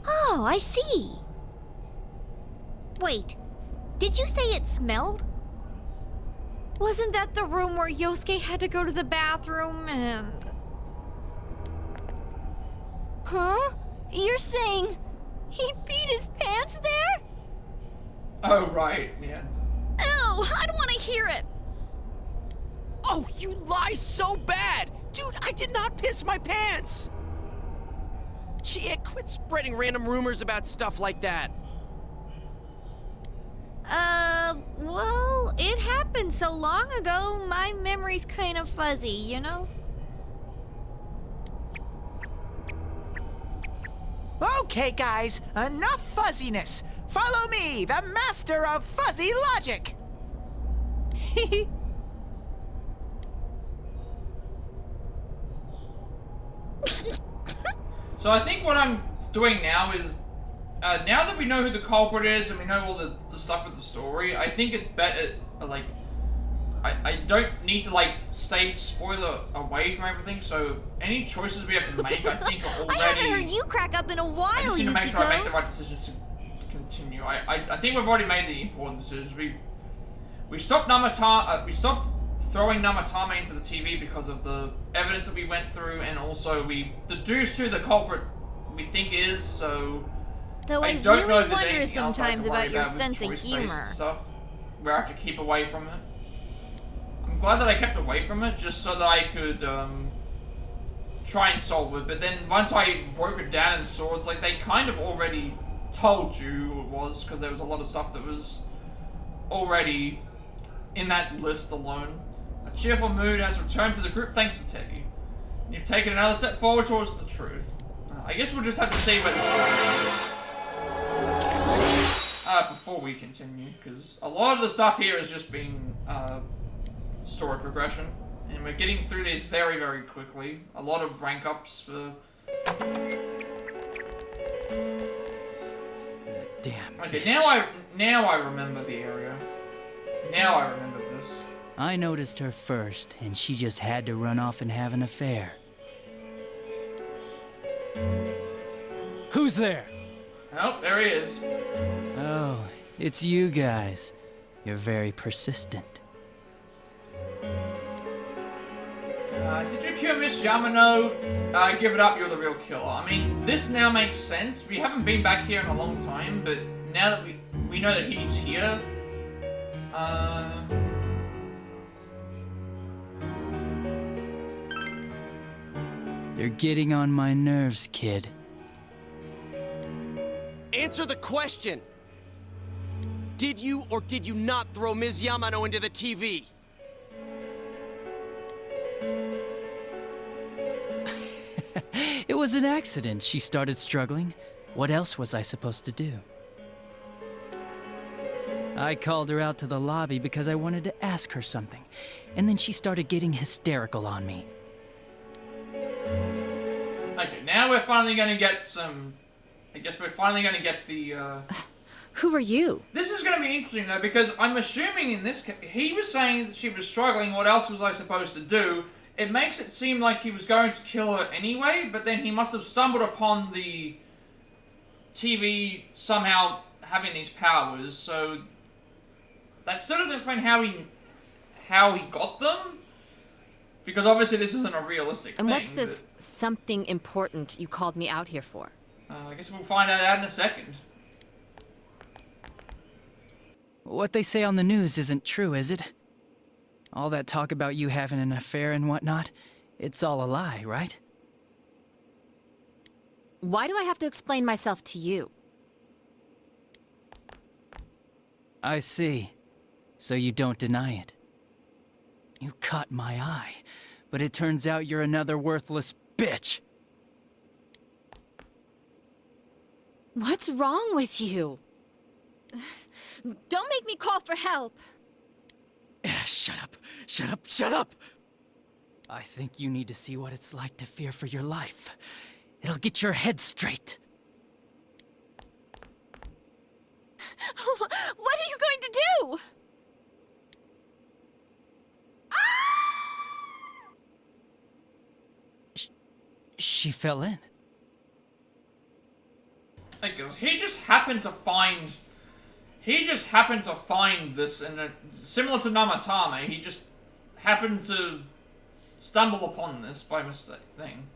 E: Oh, I see. Wait, did you say it smelled? Wasn't that the room where Yosuke had to go to the bathroom and...
F: Huh? You're saying he peed his pants there?
A: Oh, right, yeah.
E: Ew, I don't want to hear it.
D: Oh, you lie so bad! Dude, I did not piss my pants! Chie, quit spreading random rumors about stuff like that.
E: Well, it happened so long ago, my memory's kind of fuzzy, you know?
I: Okay, guys, enough fuzziness. Follow me, the master of fuzzy logic.
A: So I think what I'm doing now is, now that we know who the culprit is and we know all the stuff with the story, I think it's better, like, I don't need to, like, stay spoiler away from everything, so any choices we have to make, I think, are already...
E: I haven't heard you crack up in a while,
A: I just need to make sure
E: Yukiko.
A: I make the right decisions to continue. I think we've already made the important decisions. We stopped we stopped throwing Namatame into the TV because of the evidence that we went through, and also we deduced who the culprit we think is, so...
E: Though I
A: don't know
E: really
A: if there's
E: wonder
A: anything else I have to
E: sometimes
A: worry
E: about your
A: with
E: sense of
A: choice-based
E: humor.
A: stuff where I have to keep away from it. I'm glad that I kept away from it, just so that I could, try and solve it, but then once I broke it down and saw, it's like they kind of already told you who it was, because there was a lot of stuff that was already in that list alone. A cheerful mood has returned to the group thanks to Teddy. You've taken another step forward towards the truth. I guess we'll just have to see where the story goes. Before we continue, because a lot of the stuff here has just been, story progression. And we're getting through these very, very quickly. A lot of rank ups for...
P: Damn.
A: Okay, now I remember the area. Now I remember this.
P: I noticed her first, and she just had to run off and have an affair. Who's there?
A: Oh, there he is.
P: Oh, it's you guys. You're very persistent.
A: Did you kill Miss Yamano? Give it up, you're the real killer. I mean, this now makes sense. We haven't been back here in a long time, but now that we know that he's here,
P: You're getting on my nerves, kid.
D: Answer the question! Did you or did you not throw Ms. Yamano into the TV?
P: It was an accident. She started struggling. What else was I supposed to do? I called her out to the lobby because I wanted to ask her something, and then she started getting hysterical on me.
A: Okay, now we're finally gonna get some... I guess we're finally gonna get the,
J: Who are you?
A: This is gonna be interesting, though, because I'm assuming in this case... He was saying that she was struggling, what else was I supposed to do? It makes it seem like he was going to kill her anyway, but then he must have stumbled upon the TV somehow having these powers, so... That still doesn't explain how he got them, because obviously this isn't a realistic thing.
B: And what's this something important you called me out here for?
A: I guess we'll find out in a second.
P: What they say on the news isn't true, is it? All that talk about you having an affair and whatnot, it's all a lie, right?
B: Why do I have to explain myself to you?
P: I see. So you don't deny it. You caught my eye, but it turns out you're another worthless bitch.
B: What's wrong with you? Don't make me call for help!
P: Shut up! Shut up! Shut up! I think you need to see what it's like to fear for your life. It'll get your head straight.
B: What are you going to do?
P: She fell in.
A: Because he just happened to find this, and similar to Namatame, he just happened to stumble upon this by mistake thing.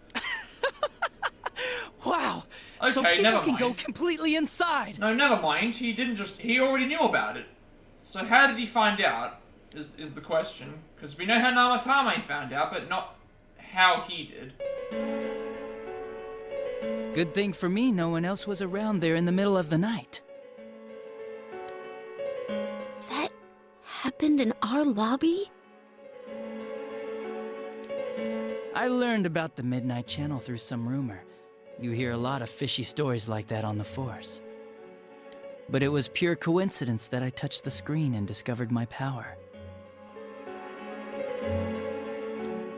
P: Wow!
A: Okay,
P: so people
A: never
P: can
A: mind.
P: go completely inside.
A: No, never mind. He already knew about it. So how did he find out? Is the question? Because we know how Namatame found out, but not how he did.
P: Good thing for me, no one else was around there in the middle of the night.
J: That happened in our lobby?
P: I learned about the Midnight Channel through some rumor. You hear a lot of fishy stories like that on the Force. But it was pure coincidence that I touched the screen and discovered my power.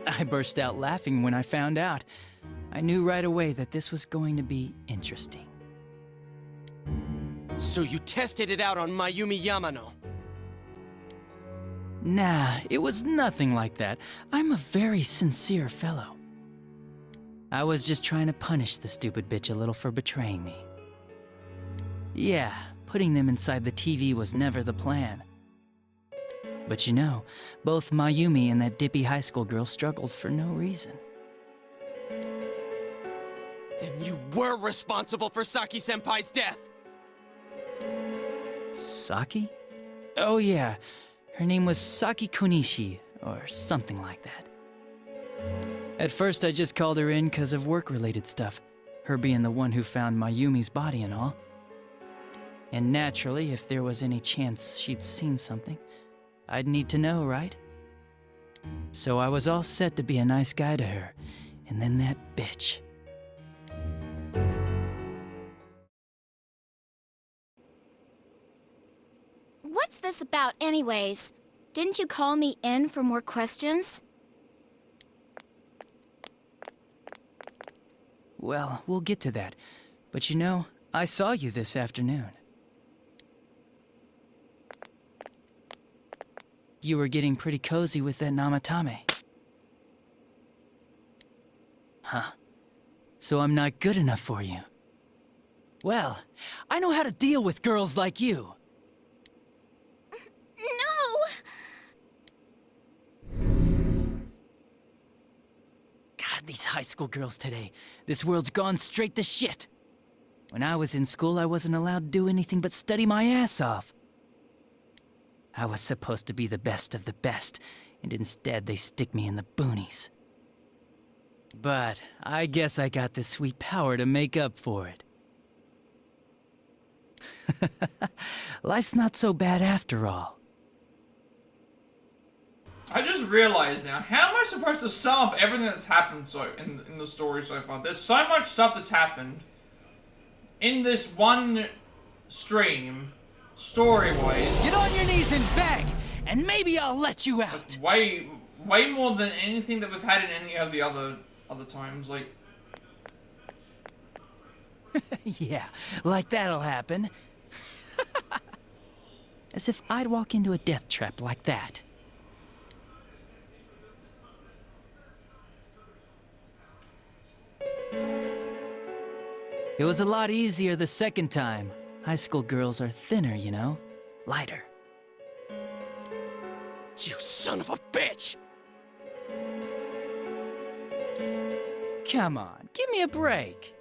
P: I burst out laughing when I found out. I knew right away that this was going to be interesting.
D: So you tested it out on Mayumi Yamano?
P: Nah, it was nothing like that. I'm a very sincere fellow. I was just trying to punish the stupid bitch a little for betraying me. Yeah, putting them inside the TV was never the plan. But you know, both Mayumi and that dippy high school girl struggled for no reason.
D: Then you were responsible for Saki-senpai's death!
P: Saki? Oh yeah, her name was Saki Konishi, or something like that. At first I just called her in because of work-related stuff, her being the one who found Mayumi's body and all. And naturally, if there was any chance she'd seen something, I'd need to know, right? So I was all set to be a nice guy to her, and then that bitch.
F: What's this about anyways? Didn't you call me in for more questions?
P: Well, we'll get to that. But you know, I saw you this afternoon. You were getting pretty cozy with that Namatame. Huh? So I'm not good enough for you. Well, I know how to deal with girls like you.
F: No!
P: these high school girls today. This world's gone straight to shit. When I was in school, I wasn't allowed to do anything but study my ass off. I was supposed to be the best of the best, and instead they stick me in the boonies. But I guess I got the sweet power to make up for it. Life's not so bad after all.
A: I just realized now, how am I supposed to sum up everything that's happened in the story so far? There's so much stuff that's happened in this one stream, story-wise.
P: Get on your knees and beg, and maybe I'll let you out.
A: Way more than anything that we've had in any of the other times, like.
P: Yeah, like that'll happen. As if I'd walk into a death trap like that. It was a lot easier the second time. High school girls are thinner, you know? Lighter.
D: You son of a bitch!
P: Come on, give me a break.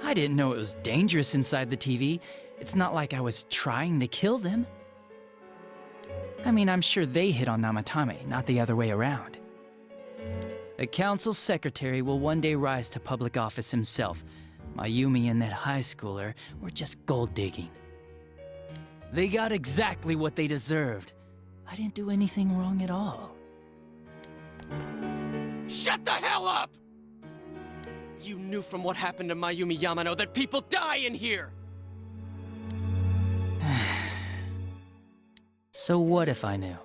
P: I didn't know it was dangerous inside the TV. It's not like I was trying to kill them. I mean, I'm sure they hit on Namatame, not the other way around. The council secretary will one day rise to public office himself. Mayumi and that high schooler were just gold digging. They got exactly what they deserved. I didn't do anything wrong at all.
D: Shut the hell up! You knew from what happened to Mayumi Yamano that people die in here!
P: So what if I knew?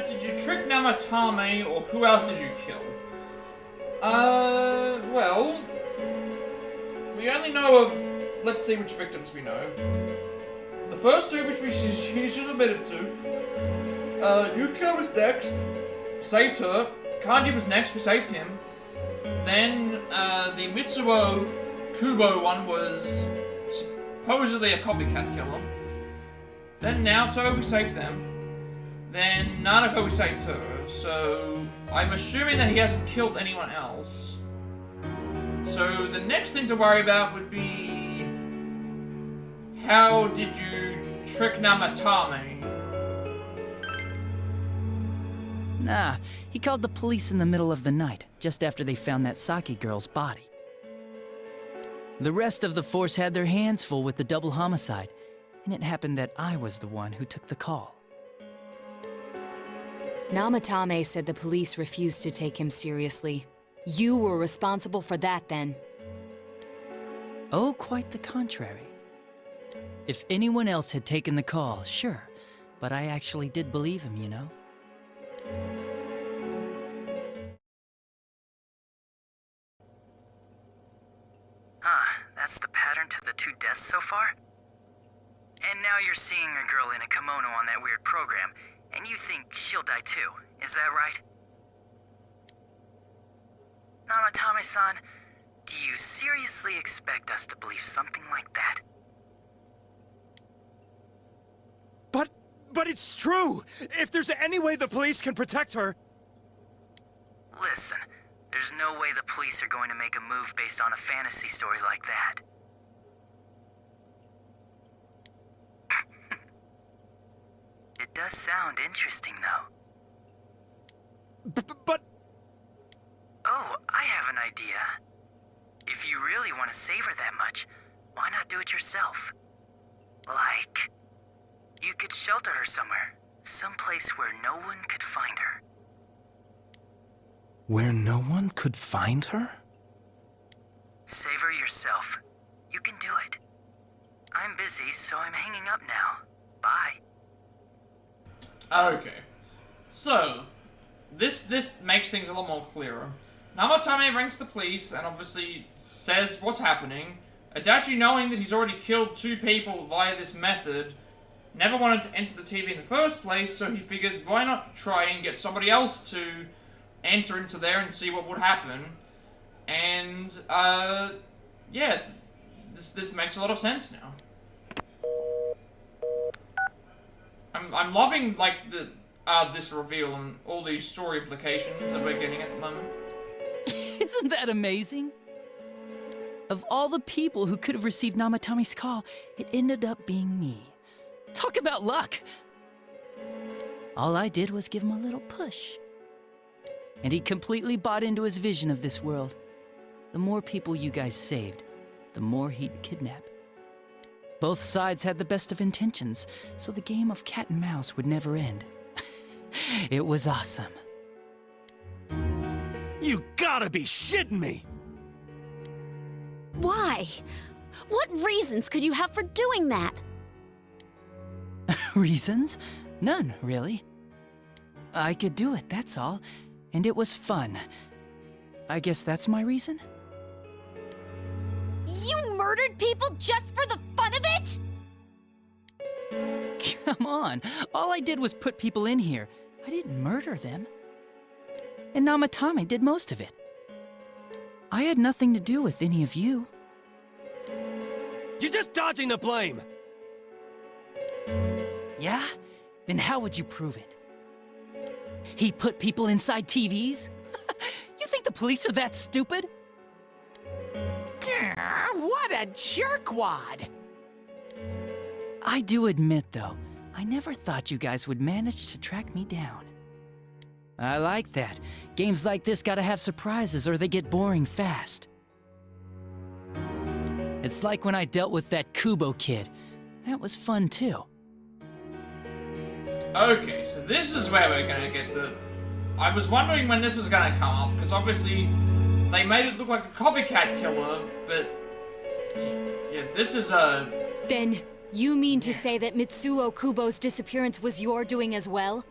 A: Did you trick Namatame, or who else did you kill? Well, we only know of, let's see which victims we know. The first two, which she should have admitted to. Yukiko was next, saved her. Kanji was next, we saved him. Then, the Mitsuo Kubo one was supposedly a copycat killer. Then Naoto, we saved them. Then Nanako, we saved her. So, I'm assuming that he hasn't killed anyone else. So, the next thing to worry about would be... how did you trick Namatame?
P: Nah, he called the police in the middle of the night, just after they found that Saki girl's body. The rest of the force had their hands full with the double homicide, and it happened that I was the one who took the call.
G: Namatame said the police refused to take him seriously. You were responsible for that, then.
P: Oh, quite the contrary. If anyone else had taken the call, sure, but I actually did believe him, you know?
K: That's the pattern to the two deaths so far? And now you're seeing a girl in a kimono on that weird program, and you think she'll die too, is that right? Namatame-san, do you seriously expect us to believe something like that?
Q: But it's true! If there's any way the police can protect her...
K: Listen, there's no way the police are going to make a move based on a fantasy story like that. It does sound interesting, though.
Q: But...
K: Oh, I have an idea. If you really want to save her that much, why not do it yourself? Like, you could shelter her somewhere. Someplace where no one could find her.
Q: Where no one could find her?
K: Save her yourself. You can do it. I'm busy, so I'm hanging up now. Bye.
A: Okay. So, this makes things a lot more clearer. Namatame ranks the police and obviously says what's happening. Adachi, knowing that he's already killed 2 people via this method, never wanted to enter the TV in the first place, so he figured why not try and get somebody else to enter into there and see what would happen. And, yeah, this makes a lot of sense now. I I'm loving like the this reveal and all these story implications that we're getting at the moment.
P: Isn't that amazing? Of all the people who could have received Namatame's call, it ended up being me. Talk about luck! All I did was give him a little push. And he completely bought into his vision of this world. The more people you guys saved, the more he'd kidnap. Both sides had the best of intentions, so the game of cat and mouse would never end. It was awesome.
U: You gotta be shitting me!
J: Why? What reasons could you have for doing that?
P: Reasons? None, really. I could do it, that's all. And it was fun. I guess that's my reason?
E: You murdered people just for the fun of it?
P: Come on, all I did was put people in here. I didn't murder them. And Namatame did most of it. I had nothing to do with any of you.
U: You're just dodging the blame!
P: Yeah? Then how would you prove it? He put people inside TVs? You think the police are that stupid?
I: What a jerkwad!
P: I do admit, though, I never thought you guys would manage to track me down. I like that. Games like this gotta have surprises or they get boring fast. It's like when I dealt with that Kubo kid. That was fun, too.
A: Okay, so this is where we're gonna get the... I was wondering when this was gonna come up, because obviously they made it look like a copycat killer, but... Yeah, this is a...
G: Then, you mean to say that Mitsuo Kubo's disappearance was your doing as well?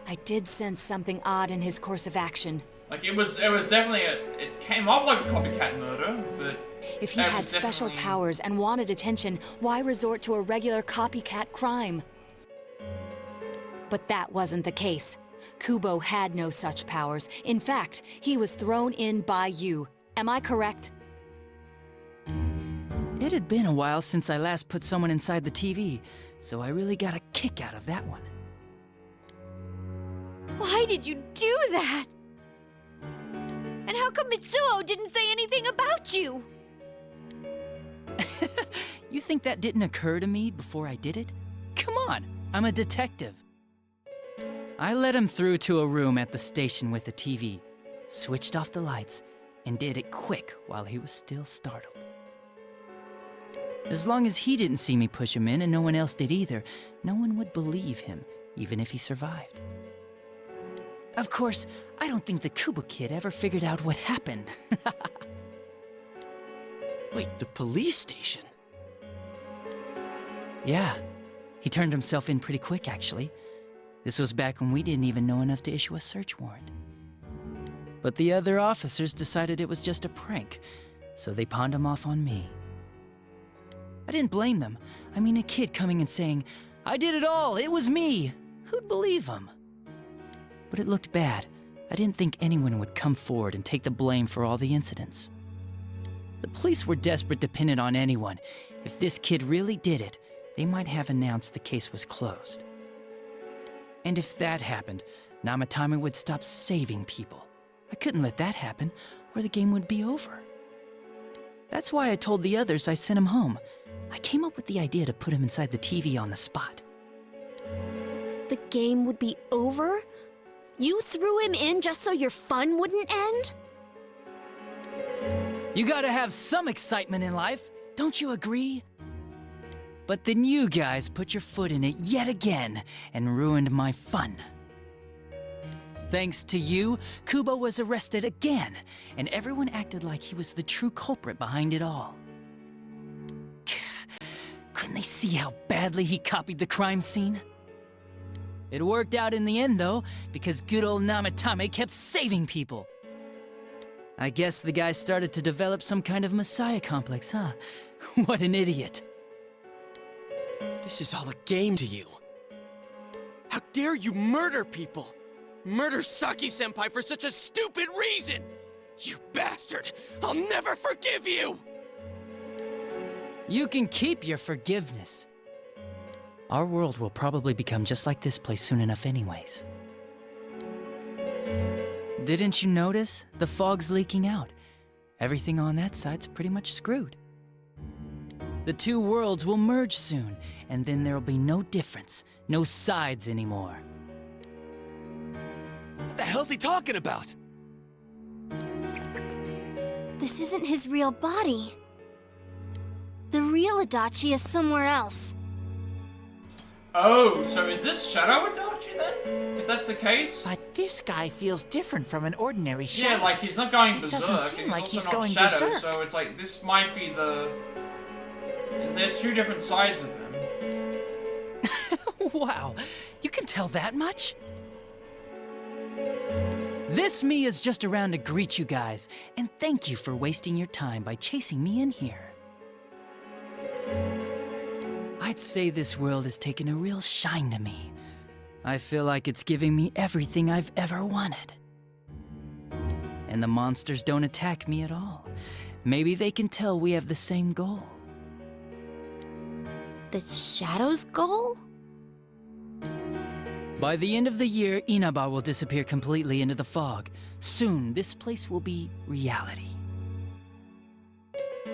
G: I did sense something odd in his course of action.
A: Like, it was definitely it came off like a copycat murder, but...
G: If he had special powers and wanted attention, why resort to a regular copycat crime? But that wasn't the case. Kubo had no such powers. In fact, he was thrown in by you. Am I correct?
P: It had been a while since I last put someone inside the TV, so I really got a kick out of that one.
E: Why did you do that? And how come Mitsuo didn't say anything about you?
P: You think that didn't occur to me before I did it? Come on, I'm a detective. I led him through to a room at the station with a TV, switched off the lights, and did it quick while he was still startled. As long as he didn't see me push him in and no one else did either, no one would believe him, even if he survived. Of course, I don't think the Kubo kid ever figured out what happened.
D: Wait, the police station?
P: Yeah, he turned himself in pretty quick, actually. This was back when we didn't even know enough to issue a search warrant. But the other officers decided it was just a prank, so they pawned him off on me. I didn't blame them. I mean, a kid coming and saying, "I did it all, it was me." Who'd believe him? But it looked bad. I didn't think anyone would come forward and take the blame for all the incidents. The police were desperate to pin it on anyone. If this kid really did it, they might have announced the case was closed. And if that happened, Namatame would stop saving people. I couldn't let that happen, or the game would be over. That's why I told the others I sent him home. I came up with the idea to put him inside the TV on the spot.
J: The game would be over? You threw him in just so your fun wouldn't end?
P: You gotta have some excitement in life, don't you agree? But then you guys put your foot in it yet again and ruined my fun. Thanks to you, Kubo was arrested again, and everyone acted like he was the true culprit behind it all. Couldn't they see how badly he copied the crime scene? It worked out in the end, though, because good old Namatame kept saving people. I guess the guy started to develop some kind of messiah complex, huh? What an idiot.
D: This is all a game to you. How dare you murder people? Murder Saki-senpai for such a stupid reason! You bastard! I'll never forgive you!
P: You can keep your forgiveness. Our world will probably become just like this place soon enough anyways. Didn't you notice? The fog's leaking out. Everything on that side's pretty much screwed. The two worlds will merge soon, and then there'll be no difference, no sides anymore.
D: What the hell's he talking about?
F: This isn't his real body. The real Adachi is somewhere else.
A: Oh, so is this Shadow Adachi then? If that's the case?
I: But this guy feels different from an ordinary shadow.
A: Yeah, like he's not going berserk.
I: It doesn't seem like he's going
A: shadow,
I: berserk.
A: So it's like, this might be the... Is there two different sides of him?
P: Wow, you can tell that much? This me is just around to greet you guys, and thank you for wasting your time by chasing me in here. I'd say this world has taken a real shine to me. I feel like it's giving me everything I've ever wanted. And the monsters don't attack me at all. Maybe they can tell we have the same goal.
J: The Shadow's goal?
P: By the end of the year, Inaba will disappear completely into the fog. Soon, this place will be reality.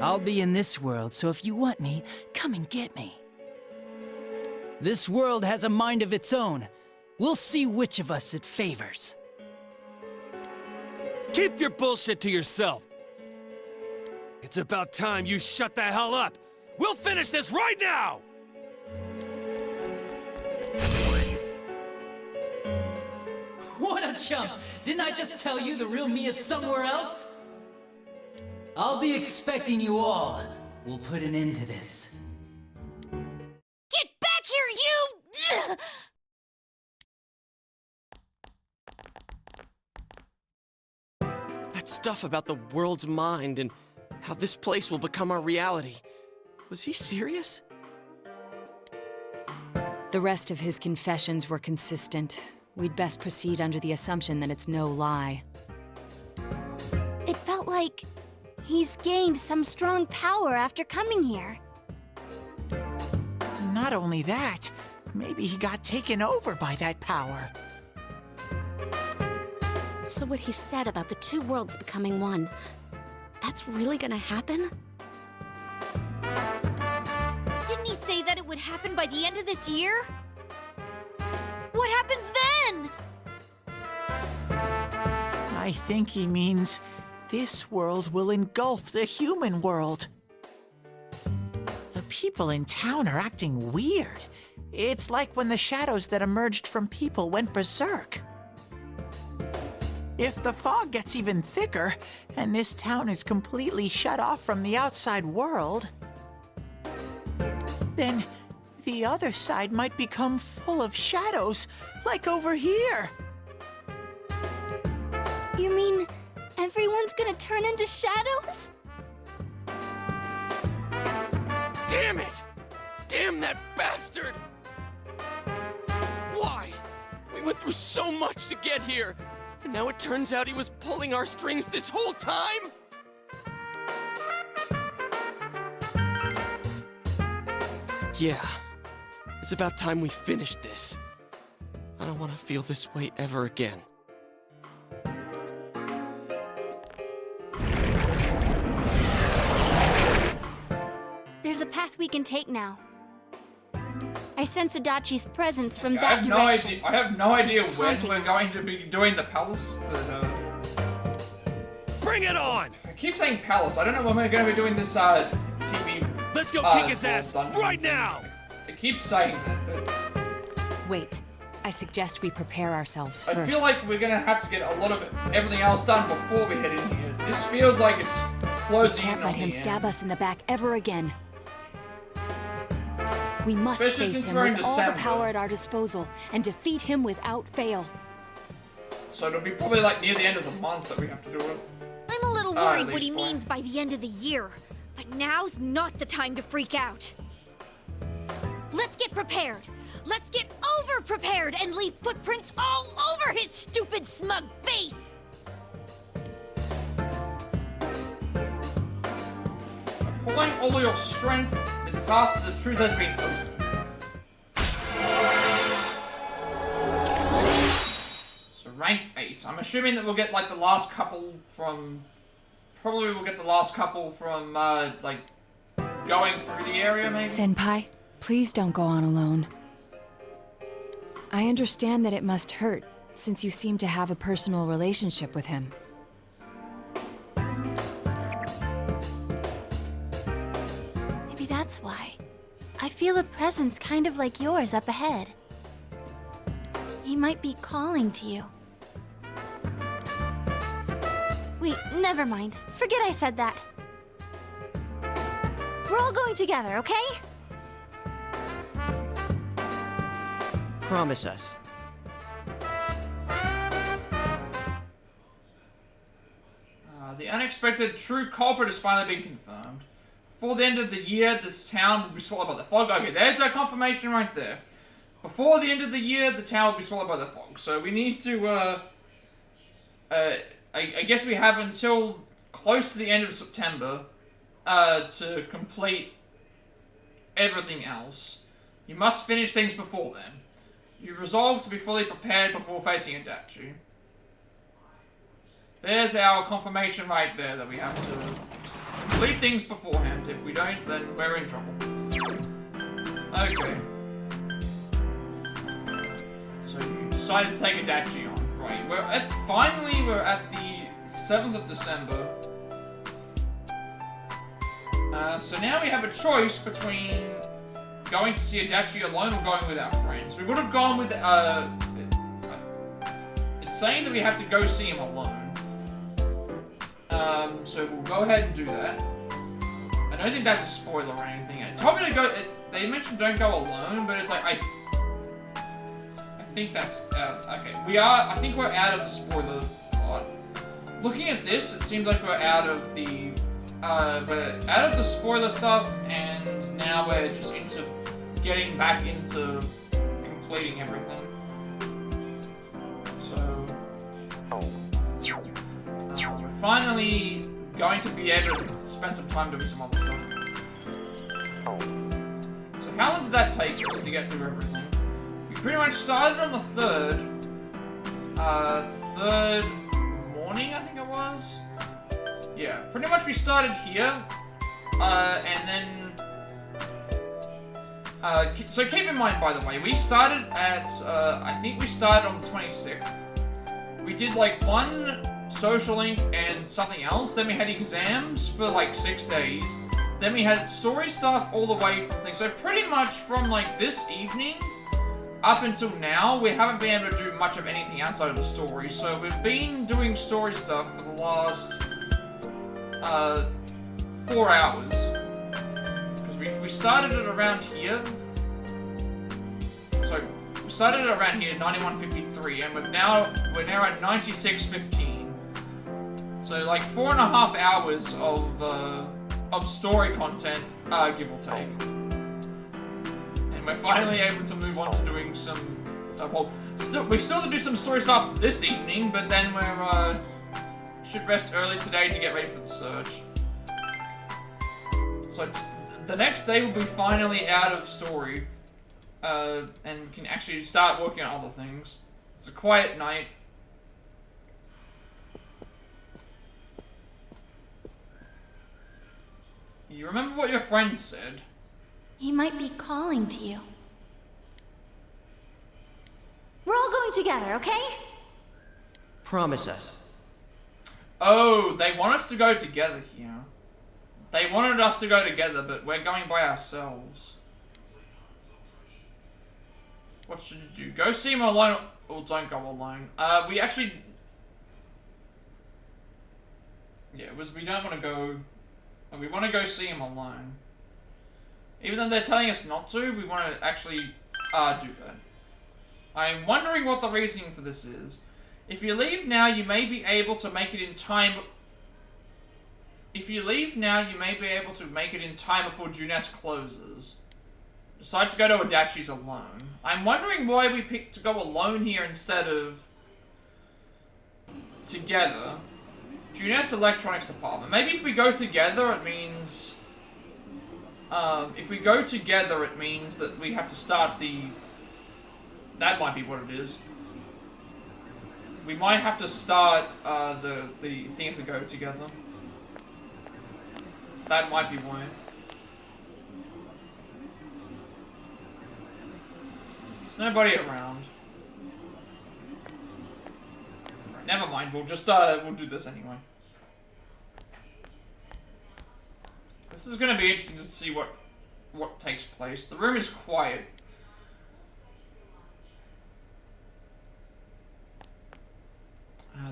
P: I'll be in this world, so if you want me, come and get me. This world has a mind of its own. We'll see which of us it favors.
U: Keep your bullshit to yourself. It's about time you shut the hell up. We'll finish this right now!
P: What a chump! Didn't I just tell you the real me is somewhere else? I'll be expecting you all. We'll put an end to this.
E: Get back here, you!
D: That stuff about the world's mind and how this place will become our reality. Was he serious?
G: The rest of his confessions were consistent. We'd best proceed under the assumption that it's no lie.
F: It felt like he's gained some strong power after coming here.
I: Not only that, maybe he got taken over by that power.
J: So what he said about the two worlds becoming one, that's really gonna happen?
E: Didn't he say that it would happen by the end of this year? What happens then?
I: I think he means this world will engulf the human world. The people in town are acting weird. It's like when the shadows that emerged from people went berserk. If the fog gets even thicker, and this town is completely shut off from the outside world, then the other side might become full of shadows, like over here.
F: You mean everyone's gonna turn into shadows?
D: Damn it! Damn that bastard! Why? We went through so much to get here, and now it turns out he was pulling our strings this whole time? Yeah, it's about time we finished this. I don't want to feel this way ever again.
F: There's a path we can take now. I sense Adachi's presence from that direction.
A: I have no idea
F: He's
A: when
F: taunting
A: we're
F: us.
A: going to be doing the palace, but
U: Bring it on!
A: I keep saying palace. I don't know when we're going to be doing this TV.
U: Let's go kick his ass right now!
A: I keep saying that, but
G: Wait, I suggest we prepare ourselves
A: I
G: first.
A: feel like we're going to have to get a lot of everything else done before we head in here. This feels like it's closing
G: Can't
A: in
G: let
A: on
G: him
A: the
G: stab
A: end.
G: us in the back ever again. We must
A: Especially
G: face
A: since
G: him
A: we're in
G: with all the
A: December.
G: power at our disposal and defeat him without fail.
A: So it'll be probably like near the end of the month that we have to do it.
E: I'm a little
A: At
E: worried what
A: least
E: he
A: one.
E: means by the end of the year, but now's not the time to freak out. Let's get prepared. Let's get over-prepared and leave footprints all over his stupid, smug face.
A: Pulling all your strength, the path to the truth has been opened. So rank 8. I'm assuming that we'll get like the last couple from... Probably we'll get the last couple from, like, going through the area, maybe?
G: Senpai, please don't go on alone. I understand that it must hurt, since you seem to have a personal relationship with him.
F: Maybe that's why. I feel a presence kind of like yours up ahead. He might be calling to you. Wait, never mind. Forget I said that. We're all going together, okay?
D: Promise us.
A: The unexpected true culprit has finally been confirmed. Before the end of the year, this town will be swallowed by the fog. Okay, there's our confirmation right there. Before the end of the year, the town will be swallowed by the fog. So we need to, I guess we have until close to the end of September to complete everything else. You must finish things before then. You resolve to be fully prepared before facing Adachi. There's our confirmation right there that we have to complete things beforehand. If we don't, then we're in trouble. Okay. So you decided to take Adachi on. Right, finally we're at the 7th of December. So now we have a choice between going to see Adachi alone or going with our friends. We would have gone with, it's saying that we have to go see him alone. So we'll go ahead and do that. I don't think that's a spoiler or anything. It told me to go, they mentioned don't go alone, but it's like, I think that's, okay. I think we're out of the spoiler part. Looking at this, it seems like we're out of the, spoiler stuff, and now we're just into getting back into completing everything. So, we're finally going to be able to spend some time doing some other stuff. So how long did that take us to get through everything? We pretty much started on the 3rd morning, I think it was? Yeah, pretty much we started here, and then, so keep in mind, by the way, we started at, I think we started on the 26th. We did, like, one social link and something else, then we had exams for, like, 6 days, then we had story stuff all the way from things, so pretty much from, like, this evening up until now, we haven't been able to do much of anything outside of the story, so we've been doing story stuff for the last 4 hours. Because we started it around here. So we started it around here, 91:53, and we're now at 96:15. So like 4.5 hours of story content, give or take. And we're finally able to move on to doing some. We still have to do some story stuff this evening, but then we're should rest early today to get ready for the search. So the next day we'll be finally out of story, and can actually start working on other things. It's a quiet night. You remember what your friend said?
F: He might be calling to you. We're all going together, okay?
D: Promise us.
A: Oh, they want us to go together here. They wanted us to go together, but we're going by ourselves. What should you do? Go see him alone, or don't go alone. We actually... Yeah, we don't want to go... We want to go see him alone. Even though they're telling us not to, we want to actually do that. I'm wondering what the reasoning for this is. If you leave now, you may be able to make it in time... If you leave now, you may be able to make it in time before Junes closes. Decide to go to Adachi's alone. I'm wondering why we picked to go alone here instead of... together. Junes Electronics Department. Maybe if we go together, it means... if we go together, it means that we have to start the That might be what it is. We might have to start the thing if we go together. That might be why. There's nobody around. Right, never mind. We'll just we'll do this anyway. This is gonna be interesting to see what takes place. The room is quiet.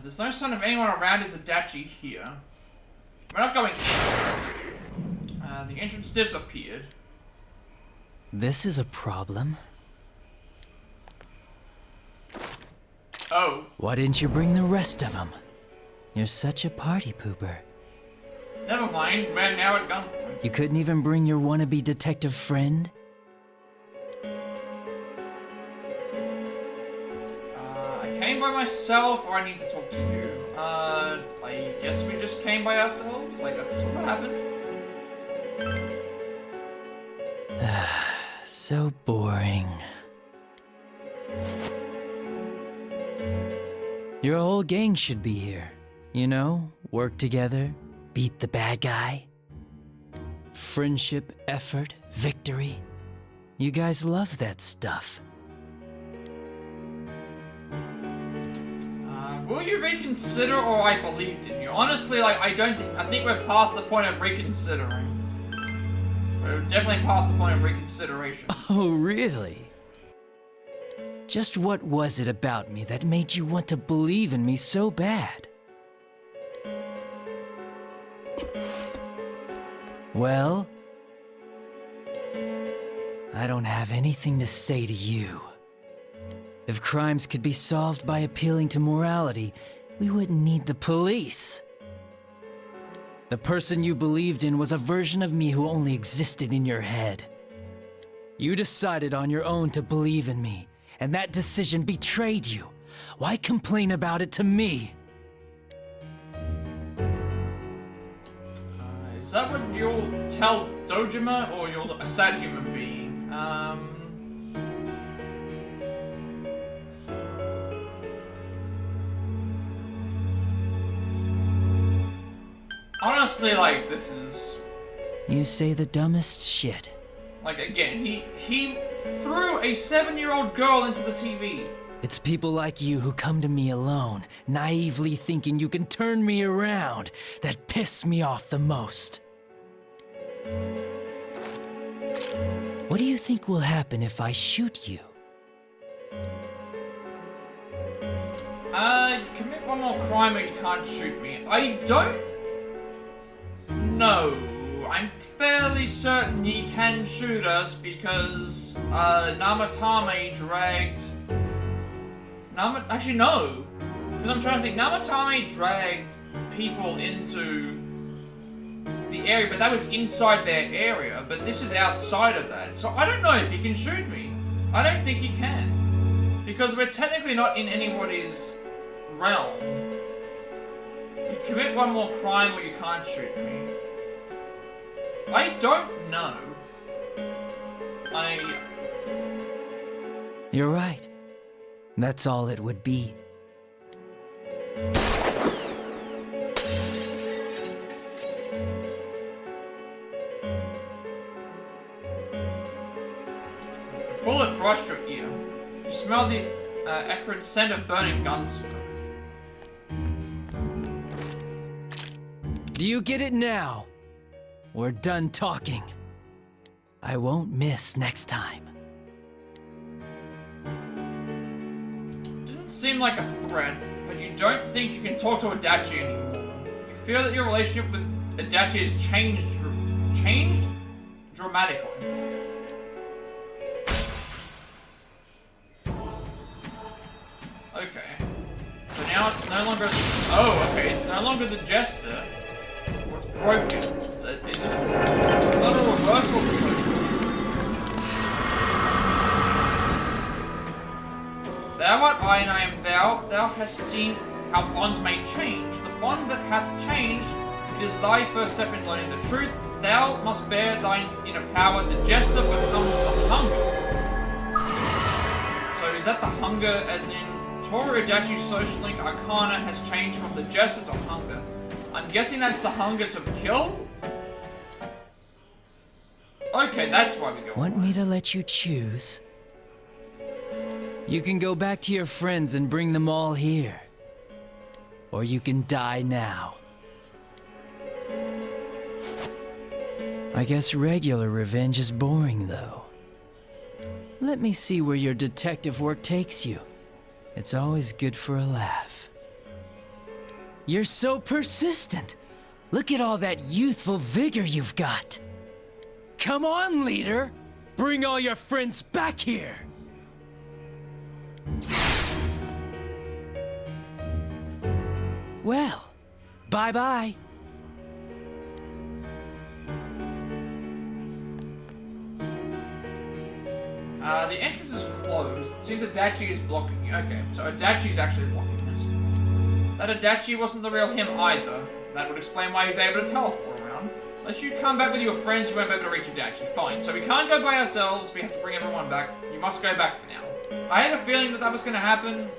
A: There's no sign of anyone around as Adachi here. We're not going in. The entrance disappeared.
P: This is a problem.
A: Oh.
P: Why didn't you bring the rest of them? You're such a party pooper.
A: Never mind, we're now at gunpoint.
P: You couldn't even bring your wannabe detective friend?
A: I came by myself, or I need to talk to you. I guess we just came by ourselves? Like, that's what happened?
P: So boring. Your whole gang should be here. You know, work together, beat the bad guy. Friendship, effort, victory. You guys love that stuff.
A: Will you reconsider, or I believed in you? Honestly, like, I think we're past the point of reconsidering. We're definitely past the point of reconsideration.
P: Oh, really? Just what was it about me that made you want to believe in me so bad? Well, I don't have anything to say to you. If crimes could be solved by appealing to morality, we wouldn't need the police. The person you believed in was a version of me who only existed in your head. You decided on your own to believe in me, and that decision betrayed you. Why complain about it to me?
A: Is that what you'll tell Dojima, or you're a sad human being? Honestly, like, this is...
P: You say the dumbest shit.
A: Like, again, he threw a 7-year-old girl into the TV.
P: It's people like you who come to me alone, naively thinking you can turn me around, that piss me off the most. What do you think will happen if I shoot you?
A: Commit one more crime or you can't shoot me. I don't know. I'm fairly certain he can shoot us because, Namatame dragged... Actually, no. Because I'm trying to think. Namatame dragged people into the area, but that was inside their area. But this is outside of that. So I don't know if he can shoot me. I don't think he can. Because we're technically not in anybody's realm. You commit one more crime or you can't shoot me. I don't know.
P: You're right. That's all it would be.
A: The bullet brushed your ear. You smelled the acrid scent of burning gun smoke.
P: Do you get it now? We're done talking. I won't miss next time.
A: Didn't seem like a threat, but you don't think you can talk to Adachi anymore. You feel that your relationship with Adachi has changed dramatically. Okay. So now it's no longer... Oh, okay, it's no longer the jester. What's broken? It's not a reversal of the social. Thou art I and I am thou. Thou hast seen how bonds may change. The bond that hath changed, it is thy first step in learning the truth. Thou must bear thine inner power. The jester becomes the hunger. So is that the hunger as in Toru Adachi's social link arcana has changed from the jester to hunger? I'm guessing that's the hunger to kill? Okay, that's why we go.
P: Want me to let you choose? You can go back to your friends and bring them all here. Or you can die now. I guess regular revenge is boring, though. Let me see where your detective work takes you. It's always good for a laugh. You're so persistent. Look at all that youthful vigor you've got. Come on, leader. Bring all your friends back here. Well, bye-bye.
A: The entrance is closed. It seems Adachi is blocking you. Okay, so Adachi's actually blocking this. That Adachi wasn't the real him either. That would explain why he's able to teleport around. Unless you come back with your friends, you won't be able to reach Adachi. Fine, so we can't go by ourselves. We have to bring everyone back. You must go back for now. I had a feeling that that was going to happen.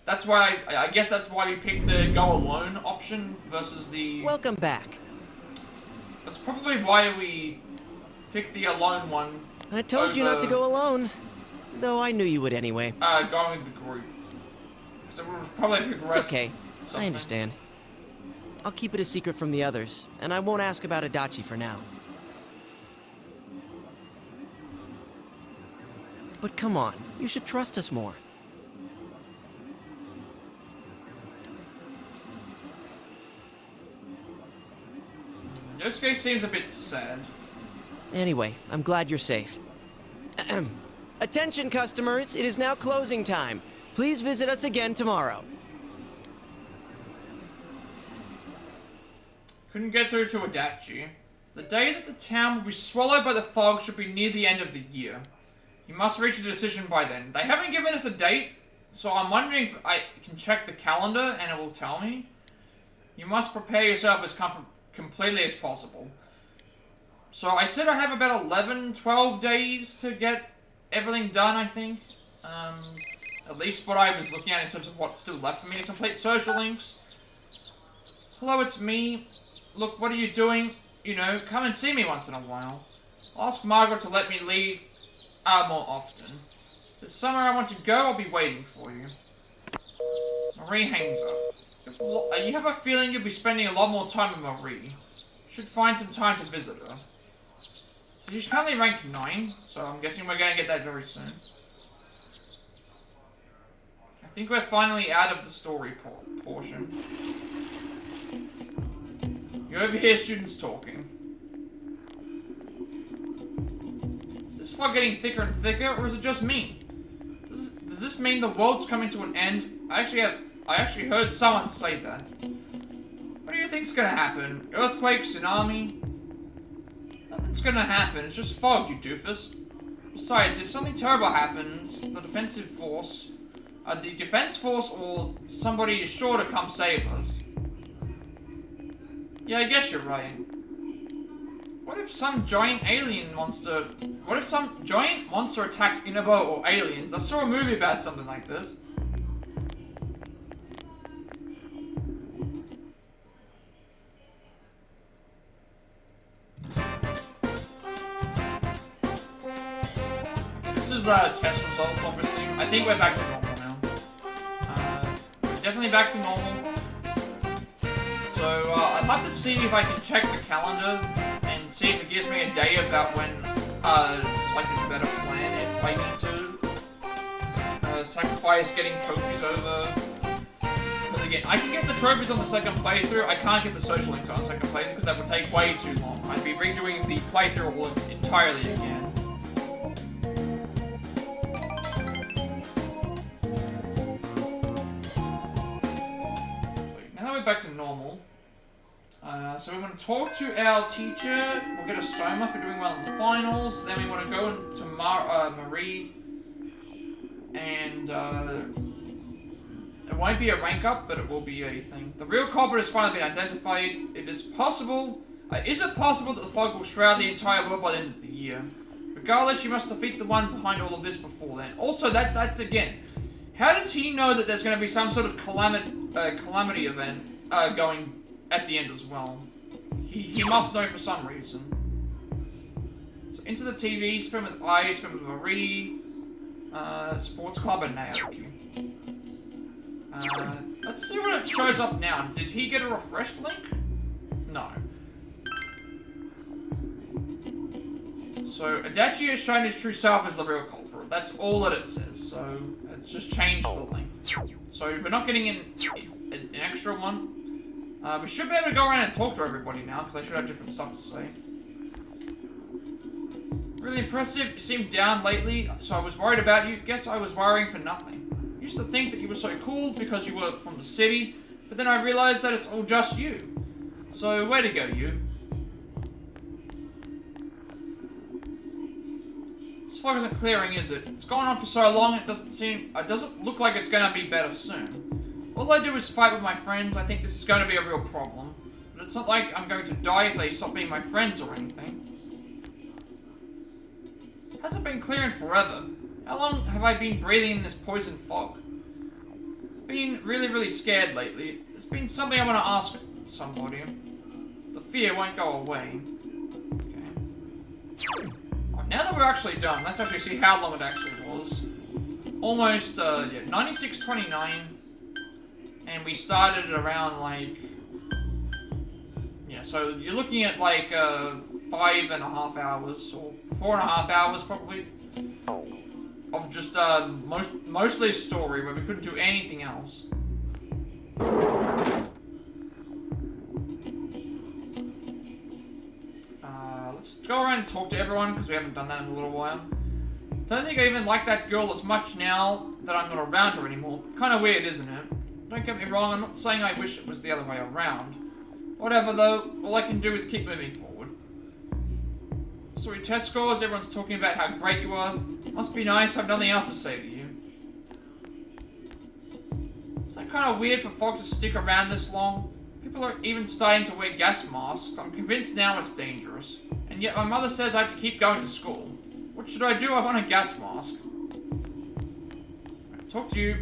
A: That's why, I guess that's why we picked the go alone option versus the...
D: Welcome back.
A: That's probably why we picked the alone one.
D: I told you not to go alone. Though I knew you would anyway.
A: Going with the group. Because it would probably progress.
D: It's okay. I understand. I'll keep it a secret from the others, and I won't ask about Adachi for now. But come on, you should trust us more.
A: Yosuke seems a bit sad.
D: Anyway, I'm glad you're safe. Attention customers, it is now closing time. Please visit us again tomorrow.
A: Couldn't get through to Adachi. The day that the town will be swallowed by the fog should be near the end of the year. You must reach a decision by then. They haven't given us a date, so I'm wondering if I can check the calendar and it will tell me. You must prepare yourself as completely as possible. So I said I have about 11, 12 days to get everything done, I think. At least what I was looking at in terms of what's still left for me to complete social links. Hello, it's me. Look, what are you doing? You know, come and see me once in a while. Ask Margaret to let me leave more often. There's somewhere I want to go, I'll be waiting for you. Marie hangs up. You have a feeling you'll be spending a lot more time with Marie. Should find some time to visit her. So she's currently ranked 9, so I'm guessing we're going to get that very soon. I think we're finally out of the story portion. You overhear students talking. Is this fog getting thicker and thicker, or is it just me? Does this mean the world's coming to an end? I actually heard someone say that. What do you think's gonna happen? Earthquake, tsunami? Nothing's gonna happen, it's just fog, you doofus. Besides, if something terrible happens, the defense force or somebody is sure to come save us. Yeah, I guess you're right. What if some giant monster attacks Inaba or aliens? I saw a movie about something like this. This is test results, obviously. I think we're back to normal now. We're definitely back to normal. So, I'd have to see if I can check the calendar and see if it gives me a day about when it's like a better plan if I need to sacrifice getting trophies over. Because again, I can get the trophies on the second playthrough, I can't get the social links on the second playthrough because that would take way too long. I'd be redoing the playthrough all entirely again. Now that we're back to normal, so we want to talk to our teacher, we'll get a Soma for doing well in the finals, then we want to go into Marie, and it won't be a rank up, but it will be a thing. The real culprit has finally been identified. It is possible, is it possible that the fog will shroud the entire world by the end of the year? We Regardless, you must defeat the one behind all of this before then. Also, that's again, how does he know that there's going to be some sort of calamity event going at the end as well? He must know for some reason. So into the TV, spin with I, spin with Marie, Sports Club, and Naoki. Let's see what it shows up now. Did he get a refreshed link? No. So, Adachi has shown his true self as the real culprit. That's all that it says. So, it's just changed the link. So, we're not getting an extra one. We should be able to go around and talk to everybody now, because they should have different stuff to say. Really impressive. You seem down lately, so I was worried about you. Guess I was worrying for nothing. Used to think that you were so cool because you were from the city, but then I realized that it's all just you. So, way to go, you. This fog isn't clearing, is it? It's gone on for so long, it doesn't look like it's gonna be better soon. All I do is fight with my friends. I think this is going to be a real problem. But it's not like I'm going to die if they stop being my friends or anything. Hasn't been clearing forever. How long have I been breathing in this poison fog? I've been really scared lately. It's been something I want to ask somebody. The fear won't go away. Okay. Right, now that we're actually done, let's actually see how long it actually was. Almost, yeah, 96:29. And we started around, like... Yeah, so you're looking at, like, 5.5 hours, or 4.5 hours, probably, of just, mostly a story, where we couldn't do anything else. Let's go around and talk to everyone, because we haven't done that in a little while. Don't think I even like that girl as much now that I'm not around her anymore. Kind of weird, isn't it? Don't get me wrong, I'm not saying I wish it was the other way around. Whatever though, all I can do is keep moving forward. Saw your test scores, everyone's talking about how great you are. Must be nice, I have nothing else to say to you. Is that kind of weird for fog to stick around this long? People are even starting to wear gas masks. I'm convinced now it's dangerous. And yet my mother says I have to keep going to school. What should I do? I want a gas mask. Talk to you.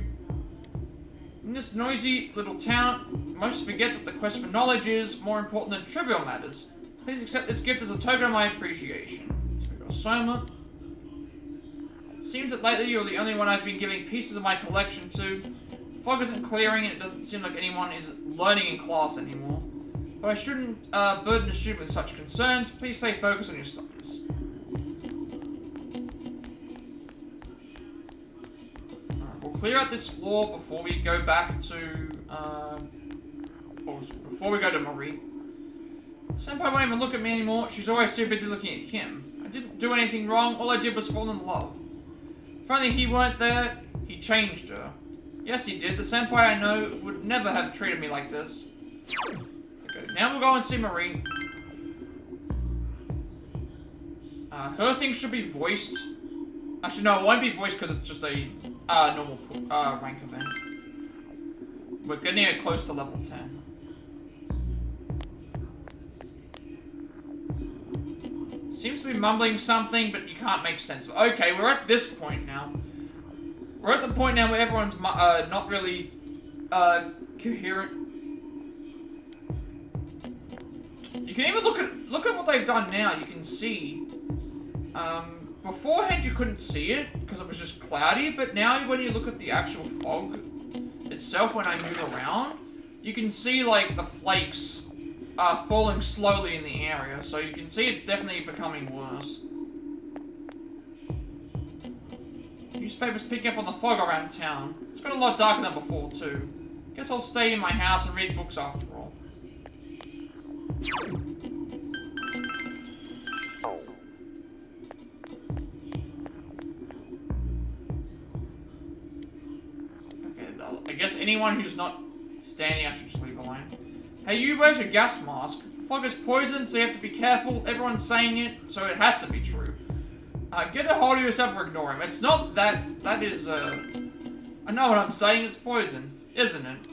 A: In this noisy little town, most forget that the quest for knowledge is more important than trivial matters. Please accept this gift as a token of my appreciation. So we've got Soma. Seems that lately you're the only one I've been giving pieces of my collection to. The fog isn't clearing and it doesn't seem like anyone is learning in class anymore. But I shouldn't burden a student with such concerns. Please stay focused on your studies. We'll clear out this floor before we go back to, before we go to Marie. Senpai won't even look at me anymore. She's always too busy looking at him. I didn't do anything wrong. All I did was fall in love. If only he weren't there, he changed her. Yes, he did. The senpai I know would never have treated me like this. Okay, now we'll go and see Marie. Her thing should be voiced. Actually, no, it won't be voiced because it's just a normal rank event. We're getting it close to level 10. Seems to be mumbling something, but you can't make sense of it. Okay, we're at this point now. We're at the point now where everyone's not really coherent. You can even look at what they've done now. You can see. Beforehand you couldn't see it because it was just cloudy, but now when you look at the actual fog itself, when I move around, you can see like the flakes falling slowly in the area. So you can see it's definitely becoming worse. Newspapers picking up on the fog around town. It's got a lot darker than before too. Guess I'll stay in my house and read books after all. I guess anyone who's not standing, I should just leave alone. Hey, you wear your gas mask. The fog is poison, so you have to be careful. Everyone's saying it, so it has to be true. Get a hold of yourself or ignore him. It's not that. That is, I know what I'm saying. It's poison, isn't it?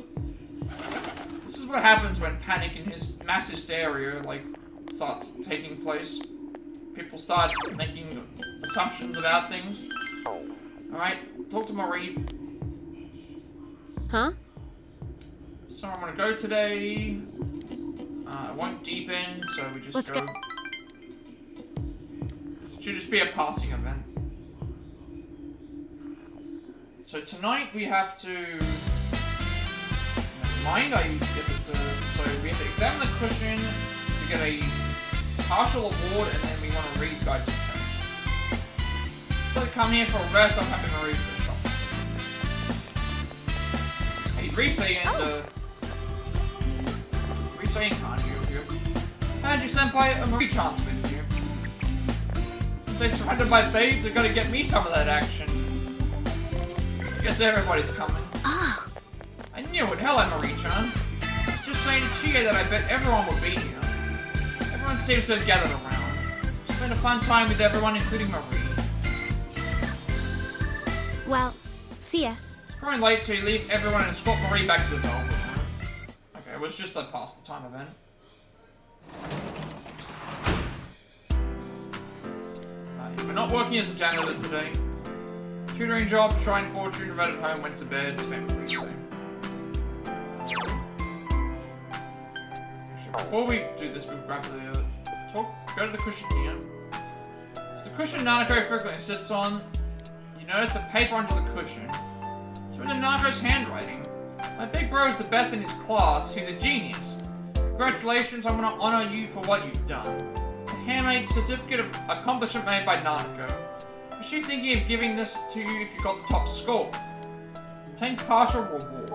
A: This is what happens when panic in his mass hysteria, like, starts taking place. people start making assumptions about things. Alright, talk to Marie.
L: Huh?
A: So I'm gonna go today. It won't deepen, so we just
L: Let's go.
A: It should just be a passing event. So tonight we have to... Never mind, I get it to... So we have to examine the cushion to get a partial award, and then we want to read guide to test. So come here for a rest, I'm happy to read the shop. Hey, Risa and Risa and Kanji here. Kanji Senpai, a Marie chance with you. Since they're surrounded by thieves, they're gonna get me some of that action. I guess everybody's coming.
F: Ah!
A: I knew it. Hello, Marie-chan. Just saying to Chie that I bet everyone will be here. Everyone seems to have gathered around. Spent a fun time with everyone, including Marie.
F: Well, see ya.
A: It's growing late, so you leave everyone and escort Marie back to the Velvet Room. Okay, it was just a pass the time event. We're not working as a janitor today. Tutoring job, trying fortune, read at home, went to bed, spent free day. Before we do this, we'll grab the go to the cushion here. It's the cushion Nanako frequently sits on. You notice a paper under the cushion. It's written in Nanako's handwriting. My big bro is the best in his class. He's a genius. Congratulations, I'm gonna honor you for what you've done. It's a handmade certificate of accomplishment made by Nanako. Was she thinking of giving this to you if you got the top score? Obtain partial reward.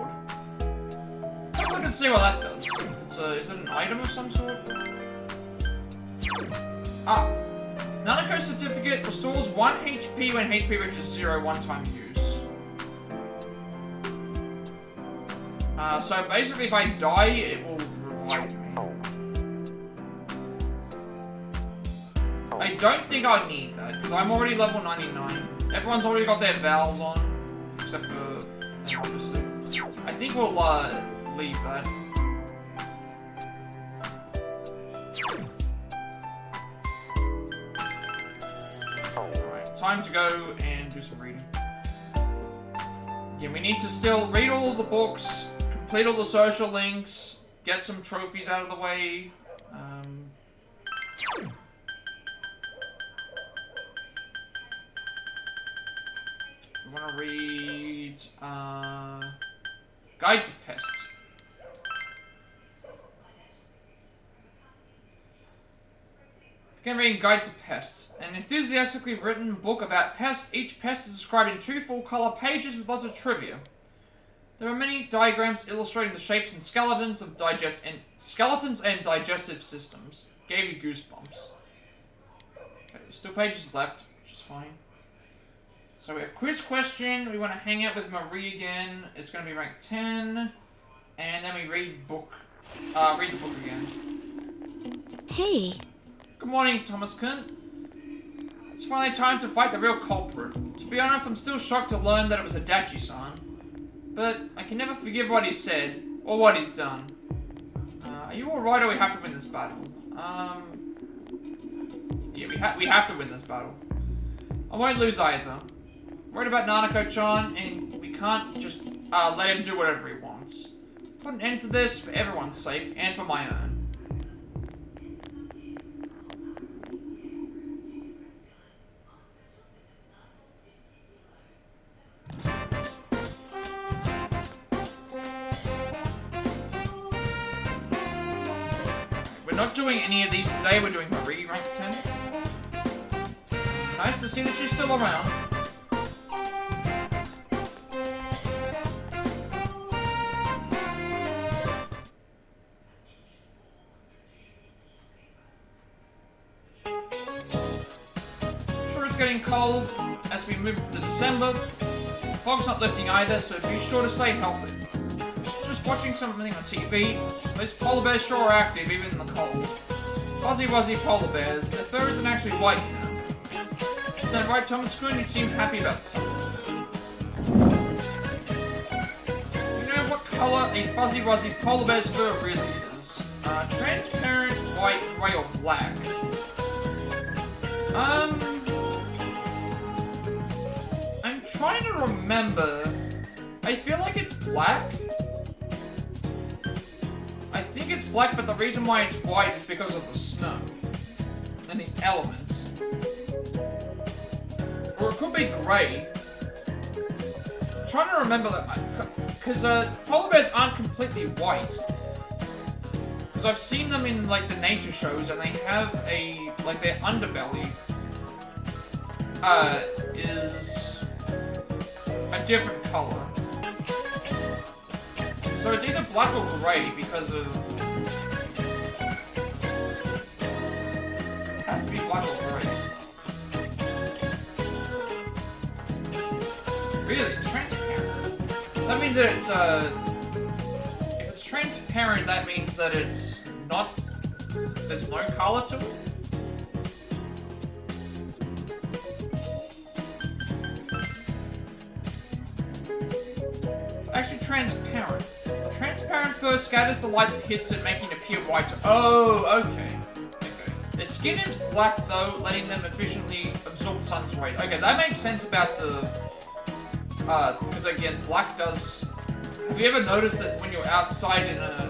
A: Let's look and see what that does. Is it an item of some sort? Ah. Nanako's certificate restores 1 HP when HP reaches 0 one-time use. So basically if I die, it will revive me. I don't think I need that, because I'm already level 99. Everyone's already got their vowels on, except for obviously. I think we'll leave that. Alright, time to go and do some reading. Yeah, we need to still read all of the books, complete all the social links, get some trophies out of the way. We want to read Guide to Pests. Begin reading Guide to Pests. An enthusiastically written book about pests. Each pest is described in 2 full-color pages with lots of trivia. There are many diagrams illustrating the shapes and skeletons of skeletons and digestive systems. Gave you goosebumps. Okay, there's still pages left, which is fine. So we have quiz question. We want to hang out with Marie again. It's going to be rank 10, and then we read the book again.
F: Hey.
A: Good morning, Thomas-kun. It's finally time to fight the real culprit. To be honest, I'm still shocked to learn that it was Adachi-san. But I can never forgive what he said, or what he's done. Are you alright, or we have to win this battle? Yeah, we have to win this battle. I won't lose either. Worried about Nanako-chan, and we can't just let him do whatever he wants. Put an end to this for everyone's sake, and for my own. We're not doing any of these today, we're doing Marie rank 10. Nice to see that she's still around. Sure, it's getting cold as we move to December. The fog's not lifting either, so be sure to stay healthy. Just watching something on TV, those polar bears sure are active even in the cold. Fuzzy wuzzy polar bears, their fur isn't actually white now. Isn't that right, Thomas-kun? You seem happy about something. You know what colour a fuzzy wuzzy polar bear's fur really is? Transparent, white, grey, or black. I'm trying to remember. I feel like it's black. I think it's black, but the reason why it's white is because of the snow and the elements. Or it could be grey. I'm trying to remember that, because polar bears aren't completely white. Because I've seen them in like the nature shows, and they have like their underbelly is a different color. So it's either black or grey because of... It has to be black or grey. Really? It's transparent. That means that it's, if it's transparent, that means that it's not... There's no color to it? It's actually transparent. Transparent fur scatters the light that hits it, making it appear whiter. Oh, okay. Their skin is black, though, letting them efficiently absorb the sun's rays. Okay, that makes sense about the... because again, black does... Have you ever noticed that when you're outside in a...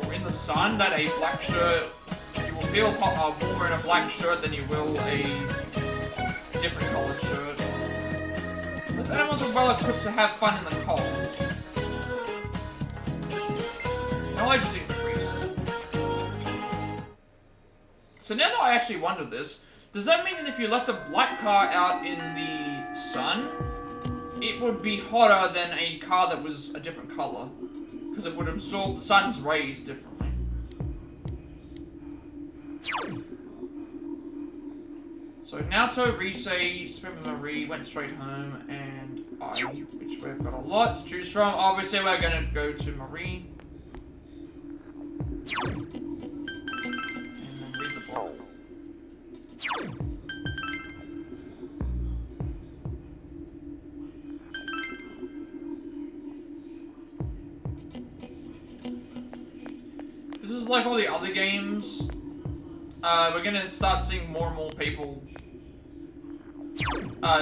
A: or in the sun, that a black shirt... You will feel warmer in a black shirt than you will a different colored shirt. Those animals are well equipped to have fun in the cold. Knowledge is increased. So now that I actually wondered this, does that mean that if you left a black car out in the sun, it would be hotter than a car that was a different color? Because it would absorb the sun's rays differently. So Naoto, Rise, Spin with Marie went straight home, and I, which we've got a lot to choose from. Obviously we're gonna go to Marie. And then read the book. This is like all the other games. We're gonna start seeing more and more people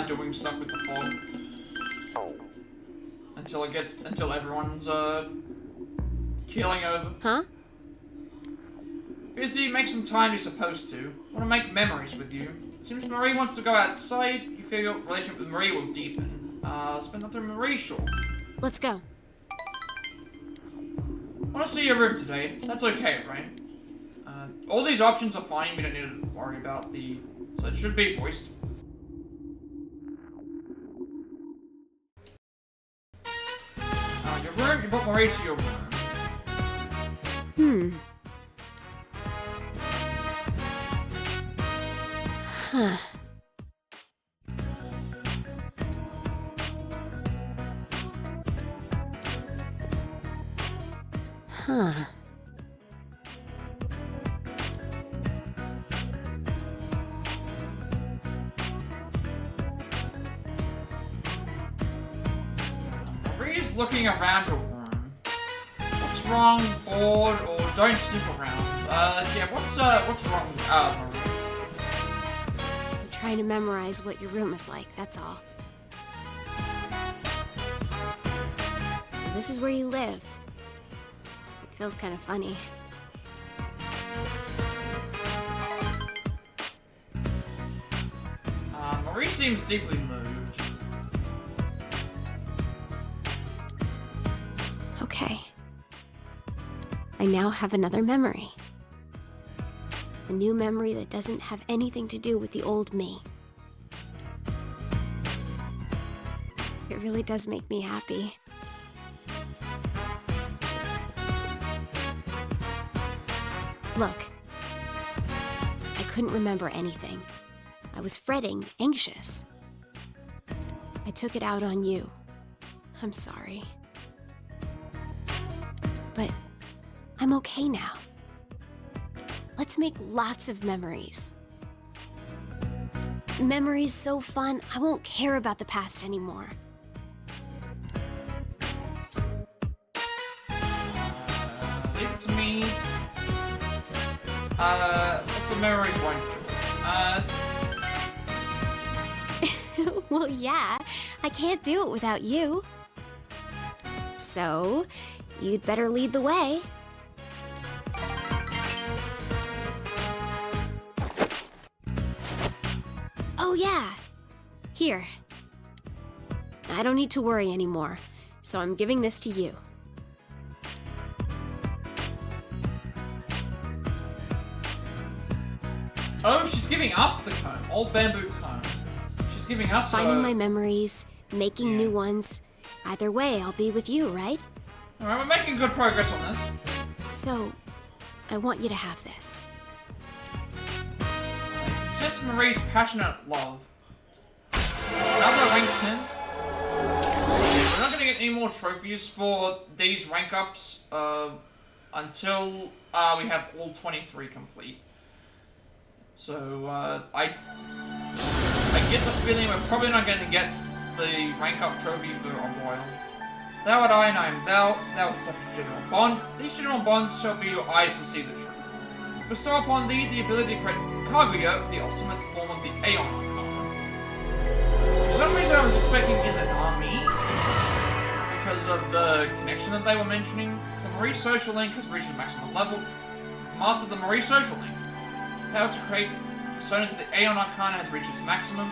A: doing stuff with the fog. Until everyone's keeling over.
J: Huh?
A: Busy, make some time you're supposed to. Want to make memories with you. Seems Marie wants to go outside. You feel your relationship with Marie will deepen. Spend that through Marie Shore.
J: Let's go.
A: Want to see your room today. That's okay, right? All these options are fine. We don't need to worry about the... So it should be voiced. Your room. You brought Marie to your room.
J: Huh. Huh.
A: Marie's looking around her room. What's wrong, bored, or don't snoop around? Yeah, what's wrong, Marie?
J: I'm trying to memorize what your room is like, that's all. So this is where you live. It feels kind of funny.
A: Marie seems deeply moved.
J: Okay. I now have another memory. A new memory that doesn't have anything to do with the old me. It really does make me happy. Look, I couldn't remember anything. I was fretting, anxious. I took it out on you. I'm sorry. But I'm okay now. Let's make lots of memories. Memories so fun, I won't care about the past anymore.
A: Leave it to me. What's the memories won't do?
C: Well, yeah. I can't do it without you. So, you'd better lead the way. Oh, yeah. Here. I don't need to worry anymore, so I'm giving this to you.
A: Oh, she's giving us the comb. Old bamboo comb. She's giving us
C: Finding my memories, making new ones. Either way, I'll be with you, right?
A: Alright, we're making good progress on this.
C: So, I want you to have this.
A: Sense Marie's passionate love. Another rank 10. We're not gonna get any more trophies for these rank ups until we have all 23 complete. So I get the feeling we're probably not going to get the rank up trophy for a while. Thou art I and I am thou, thou art such a general bond. These general bonds shall be your eyes to see the truth. Bestow upon thee the ability to create Kaguya, the ultimate form of the Aeon Arcana. For some reason I was expecting is an army, because of the connection that they were mentioning. The Margaret Social Link has reached its maximum level. Master the Margaret Social Link. Power to create personas of the Aeon Arcana has reached its maximum.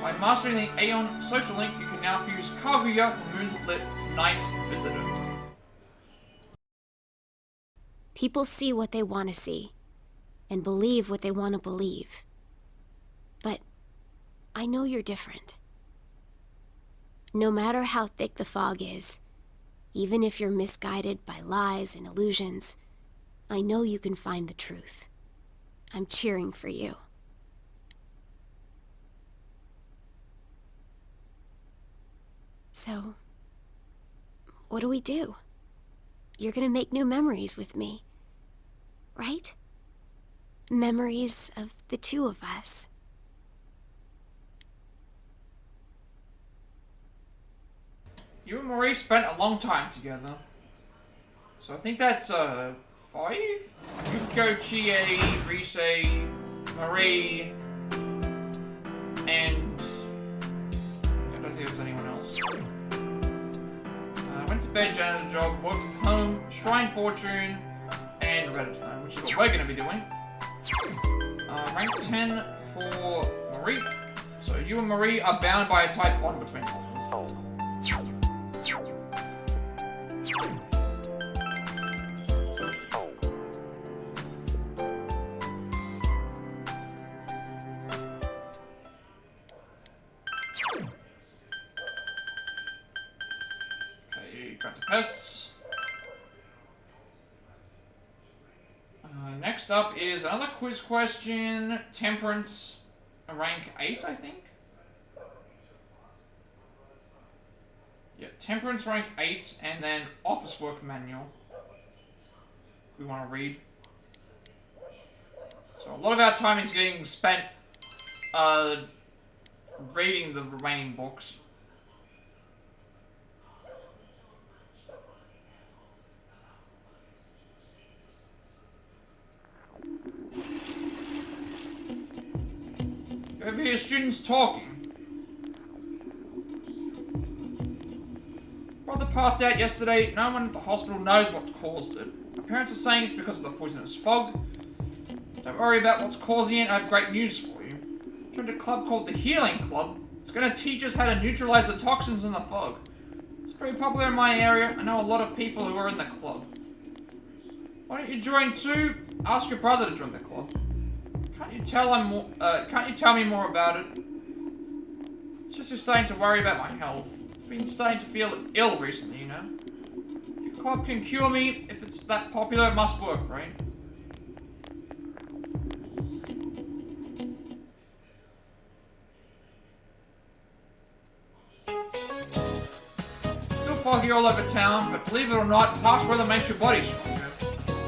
A: By mastering the Aeon Social Link, you can now fuse Kaguya, the Moonlit Night Visitor.
C: People see what they want to see, and believe what they want to believe. But I know you're different. No matter how thick the fog is, even if you're misguided by lies and illusions, I know you can find the truth. I'm cheering for you. So, what do we do? You're gonna make new memories with me, right? Memories of the two of us.
A: You and Marie spent a long time together. So I think that's 5? Yuko, Chie, Rise, Marie, and I don't think there was anyone else. Went to bed, janitor job, worked from home, shrine fortune, and Reddit home, which is what we're going to be doing. Rank 10 for Marie. So you and Marie are bound by a tight bond between us. Tests. Next up is another quiz question. Temperance, rank 8, I think. Yeah, Temperance rank 8, and then office work manual. We want to read. So a lot of our time is getting spent reading the remaining books. Over here, students talking. Brother passed out yesterday. No one at the hospital knows what caused it. My parents are saying it's because of the poisonous fog. Don't worry about what's causing it. I have great news for you. I joined a club called the Healing Club. It's going to teach us how to neutralize the toxins in the fog. It's pretty popular in my area. I know a lot of people who are in the club. Why don't you join too? Ask your brother to join the club. Can't you tell me more about it? It's just starting to worry about my health. I've been starting to feel ill recently, you know? Your club can cure me. If it's that popular, it must work, right? Still foggy all over town, but believe it or not, harsh weather makes your body stronger.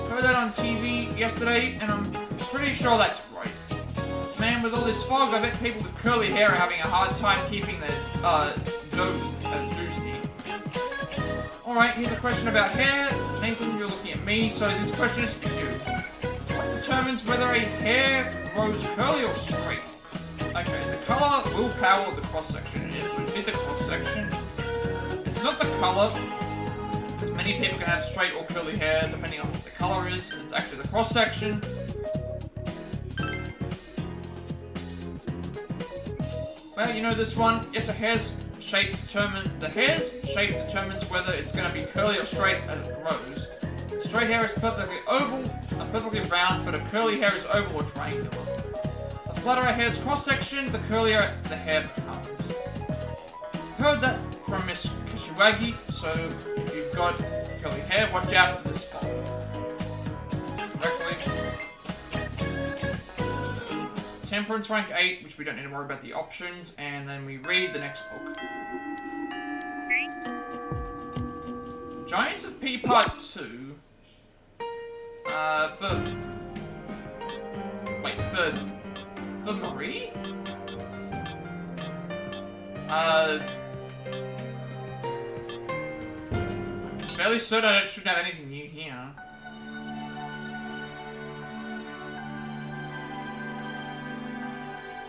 A: Heard that on TV yesterday, and I'm pretty sure that's right. Man, with all this fog, I bet people with curly hair are having a hard time keeping their nose juicy. Alright, here's a question about hair. Nathan, you're looking at me, so this question is for you. What determines whether a hair grows curly or straight? Okay, the color will power the cross-section. It would be the cross-section. It's not the color, because many people can have straight or curly hair, depending on what the color is. It's actually the cross-section. Well, you know this one. Yes, the hair's shape determines whether it's going to be curly or straight as it grows. Straight hair is perfectly oval, perfectly round, but a curly hair is oval or triangular. The flatter a hair's cross-section, the curlier the hair becomes. Heard that from Miss Kashiwagi, so if you've got curly hair, watch out for this spot. Correctly. Temperance rank 8, which we don't need to worry about the options, and then we read the next book. Giants of P Part 2. For Marie? I'm fairly certain I shouldn't have anything new here.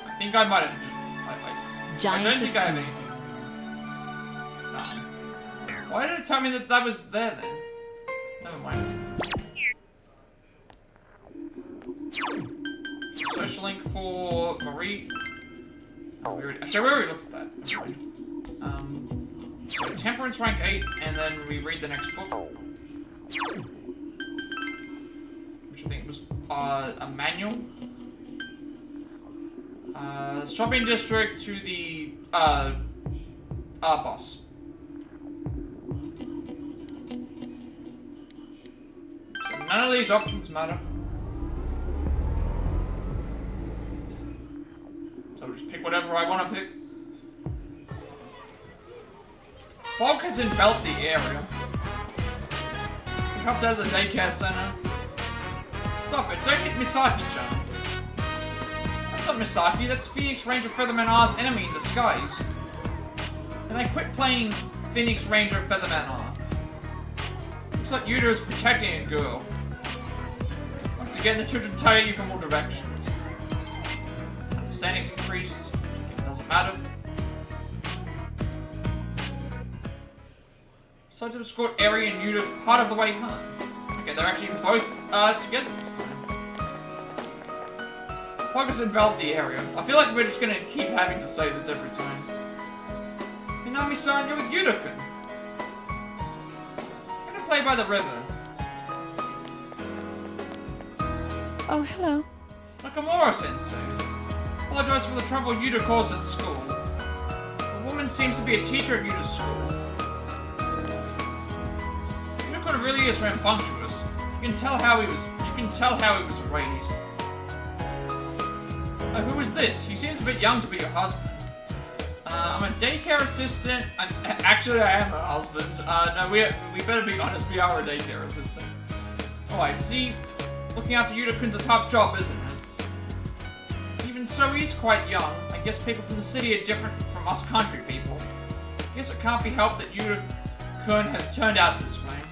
A: I think I might have. I don't think I have anything. No. Why did it tell me that was there then? Never mind. Social link for Marie. Oh, actually, we already looked at that. So temperance rank 8, and then we read the next book, which I think was a manual. Shopping district to the boss. So none of these options matter. So I'll just pick whatever I want to pick. Fog has enveloped the area. Pick up out of the daycare center. Stop it, don't hit Misaki-chan. That's not Misaki, that's Phoenix Ranger Featherman R's enemy in disguise. And I quit playing Phoenix Ranger Featherman R. Looks like Yuta is protecting a girl. Once again, the children tire you from all directions. Understanding's increased, it doesn't matter. So to escort Eri and Yuta part of the way home. Okay, they're actually both together this time. Focus enveloped the area. I feel like we're just gonna keep having to say this every time. Minami-san, you're with Yuta-kun. I'm gonna play by the river.
M: Oh, hello.
A: Nakamura-sensei. Apologize for the trouble Yuta caused at school. The woman seems to be a teacher at Yuta's school. Yuta-kun really is rambunctious. You can tell how he was raised. Who is this? He seems a bit young to be your husband. I'm a daycare assistant. Actually, I am a husband. No, we better be honest, we are a daycare assistant. Oh, I see. Looking after Yuta-kun's a tough job, isn't it? Even so, he's quite young. I guess people from the city are different from us country people. I guess it can't be helped that Yuta-kun has turned out this way.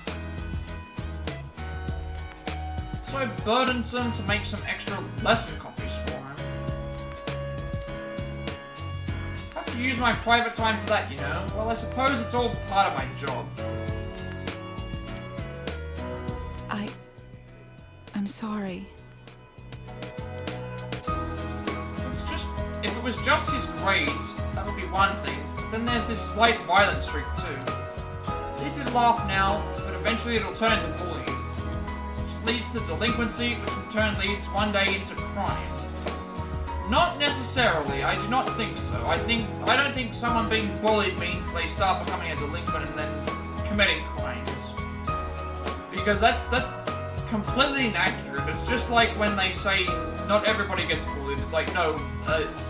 A: So burdensome to make some extra lesson copies for him. I have to use my private time for that, you know. Well, I suppose it's all part of my job.
M: I'm sorry.
A: If it was just his grades, that would be one thing. But then there's this slight violence streak too. It's easy to laugh now, but eventually it'll turn into bullying. Which leads to delinquency, which in turn leads one day into crime. Not necessarily, I do not think so. I don't think someone being bullied means they start becoming a delinquent and then committing crimes. Because that's completely inaccurate. It's just like when they say not everybody gets bullied. It's like, no,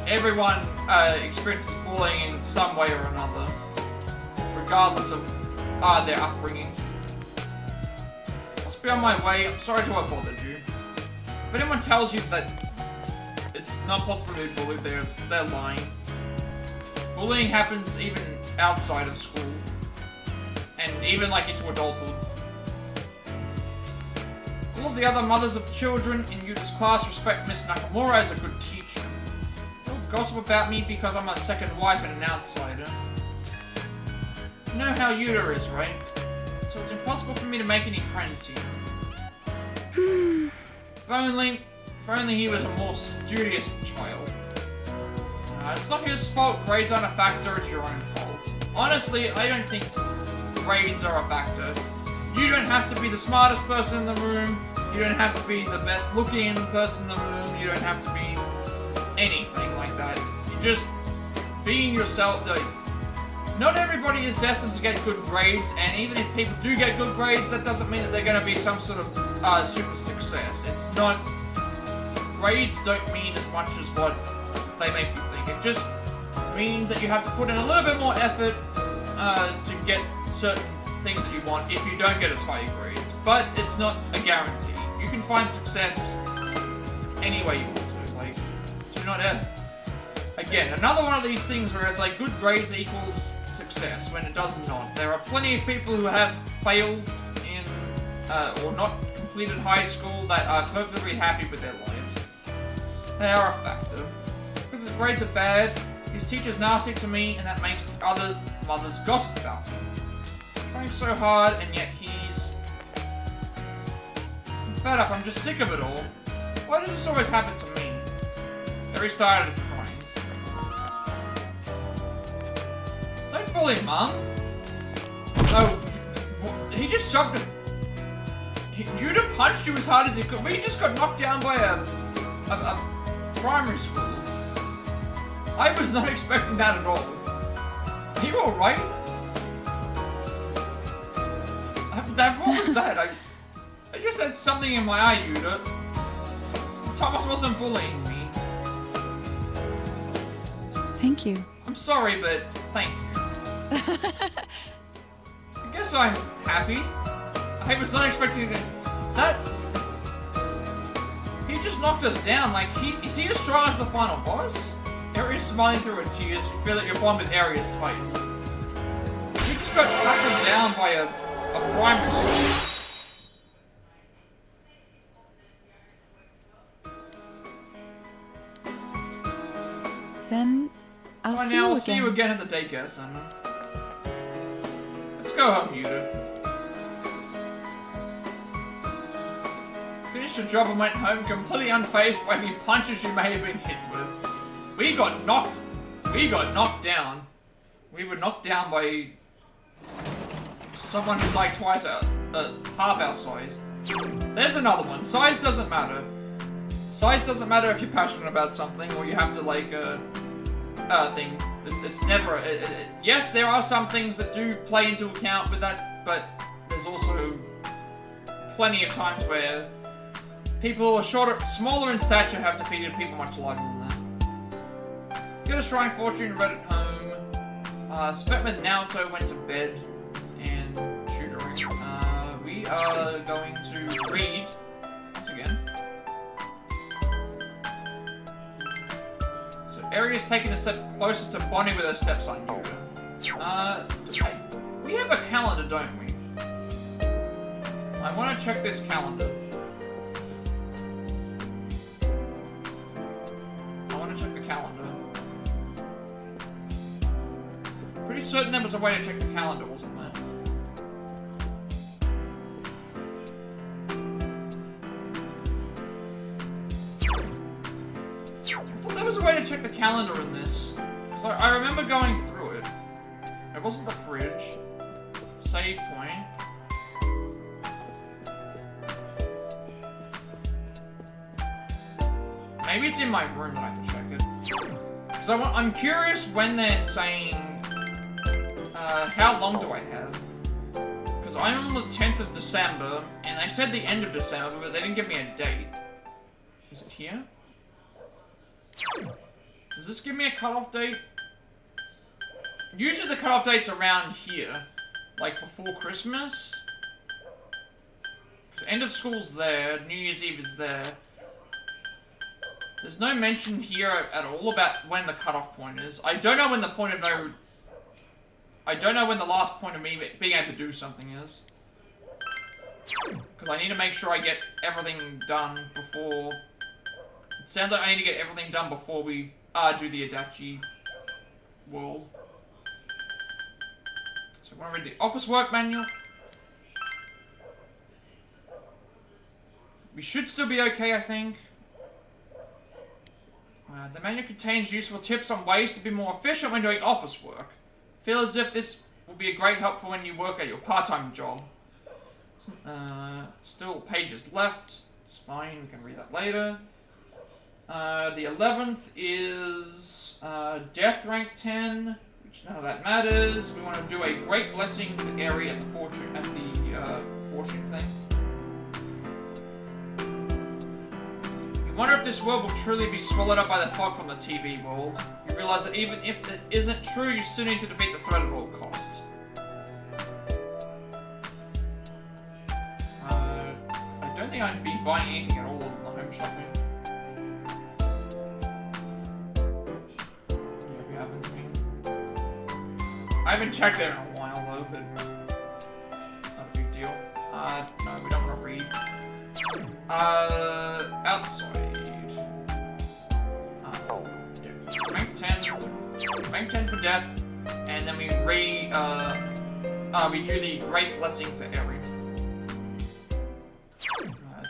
A: everyone experiences bullying in some way or another, regardless of their upbringing. I'll be on my way. I'm sorry to have bothered you. If anyone tells you that it's not possible to be bullied, they're lying. Bullying happens even outside of school, and even like into adulthood. All of the other mothers of children in Yuta's class respect Miss Nakamura as a good teacher. They'll gossip about me because I'm a second wife and an outsider. You know how Yuta is, right? So it's impossible for me to make any friends here. If only he was a more studious child. It's not his fault grades aren't a factor, it's your own fault. Honestly, I don't think grades are a factor. You don't have to be the smartest person in the room. You don't have to be the best looking person in the room. You don't have to be anything like that. You just being yourself. Not everybody is destined to get good grades, and even if people do get good grades, that doesn't mean that they're going to be some sort of super success. It's not... Grades don't mean as much as what they make you think. It just means that you have to put in a little bit more effort to get certain things that you want if you don't get as high grades. But it's not a guarantee. You can find success any way you want to. Like, do not ever... Again, another one of these things where it's like good grades equals success when it does not. There are plenty of people who have failed in or not completed high school that are perfectly happy with their lives. They are a factor. Because his grades are bad, his teacher's nasty to me, and that makes the other mothers gossip about him. Trying so hard, and yet he's... I'm fed up, I'm just sick of it all. Why does this always happen to me? Eri started crying. Don't bully Mum. Oh, he just shoved him. You'd have punched you as hard as he could, but he just got knocked down by a primary school. I was not expecting that at all. Are you alright? What was that? I just had something in my eye, Yuta. Thomas wasn't bullying me.
G: Thank you.
A: I'm sorry, but thank you. I guess I'm happy. I was not expecting that. He just knocked us down. Like, is he as strong as the final boss? Eri is smiling through her tears. You feel that your bond with Eri is tight. He just got tackled down by a primary school.
G: Then I'll see you again.
A: I'll see you again at the daycare center. Let's go home, Yuta. Finished your job and went home completely unfazed by the punches you may have been hit with. We got knocked down. We were knocked down by someone who's like twice half our size. There's another one. Size doesn't matter. Size doesn't matter if you're passionate about something or you have to like thing. It's never. Yes, there are some things that do play into account with that, but there's also plenty of times where people who are smaller in stature have defeated people much larger than them. Get a Shrine Fortune, read at home. Spent with Naoto, went to bed, and tutoring. We are going to read once again. So Eri is taking a step closer to bonding with her stepson, Yuta. We have a calendar, don't we? I want to check this calendar. Pretty certain there was a way to check the calendar, wasn't there? I thought there was a way to check the calendar in this. Because I remember going through it. It wasn't the fridge. Save point. Maybe it's in my room that I have to check it. Because I'm curious when they're saying... how long do I have? Because I'm on the 10th of December, and they said the end of December, but they didn't give me a date. Is it here? Does this give me a cutoff date? Usually the cutoff date's around here. Like before Christmas? Because end of school's there, New Year's Eve is there. There's no mention here at all about when the cutoff point is. I don't know when the point of no... I don't know when the last point of me being able to do something is. Because I need to make sure I get everything done before... It sounds like I need to get everything done before we do the Adachi world. So I want to read the office work manual. We should still be okay, I think. The manual contains useful tips on ways to be more efficient when doing office work. Feel as if this will be a great help for when you work at your part-time job. Still pages left. It's fine, we can read that later. The 11th is Death Rank 10, which none of that matters. We want to do a Great Blessing for Eri at the fortune thing. You wonder if this world will truly be swallowed up by the fog from the TV world. You realize that even if it isn't true, you still need to defeat the threat at all costs. I don't think I'd be buying anything at all in the home shopping. I haven't checked there in a while though, but not a big deal. No, we don't want to read. Outside. Yeah. Rank 10 for death, and then we do the Great Blessing for Eri.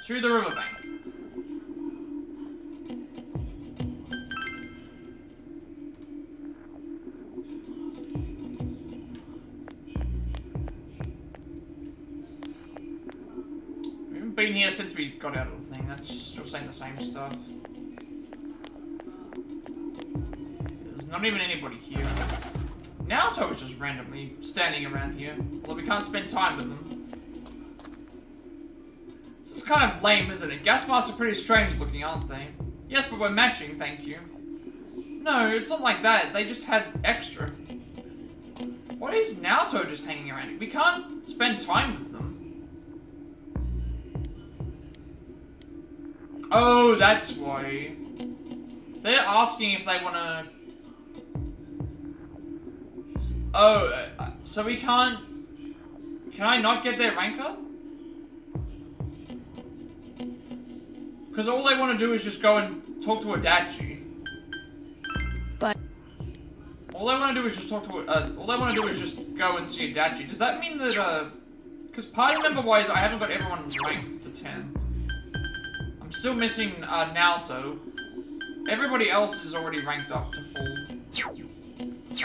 A: To the riverbank. Been here since we got out of the thing. That's still saying the same stuff. There's not even anybody here. Naoto is just randomly standing around here, although we can't spend time with them. This is kind of lame, isn't it? Gas masks are pretty strange looking, aren't they? Yes, but we're matching, thank you. No, it's not like that. They just had extra. Why is Naoto just hanging around here? We can't spend time with them. Oh, that's why. They're asking if they want to... Oh, so we can't... Can I not get their rank up? Because all they want to do is just go and talk to Adachi.
C: But...
A: All they want to do is just talk to... all they want to do is just go and see Adachi. Does that mean that, because party member-wise, I haven't got everyone ranked to 10. I'm still missing Naoto. Everybody else is already ranked up to full.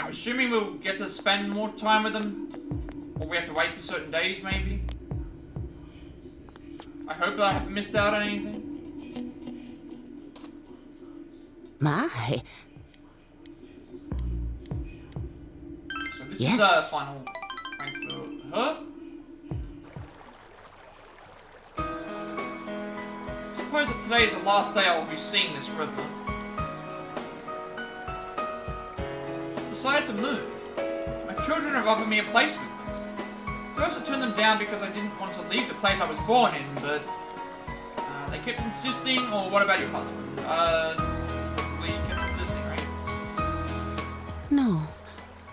A: I'm assuming we'll get to spend more time with them. Or we have to wait for certain days, maybe. I hope that I haven't missed out on anything.
N: My.
A: So this is our final rank for her. I suppose that today is the last day I will be seeing this river. I decided to move. My children have offered me a place with them. First I turned them down because I didn't want to leave the place I was born in, but they kept insisting. Or what about your husband? You kept insisting, right?
N: No.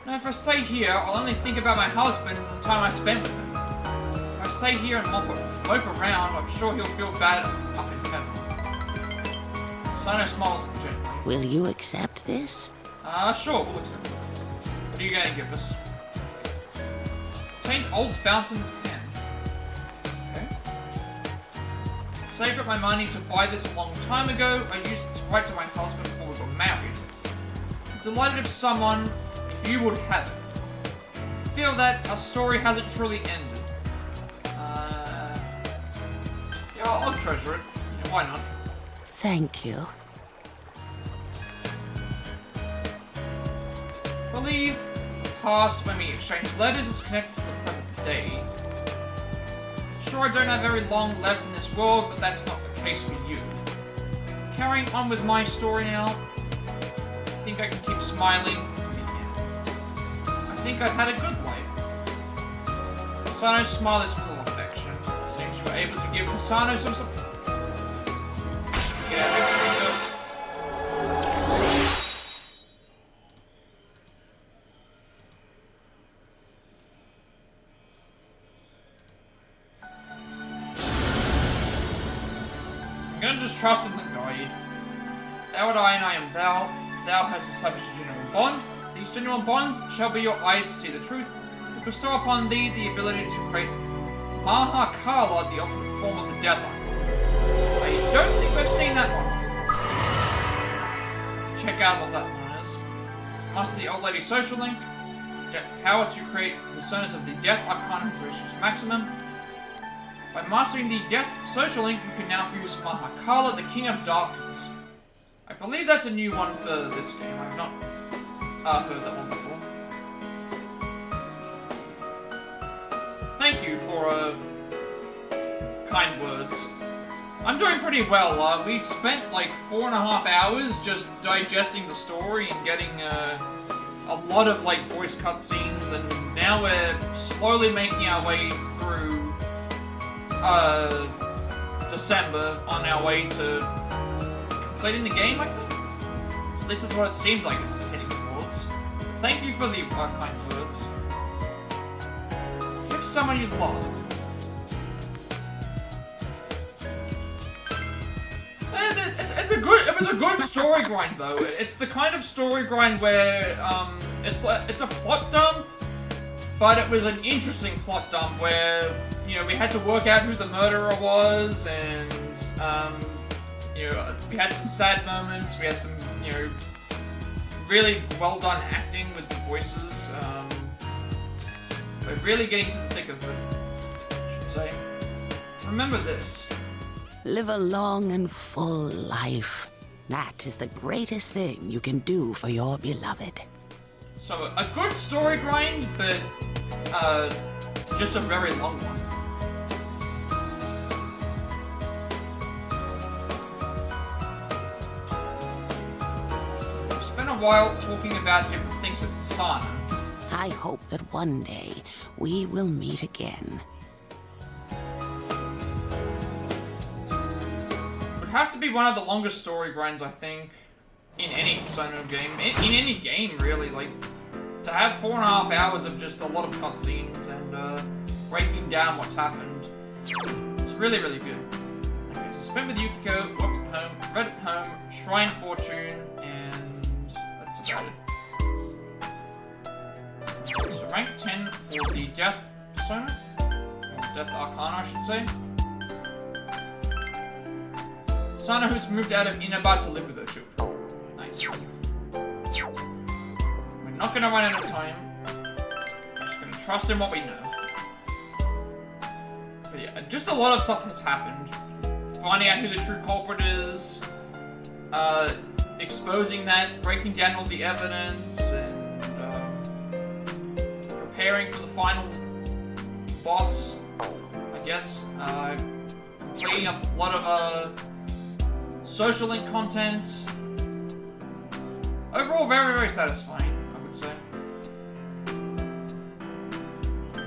A: No, if I stay here, I'll only think about my husband and the time I spent with him. If I stay here and mope around, I'm sure he'll feel bad up in heaven. Sino smiles gently.
N: Will you accept this?
A: Sure, we'll accept it. What are you gonna give us? Paint old fountain pen. Okay. Saved up my money to buy this a long time ago. I used it to write to my husband before we got married. I'm delighted if you would have it. I feel that our story hasn't truly ended. Yeah, I'll treasure it. Yeah, why not?
N: Thank you.
A: I believe the past when we exchanged letters is connected to the present day. Sure, I don't have very long left in this world, but that's not the case for you. Carrying on with my story now, I think I can keep smiling to the end. I think I've had a good life. Sano's smile is full of affection. Seems you were able to give Sano some support. Yeah, thanks for the... I'm gonna just trust in the guide. Thou art I and I am thou. thou hast established a genuine bond. These genuine bonds shall be your eyes to see the truth, and bestow upon thee the ability to create Mahakala, the ultimate form of the Death Icon. I don't think we've seen that one. Check out what that one is. Master the Old Lady Social Link. Get power to create personas of the Death Icon has reached its maximum. By mastering the Death Social Link, you can now fuse Mahakala, the King of Darkness. I believe that's a new one for this game. I've not heard that one before. Thank you for kind words. I'm doing pretty well. We spent like 4.5 hours just digesting the story and getting a lot of like voice cutscenes, and now we're slowly making our way through December on our way to completing the game, I think. At least that's what it seems like it's heading towards. Thank you for the kind words. Give someone you love. It was a good story grind though. It's the kind of story grind where it's a plot dump, but it was an interesting plot dump where, you know, we had to work out who the murderer was, and you know, we had some sad moments. We had some, you know, really well done acting with the voices. We're really getting to the thick of it, I should say. Remember this.
N: Live a long and full life. That is the greatest thing you can do for your beloved.
A: So, a good story grind, but just a very long one. We spent a while talking about different things with Sana.
N: I hope that one day we will meet again.
A: Have to be one of the longest story grinds, I think, in any Persona game. In any game, really. Like, to have 4.5 hours of just a lot of cutscenes and breaking down what's happened. It's really, really good. Okay, so spent with Yukiko, worked at home, read at home, Shrine Fortune, and that's about it. So rank 10 for the Death Persona. Or Death Arcana, I should say. Sana, who's moved out of Inaba to live with her children. Nice. We're not gonna run out of time. We're just gonna trust in what we know. But yeah, just a lot of stuff has happened. Finding out who the true culprit is, exposing that, breaking down all the evidence, and preparing for the final boss, I guess. Completing a lot of Social Link content. Overall, very, very satisfying, I would say. We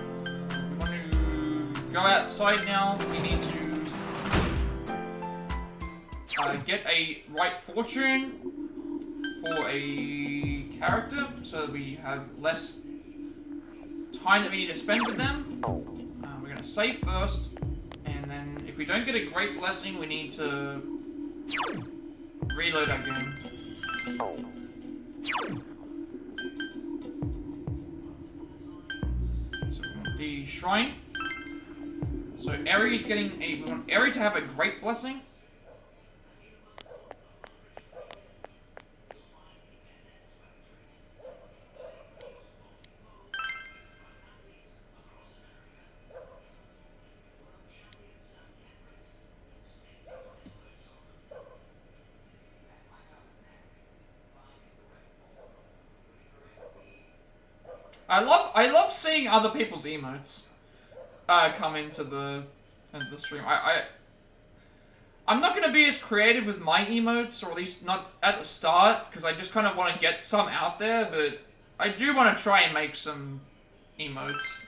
A: want to go outside now. We need to get a right fortune for a character, so that we have less time that we need to spend with them. We're going to save first, and then if we don't get a great blessing, we need to reload our game. So we want the shrine. So Eri's getting we want Eri to have a great blessing. I love seeing other people's emotes come into the stream. I'm not gonna be as creative with my emotes, or at least not at the start, because I just kind of want to get some out there. But I do want to try and make some emotes.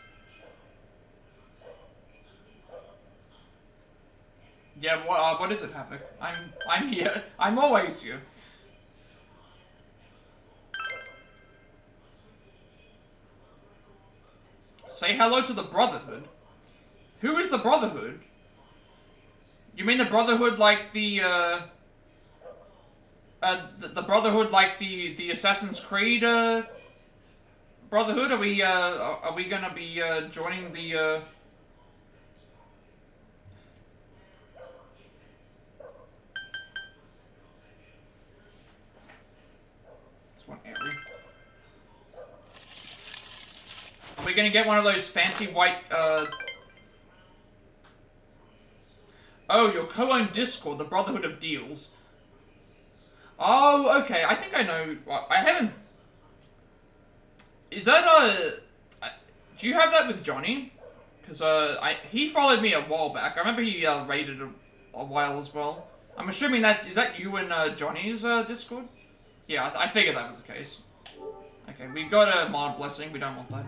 A: Yeah, what is it, Havoc? I'm here. I'm always here. Say hello to the Brotherhood. Who is the Brotherhood? You mean the Brotherhood like the, the Brotherhood, like the Assassin's Creed Brotherhood? Are we gonna be joining the This one area. Are we gonna get one of those fancy white Oh, your co-owned Discord, the Brotherhood of Deals. Oh, okay. I think I know. I haven't. Is that do you have that with Johnny? Because he followed me a while back. I remember he raided a while as well. I'm assuming is that you and Johnny's Discord? Yeah, I figured that was the case. Okay, we got a mod blessing. We don't want that.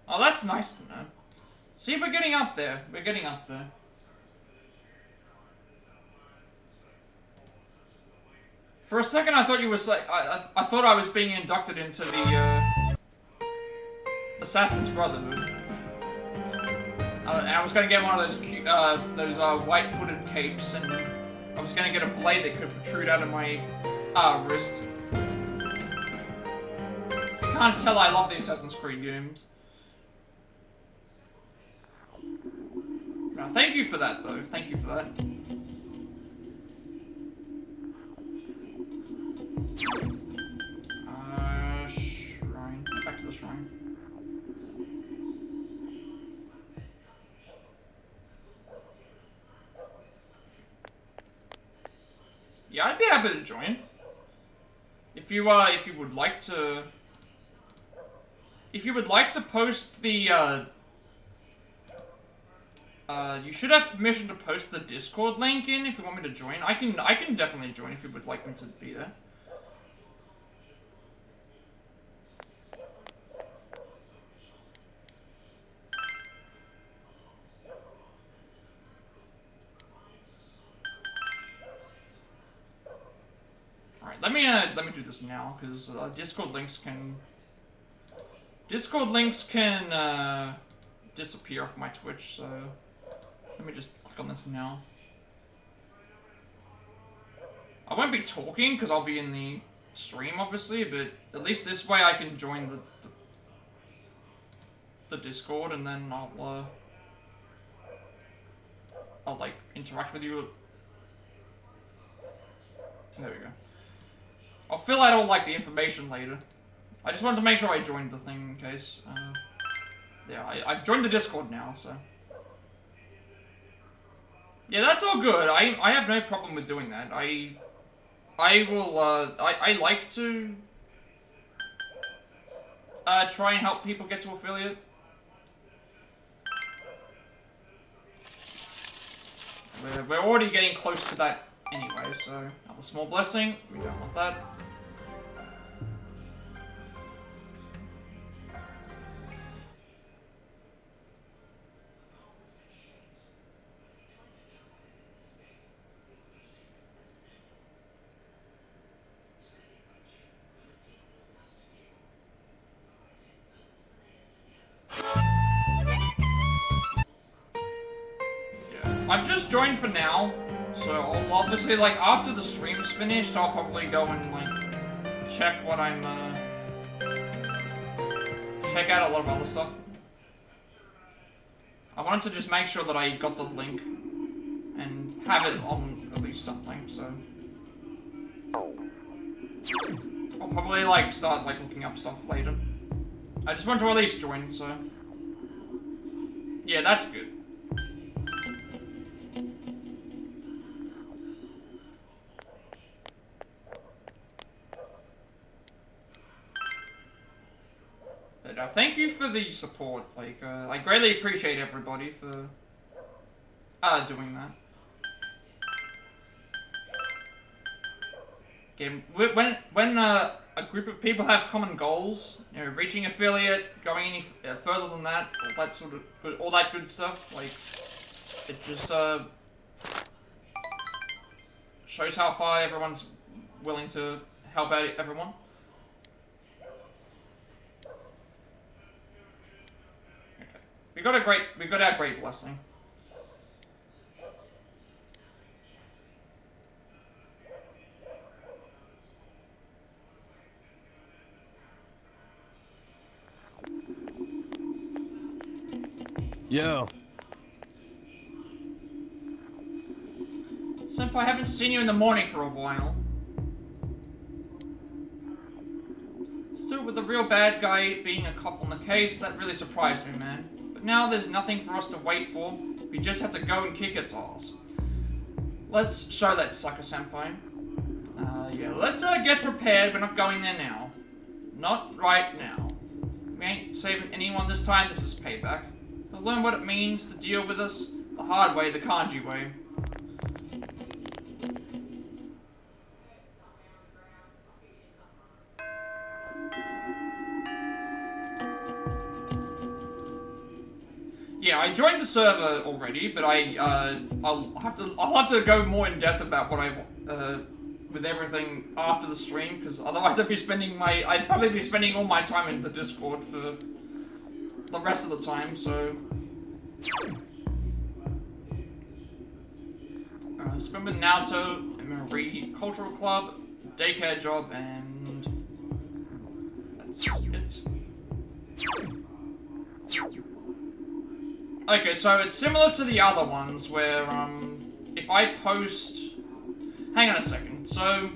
A: Oh, that's nice to know. See, we're getting up there. We're getting up there. For a second, I thought you were saying. I thought I was being inducted into the Assassin's Brotherhood, and I was gonna get one of those white hooded capes, and I was gonna get a blade that could protrude out of my wrist. If you can't tell, I love the Assassin's Creed games. No, thank you for that, though. Thank you for that. Shrine. Back to the shrine. Yeah, I'd be happy to join. If you would like to... If you would like to post the, you should have permission to post the Discord link in if you want me to join. I can definitely join if you would like me to be there. Alright, let me do this now, because Discord links can disappear off my Twitch, so let me just click on this now. I won't be talking because I'll be in the stream, obviously, but at least this way I can join the Discord, and then I'll like interact with you. There we go. I'll fill out all like the information later. I just wanted to make sure I joined the thing in case. Yeah, I've joined the Discord now, so. Yeah, that's all good. I have no problem with doing that. I will, I like to try and help people get to affiliate. We're already getting close to that anyway, so another small blessing. We don't want that. I've just joined for now, so I'll obviously, like, after the stream's finished, I'll probably go and, like, check what I'm, check out a lot of other stuff. I wanted to just make sure that I got the link and have it on at least something, so. I'll probably, like, start, like, looking up stuff later. I just want to at least join, so. Yeah, that's good. But, thank you for the support. Like, I greatly appreciate everybody for doing that. Okay, when a group of people have common goals, you know, reaching affiliate, going any further than that, all that good stuff, like, it just shows how far everyone's willing to help out everyone. We got our great blessing.
U: Yo.
A: Senpai, I haven't seen you in the morning for a while. Still, with the real bad guy being a cop on the case, that really surprised me, man. But now there's nothing for us to wait for. We just have to go and kick its ass. Let's show that sucker, Senpai. Yeah, let's get prepared. We're not going there now. Not right now. We ain't saving anyone this time. This is payback. We'll learn what it means to deal with us the hard way, the kanji way. Yeah, I joined the server already, but I'll have to go more in depth about what with everything after the stream, because otherwise I'd probably be spending all my time in the Discord for the rest of the time. So spend with Naoto, Marie Cultural Club, daycare job, and that's it. Okay, so it's similar to the other ones where, if I post... Hang on a second. So,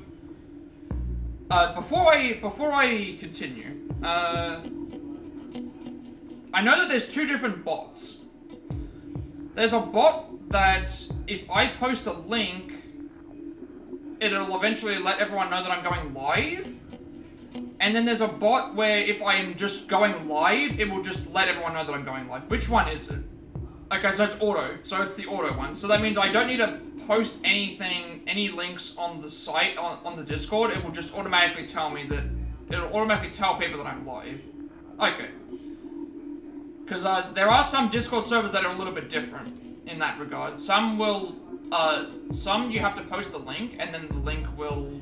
A: before I continue, I know that there's two different bots. There's a bot that, if I post a link, it'll eventually let everyone know that I'm going live. And then there's a bot where if I'm just going live, it will just let everyone know that I'm going live. Which one is it? Okay, so it's auto. So it's the auto one. So that means I don't need to post anything, any links on the site, on the Discord. It will just automatically tell me that, it'll automatically tell people that I'm live. Okay. Because there are some Discord servers that are a little bit different in that regard. Some will, some you have to post a link, and then the link will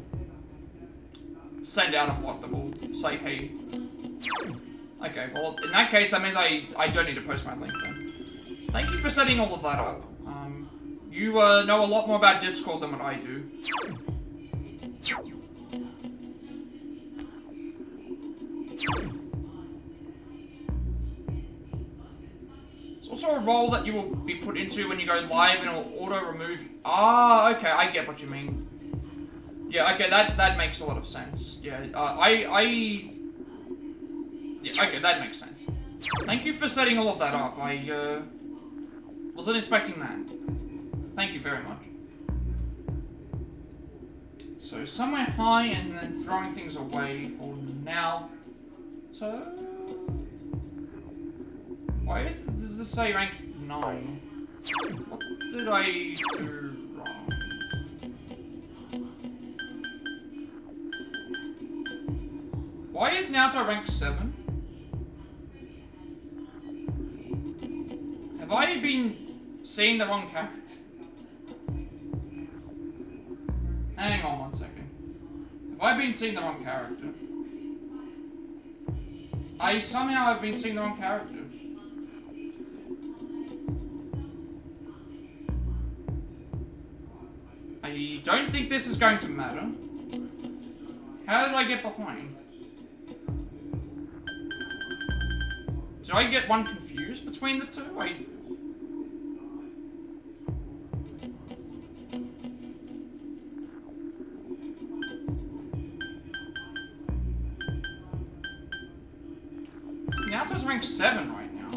A: send out a bot that will say, hey. Okay, well, in that case, that means I don't need to post my link then. Thank you for setting all of that up. You know a lot more about Discord than what I do. It's also a role that you will be put into when you go live and it will auto-remove... Ah, okay, I get what you mean. Yeah, okay, that makes a lot of sense. Yeah, yeah, okay, that makes sense. Thank you for setting all of that up. I, wasn't expecting that. Thank you very much. So, somewhere high and then throwing things away for now. So... Why does this say rank 9? What did I do wrong? Why is Naruto rank 7? Have I been seeing the wrong character? Hang on one second. Have I been seeing the wrong character? I somehow have been seeing the wrong character. I don't think this is going to matter. How did I get behind? Did I get one confused between the two? Naruto's rank 7 right now.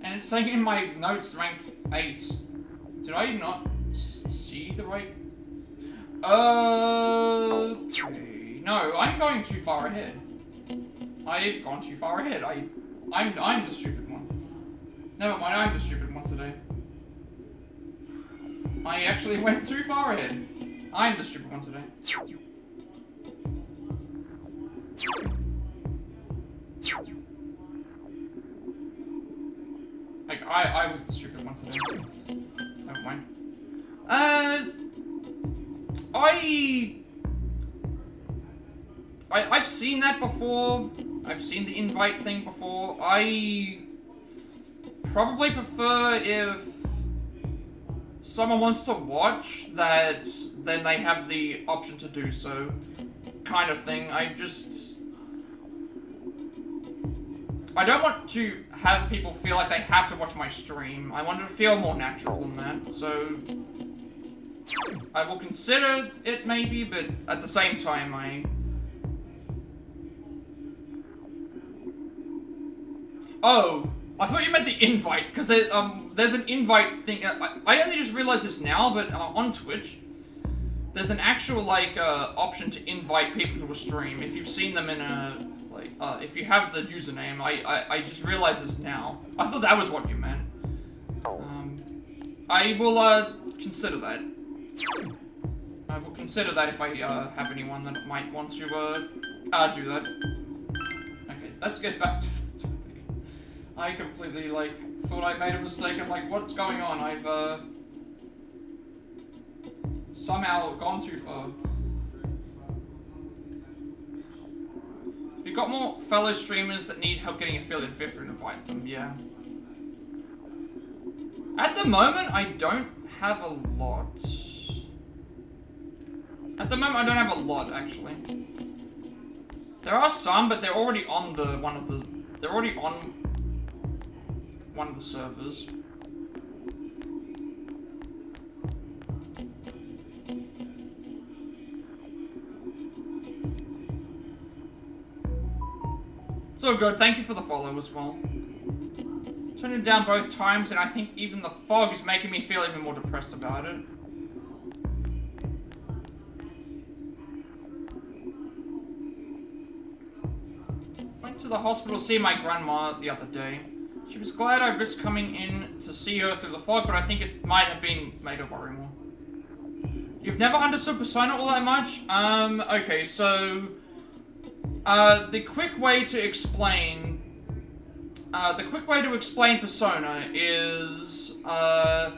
A: And it's saying in my notes rank 8. Did I not see the right... Okay. No, I'm going too far ahead. I've gone too far ahead. I'm the stupid one. Never mind, I'm the stupid one today. I actually went too far ahead. I'm the stupid one today. Like, I was the stupid one today. Never mind. I've seen that before. I've seen the invite thing before. probably prefer if someone wants to watch that, then they have the option to do so, kind of thing. I don't want to have people feel like they have to watch my stream. I want it to feel more natural than that, so I will consider it maybe, but at the same time Oh, I thought you meant the invite, because there's an invite thing. I only just realized this now, but on Twitch, there's an actual, like, option to invite people to a stream. If you've seen them in a, like, if you have the username, I just realized this now. I thought that was what you meant. I will, consider that. I will consider that if I, have anyone that might want to, do that. Okay, let's get back to the topic. I completely, like, thought I made a mistake. I'm like, what's going on? I've, somehow gone too far. If you've got more fellow streamers that need help getting affiliate, feel free to invite them, yeah. At the moment, I don't have a lot. At the moment, I don't have a lot, actually. There are some, but they're already on one of the servers. So good, thank you for the follow as well. Turning it down both times, and I think even the fog is making me feel even more depressed about it. Went to the hospital to see my grandma the other day. She was glad I risked coming in to see her through the fog, but I think it might have been made her worry more. You've never understood Persona all that much? Okay, so the quick way to explain Persona is, high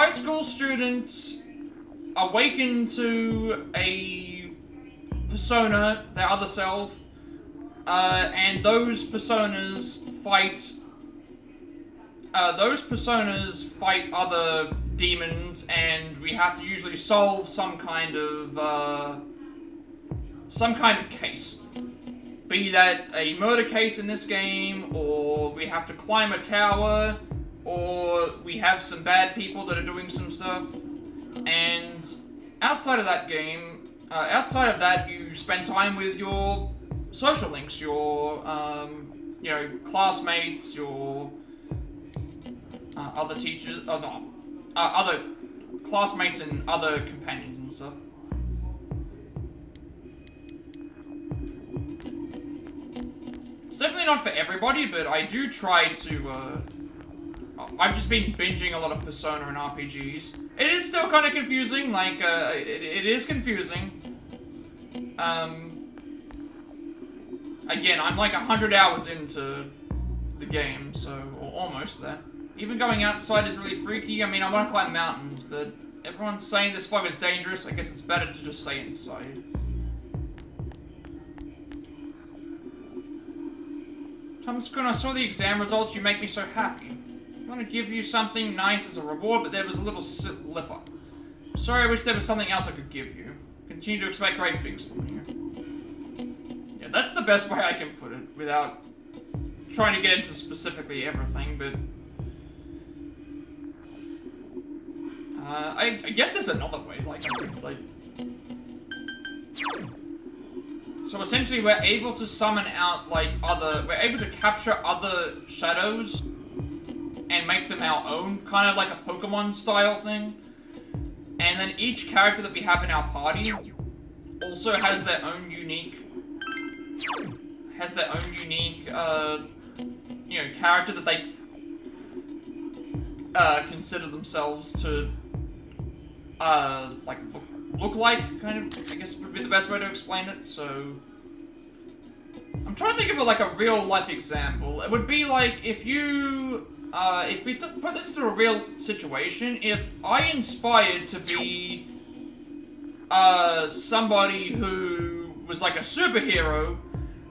A: school students awaken to a persona, their other self, and those personas fight other demons, and we have to usually solve some kind of case. Be that a murder case in this game, or we have to climb a tower, or we have some bad people that are doing some stuff. And outside of that game, you spend time with your social links, your, classmates, your other teachers, other classmates and other companions and stuff. It's definitely not for everybody, but I do try to, I've just been binging a lot of Persona and RPGs. It is still kind of confusing, like, it is confusing. Again, I'm like 100 hours into the game, so, or almost there. Even going outside is really freaky. I mean, I want to climb mountains, but everyone's saying this fog is dangerous. I guess it's better to just stay inside. Thomas-kun, I saw the exam results. You make me so happy. I want to give you something nice as a reward, but there was a little slip up. Sorry, I wish there was something else I could give you. Continue to expect great things from you. Yeah, that's the best way I can put it, without trying to get into specifically everything, but I guess there's another way, so essentially we're able to summon out, we're able to capture other shadows and make them our own, kind of like a Pokemon style thing. And then each character that we have in our party also has their own unique, character that they consider themselves to look like, kind of, I guess would be the best way to explain it. So I'm trying to think of a real life example. It would be like if you if we put this to a real situation, if I inspired to be somebody who was like a superhero,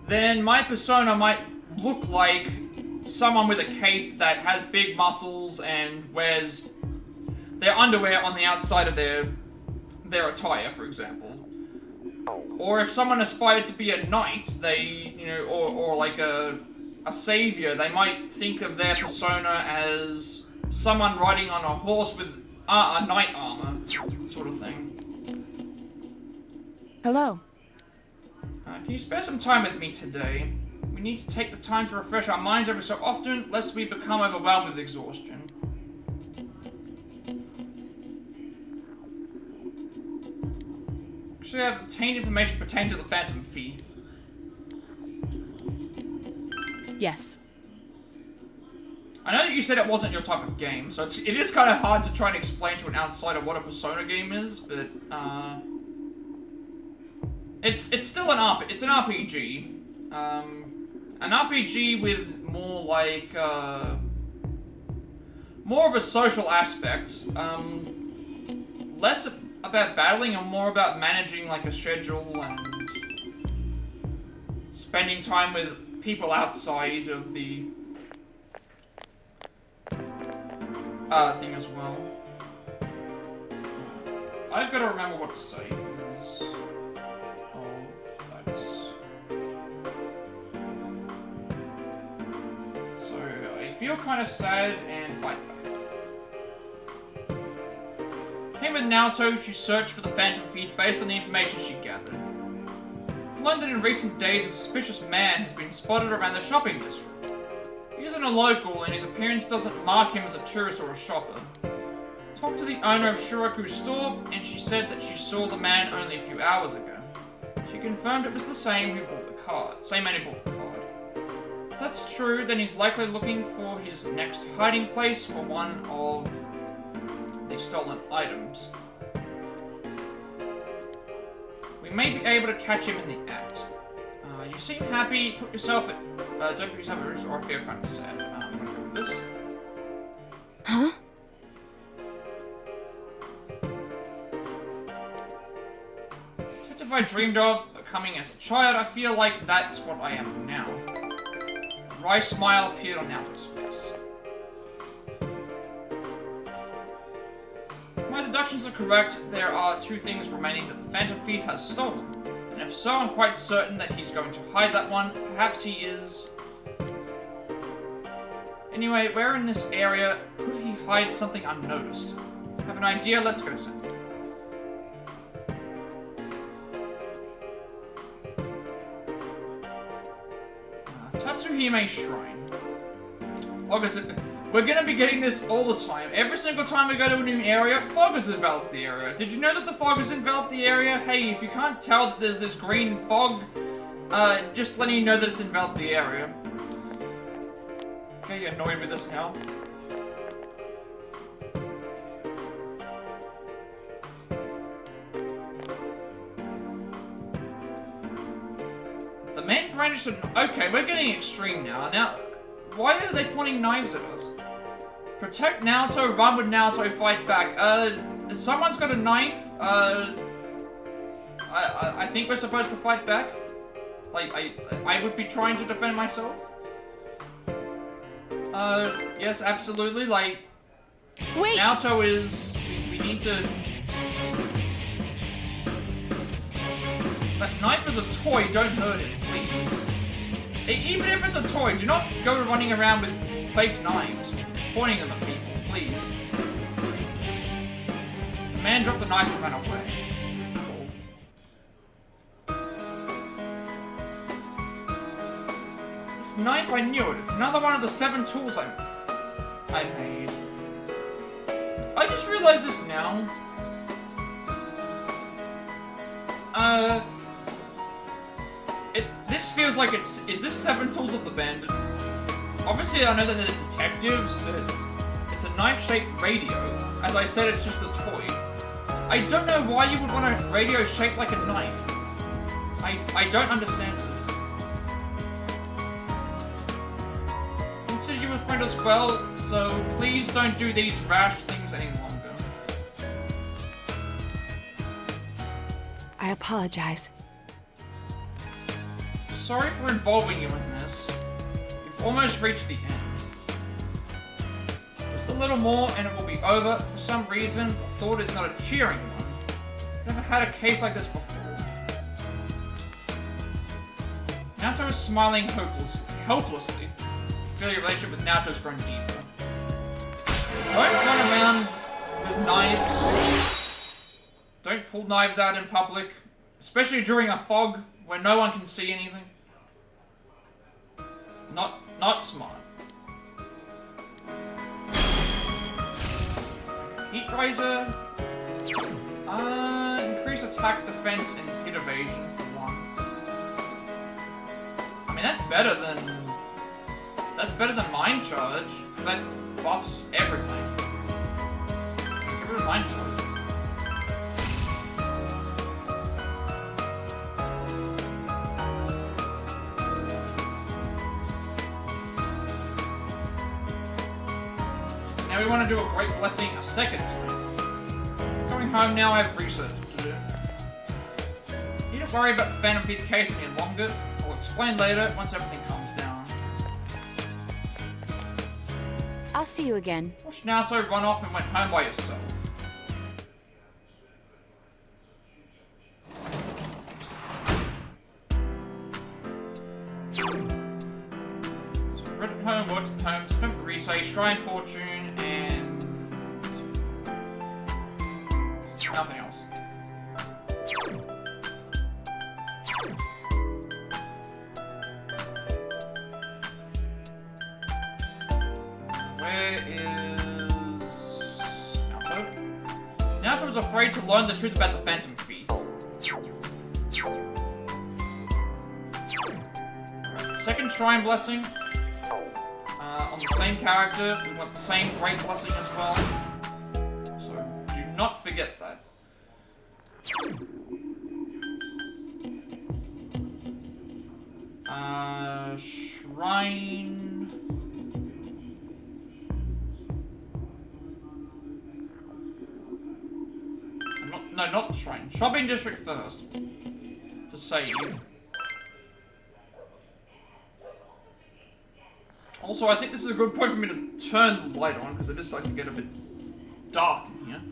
A: then my persona might look like someone with a cape that has big muscles and wears their underwear on the outside of their attire, for example. Or if someone aspired to be a knight, they, you know, or like a savior, they might think of their persona as someone riding on a horse with a knight armor, sort of thing.
G: Hello.
A: Can you spare some time with me today? We need to take the time to refresh our minds every so often, lest we become overwhelmed with exhaustion. Actually, I have obtained information pertaining to the Phantom Thief.
G: Yes.
A: I know that you said it wasn't your type of game, so it is kind of hard to try and explain to an outsider what a Persona game is, but it's still an RPG. An RPG with more like more of a social aspect. Less about battling and more about managing like a schedule and spending time with people outside of the thing as well. I've got to remember what to say because of that. So I feel kind of sad and fight back. Came with Naoto to search for the Phantom Thief based on the information she gathered. In London in recent days, a suspicious man has been spotted around the shopping district. He isn't a local, and his appearance doesn't mark him as a tourist or a shopper. Talked to the owner of Shuraku's store, and she said that she saw the man only a few hours ago. She confirmed it was the same who bought the card. Same man who bought the card. If that's true, then he's likely looking for his next hiding place for one of the stolen items. We may be able to catch him in the act. You seem happy. Put yourself at. Don't put yourself at risk, or I feel kind of sad. I'm gonna go with this.
J: Huh?
A: Just if I dreamed of becoming as a child, I feel like that's what I am now. A wry smile appeared on Naoto's face. My deductions are correct. There are two things remaining that the Phantom Thief has stolen. And if so, I'm quite certain that he's going to hide that one. Perhaps he is. Anyway, where in this area could he hide something unnoticed? Have an idea? Let's go see. Tatsuhime Shrine. Fog is it. We're gonna be getting this all the time. Every single time we go to a new area, fog has enveloped the area. Did you know that the fog has enveloped the area? Hey, if you can't tell that there's this green fog, just letting you know that it's enveloped the area. Okay, you're annoyed with this now. The men brandished an... Okay, we're getting extreme now. Now, why are they pointing knives at us? Protect Naoto, run with Naoto, fight back. Someone's got a knife. I think we're supposed to fight back. Like, I would be trying to defend myself. Yes, absolutely. Like,
E: wait.
A: Naoto is... We need to... That knife is a toy, don't hurt it, please. Even if it's a toy, do not go running around with fake knives, pointing them at people, please. The man dropped the knife and ran away. This knife, I knew it. It's another one of the 7 tools I made. I just realized this now. This feels like it's... Is this 7 Tools of the Bandit? Obviously, I know that they're detectives, but it's a knife-shaped radio. As I said, it's just a toy. I don't know why you would want a radio shaped like a knife. I don't understand this. Consider you a friend as well, so please don't do these rash things any longer.
G: I apologize.
A: Sorry for involving you in this. You've almost reached the end. little more and it will be over. For some reason, the thought is not a cheering one. Never had a case like this before. Naoto is smiling helplessly. You feel your relationship with Naoto's grown deeper. Don't run around with knives. Don't pull knives out in public, especially during a fog where no one can see anything. Not smart. Heat Razor. Increase attack, defense, and hit evasion for 1. I mean, that's better than Mind Charge, because that buffs everything. Get rid of Mind Charge. Now we want to do a Great Blessing a second time. Going home now, I have research to do. You don't worry about the Phantom Thief case any longer. I'll explain later once everything calms down.
G: I'll see you again.
A: Watch Naoto run off and went home by yourself. Read at home, worked at home, spent Risei, Shrine Fortune, and nothing else. Where is Naoto? Naoto was afraid to learn the truth about the Phantom Thief. Second Shrine Blessing. On the same character, we want the same Great Blessing as well. So, do not forget that. Shrine... not the Shrine. Shopping District first. To save. Also, I think this is a good point for me to turn the light on, because it is starting to get a bit dark in here.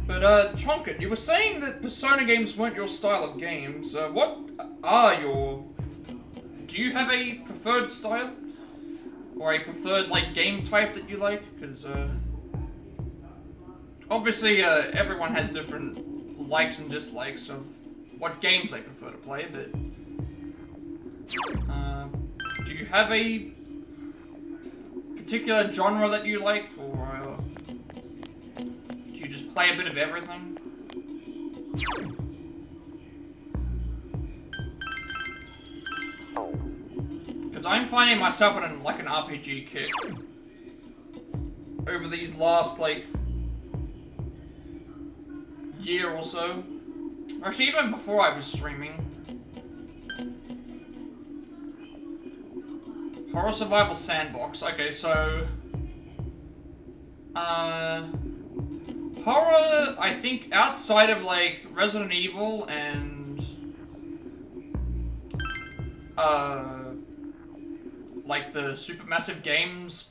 A: But, Chonkin, you were saying that Persona games weren't your style of games. What are your... Do you have a preferred style? Or a preferred, like, game type that you like? Because, obviously, everyone has different likes and dislikes of what games they prefer to play, but... do you have a particular genre that you like, or... you just play a bit of everything? Because I'm finding myself in like an RPG kick over these last like year or so. Or actually even before I was streaming. Horror Survival Sandbox. Okay, so horror, I think, outside of, like, Resident Evil and, like, the Supermassive Games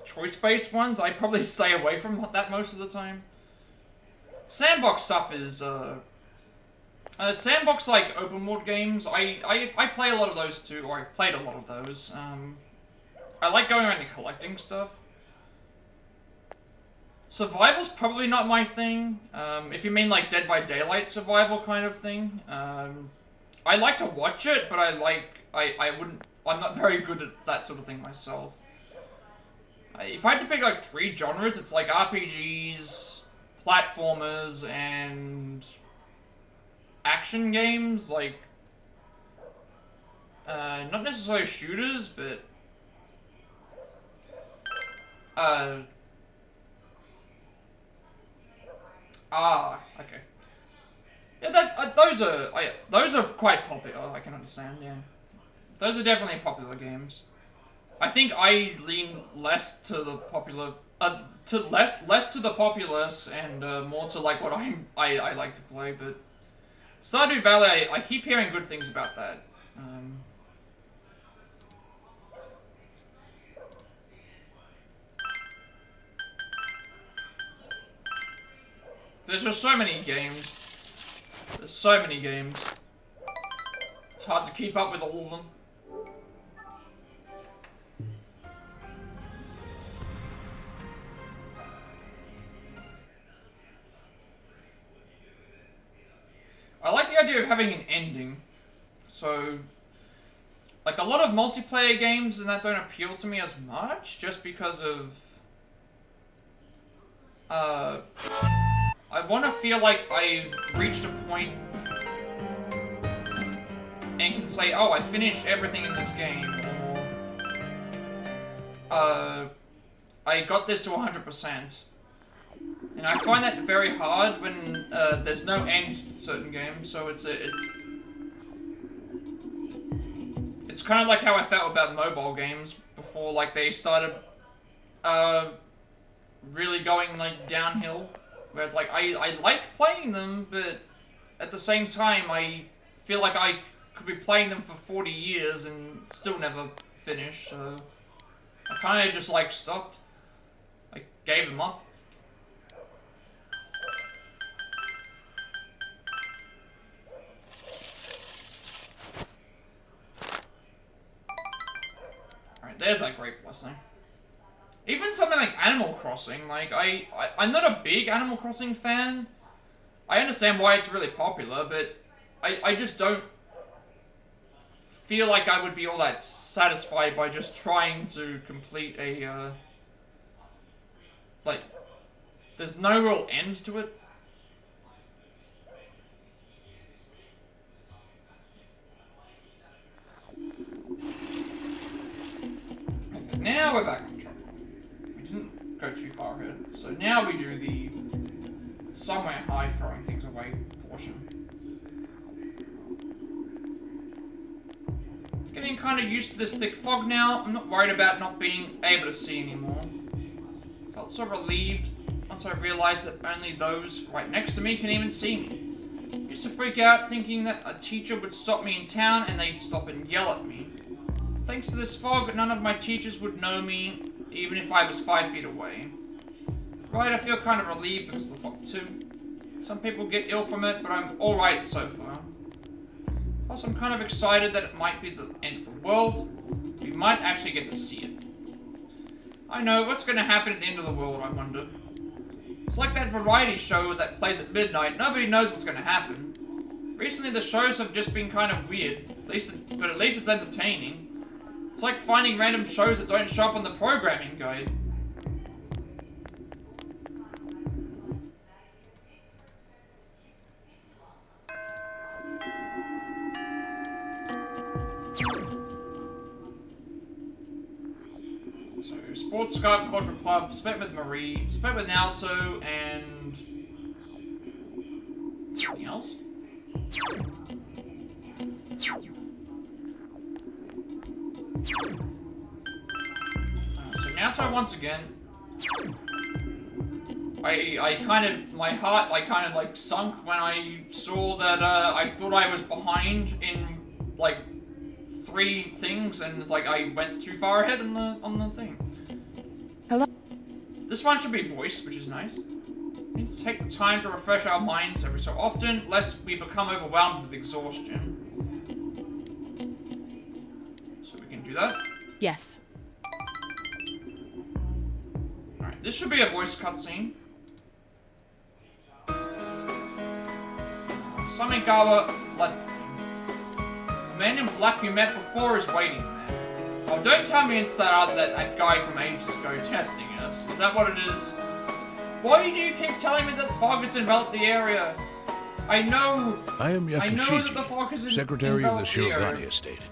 A: choice-based ones, I probably stay away from that most of the time. Sandbox stuff is, sandbox, like, open world games, I play a lot of those too, or I've played a lot of those. I like going around and collecting stuff. Survival's probably not my thing. If you mean like Dead by Daylight survival kind of thing. I like to watch it, but I'm not very good at that sort of thing myself. If I had to pick like 3 genres, it's like RPGs, platformers, and action games. Like, not necessarily shooters, but okay. Yeah, those are quite popular. I can understand. Yeah, those are definitely popular games. I think I lean less to the popular, less to the populace and more to like what I like to play. But Stardew Valley, I keep hearing good things about that. There's just so many games. There's so many games. It's hard to keep up with all of them. I like the idea of having an ending. So, like a lot of multiplayer games and that don't appeal to me as much just because of I want to feel like I've reached a point and can say, oh, I finished everything in this game, or I got this to 100%. And I find that very hard when there's no end to certain games, so it's kind of like how I felt about mobile games before, like, they started really going, like, downhill. Where it's like, I like playing them, but at the same time, I feel like I could be playing them for 40 years and still never finish, so I kind of just, like, stopped. I gave them up. Alright, there's that great blessing. Even something like Animal Crossing, like, I'm not a big Animal Crossing fan. I understand why it's really popular, but I just don't feel like I would be all that satisfied by just trying to complete a, like, there's no real end to it. Okay, now we're back on track. Didn't go too far ahead. So now we do the somewhere high throwing things away portion. Getting kind of used to this thick fog now. I'm not worried about not being able to see anymore. Felt so relieved once I realized that only those right next to me can even see me. Used to freak out thinking that a teacher would stop me in town and they'd stop and yell at me. Thanks to this fog, none of my teachers would know me, even if I was 5 feet away. Right, I feel kind of relieved because of the fog too. Some people get ill from it, but I'm alright so far. Plus, I'm kind of excited that it might be the end of the world. We might actually get to see it. I know, what's going to happen at the end of the world, I wonder. It's like that variety show that plays at midnight. Nobody knows what's going to happen. Recently, the shows have just been kind of weird, but at least it's entertaining. It's like finding random shows that don't show up on the programming guide. So, Sports Skype Cultural Club, spent with Marie, spent with Naoto, and something else? So Naoto once again. I kind of, my heart kind of like sunk when I saw that I thought I was behind in like 3 things, and it's like I went too far ahead on the thing.
J: Hello?
A: This one should be voiced, which is nice. We need to take the time to refresh our minds every so often, lest we become overwhelmed with exhaustion. So we can do that?
G: Yes.
A: Alright, this should be a voice cutscene. Samigawa Flood. The man in black you met before is waiting there. Oh, don't tell me it's that guy from ages ago testing us. Is that what it is? Why do you keep telling me that the fog has enveloped the area? I know that the fog has
T: Secretary of the
A: enveloped the area.
T: Shirogane Estate.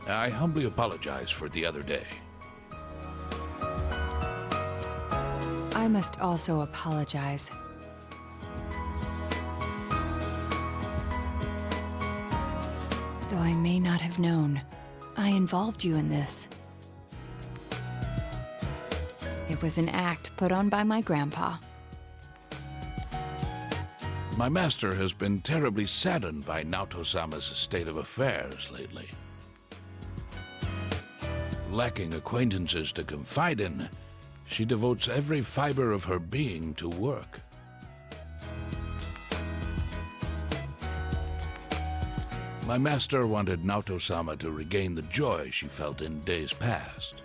T: I humbly apologize for the other day.
G: I must also apologize. Though I may not have known, I involved you in this. It was an act put on by my grandpa.
T: My master has been terribly saddened by Naoto-sama's state of affairs lately. Lacking acquaintances to confide in, she devotes every fiber of her being to work. My master wanted Naoto-sama to regain the joy she felt in days past.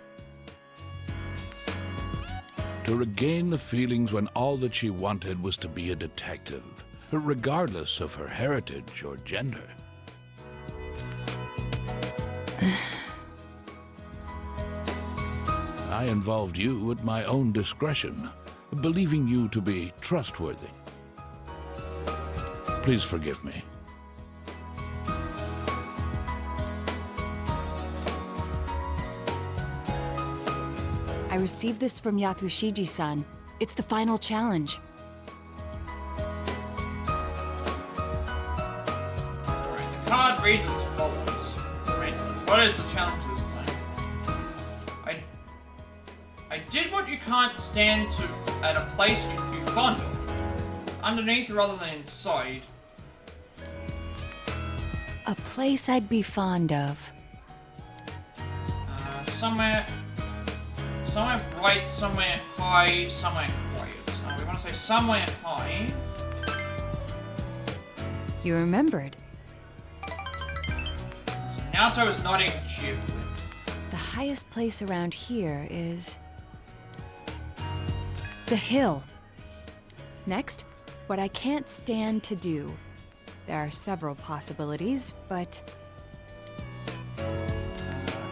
T: To regain the feelings when all that she wanted was to be a detective, regardless of her heritage or gender. I involved you at my own discretion, believing you to be trustworthy. Please forgive me.
G: I received this from Yakushiji-san. It's the final challenge.
A: Alright, the card reads as follows. Right, what is the challenge this time? I did what you can't stand to at a place you'd be fond of. Underneath rather than inside.
G: A place I'd be fond of.
A: Somewhere bright, somewhere high, somewhere quiet. We want to say somewhere high.
G: You remembered.
A: Naoto is nodding cheerfully.
G: The highest place around here is the hill. Next, what I can't stand to do. There are several possibilities, but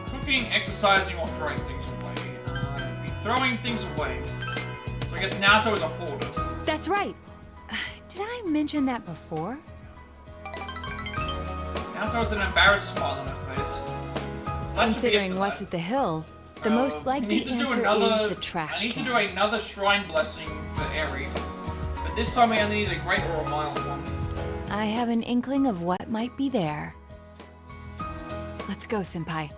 A: cooking, exercising, or throwing things away. Throwing things away. So I guess Naoto is a hoarder.
G: That's right. Did I mention that before?
A: Naoto has an embarrassed smile on her face. So
G: considering what's at the hill, the most likely answer is the trash
A: can. I need
G: can.
A: to do another shrine blessing for Eri. But this time I only need a great or a mild one.
G: I have an inkling of what might be there. Let's go, Senpai.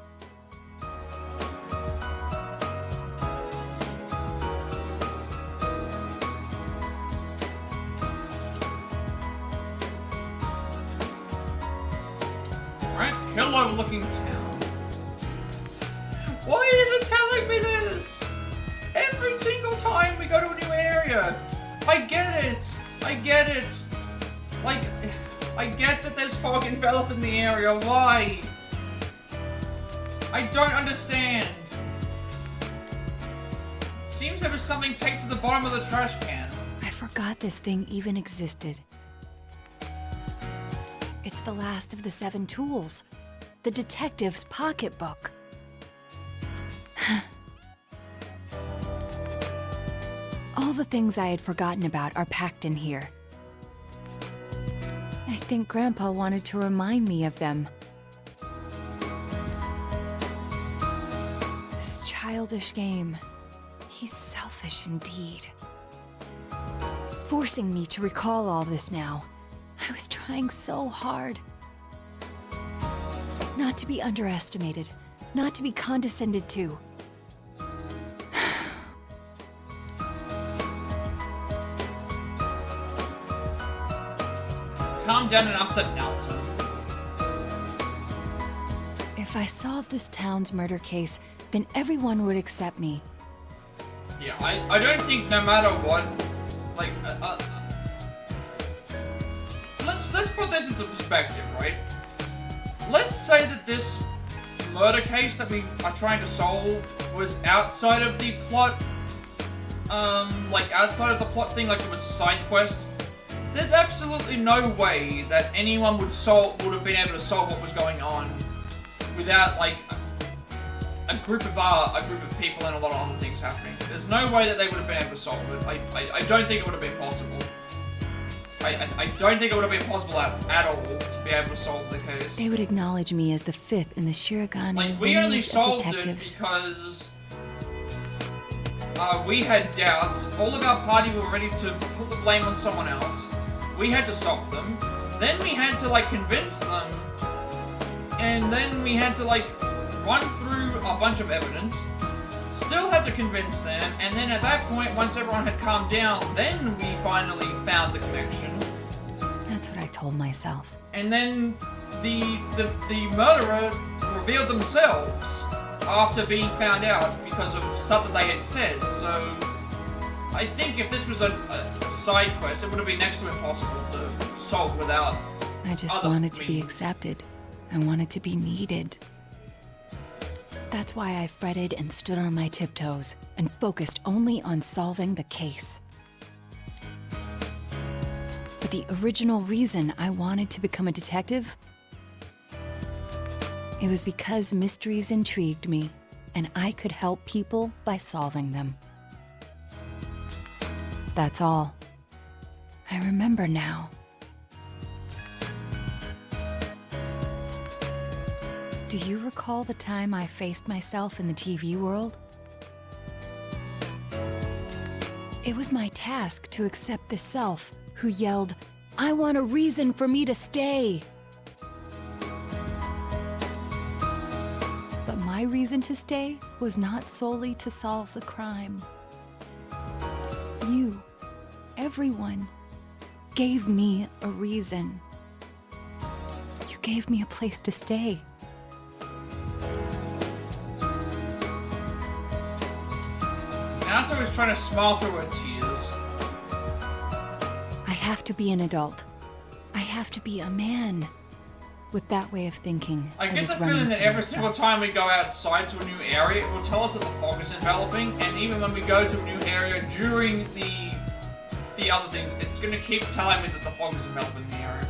A: Looking town. Why is it telling me this? Every single time we go to a new area. I get it. Like, I get that there's fog enveloping the area. Why? I don't understand. It seems there was something taped to the bottom of the trash can.
G: I forgot this thing even existed. It's the last of the 7 tools. The detective's pocketbook. All the things I had forgotten about are packed in here. I think Grandpa wanted to remind me of them. This childish game. He's selfish indeed. Forcing me to recall all this now. I was trying so hard. Not to be underestimated, not to be condescended to.
A: Calm down and upset Naoto.
G: If I solve this town's murder case, then everyone would accept me.
A: Yeah, I don't think no matter what, like, let's put this into perspective, right? Let's say that this murder case that we are trying to solve was outside of the plot, like outside of the plot thing, like it was a side quest. There's absolutely no way that anyone would have been able to solve what was going on without, like, a group of people and a lot of other things happening. There's no way that they would have been able to solve it. I don't think it would have been possible. I don't think it would have been possible at all to be able to solve the case.
B: They would acknowledge me as the fifth in the Shirogane
A: Like, we only
B: lineage of
A: solved it
B: detectives.
A: because we had doubts. All of our party were ready to put the blame on someone else. We had to stop them. Then we had to, like, convince them. And then we had to, like, run through a bunch of evidence. Still had to convince them. And then at that point, once everyone had calmed down, then we finally found the connection.
B: That's what I told myself.
A: And then the murderer revealed themselves after being found out because of something they had said. So I think if this was a side quest, it would have been next to impossible to solve without.
B: I just wanted to be accepted. I wanted to be needed. That's why I fretted and stood on my tiptoes and focused only on solving the case. But the original reason I wanted to become a detective, it was because mysteries intrigued me and I could help people by solving them. That's all. I remember now. Do you recall the time I faced myself in the TV world? It was my task to accept the self who yelled, "I want a reason for me to stay." But my reason to stay was not solely to solve the crime. You, everyone, gave me a reason. You gave me a place to stay.
A: Naoto was trying to smile through her tears.
B: I have to be an adult. I have to be a man. With that way of thinking,
A: I get
B: was
A: the
B: running
A: feeling that
B: for
A: every
B: myself.
A: single time we go outside to a new area, it will tell us that the fog is enveloping, and even when we go to a new area during the other things, it's going to keep telling me that the fog is enveloping the area.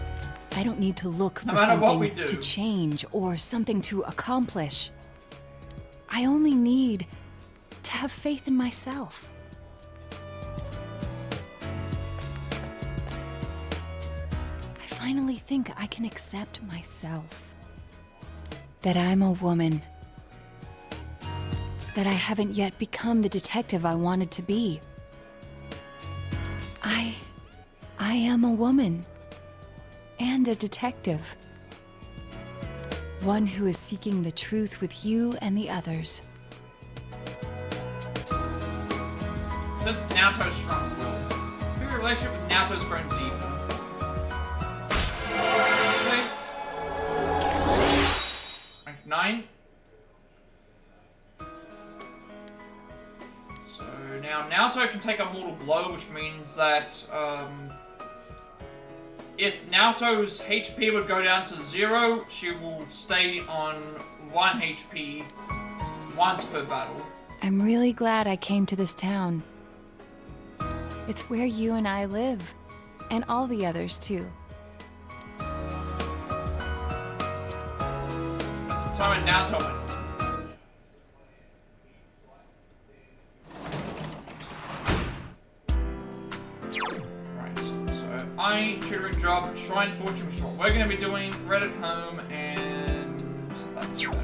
B: I don't need to look
A: No
B: for
A: matter what we
B: something
A: do.
B: to change or something to accomplish. I only need to have faith in myself. I finally think I can accept myself. That I'm a woman. That I haven't yet become the detective I wanted to be. I am a woman. And a detective. One who is seeking the truth with you and the others.
A: Since Naoto's strong-willed, your relationship with Naoto's grown deeper. Rank 9. So now Naoto can take a mortal blow, which means that if Naoto's HP would go down to 0, she will stay on 1 HP once per battle.
B: I'm really glad I came to this town. It's where you and I live, and all the others too.
A: Spend some time in Naoto. Right, so I, tutoring job, shrine fortune short. We're going to be doing Red at home, and that's about it.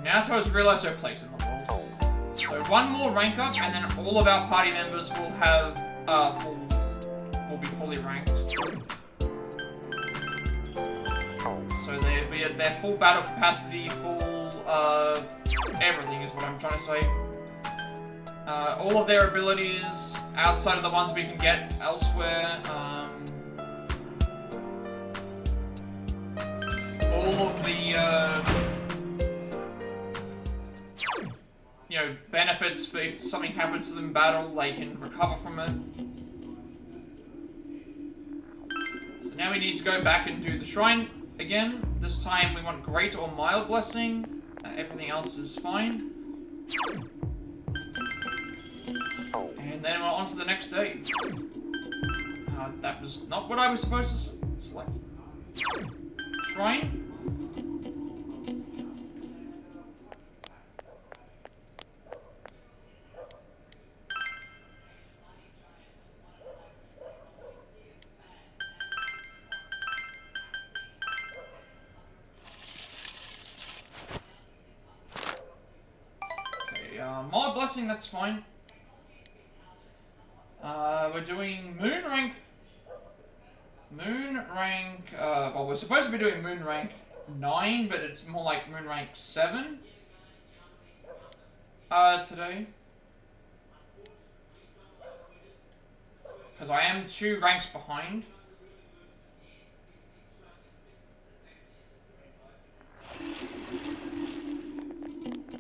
A: Naoto has realized her place in the world. So one more rank up, and then all of our party members will have will be fully ranked. So they'll be at their full battle capacity, full everything is what I'm trying to say. All of their abilities outside of the ones we can get elsewhere. All of the you know, benefits for if something happens to them in battle, they can recover from it. So now we need to go back and do the shrine again. This time we want Great or Mild Blessing. Everything else is fine. And then we're on to the next day. That was not what I was supposed to select. Shrine? Mod blessing, that's fine. We're doing moon rank. Well, we're supposed to be doing moon rank 9, but it's more like moon rank 7. Today. Because I am 2 ranks behind.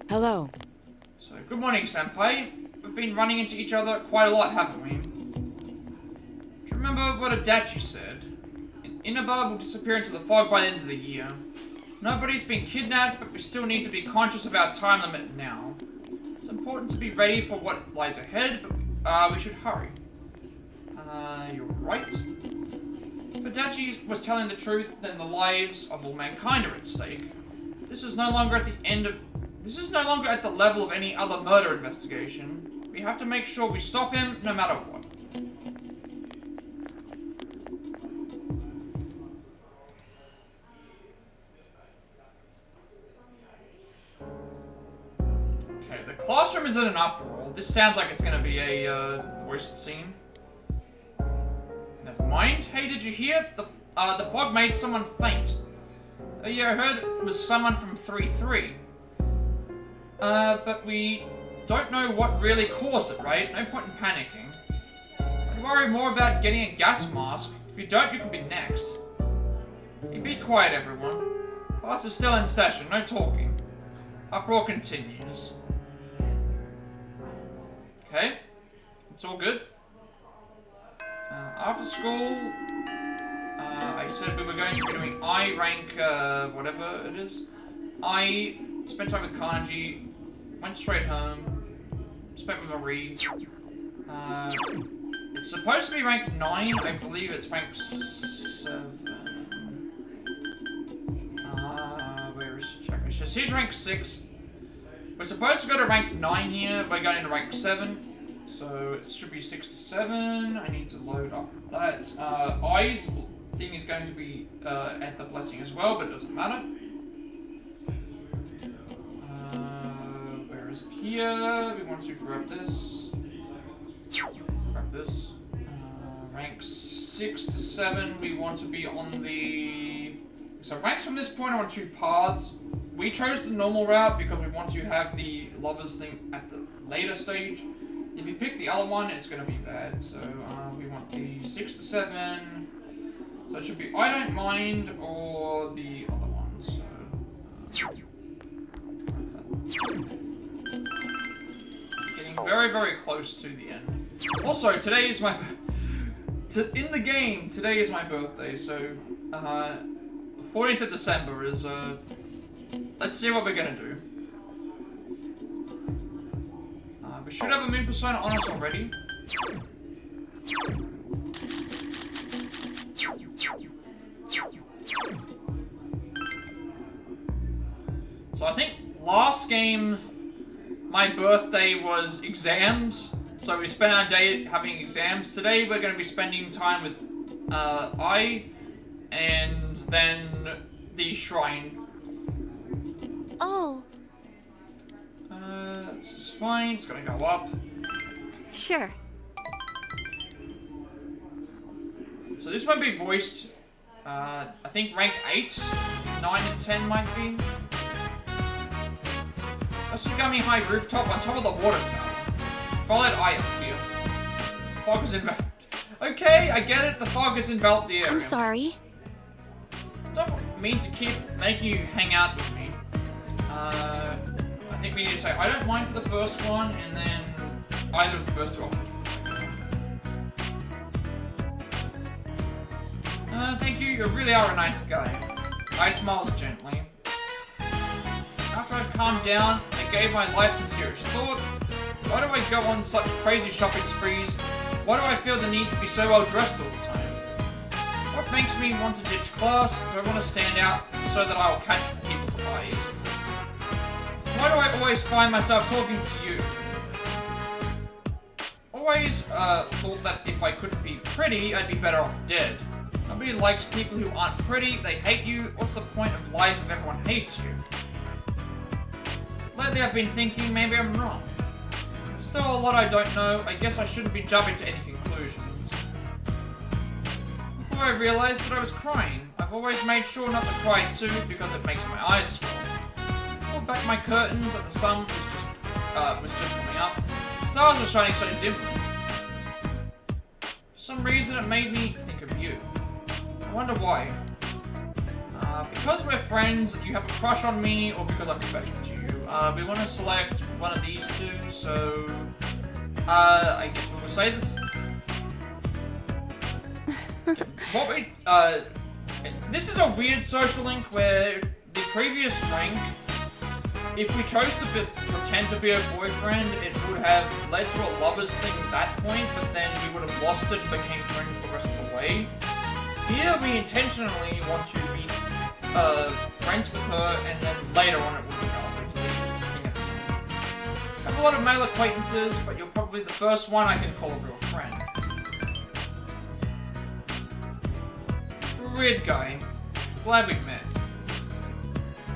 G: Hello.
A: So, good morning, Senpai. We've been running into each other quite a lot, haven't we? Do you remember what Adachi said? An Inaba will disappear into the fog by the end of the year. Nobody's been kidnapped, but we still need to be conscious of our time limit now. It's important to be ready for what lies ahead, but we should hurry. You're right. If Adachi was telling the truth, then the lives of all mankind are at stake. This is no longer at the level of any other murder investigation. We have to make sure we stop him, no matter what. Okay, the classroom is in an uproar. This sounds like it's gonna be a voiced scene. Never mind. Hey, did you hear? The fog made someone faint. Yeah, I heard it was someone from 3-3. But we don't know what really caused it, right? No point in panicking. I'd worry more about getting a gas mask. If you don't, you could be next. Hey, be quiet, everyone. Class is still in session, no talking. Uproar continues. Okay. It's all good. After school, I said we were going to be doing I rank, whatever it is. I spent time with Kanji, went straight home, spent with Marie. It's supposed to be rank 9, I believe it's rank 7. Where is she? She's rank 6. We're supposed to go to rank 9 here, we're going to rank 7. So it should be 6 to 7. I need to load up that. I's thing is going to be at the blessing as well, but it doesn't matter. Where is it here? We want to grab this. Grab this. Rank 6 to 7, we want to be on the... So ranks from this point are on 2 paths. We chose the normal route because we want to have the lovers thing at the later stage. If you pick the other one, it's going to be bad. So we want the 6 to 7. So it should be I Don't Mind or the other one. So getting very, very close to the end. Also, today is my in the game. Today is my birthday. So the 14th of December is let's see what we're gonna do. We should have a moon persona on us already. So I think last game, my birthday was exams. So we spent our day having exams. Today we're going to be spending time with I, and then the shrine.
C: Oh.
A: This is fine. It's going to go up.
C: Sure.
A: So this won't be voiced. I think rank 8, 9 and 10 might be. Osugami High Rooftop on top of the water tower. Followed I up here. Fog is enveloped. Okay, I get it. The fog has enveloped the area.
C: I'm sorry.
A: Don't mean to keep making you hang out with me. I think we need to say I don't mind for the first one, and then either of the first 2 options for the second one. Thank you. You really are a nice guy. I smiled gently. After I've calmed down, I gave my life some serious thought. Why do I go on such crazy shopping sprees? Why do I feel the need to be so well dressed all the time? What makes me want to ditch class? Do I want to stand out so that I will catch people's eyes? Why do I always find myself talking to you? Always thought that if I couldn't be pretty, I'd be better off dead. Nobody likes people who aren't pretty, they hate you. What's the point of life if everyone hates you? Lately I've been thinking maybe I'm wrong. There's still a lot I don't know. I guess I shouldn't be jumping to any conclusions. Before I realized that I was crying. I've always made sure not to cry too because it makes my eyes swell. Pulled back my curtains and the sun was just coming up. The stars were shining so dimly. For some reason it made me think of you. I wonder why. Because we're friends, you have a crush on me, or because I'm special to you. We want to select one of these two, so... I guess we will say this. What we... this is a weird social link where the previous rank, if we chose to pretend to be a boyfriend, it would have led to a lovers thing at that point, but then we would have lost it and became friends the rest of the way. Here, we intentionally want to be friends with her, and then later on it will develop into the thing at the end. I have a lot of male acquaintances, but you're probably the first one I can call a real friend. Weird guy. Glad we've met.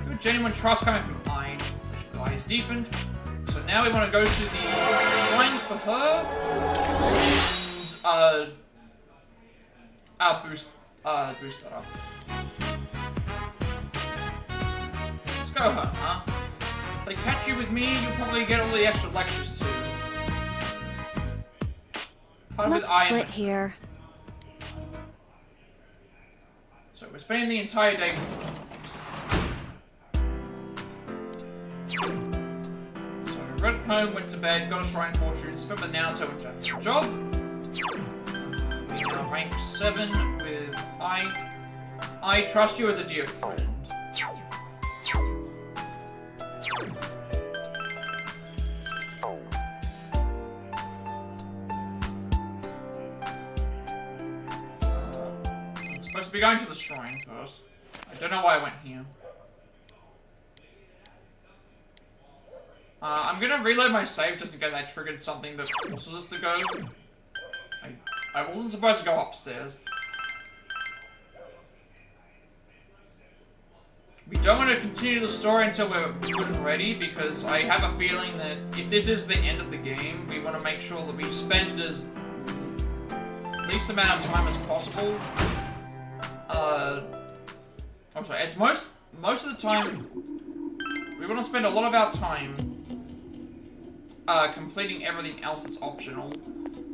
A: Good genuine trust coming from I. The eye is deepened. So now we want to go to the shrine for her. And, boost that up. Let's go home, huh? If they catch you with me, you'll probably get all the extra lectures too.
C: Let's split here.
A: So we're spending the entire day. So we went home, went to bed, got a shrine fortune, spent the Naruto and done a job. We are rank 7 with I trust you as a dear friend. I'm supposed to be going to the shrine first. I don't know why I went here. I'm gonna reload my save just in case I triggered something that forces us to go. I wasn't supposed to go upstairs. We don't want to continue the story until we're good and ready, because I have a feeling that if this is the end of the game, we want to make sure that we spend as least amount of time as possible. I'm sorry, it's most of the time, we want to spend a lot of our time completing everything else that's optional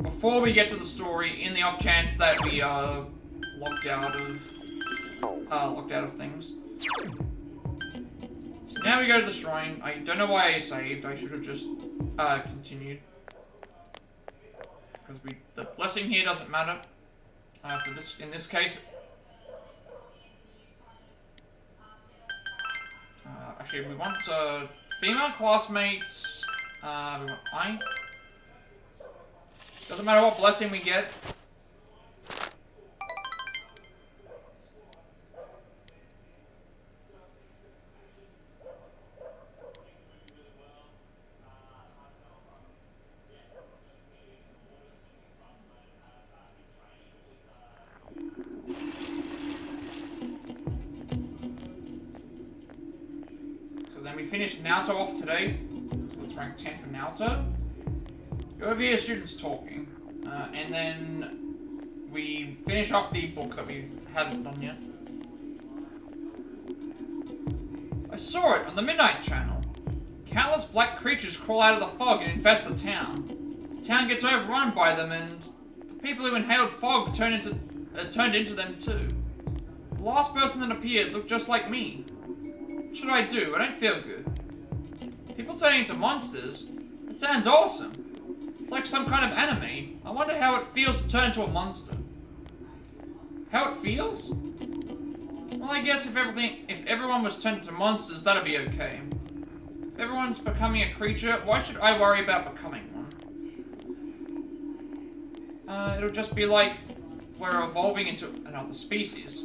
A: before we get to the story, in the off chance that we are locked out of things. So now we go to the shrine. I don't know why I saved. I should have just continued, because the blessing here doesn't matter. In this case. Actually, we want female classmates. We want I. Doesn't matter what blessing we get. So then we finished Naruto off today. So let's rank 10 for Naruto. Go over here, students talking. And then we finish off the book that we haven't done yet. I saw it on the Midnight Channel. Countless black creatures crawl out of the fog and infest the town. The town gets overrun by them, and the people who inhaled fog turned into them too. The last person that appeared looked just like me. What should I do? I don't feel good. People turning into monsters? That sounds awesome. It's like some kind of anime. I wonder how it feels to turn into a monster. How it feels? Well, I guess if everyone was turned into monsters, that'd be okay. If everyone's becoming a creature, why should I worry about becoming one? It'll just be like we're evolving into another species.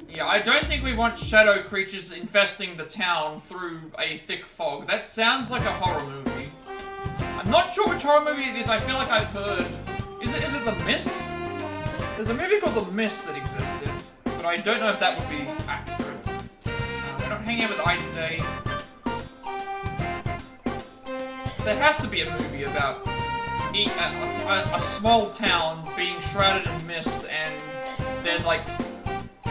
A: Yeah, I don't think we want shadow creatures infesting the town through a thick fog. That sounds like a horror movie. I'm not sure which horror movie it is. I feel like I've heard... Is it The Mist? There's a movie called The Mist that existed, but I don't know if that would be accurate. We're not hanging out with I today. There has to be a movie about a small town being shrouded in mist and there's like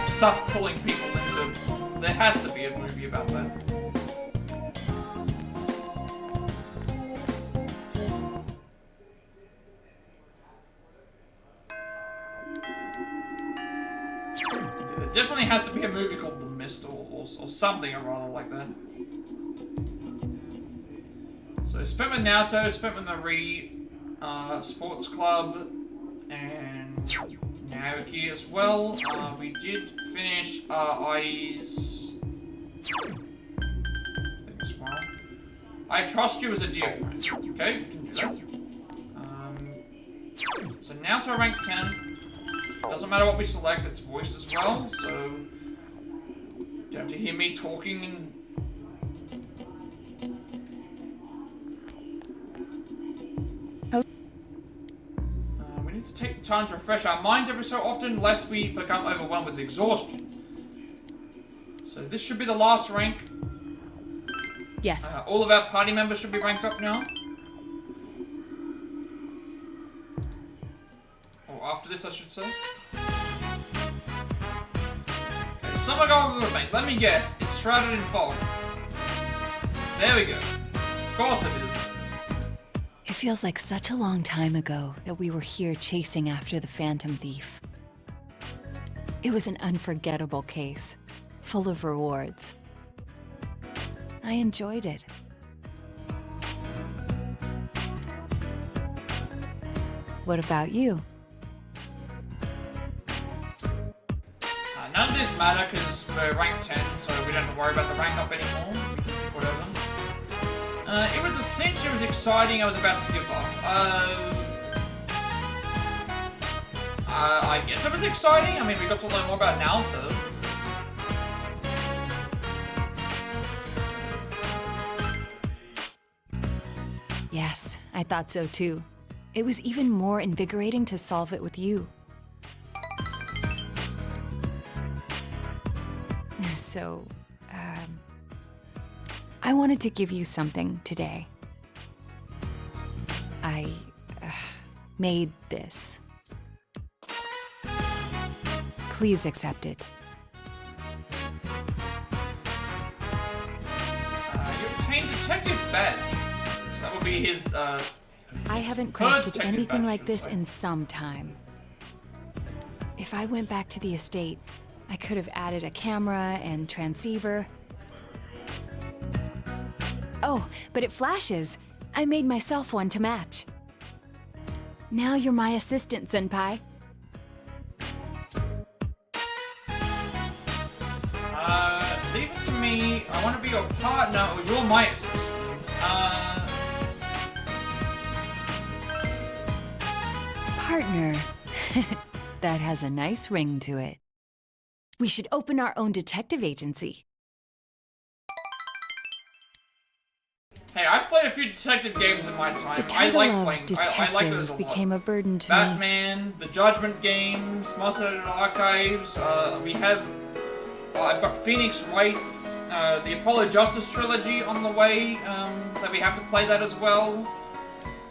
A: stuff pulling people into... There has to be a movie about that. There definitely has to be a movie called The Mist or something or other like that. So spent with Naoto, spent with Marie, Sports Club, and Naoki as well. We did finish Ai's thing as well. I trust you as a dear friend. Okay, we can do that. So Naoto rank 10. Doesn't matter what we select, it's voiced as well, so you don't have to hear me talking and we need to take time to refresh our minds every so often, lest we become overwhelmed with exhaustion. So this should be the last rank.
G: Yes.
A: All of our party members should be ranked up now. Or after this, I should say. Okay, someone go over the bank. Let me guess. It's shrouded in fog. There we go. Of course it is.
B: It feels like such a long time ago that we were here chasing after the Phantom Thief. It was an unforgettable case, full of rewards. I enjoyed it. What about you?
A: None of this matter because we're rank 10, so we don't have to worry about the rank up anymore. We can keep whatever. It was a cinch, it was exciting, I was about to give up. I guess it was exciting. I mean, we got to learn more about Naoto.
B: Yes, I thought so too. It was even more invigorating to solve it with you. So, I wanted to give you something today. I made this. Please accept it.
A: You obtained Detective Badge. So that would be his,
B: I haven't crafted anything like this in some time. If I went back to the estate, I could have added a camera and transceiver. Oh, but it flashes. I made myself one to match. Now you're my assistant, Senpai.
A: Leave it to me. I want to be your partner, or you're my assistant.
B: Partner. That has a nice ring to it. We should open our own detective agency.
A: Hey, I've played a few detective games in my time.
B: The title
A: I like
B: of
A: playing.
B: detective
A: I like those a lot.
B: became a burden to me.
A: Batman, the Judgment games, Monster Archives. We have. I've got Phoenix Wright, the Apollo Justice trilogy on the way. That we have to play that as well.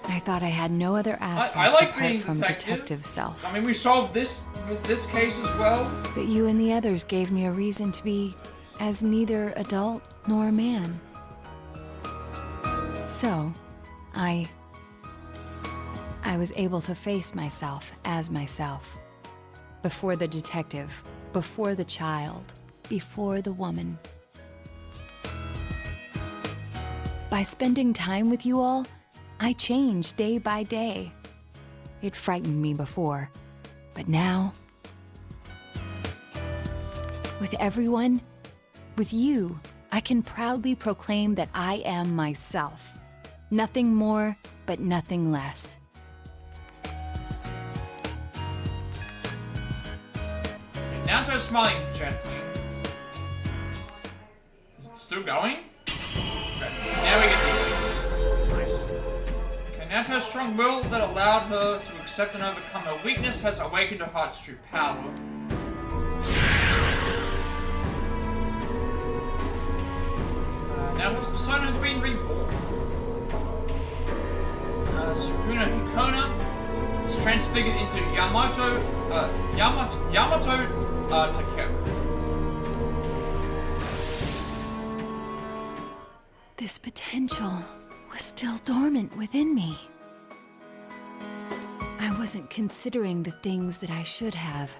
B: I thought I had no other aspects
A: I like
B: apart
A: being
B: from
A: detective.
B: detective self.
A: I mean, we solved this with this case as well.
B: But you and the others gave me a reason to be as neither adult nor a man. So, I was able to face myself as myself. Before the detective, before the child, before the woman. By spending time with you all, I changed day by day. It frightened me before, but now, with everyone, with you, I can proudly proclaim that I am myself. Nothing more, but nothing less.
A: Naoto's smiling gently. Is it still going? Okay, now we get the nice. Okay, Naoto's strong will that allowed her to accept and overcome her weakness has awakened her heart's true power. Naoto's persona has been reborn. Sukuna Hikona is transfigured into Yamato Takeru.
B: This potential was still dormant within me. I wasn't considering the things that I should have.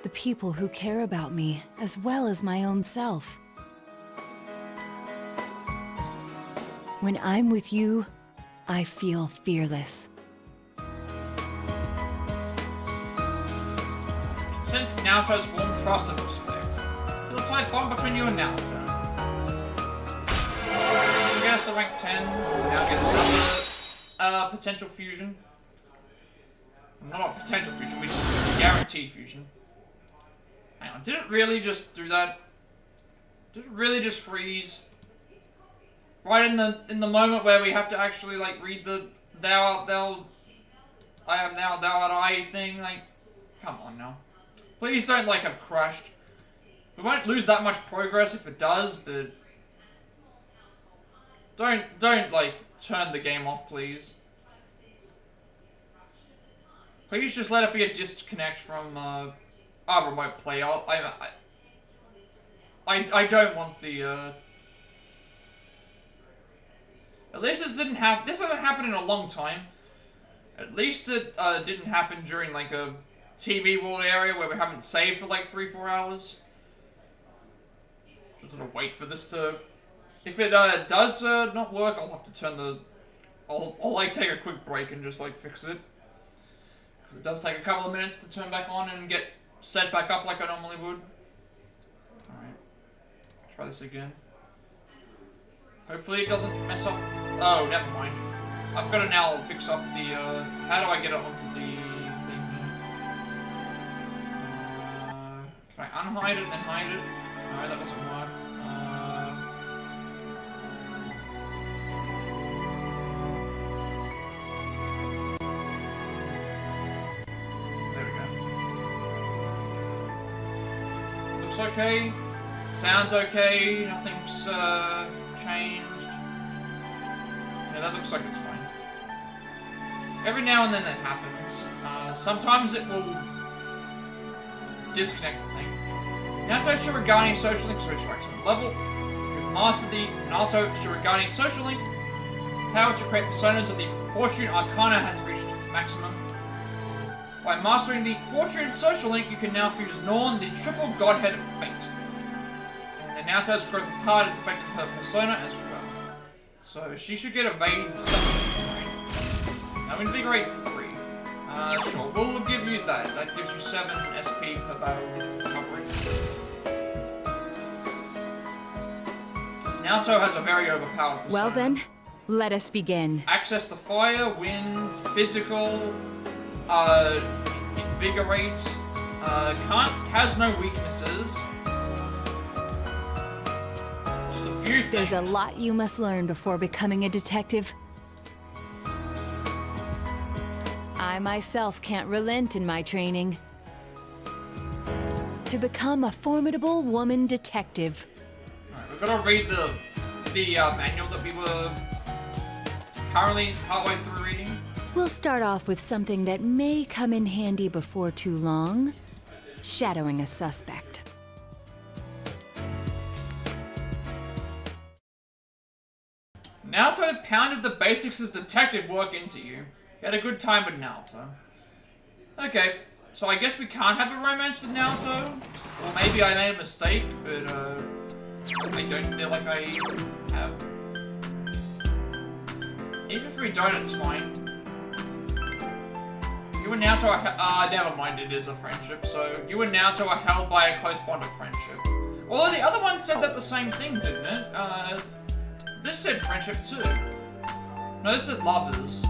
B: The people who care about me, as well as my own self. When I'm with you, I feel fearless.
A: Since Naoto's warm trust and respect, feel a tight bond between you and Naoto. So we get us to rank 10. Now get another potential fusion. Not a potential fusion, we just guaranteed fusion. Hang on, did it really just do that? Did it really just freeze? Right in the moment where we have to actually like read the thou art thou I am now thou art I thing, like, come on now. Please don't like have crashed. We won't lose that much progress if it does, but don't like turn the game off, please. Please just let it be a disconnect from our remote play. I don't want the at least this hasn't happened in a long time. At least it didn't happen during like a TV world area where we haven't saved for like 3-4 hours. Just gonna wait for this to. If it does not work, I'll have to turn the. I'll like take a quick break and just like fix it. Because it does take a couple of minutes to turn back on and get set back up like I normally would. Alright. Try this again. Hopefully it doesn't mess up. Oh, never mind. I've got to now fix up the, how do I get it onto the thing here? Can I unhide it and then hide it? No, that doesn't work. There we go. Looks okay. Sounds okay. Nothing's, changed. Yeah, that looks like it's fine. Every now and then that happens. Sometimes it will disconnect the thing. Naoto Shirogane Social Link switch maximum level. You've mastered the Naoto Shirogane Social Link. Power to create personas of the Fortune Arcana has reached its maximum. By mastering the Fortune Social Link, you can now fuse Norn, the triple godhead of fate. And Naoto's growth of heart has affected her persona as well. So she should get evade something. Now invigorate 3. Sure, we'll give you that. That gives you 7 SP per battle coverage. Naoto has a very overpowered persona.
B: Well then, let us begin.
A: Access to fire, wind, physical, invigorates, has no weaknesses.
B: There's a lot you must learn before becoming a detective. I myself can't relent in my training. To become a formidable woman detective.
A: Alright, we've got to read the manual that we were currently partway through reading.
B: We'll start off with something that may come in handy before too long. Shadowing a suspect.
A: Naoto pounded the basics of detective work into you. You had a good time with Naoto. Okay, so I guess we can't have a romance with Naoto? Or maybe I made a mistake, but I don't feel like I have. Even if we don't, it's fine. You and Naoto are, never mind, it is a friendship, so you and Naoto are held by a close bond of friendship. Although the other one said that the same thing, didn't it? This said friendship too. No, this said lovers.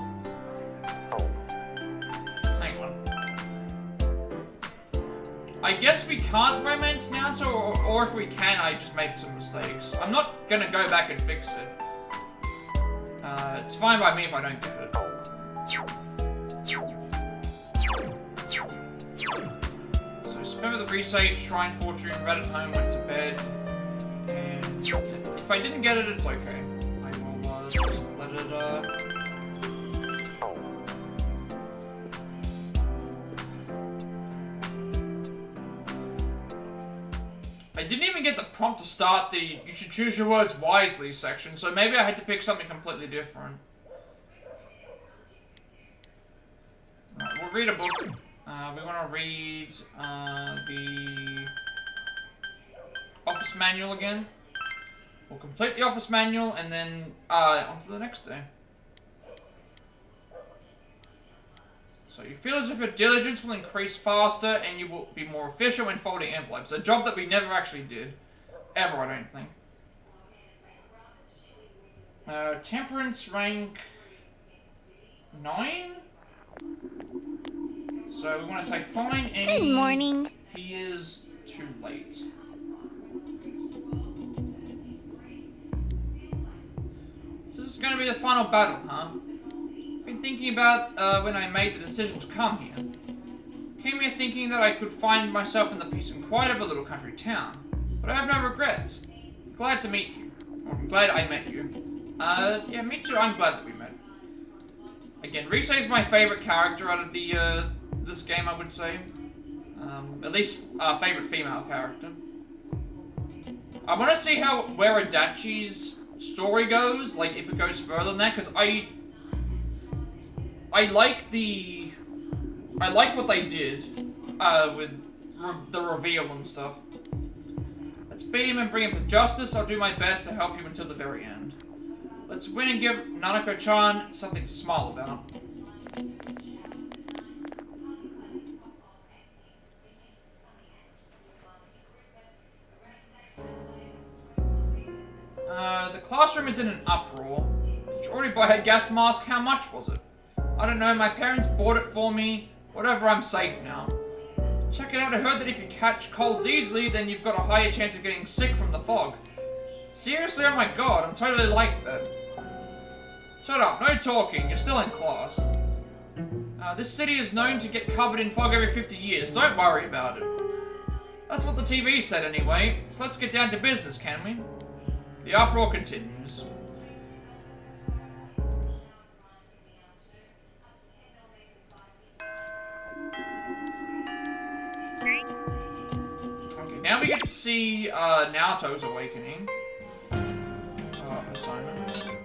A: Hang on. I I guess we can't romance Naruto, or if we can, I just made some mistakes. I'm not gonna go back and fix it. It's fine by me if I don't get it. So spent with the research, Shrine Fortune, read at home, went to bed, and that's it. If I didn't get it, it's okay. I will just let it, I didn't even get the prompt to start the "you should choose your words wisely" section, so maybe I had to pick something completely different. Right, we'll read a book. We want to read the office manual again. We'll complete the office manual and then on to the next day. So you feel as if your diligence will increase faster and you will be more efficient when folding envelopes. A job that we never actually did. Ever, I don't think. Temperance rank 9? So we want to say fine and...
F: Good morning.
A: He is too late. So this is going to be the final battle, huh? Been thinking about when I made the decision to come here. Came here thinking that I could find myself in the peace and quiet of a little country town. But I have no regrets. Glad to meet you. Or I'm glad I met you. Yeah, me too. I'm glad that we met. Again, Rise is my favorite character out of the, this game, I would say. At least, favorite female character. I want to see where Adachi's story goes, like, if it goes further than that, because I like what they did, with the reveal and stuff. Let's beat him and bring him to justice. I'll do my best to help you until the very end. Let's win and give Nanako-chan something to smile about. The classroom is in an uproar. Did you already buy a gas mask? How much was it? I don't know, my parents bought it for me. Whatever, I'm safe now. Check it out, I heard that if you catch colds easily, then you've got a higher chance of getting sick from the fog. Seriously, oh my god, I'm totally like that. Shut up, no talking, you're still in class. This city is known to get covered in fog every 50 years, don't worry about it. That's what the TV said anyway, so let's get down to business, can we? The uproar continues. Okay, now we get to see Naoto's awakening. Assignment.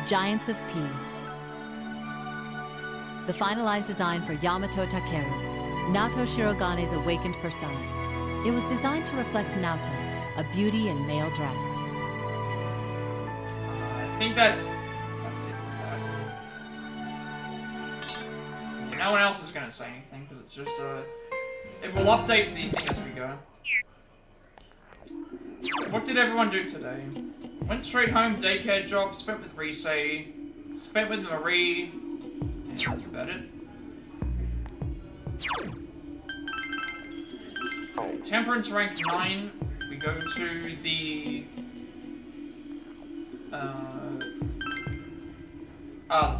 R: Giants of P. The finalized design for Yamato Takeru, Naoto Shirogane's awakened persona. It was designed to reflect Naoto, a beauty in male dress.
A: I think that's it for that. No one else is going to say anything, because it's just it will update these things as we go. What did everyone do today? Went straight home, daycare job, spent with Rise, spent with Marie, and that's about it. Temperance rank 9. We go to the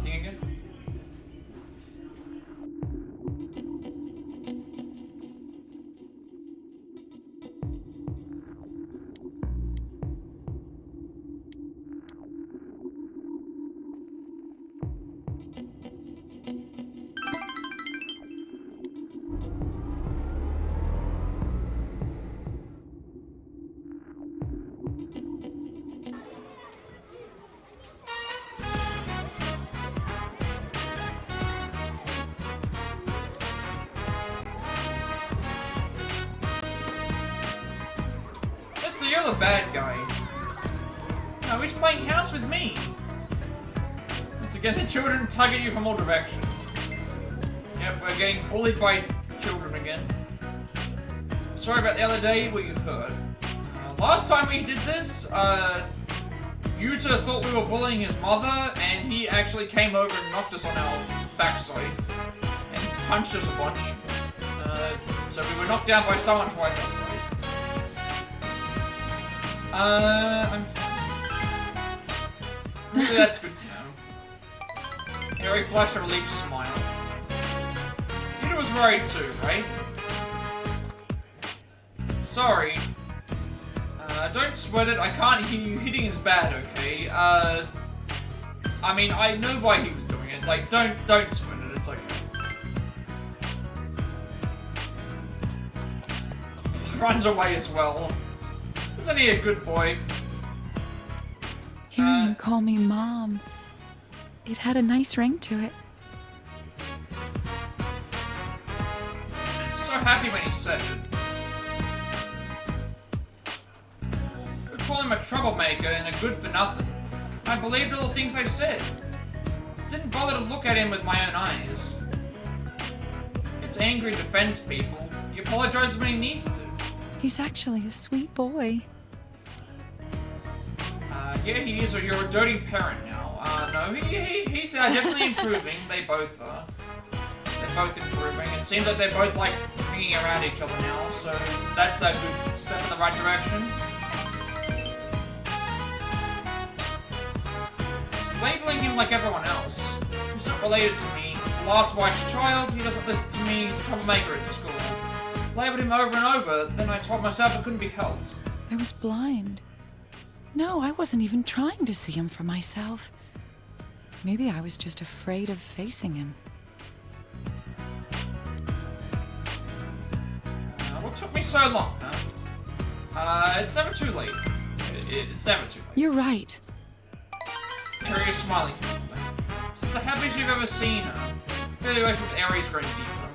A: thing again. So you're the bad guy. No, he's playing house with me. Once again, the children tug at you from all directions. Yep, we're getting bullied by children again. Sorry about the other day, what you've heard. Last time we did this, Yuta thought we were bullying his mother, and he actually came over and knocked us on our backside and punched us a bunch. So we were knocked down by someone twice our size. I'm fine. Really, that's good to know. Harry flashed a relieved smile. Yuta was worried too, right? Sorry. Don't sweat it. I can't hear you. Hitting is bad, okay? I mean, I know why he was doing it. Like, don't sweat it. It's okay. He runs away as well. Isn't he a good boy?
M: Hearing him call me Mom, it had a nice ring to it.
A: So happy when he said it. Call him a troublemaker and a good for nothing. I believed all the things I said. Didn't bother to look at him with my own eyes. Gets angry and defends people. He apologizes when he needs to.
M: He's actually a sweet boy.
A: Yeah, he is, or you're a doting parent now. No, he's definitely improving. They both are. They're both improving. It seems like they're both, like, hanging around each other now, so that's a good step in the right direction. Labeling him like everyone else. He's not related to me. He's the last wife's child. He doesn't listen to me. He's a troublemaker at school. Labeled him over and over. Then I told myself it couldn't be helped.
M: I was blind. No, I wasn't even trying to see him for myself. Maybe I was just afraid of facing him.
A: What took me so long, huh? It's never too late. It's never too late.
M: You're right.
A: Harry is smiling. This is the happiest you've ever seen her. Fairly ways with Aries growing deeper.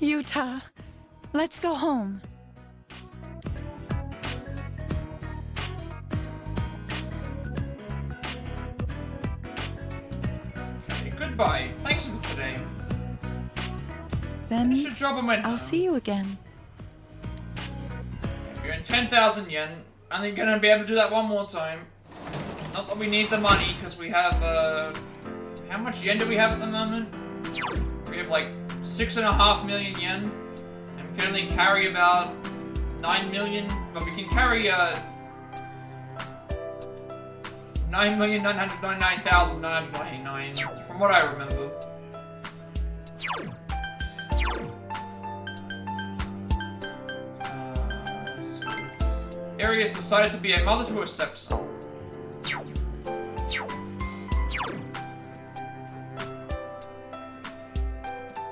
M: Yuta, let's go home.
A: Goodbye. Thanks for today.
M: Then
A: Finish your job and went
M: I'll
A: home.
M: see you again.
A: If you're in 10,000 yen, only gonna be able to do that one more time. Not that we need the money, because we have, how much yen do we have at the moment? We have like 6.5 million yen. And we can only carry about 9 million, but we can carry, 9,999,999, from what I remember. Arius decided to be a mother to her stepson.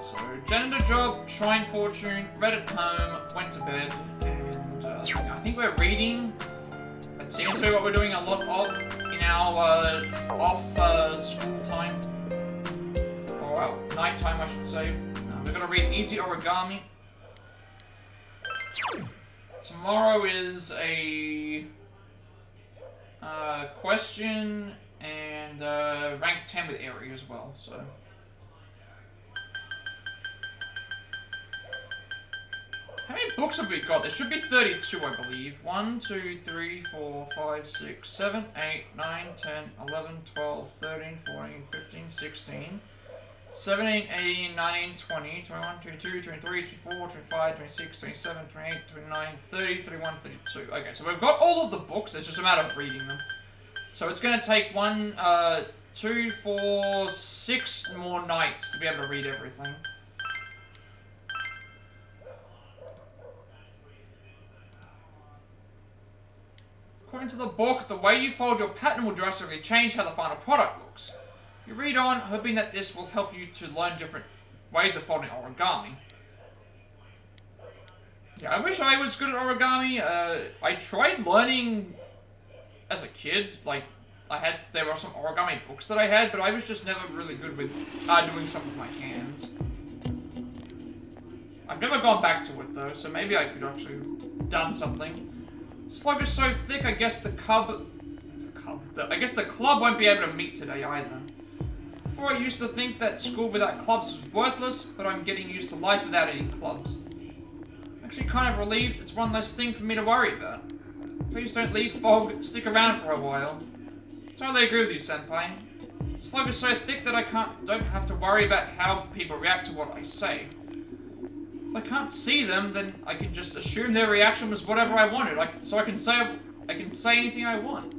A: So, janitor job, shrine fortune, read at home, went to bed, and I think we're reading. It seems to be what we're doing a lot of in our school time. Or well, night time, I should say. We're gonna read Easy Origami. Tomorrow is a question and rank 10 with Eri as well, so. How many books have we got? There should be 32, I believe. 1, 2, 3, 4, 5, 6, 7, 8, 9, 10, 11, 12, 13, 14, 15, 16, 17, 18, 19, 20, 21, 22, 23, 24, 25, 26, 27, 28, 29, 30, 31, 32. Okay, so we've got all of the books. It's just a matter of reading them. So it's going to take 1, 2, 4, 6 more nights to be able to read everything. According to the book, the way you fold your pattern will drastically change how the final product looks. You read on, hoping that this will help you to learn different ways of folding origami. Yeah, I wish I was good at origami. I tried learning as a kid. Like, there were some origami books that I had, but I was just never really good with doing stuff with my hands. I've never gone back to it though, so maybe I could actually have done something. This fog is so thick, I guess the club won't be able to meet today either. Before I used to think that school without clubs was worthless, but I'm getting used to life without any clubs. I'm actually kind of relieved it's one less thing for me to worry about. Please don't leave fog, stick around for a while. Totally agree with you, Senpai. This fog is so thick that I don't have to worry about how people react to what I say. If I can't see them, then I can just assume their reaction was whatever I wanted. So I can say anything I want.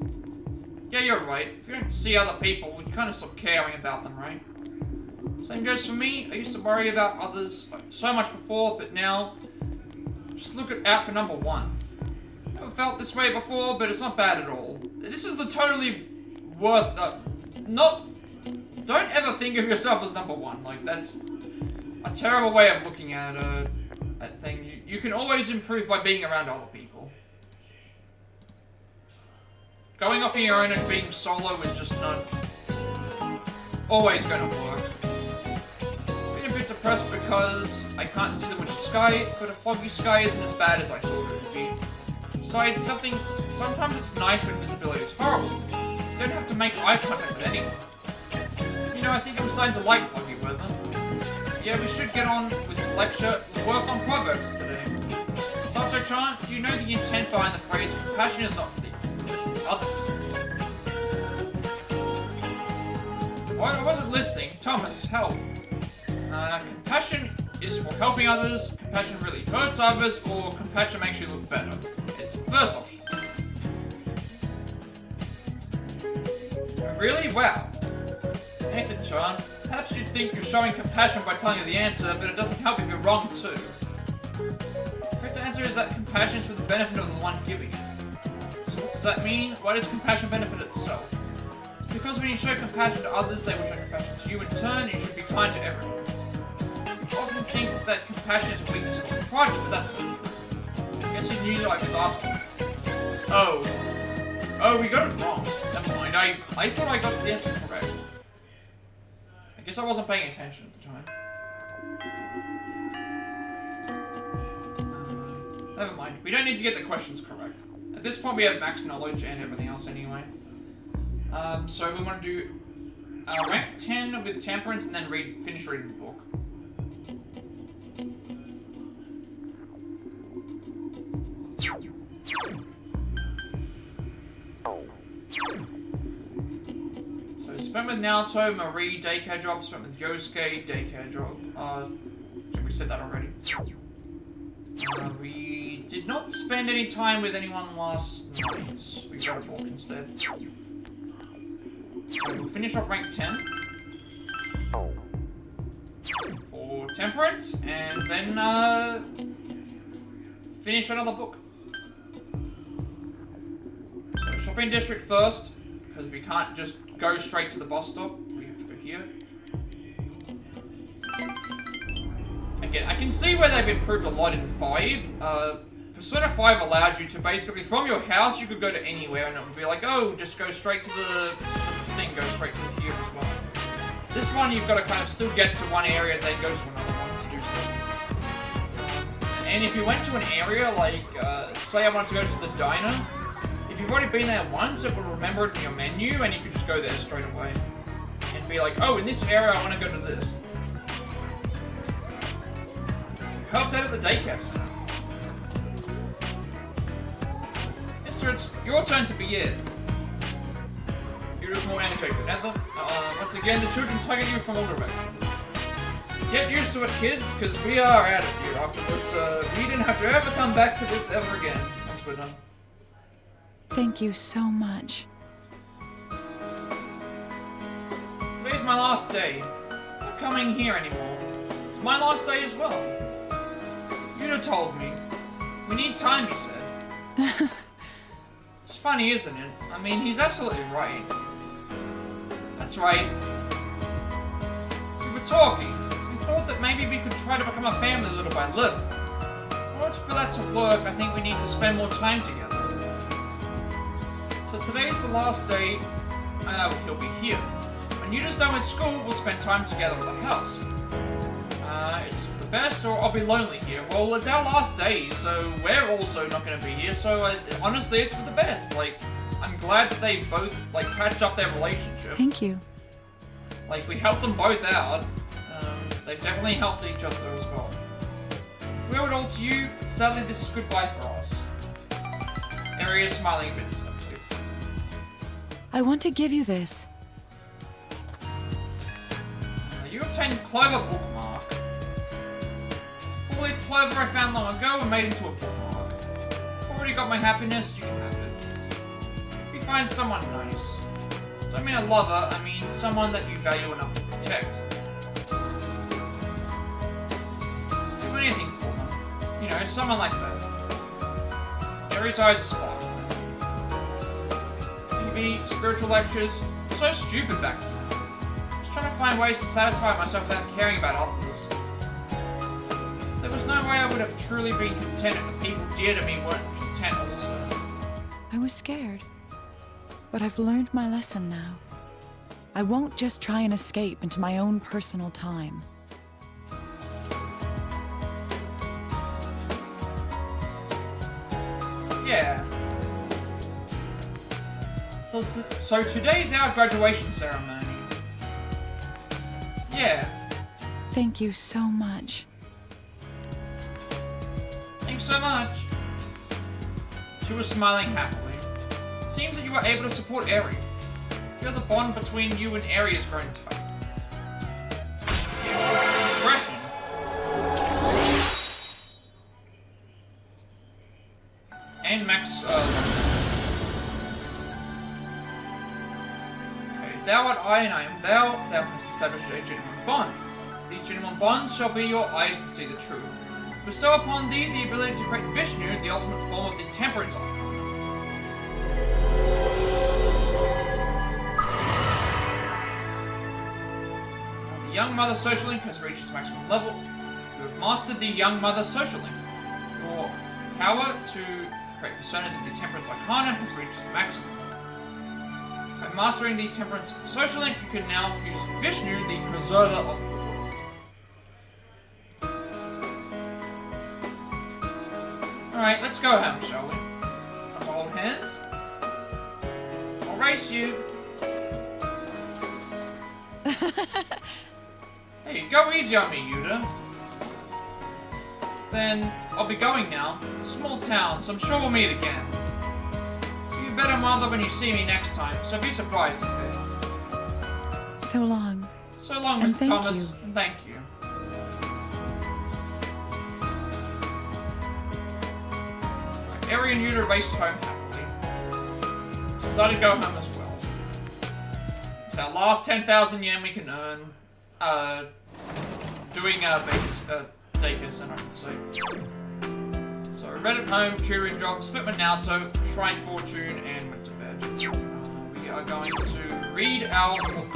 A: Yeah, you're right. If you don't see other people, you kind of stop caring about them, right? Same goes for me. I used to worry about others so much before, but now, just look out for number one. I've felt this way before, but it's not bad at all. This is the totally worth. Don't ever think of yourself as number one. Like, that's a terrible way of looking at a thing. You can always improve by being around other people. Going off on your own and being solo is just not always going to work. Been a bit depressed because I can't see the winter sky, but a foggy sky isn't as bad as I thought it would be. Besides, sometimes it's nice when visibility is horrible. You don't have to make eye contact with anyone. You know, I think I'm starting to like foggy weather. Yeah, we should get on with the lecture. We'll work on proverbs today. Sato-chan, do you know the intent behind the phrase, compassion is not for the others? Well, I wasn't listening. Thomas, help. Compassion is for helping others, compassion really hurts others, or compassion makes you look better. It's the first option. Really? Wow. Nathan-chan, perhaps you'd think you're showing compassion by telling you the answer, but it doesn't help if you're wrong too. The correct answer is that compassion is for the benefit of the one giving it. So what does that mean? Why does compassion benefit itself? Because when you show compassion to others, they will show compassion to you in turn, you should be kind to everyone. You often think that compassion is a weakness or a crutch, but that's not true. I guess you knew that I was asking. Oh, we got it wrong. Never mind, I thought I got the answer correct. I guess I wasn't paying attention at the time. Never mind, we don't need to get the questions correct. At this point we have max knowledge and everything else anyway. So we want to do rank 10 with temperance and then finish reading the book. So spent with Naoto, Marie, daycare job, spent with Yosuke, daycare job. We said that already. We did not spend any time with anyone last night. We got a book instead. So we'll finish off rank 10 for temperance, and then finish another book. So shopping district first, because we can't just go straight to the bus stop. We have to go here. Again, I can see where they've improved a lot in 5. Persona 5 allowed you to basically, from your house, you could go to anywhere, and it would be like, oh, just go straight to the thing, go straight to here as well. This one, you've got to kind of still get to one area and then go to another one to do stuff. And if you went to an area, like, say I wanted to go to the diner, if you've already been there once, it will remember it in your menu, and you could just go there straight away. And be like, oh, in this area, I want to go to this. Helped out at the daycare center. Mister, it's your turn to begin. Here is more energetic than ever. Once again, the children tug at you from all directions. Get used to it, kids, because we are out of here after this. We didn't have to ever come back to this ever again once we're done.
M: Thank you so much.
A: Today's my last day. I'm not coming here anymore. It's my last day as well. Yuna told me. We need time, he said. It's funny, isn't it? I mean, he's absolutely right. That's right. We were talking. We thought that maybe we could try to become a family little by little. In order for that to work, I think we need to spend more time together. So today's the last day he'll be here. When Yuna's done with school, we'll spend time together at the house. It's for the the best, or I'll be lonely here. Well, it's our last day, so we're also not going to be here, so honestly, it's for the best. Like, I'm glad that they both, like, patched up their relationship.
M: Thank you.
A: Like, we helped them both out. They've definitely helped each other as well. We owe it all to you. Sadly, this is goodbye for us. Eri is smiling a bit.
M: I want to give you this.
A: You obtained Clover bookmark. Four-leaf clover I found long ago and made into a bookmark. Already got my happiness, you can have it. If you find someone nice. Don't mean a lover, I mean someone that you value enough to protect. Do anything for them. You know, someone like that. Eri's eyes are sparkling. TV, spiritual lectures, so stupid back then. Just trying to find ways to satisfy myself without caring about others. There was no way I would have truly been content if the people dear to me weren't content also.
M: I was scared, but I've learned my lesson now. I won't just try and escape into my own personal time.
A: Yeah. So today's our graduation ceremony. Yeah.
M: Thank you so much.
A: Thanks so much. She was smiling happily. It seems that you were able to support Eri. I feel the bond between you and Eri has grown tight. Aggression. And Max, okay, thou art I and I am thou hast established a genuine bond. These genuine bonds shall be your eyes to see the truth. Bestow upon thee the ability to create Vishnu, the ultimate form of the temperance icon. The Young Mother Social Link has reached its maximum level. You have mastered the Young Mother Social Link. Your power to create personas of the Temperance Arcana has reached its maximum. By mastering the Temperance Social Link, you can now fuse Vishnu, the Preserver of the World. Alright, let's go home, shall we? Let's hold hands. I'll race you. Hey, go easy on me, Yuta. Then, I'll be going now. Small town, so I'm sure we'll meet again. Be a better mother when you see me next time, so be surprised a bit.
M: So long.
A: So long,
M: And
A: Mr.
M: thank
A: Thomas.
M: you.
A: And thank you. Eri and Yuta raced home happily. Decided to go home as well. It's our last 10,000 yen we can earn. Doing daycare center, I should say. So read at home, tutoring job, split with Naruto, shrine fortune, and went to bed. We are going to read our book.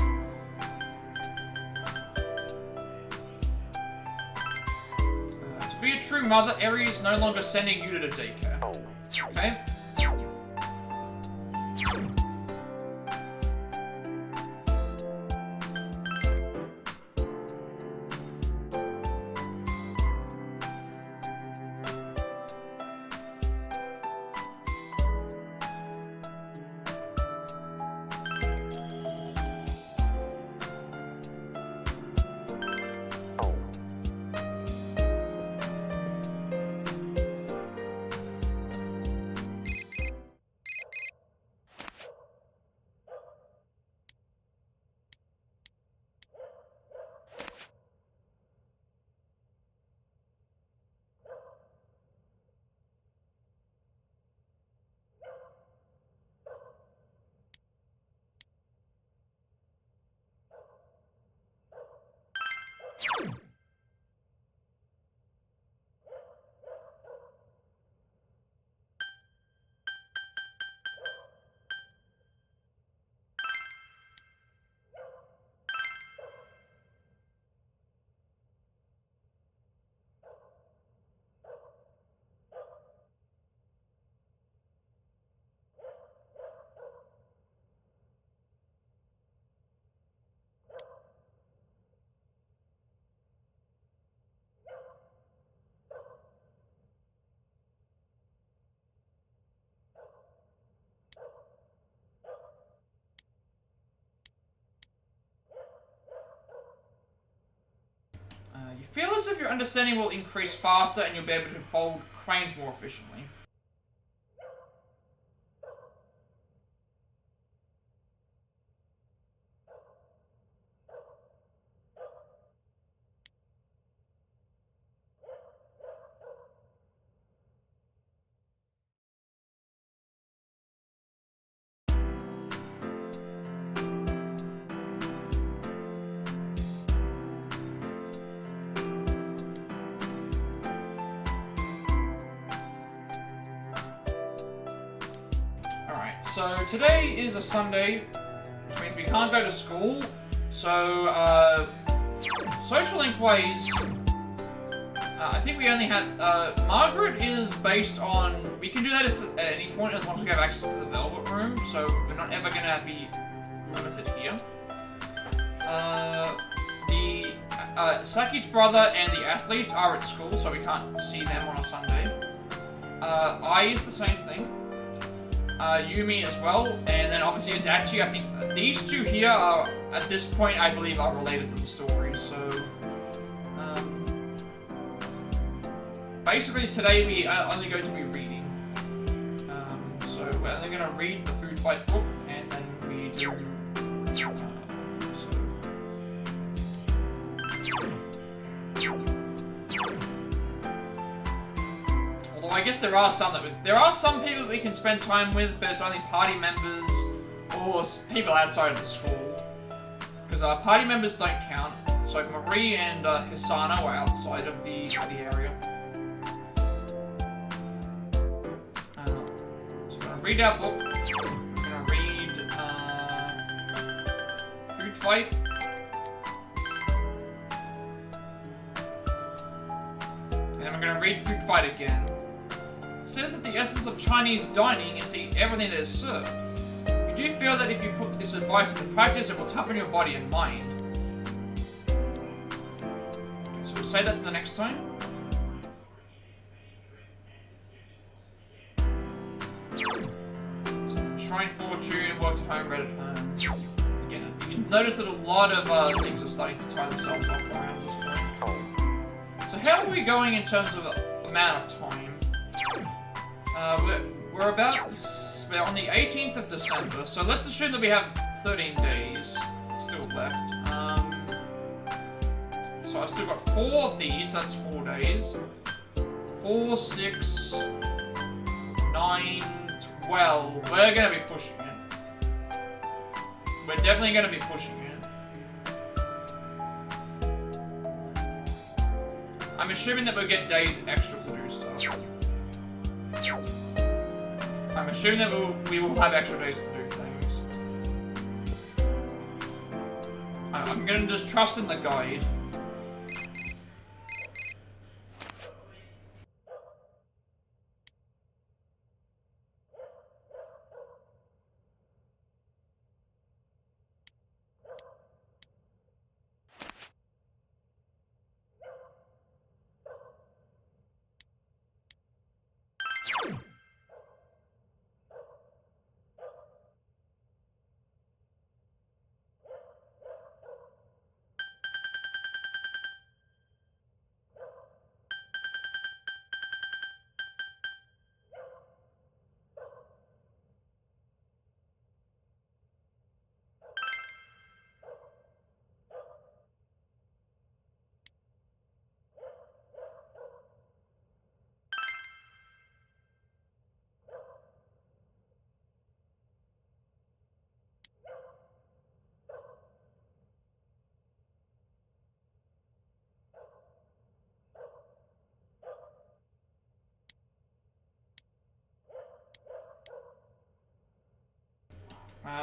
A: To be a true mother, Eri is no longer sending Yuta to daycare. Okay? if your understanding will increase faster and you'll be able to fold cranes more efficiently. So today is a Sunday, which means we can't go to school. So, Social Link ways, I think we only had, Margaret is based on, we can do that at any point as long as we have access to the Velvet Room, so we're not ever gonna be limited here. Saki's brother and the athletes are at school, so we can't see them on a Sunday. I is the same thing. Yumi as well, and then obviously Adachi. I think these two here are, at this point, I believe, are related to the story, so... basically, today we are only going to be reading. So we're only going to read the Food Fight book, and then we do... I guess there are some people that we can spend time with, but it's only party members or people outside of the school. Because party members don't count. So Marie and Hisano are outside of the area. So we're gonna read our book. We're gonna read Food Fight. And then we're gonna read Food Fight again. Says that the essence of Chinese dining is to eat everything that is served. You do feel that if you put this advice into practice, it will toughen your body and mind. Okay, so we'll say that for the next time. So, Shrine Fortune, worked at home, read at home. Again, you can notice that a lot of things are starting to tie themselves off around this point. So how are we going in terms of amount of time? We're on the 18th of December, so let's assume that we have 13 days still left. So I've still got 4 of these, that's 4 days. 4, 6, 9, 12. We're gonna be pushing it. We're definitely gonna be pushing it. I'm assuming that we'll get days extra to do stuff. I'm assuming that we will have extra days to do things. I'm gonna just trust in the guide.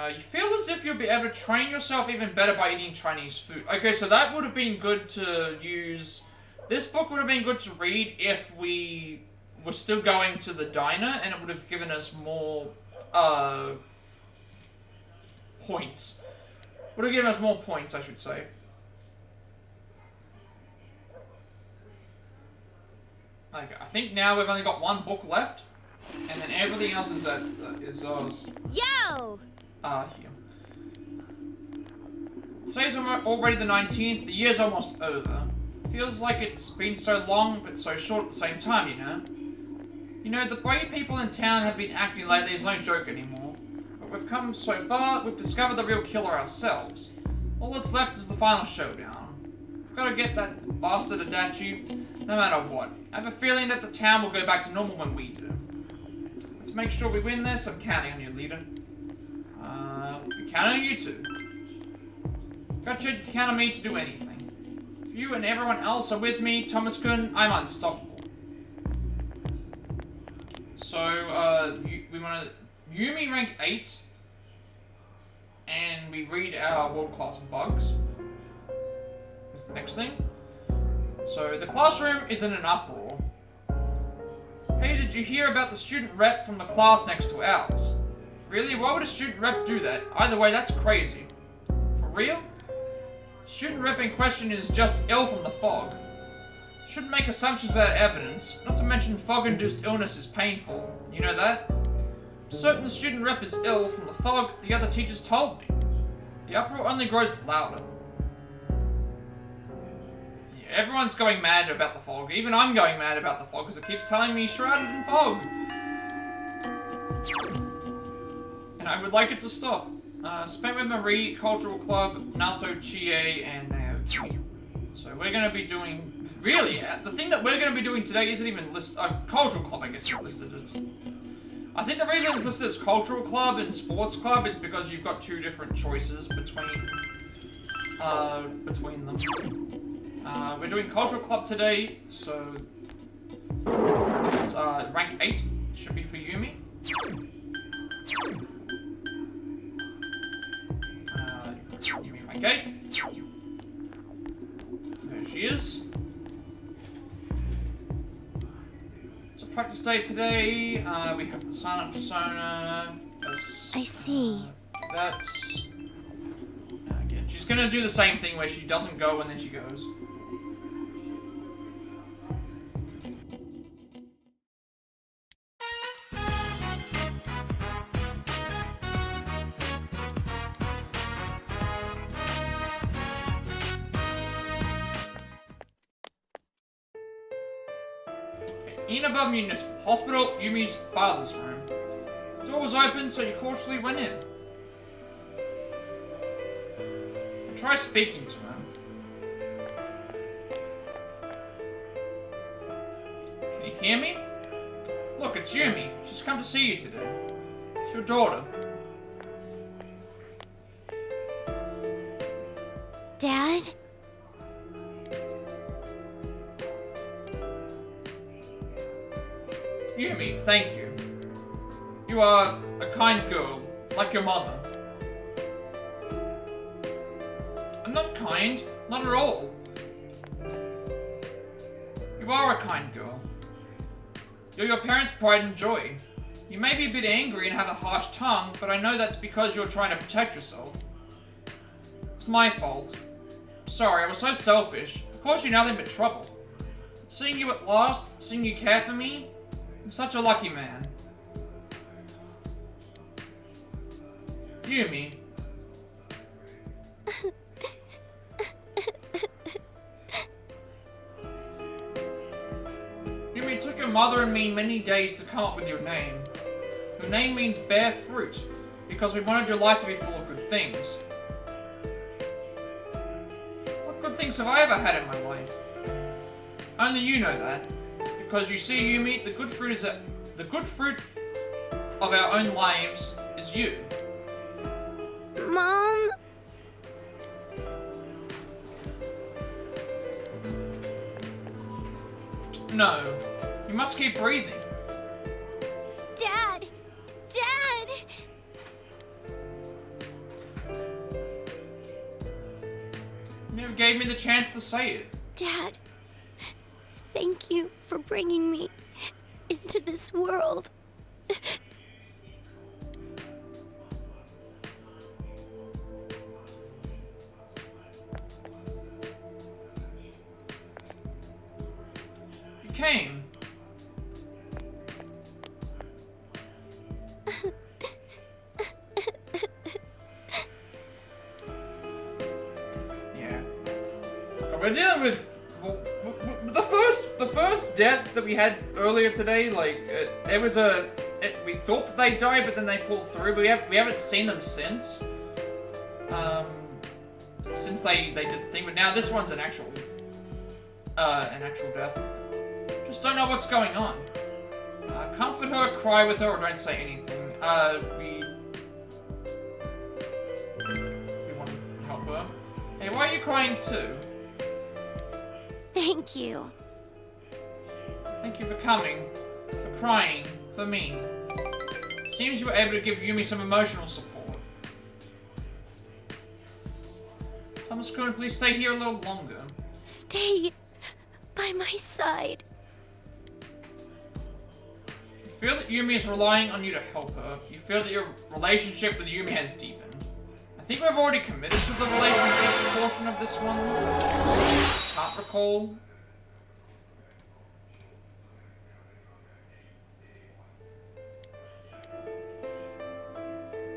A: You feel as if you'll be able to train yourself even better by eating Chinese food. Okay, so that would have been good to use. This book would have been good to read if we were still going to the diner, and it would have given us more, points. Would have given us more points, I should say. Okay, I think now we've only got 1 book left, and then everything else is
E: Yo!
A: Here. Today's already the 19th, the year's almost over. Feels like it's been so long, but so short at the same time, you know? You know, the way people in town have been acting lately is no joke anymore. But we've come so far, we've discovered the real killer ourselves. All that's left is the final showdown. We've got to get that bastard Adachi, no matter what. I have a feeling that the town will go back to normal when we do. Let's make sure we win this. I'm counting on you, leader. We count on you too. Gotcha, you count on me to do anything. If you and everyone else are with me, Thomas-kun, I'm unstoppable. So, we want to... Yumi rank 8. And we read our world-class bugs. Is the next thing. So, the classroom is in an uproar. Hey, did you hear about the student rep from the class next to ours? Really? Why would a student rep do that? Either way, that's crazy. For real? Student rep in question is just ill from the fog. Shouldn't make assumptions without evidence. Not to mention fog-induced illness is painful. You know that? Certain the student rep is ill from the fog, the other teachers told me. The uproar only grows louder. Yeah, everyone's going mad about the fog. Even I'm going mad about the fog because it keeps telling me shrouded in fog. And I would like it to stop. Spent with Marie, Cultural Club, Naoto, Chie, and Naoto. So we're going to be doing... Really, the thing that we're going to be doing today isn't even listed... Cultural Club, I guess, is listed. I think the reason it's listed as Cultural Club and Sports Club is because you've got two different choices between them. We're doing Cultural Club today, so... It's, rank 8 should be for Yumi. Yumi rank 8. There she is. So practice day today, we have the silent persona.
C: I see.
A: That's... yeah, she's gonna do the same thing where she doesn't go and then she goes. Inaba Municipal Hospital, Yumi's father's room. The door was open, so you cautiously went in. Try speaking to him. Can you hear me? Look, it's Yumi. She's come to see you today. It's your daughter.
C: Dad?
A: Yumi, thank you. You are a kind girl, like your mother. I'm not kind, not at all. You are a kind girl. You're your parents' pride and joy. You may be a bit angry and have a harsh tongue, but I know that's because you're trying to protect yourself. It's my fault. Sorry, I was so selfish. I caused you nothing but trouble. But seeing you at last, seeing you care for me, I'm such a lucky man. Yumi. Yumi, it took your mother and me many days to come up with your name. Your name means bear fruit, because we wanted your life to be full of good things. What good things have I ever had in my life? Only you know that. Because you see, Yumi, the good fruit of our own lives is you.
C: Mom?
A: No. You must keep breathing.
C: Dad! Dad!
A: You never gave me the chance to say it.
C: Dad, thank you for bringing me into this world.
A: You came. Yeah. We're dealing with first death that we had earlier today, like, we thought that they died, but then they pulled through, but we haven't seen them since. Since they did the thing, but now this one's an actual death. Just don't know what's going on. Comfort her, cry with her, or don't say anything. We want to help her. Hey, why are you crying too?
C: Thank you.
A: Thank you for coming, for crying, for me. Seems you were able to give Yumi some emotional support. Thomas-kun, please stay here a little longer.
C: Stay by my side.
A: You feel that Yumi is relying on you to help her. You feel that your relationship with Yumi has deepened. I think we've already committed to the relationship portion of this one. Can't recall.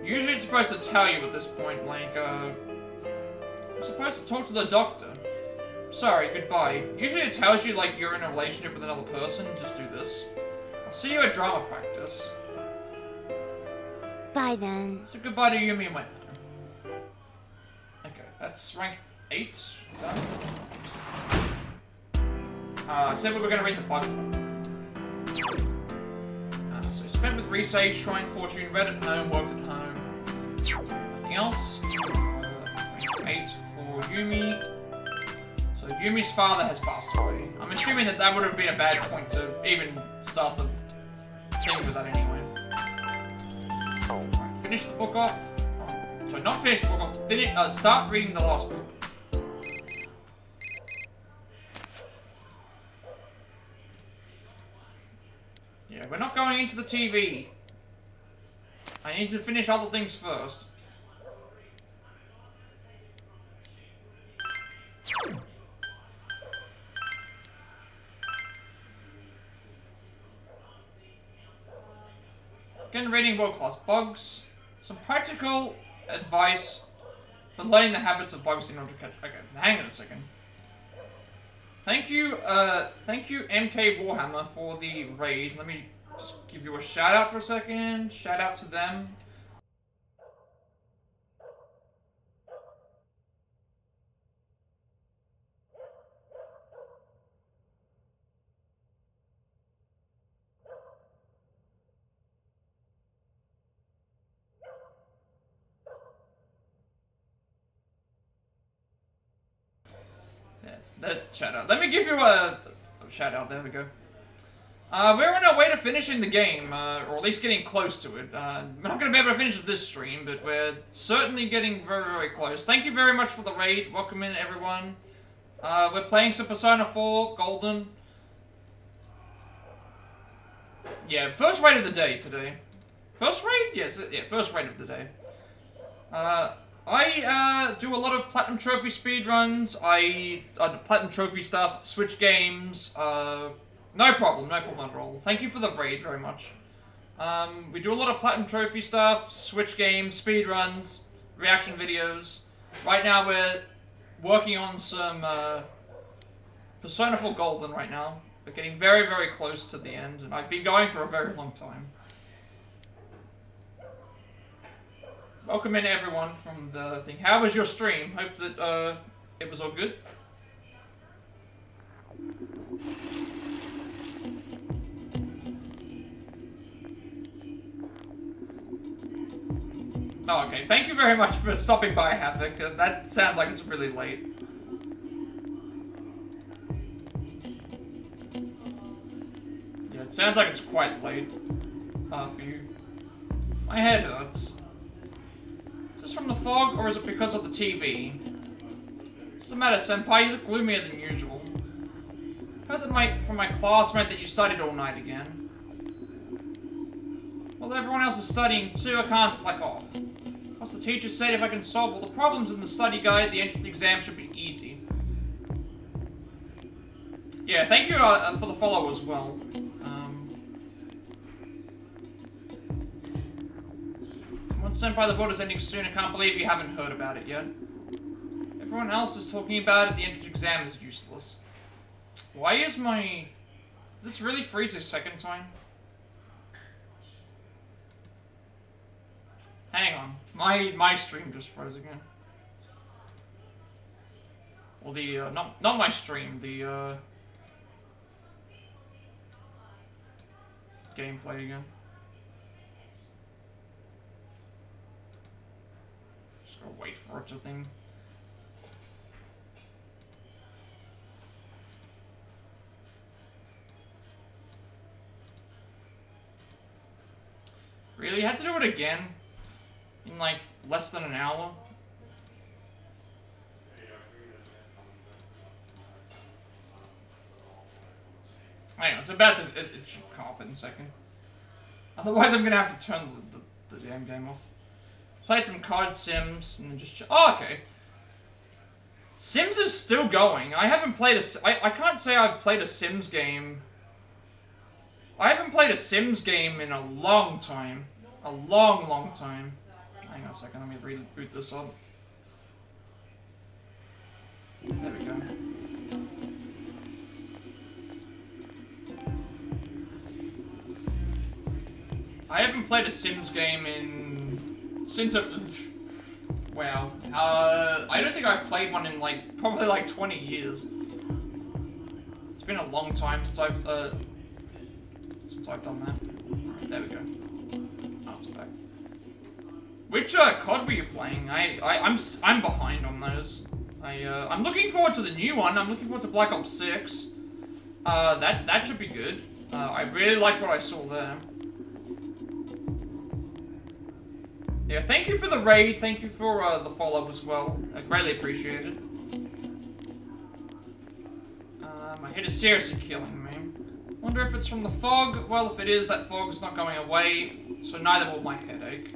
A: Usually it's supposed to tell you at this point, like, I'm supposed to talk to the doctor. Sorry, goodbye. Usually it tells you, like, you're in a relationship with another person. Just do this. I'll see you at drama practice.
C: Bye then.
A: So goodbye to Yumi and my... Okay, that's rank 8. Done. I said we were going to read the bug. So spent with Resage, shrine fortune, read at home, worked at home. Nothing else. 8 for Yumi. So Yumi's father has passed away. I'm assuming that that would have been a bad point to even start the thing with that anyway. Alright, finish the book off. Sorry, not finish the book off. Start reading the last book. Yeah, we're not going into the TV. I need to finish other things first. Again, reading world-class bugs. Some practical advice for learning the habits of bugs in order to catch... Okay, hang on a second. Thank you MK Warhammer for the raid. Let me just give you a shout out for a second. Shout out to them. That shout out. Let me give you a shout out. There we go. We're on our way to finishing the game, or at least getting close to it. We're not going to be able to finish this stream, but we're certainly getting very, very close. Thank you very much for the raid. Welcome in, everyone. We're playing some Persona 4 Golden. Yeah, first raid of the day today. First raid? Yes, yeah, first raid of the day. I do a lot of Platinum Trophy speedruns, Platinum Trophy stuff, Switch games, no problem at all. Thank you for the raid very much. We do a lot of Platinum Trophy stuff, Switch games, speedruns, reaction videos. Right now we're working on some Persona 4 Golden right now. We're getting very, very close to the end, and I've been going for a very long time. Welcome in everyone from the thing. How was your stream? Hope that it was all good. Oh, okay. Thank you very much for stopping by, Havoc. That sounds like it's really late. Yeah, it sounds like it's quite late for you. My head hurts. Is this from the fog, or is it because of the TV? What's the matter, Senpai? You look gloomier than usual. Heard that from my classmate that you studied all night again. Well, everyone else is studying too, I can't slack off. Plus the teacher said if I can solve all the problems in the study guide, the entrance exam should be easy. Yeah, thank you for the follow as well. Senpai, the board is ending soon. I can't believe you haven't heard about it yet. Everyone else is talking about it. The entrance exam is useless. Why is my this really freeze a second time? Hang on. My stream just froze again. Well, the, not my stream, the, gameplay again. Just gotta wait for it to thing. Really? You had to do it again? In like less than an hour? Hang on, it's about to. It should come up in a second. Otherwise, I'm gonna have to turn the damn game off. Played some card Sims and then just. Oh, okay. Sims is still going. I haven't played a. I can't say I've played a Sims game. I haven't played a Sims game in a long time. A long time. Hang on a second, let me reboot this up. There we go. I haven't played a Sims game since it was... Wow. I don't think I've played one in like, probably like 20 years. It's been a long time since I've done that. Alright, there we go. Oh, it's back. Which COD were you playing? I'm behind on those. I'm looking forward to the new one. I'm looking forward to Black Ops 6. That should be good. I really liked what I saw there. Yeah, thank you for the raid. Thank you for the follow as well. I greatly appreciate it. My head is seriously killing me. Wonder if it's from the fog. Well, if it is, that fog's not going away, so neither will my headache.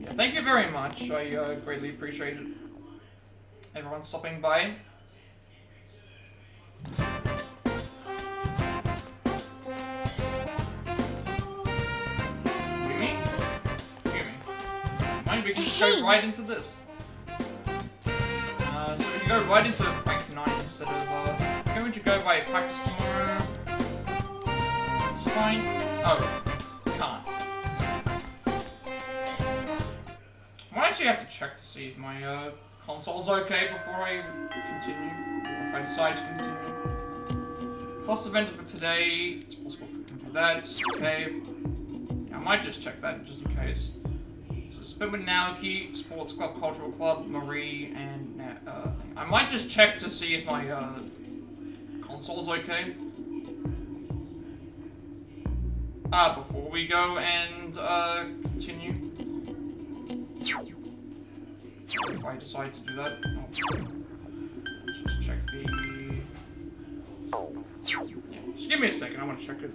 A: Yeah, thank you very much. I greatly appreciate it. Everyone stopping by. We can just go right into this. So we can go right into rank 9 instead of, going to go by practice tomorrow. It's fine. Oh, can't. I might actually have to check to see if my, console's okay before I continue. Or if I decide to continue. Plus event for today. It's possible we can do that. Okay. Yeah, I might just check that just in case. Spin with Naoki, Sports Club, Cultural Club, Marie, and thing. I might just check to see if my console's okay. Before we go and continue. If I decide to do that. Let's just check the. Yeah, just give me a second. I want to check it.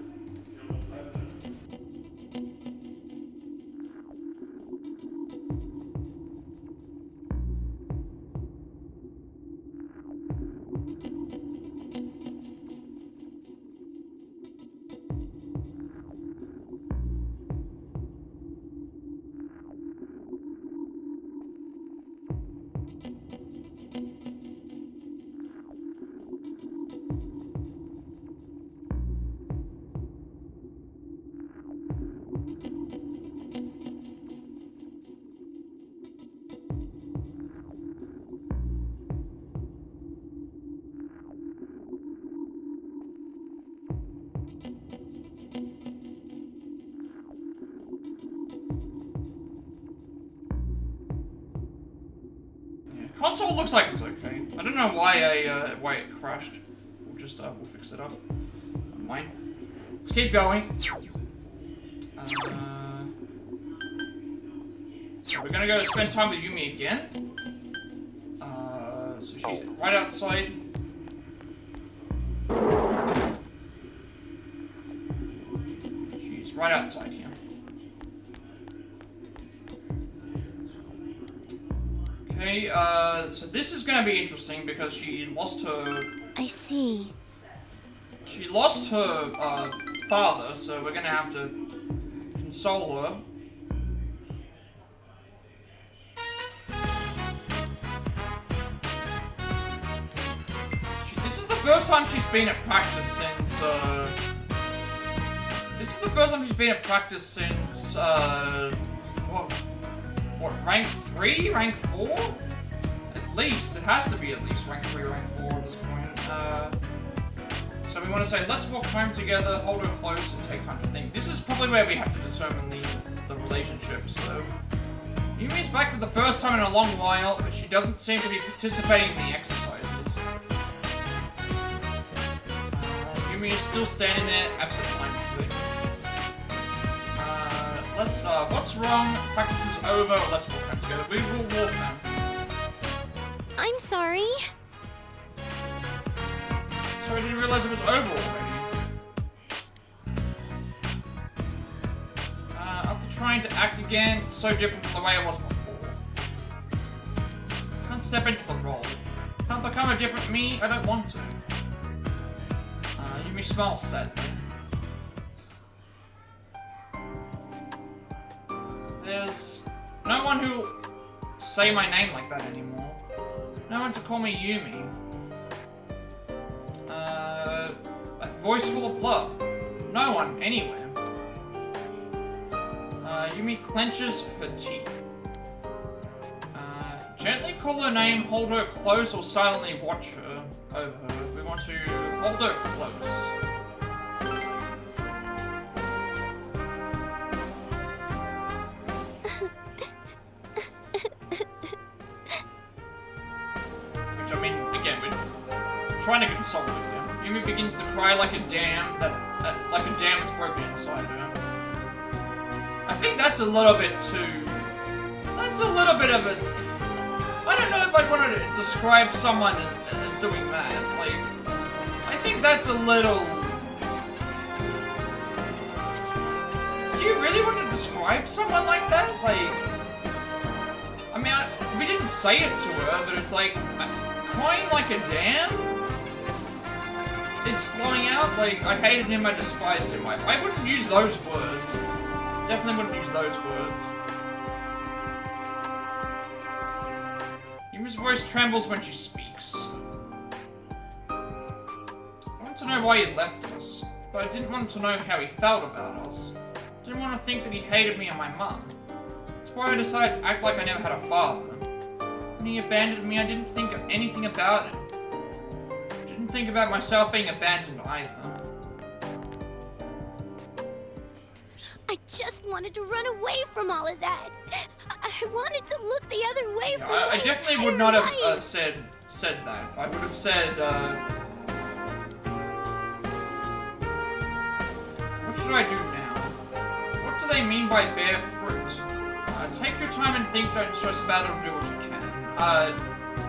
A: Console looks like it's okay. I don't know why why it crashed. We'll just we'll fix it up. Never mind. Let's keep going. So we're gonna go spend time with Yumi again. So she's right outside. She's right outside here. Okay, so this is gonna be interesting because she lost her...
F: I see.
A: She lost her, father, so we're gonna have to console her. This is the first time she's been at practice since, this is the first time she's been at practice since, what, rank 3? Rank 4? At least. It has to be at least rank 3, rank 4 at this point. So we want to say, let's walk home together, hold her close, and take time to think. This is probably where we have to determine the relationship, so... Yumi's back for the first time in a long while, but she doesn't seem to be participating in the exercises. Yumi is still standing there, absent-mindedly. What's wrong? Practice is over, let's walk home together. We will walk now.
F: I'm sorry.
A: So I didn't realize it was over already. After trying to act again, it's so different from the way it was before. Can't step into the role. Can't become a different me, I don't want to. Yumi smiles sadly. There's no one who'll say my name like that anymore. No one to call me Yumi. That voice full of love. No one, anywhere. Yumi clenches her teeth. Gently call her name, hold her close, or silently watch her over her. We want to hold her close. Which, I mean, again, we're trying to console her. Yeah? Yumi begins to cry like a dam that's broken inside her. I think that's a little bit too... That's a little bit of a... I don't know if I'd want to describe someone as doing that. Like, I think that's a little... Do you really want to describe someone like that? Like... I mean, we didn't say it to her, but it's like... crying like a dam? Is flowing out? Like, I hated him, I despised him. I wouldn't use those words. Definitely wouldn't use those words. Yumi's voice trembles when she speaks. I want to know why he left us, but I didn't want to know how he felt about us. I didn't want to think that he hated me and my mum. That's why I decided to act like I never had a father. When he abandoned me, I didn't think of anything about him. I didn't think about myself being abandoned either.
C: I just wanted to run away from all of that. I wanted to look the other way for
A: I definitely would not have said that. I would have said, what should I do now? What do they mean by bear fruit? Take your time and think, don't stress about it, or do what you can.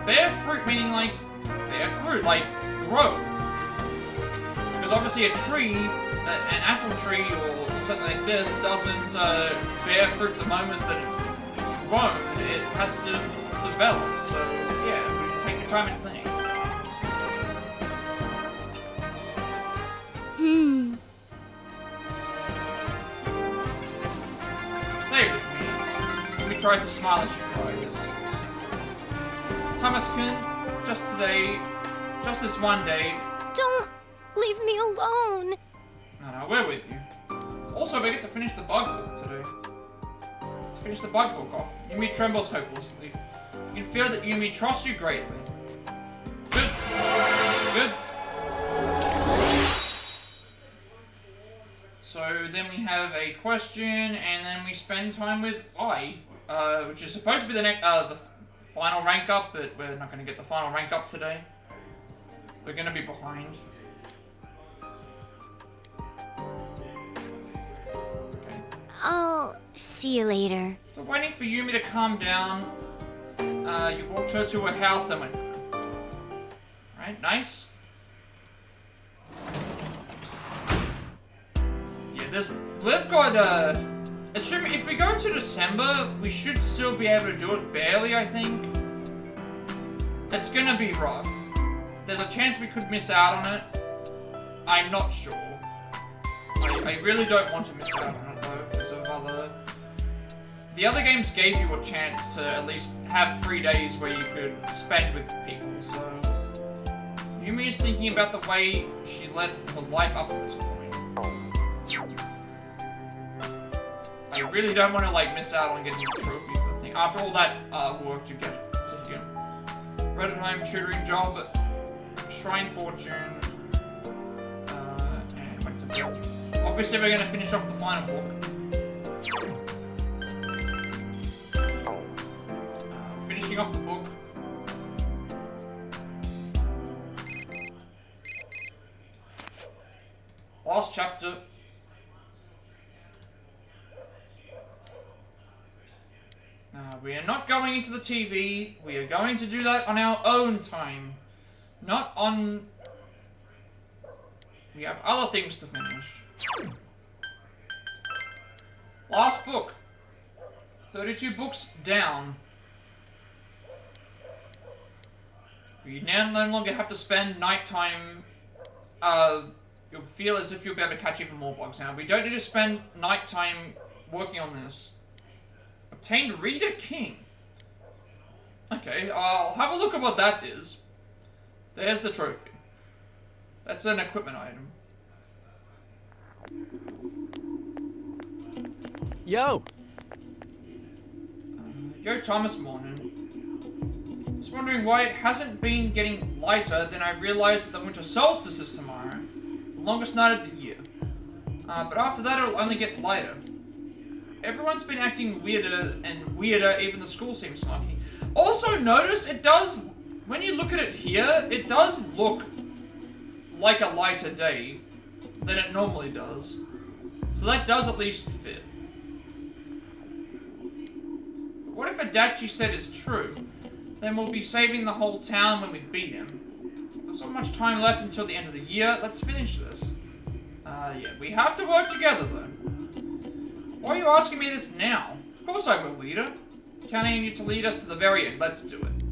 A: Bear fruit meaning like, bear fruit, like, grow. Because obviously a tree, an apple tree or something like this doesn't bear fruit the moment that it's grown. It has to develop. So yeah, we can take your time and think. Stay with me. Yumi tries to smile as she cries. Thomas-kun, just today, just this one day.
C: Don't leave me alone.
A: No, we're with you. Also, we get to finish the bug book today. Let's finish the bug book off. Yumi trembles hopelessly. You can feel that Yumi trusts you greatly. Good. Good. So then we have a question, and then we spend time with I, which is supposed to be the the final rank up, but we're not going to get the final rank up today. We're going to be behind.
F: I'll see you later.
A: So waiting for Yumi to calm down, you walked her to her house, then went. Right, nice. Yeah, we've got, if we go to December, we should still be able to do it barely, I think. It's gonna be rough. There's a chance we could miss out on it. I'm not sure. I really don't want to miss out on it though, because of the other games gave you a chance to at least have 3 days where you could spend with people, so Yumi is thinking about the way she led her life up to this point. I really don't want to like miss out on getting a trophy for the thing. After all that work to get to here. Read at home, tutoring job, shrine fortune, and went to bed. Obviously we're gonna finish off the final book. Finishing off the book. Last chapter. We are not going into the TV. We are going to do that on our own time. Not on... We have other things to finish. Last book. 32 books down. You now no longer have to spend nighttime. You'll feel as if you'll be able to catch even more bugs now. We don't need to spend nighttime working on this. Obtained Reader King. Okay, I'll have a look at what that is. There's the trophy. That's an equipment item.
D: Yo!
A: Yo, Thomas, morning. Just wondering why it hasn't been getting lighter, then I realized that the winter solstice is tomorrow. The longest night of the year. But after that it'll only get lighter. Everyone's been acting weirder and weirder, even the school seems smoky. Also notice, it does, when you look at it here, it does look like a lighter day than it normally does. So that does at least fit. But what if Adachi said is true? Then we'll be saving the whole town when we beat him. There's not much time left until the end of the year. Let's finish this. Yeah, we have to work together though. Why are you asking me this now? Of course I will, leader. Counting on you to lead us to the very end. Let's do it.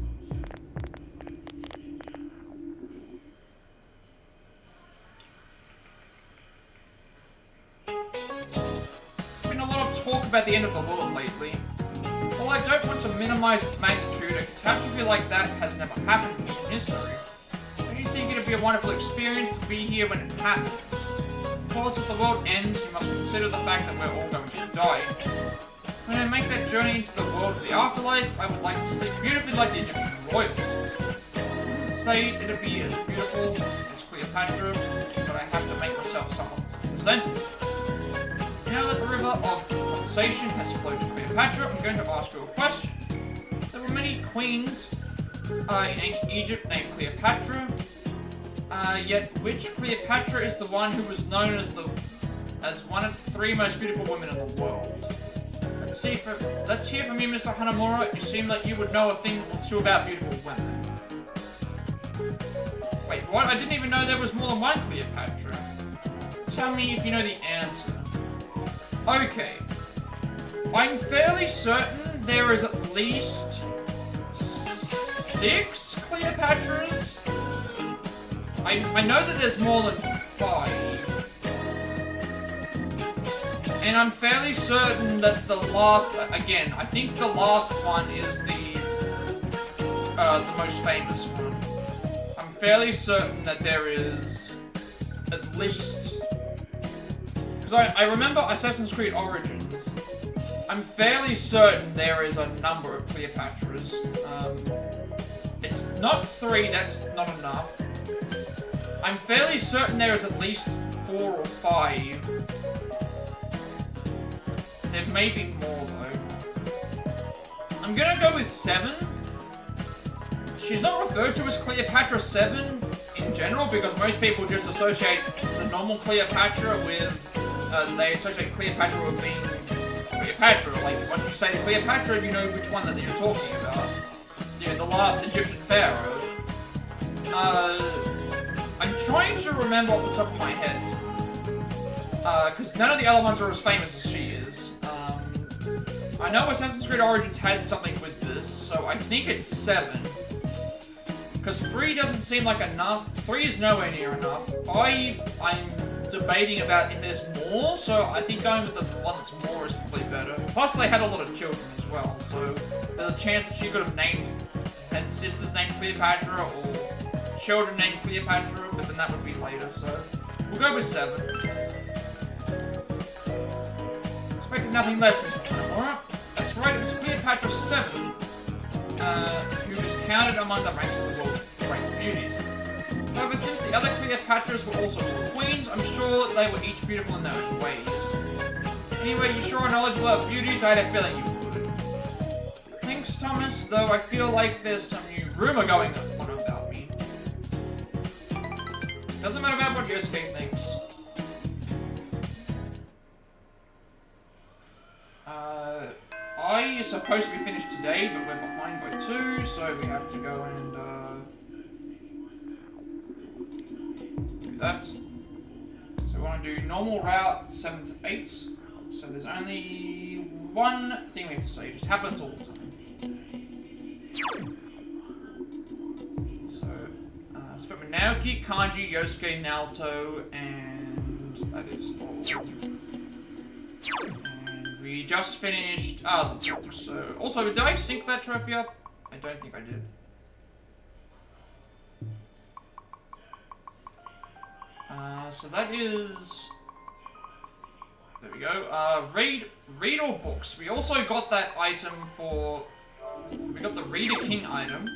A: There's been a lot of talk about the end of the world lately. While I don't want to minimize its magnitude, a catastrophe like that has never happened in history. Don't you think it'd be a wonderful experience to be here when it happens? Of course, if the world ends, you must consider the fact that we're all going to die. When I make that journey into the world of the afterlife, I would like to sleep beautifully like the Egyptian royals. I wouldn't say it'd be as beautiful as Cleopatra, but I have to make myself somewhat presentable. Now that the river of conversation has flowed to Cleopatra, I'm going to ask you a question. There were many queens in ancient Egypt named Cleopatra, yet which Cleopatra is the one who was known as one of the 3 most beautiful women in the world? Let's hear from you, Mr. Hanamura. You seem like you would know a thing or two about beautiful women. Wait, what? I didn't even know there was more than one Cleopatra. Tell me if you know the answer. Okay. I'm fairly certain there is at least 6 Cleopatras. I know that there's more than 5. And I'm fairly certain that the last, again, I think the last one is the most famous one. I'm fairly certain that there is at least, because I remember Assassin's Creed Origins. I'm fairly certain there is a number of Cleopatras. It's not 3, that's not enough. I'm fairly certain there is at least 4 or 5. There may be more, though. I'm gonna go with 7. She's not referred to as Cleopatra 7 in general, because most people just associate the normal Cleopatra with... they associate Cleopatra with being Cleopatra. Like, once you say Cleopatra, you know which one that you're talking about. Yeah, the last Egyptian pharaoh. I'm trying to remember off the top of my head. Because none of the other ones are as famous as she is. I know Assassin's Creed Origins had something with this, so I think it's 7. Because 3 doesn't seem like enough. 3 is nowhere near enough. 5, I'm debating about if there's more, so I think going with the one that's more is probably better. Plus, they had a lot of children as well, so there's a chance that she could have named, had sisters named Cleopatra, or children named Cleopatra, but then that would be later, so we'll go with 7. Expected nothing less, Mr. Nomura. That's right, it was Cleopatra 7 who was counted among the ranks of the world's great beauties. However, since the other Cleopatras were also all queens, I'm sure they were each beautiful in their own ways. Anyway, you sure are knowledgeable of beauties, I had a feeling you would. Thanks, Thomas, though I feel like there's some new rumor going on about me. Doesn't matter about what Yosuke thinks. I is supposed to be finished today, but we're behind by 2, so we have to go and do that. So we want to do normal route 7 to 8. So there's only one thing we have to say. It just happens all the time. So split with Naoki, Kanji, Yosuke, Naoto, and that is all. We just finished the book, so... Also, did I sync that trophy up? I don't think I did. So that is... There we go. Read all books. We also got that item for... We got the Reader King item.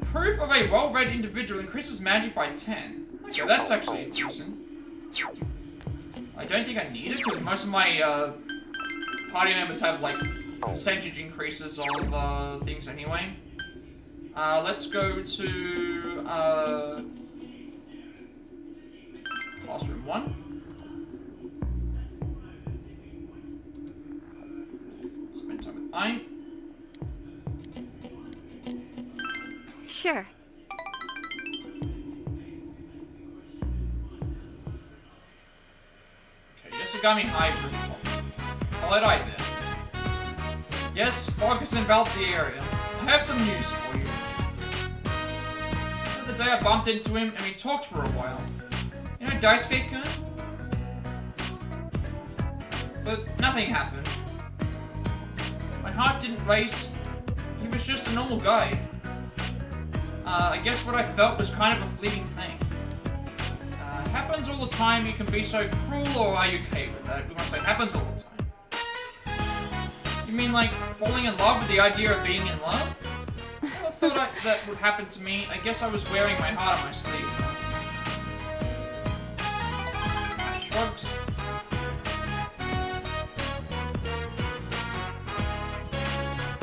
A: Proof of a well-read individual increases magic by 10. Okay, that's actually decent. I don't think I need it, because most of my party members have, like, percentage increases of things anyway. Let's go to classroom 1. Spend time with I.
C: Sure.
A: Yasugami High rooftop. Followed I there. Yes, fog has enveloped the area. I have some news for you. The other day I bumped into him and we talked for a while. You know Daisuke-kun? But nothing happened. My heart didn't race. He was just a normal guy. I guess what I felt was kind of a fleeting thing. Happens all the time, you can be so cruel, or are you okay with that? We want to say happens all the time. You mean like falling in love with the idea of being in love? I thought that would happen to me. I guess I was wearing my heart on my sleeve. Shrugs.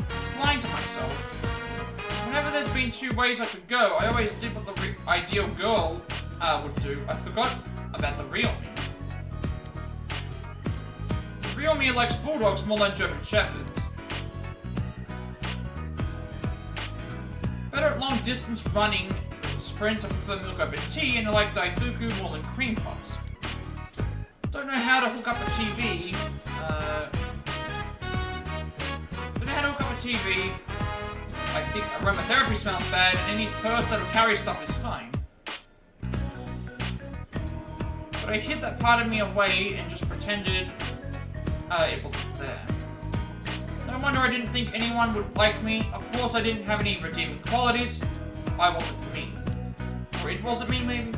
A: I was lying to myself. Whenever there's been 2 ways I could go, I always did what the ideal girl would do. I forgot about the real me. The real me likes bulldogs more than German shepherds. Better at long distance running, sprints, I prefer milk over tea, and I like daifuku more than cream puffs. Don't know how to hook up a TV. Don't know how to hook up a TV. I think aromatherapy smells bad, and any purse that'll carry stuff is fine. But I hid that part of me away and just pretended it wasn't there. No wonder I didn't think anyone would like me. Of course I didn't have any redeeming qualities. I wasn't me. Or it wasn't me, maybe.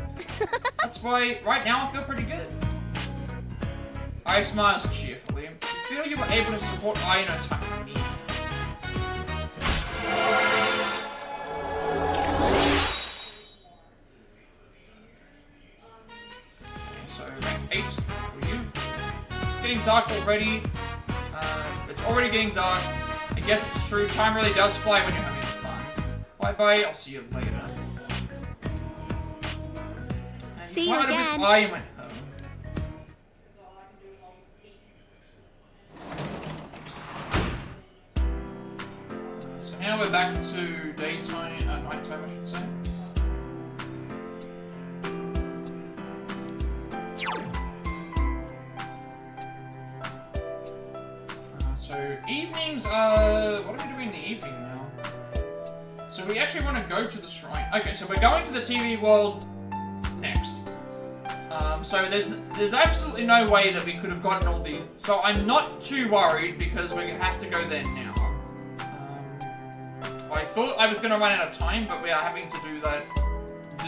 A: That's why right now I feel pretty good. I smiled cheerfully. I feel you were able to support I in a time of need. Rank 8 for you. Getting dark already. It's already getting dark. I guess it's true. Time really does fly when you're having fun. Bye bye. I'll see you later.
C: See you again.
A: I went home. So now we're back to daytime, nighttime, I should say. So evenings, what are we doing in the evening now? So we actually want to go to the shrine. Okay, so we're going to the TV world next. So there's absolutely no way that we could have gotten all these. So I'm not too worried because we're gonna have to go there now. I thought I was gonna run out of time, but we are having to do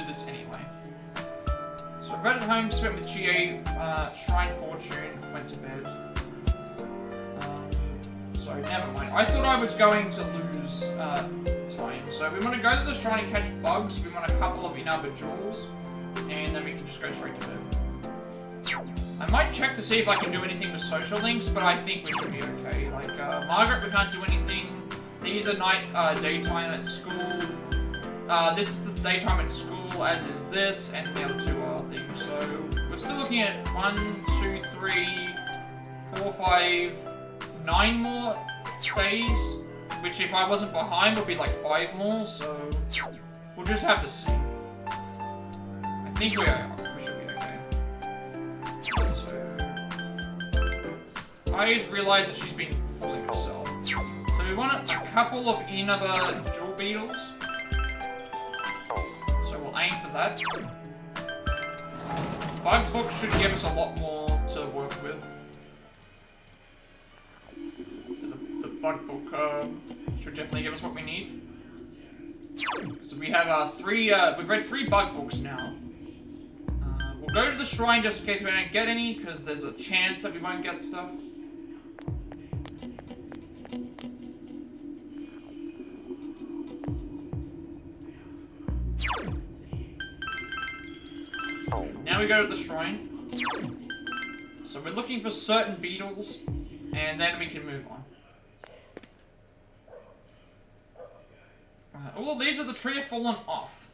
A: this anyway. So read at home, spent with GA, Shrine Fortune, went to bed. So never mind. I thought I was going to lose time. So we want to go to the shrine and catch bugs. We want a couple of Inaba jewels, and then we can just go straight to bed. I might check to see if I can do anything with social links, but I think we should be okay. Like Margaret, we can't do anything. These are daytime at school. This is the daytime at school, as is this, and the other two are things. So we're still looking at 1, 2, 3, 4, 5, 9 more stays, which if I wasn't behind would be like 5 more, so we'll just have to see. I think we should be okay. So I just realized that she's been fooling herself. So we want a couple of Inaba jewel beetles. So we'll aim for that. Bug book should give us a lot more to work with. The bug book should definitely give us what we need. So we have we've read 3 bug books now. We'll go to the shrine just in case we don't get any, because there's a chance that we won't get stuff. Now we go to the shrine. So we're looking for certain beetles, and then we can move on. All of these of the tree have fallen off.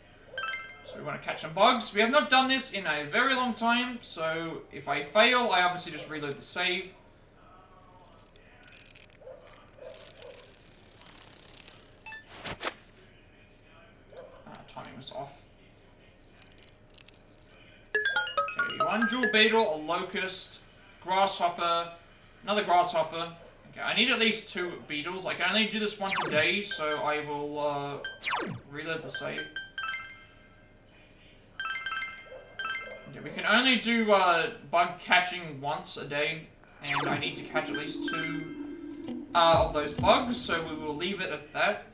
A: So we want to catch some bugs. We have not done this in a very long time, so if I fail, I obviously just reload the save. Timing was off. Okay, 1 jewel beetle, a locust, grasshopper, another grasshopper. Okay, I need at least 2 beetles. I can only do this once a day, so I will reload the save. Okay, we can only do bug catching once a day, and I need to catch at least 2 of those bugs, so we will leave it at that.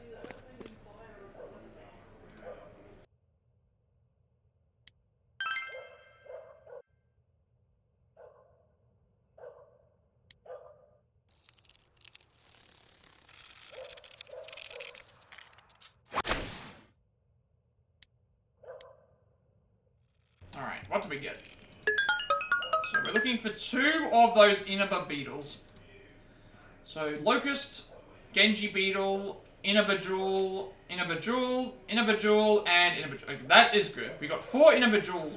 A: Alright, what do we get? So we're looking for 2 of those Inaba beetles. So Locust, Genji Beetle, Inaba Jewel, Inaba Jewel, Inaba Jewel, and Inaba Jewel. Okay, that is good. We got 4 Inaba Jewel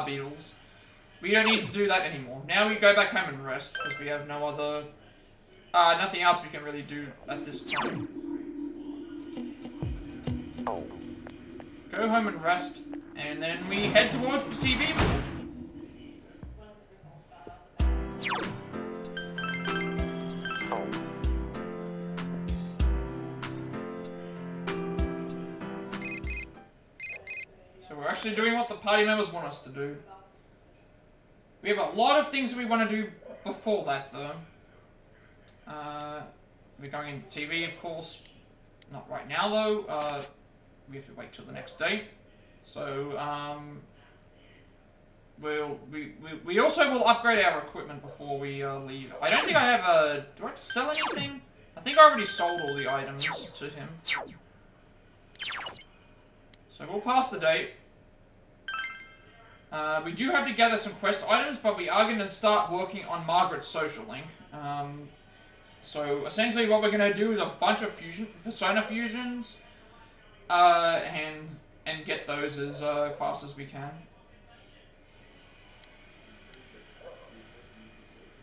A: beetles. We don't need to do that anymore. Now we go back home and rest, because we have no other... nothing else we can really do at this time. Go home and rest. And then we head towards the TV board. So we're actually doing what the party members want us to do. We have a lot of things that we want to do before that, though. We're going into TV, of course. Not right now, though. We have to wait till the next day. So, we also will upgrade our equipment before we leave. I don't think I have a... Do I have to sell anything? I think I already sold all the items to him. So we'll pass the date. We do have to gather some quest items, but we are going to start working on Margaret's Social Link. So essentially what we're going to do is a bunch of persona fusions, and get those as fast as we can.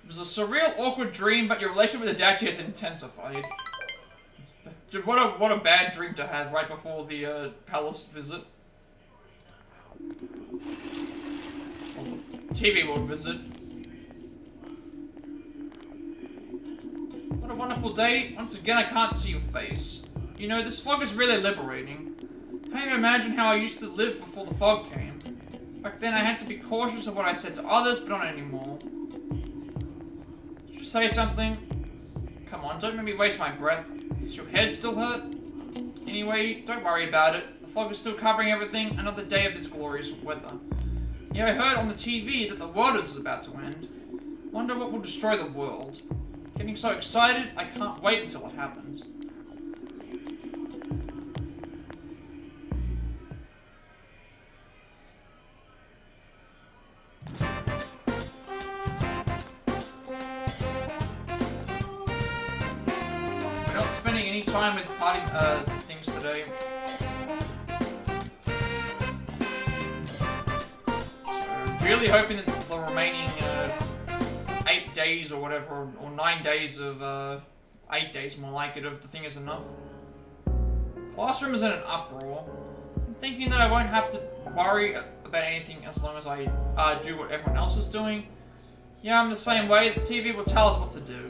A: It was a surreal, awkward dream, but your relationship with Adachi has intensified. What a bad dream to have right before the palace visit. Or the TV world visit. What a wonderful day. Once again, I can't see your face. You know, this fog is really liberating. Can't even imagine how I used to live before the fog came. Back then I had to be cautious of what I said to others, but not anymore. Did you say something? Come on, don't make me waste my breath. Does your head still hurt? Anyway, don't worry about it. The fog is still covering everything. Another day of this glorious weather. Yeah, I heard on the TV that the world is about to end. Wonder what will destroy the world. Getting so excited, I can't wait until it happens. We're not spending any time with party things today. So, really hoping that the remaining 8 days or whatever, or 9 days of 8 days more like it, of the thing is enough. Classroom is in an uproar. I'm thinking that I won't have to worry about anything as long as I do what everyone else is doing. Yeah, I'm the same way. The TV will tell us what to do.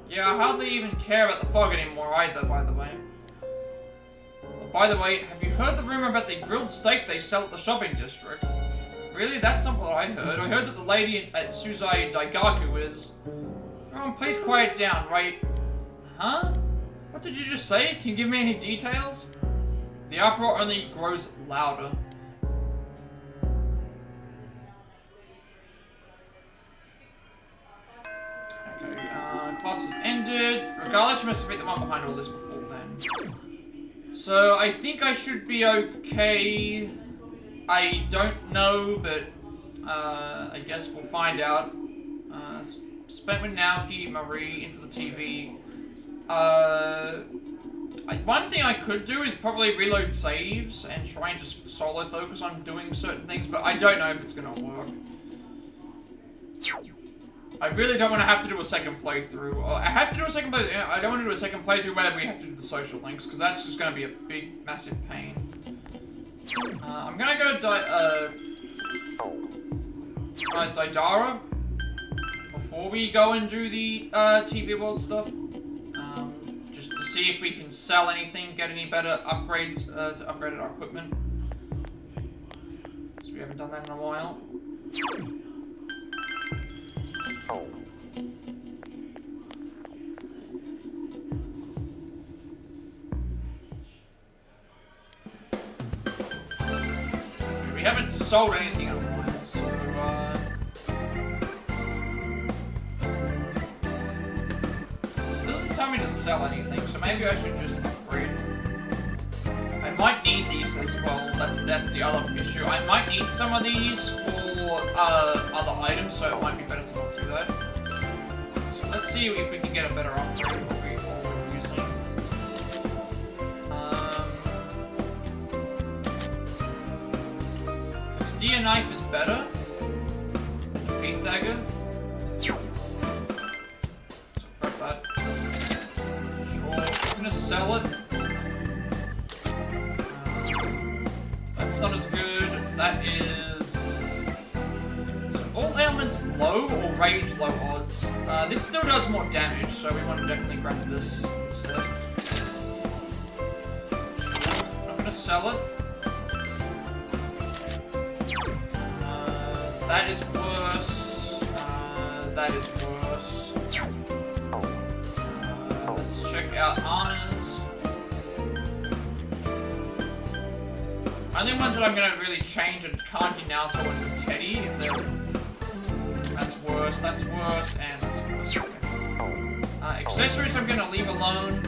A: Yeah, I hardly even care about the fog anymore either, by the way. By the way, have you heard the rumor about the grilled steak they sell at the shopping district? Really? That's not what I heard. I heard that the lady at Suzai Daigaku is... Everyone, please quiet down, right? Huh? What did you just say? Can you give me any details? The uproar only grows louder. Okay, class has ended. Regardless, you must have hit the one behind all this before then. So, I think I should be okay. I don't know, but I guess we'll find out. Spent with Naoki, Marie, into the TV. One thing I could do is probably reload saves and try and just solo focus on doing certain things, but I don't know if it's gonna work. I really don't want to have to do a second playthrough. I have to do a second playthrough. I don't want to do a second playthrough where we have to do the social links, because that's just going to be a big, massive pain. I'm going to go Daidara before we go and do the TV World stuff. Just to see if we can sell anything, get any better upgrades to upgrade our equipment. So we haven't done that in a while. We haven't sold anything in a while, so it doesn't tell me to sell anything, so maybe I should just upgrade. I might need these as well. That's the other issue. I might need some of these for other items, so it might be better to not do that. So let's see if we can get a better upgrade of what we're using. Castilla knife is better than the Faith dagger. So grab that. Sure, I'm gonna sell it. That's not as good. That is... So all ailments low or rage low odds. This still does more damage, so we want to definitely grab this instead. I'm gonna sell it. That is worse. That is worse. Let's check out Anna's. Only ones that I'm gonna really change are Kanji, Naoto, and Teddy. If they're... That's worse, and that's worse. Okay. Accessories I'm gonna leave alone.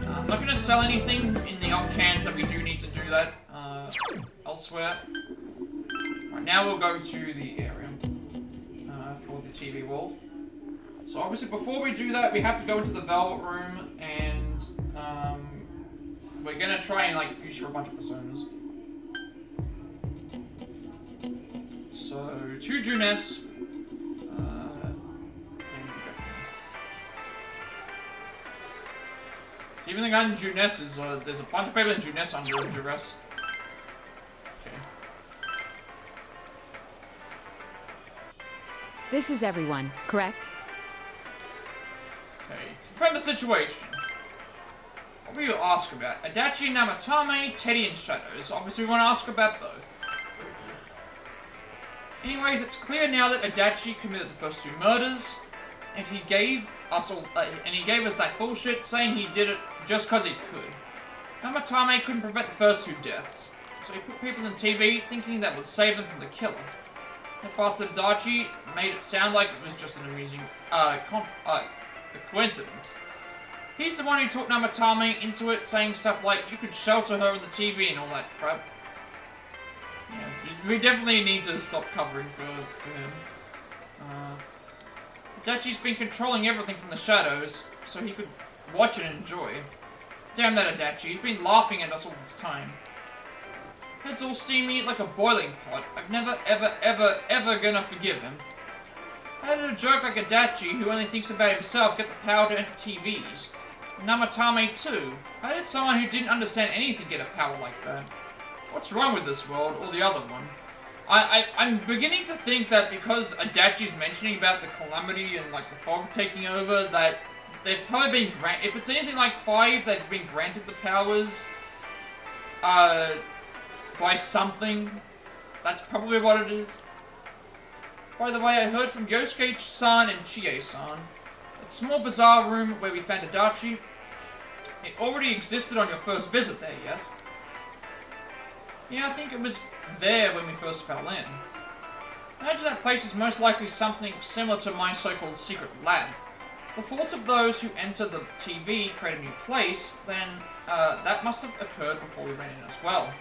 A: I'm not gonna sell anything in the off chance that we do need to do that elsewhere. Right, now we'll go to the area for the TV world. So obviously before we do that, we have to go into the Velvet Room and we're gonna try and like future a bunch of personas. So to Junes. So even the guy in Junes is there's a bunch of people in Junes under duress. Okay.
G: This is everyone, correct?
A: Okay. Confirm the situation. What will you ask about? Adachi, Namatame, Teddy, and Shadows. Obviously, we want to ask about both. Anyways, it's clear now that Adachi committed the first two murders, and he gave us all, and he gave us that bullshit saying he did it just because he could. Namatame couldn't prevent the first 2 deaths, so he put people in TV thinking that would save them from the killer. That bastard Adachi made it sound like it was just an amusing, a coincidence. He's the one who talked Namatame into it, saying stuff like, you could shelter her in the TV and all that crap. Yeah, we definitely need to stop covering for him. Adachi's been controlling everything from the shadows, so he could watch and enjoy. Damn that Adachi, he's been laughing at us all this time. Head's all steamy like a boiling pot. I'm never, ever gonna forgive him. How did a jerk like Adachi, who only thinks about himself, get the power to enter TVs? Namatame too. How did someone who didn't understand anything get a power like that? What's wrong with this world, or the other one? I'm beginning to think that because Adachi's mentioning about the calamity and like the fog taking over, that they've probably been if it's anything like 5, they've been granted the powers, by something. That's probably what it is. By the way, I heard from Yosuke-san and Chie-san. That small bazaar room where we found Adachi, it already existed on your first visit there, yes? Yeah, I think it was there when we first fell in. Imagine that place is most likely something similar to my so-called secret lab. The thoughts of those who enter the TV create a new place, then that must have occurred before we went in as well.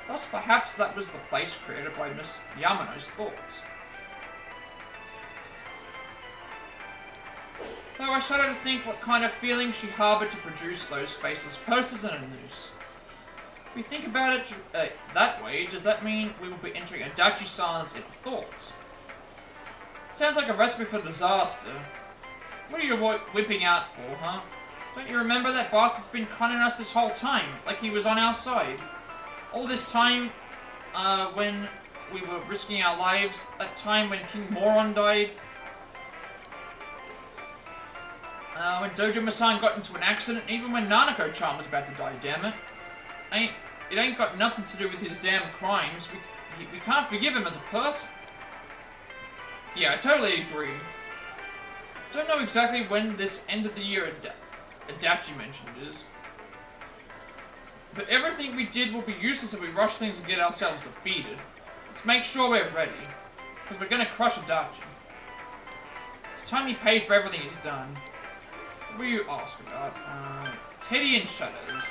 A: Thus, perhaps that was the place created by Miss Yamano's thoughts. Though I shudder to think what kind of feelings she harbored to produce those faceless posters in a noose. If we think about it that way, does that mean we will be entering Adachi-san's inner thoughts? Sounds like a recipe for disaster. What are you whipping out for, huh? Don't you remember that bastard's been conning us this whole time, like he was on our side? All this time, when we were risking our lives, that time when King Moron died, when Dojima-san got into an accident, even when Nanako-chan was about to die, damn it. It ain't got nothing to do with his damn crimes. We can't forgive him as a person. Yeah, I totally agree. Don't know exactly when this end of the year Adachi mentioned is. But everything we did will be useless if we rush things and get ourselves defeated. Let's make sure we're ready, because we're gonna crush Adachi. It's time he paid for everything he's done. What will you ask about? Teddy and Shadows.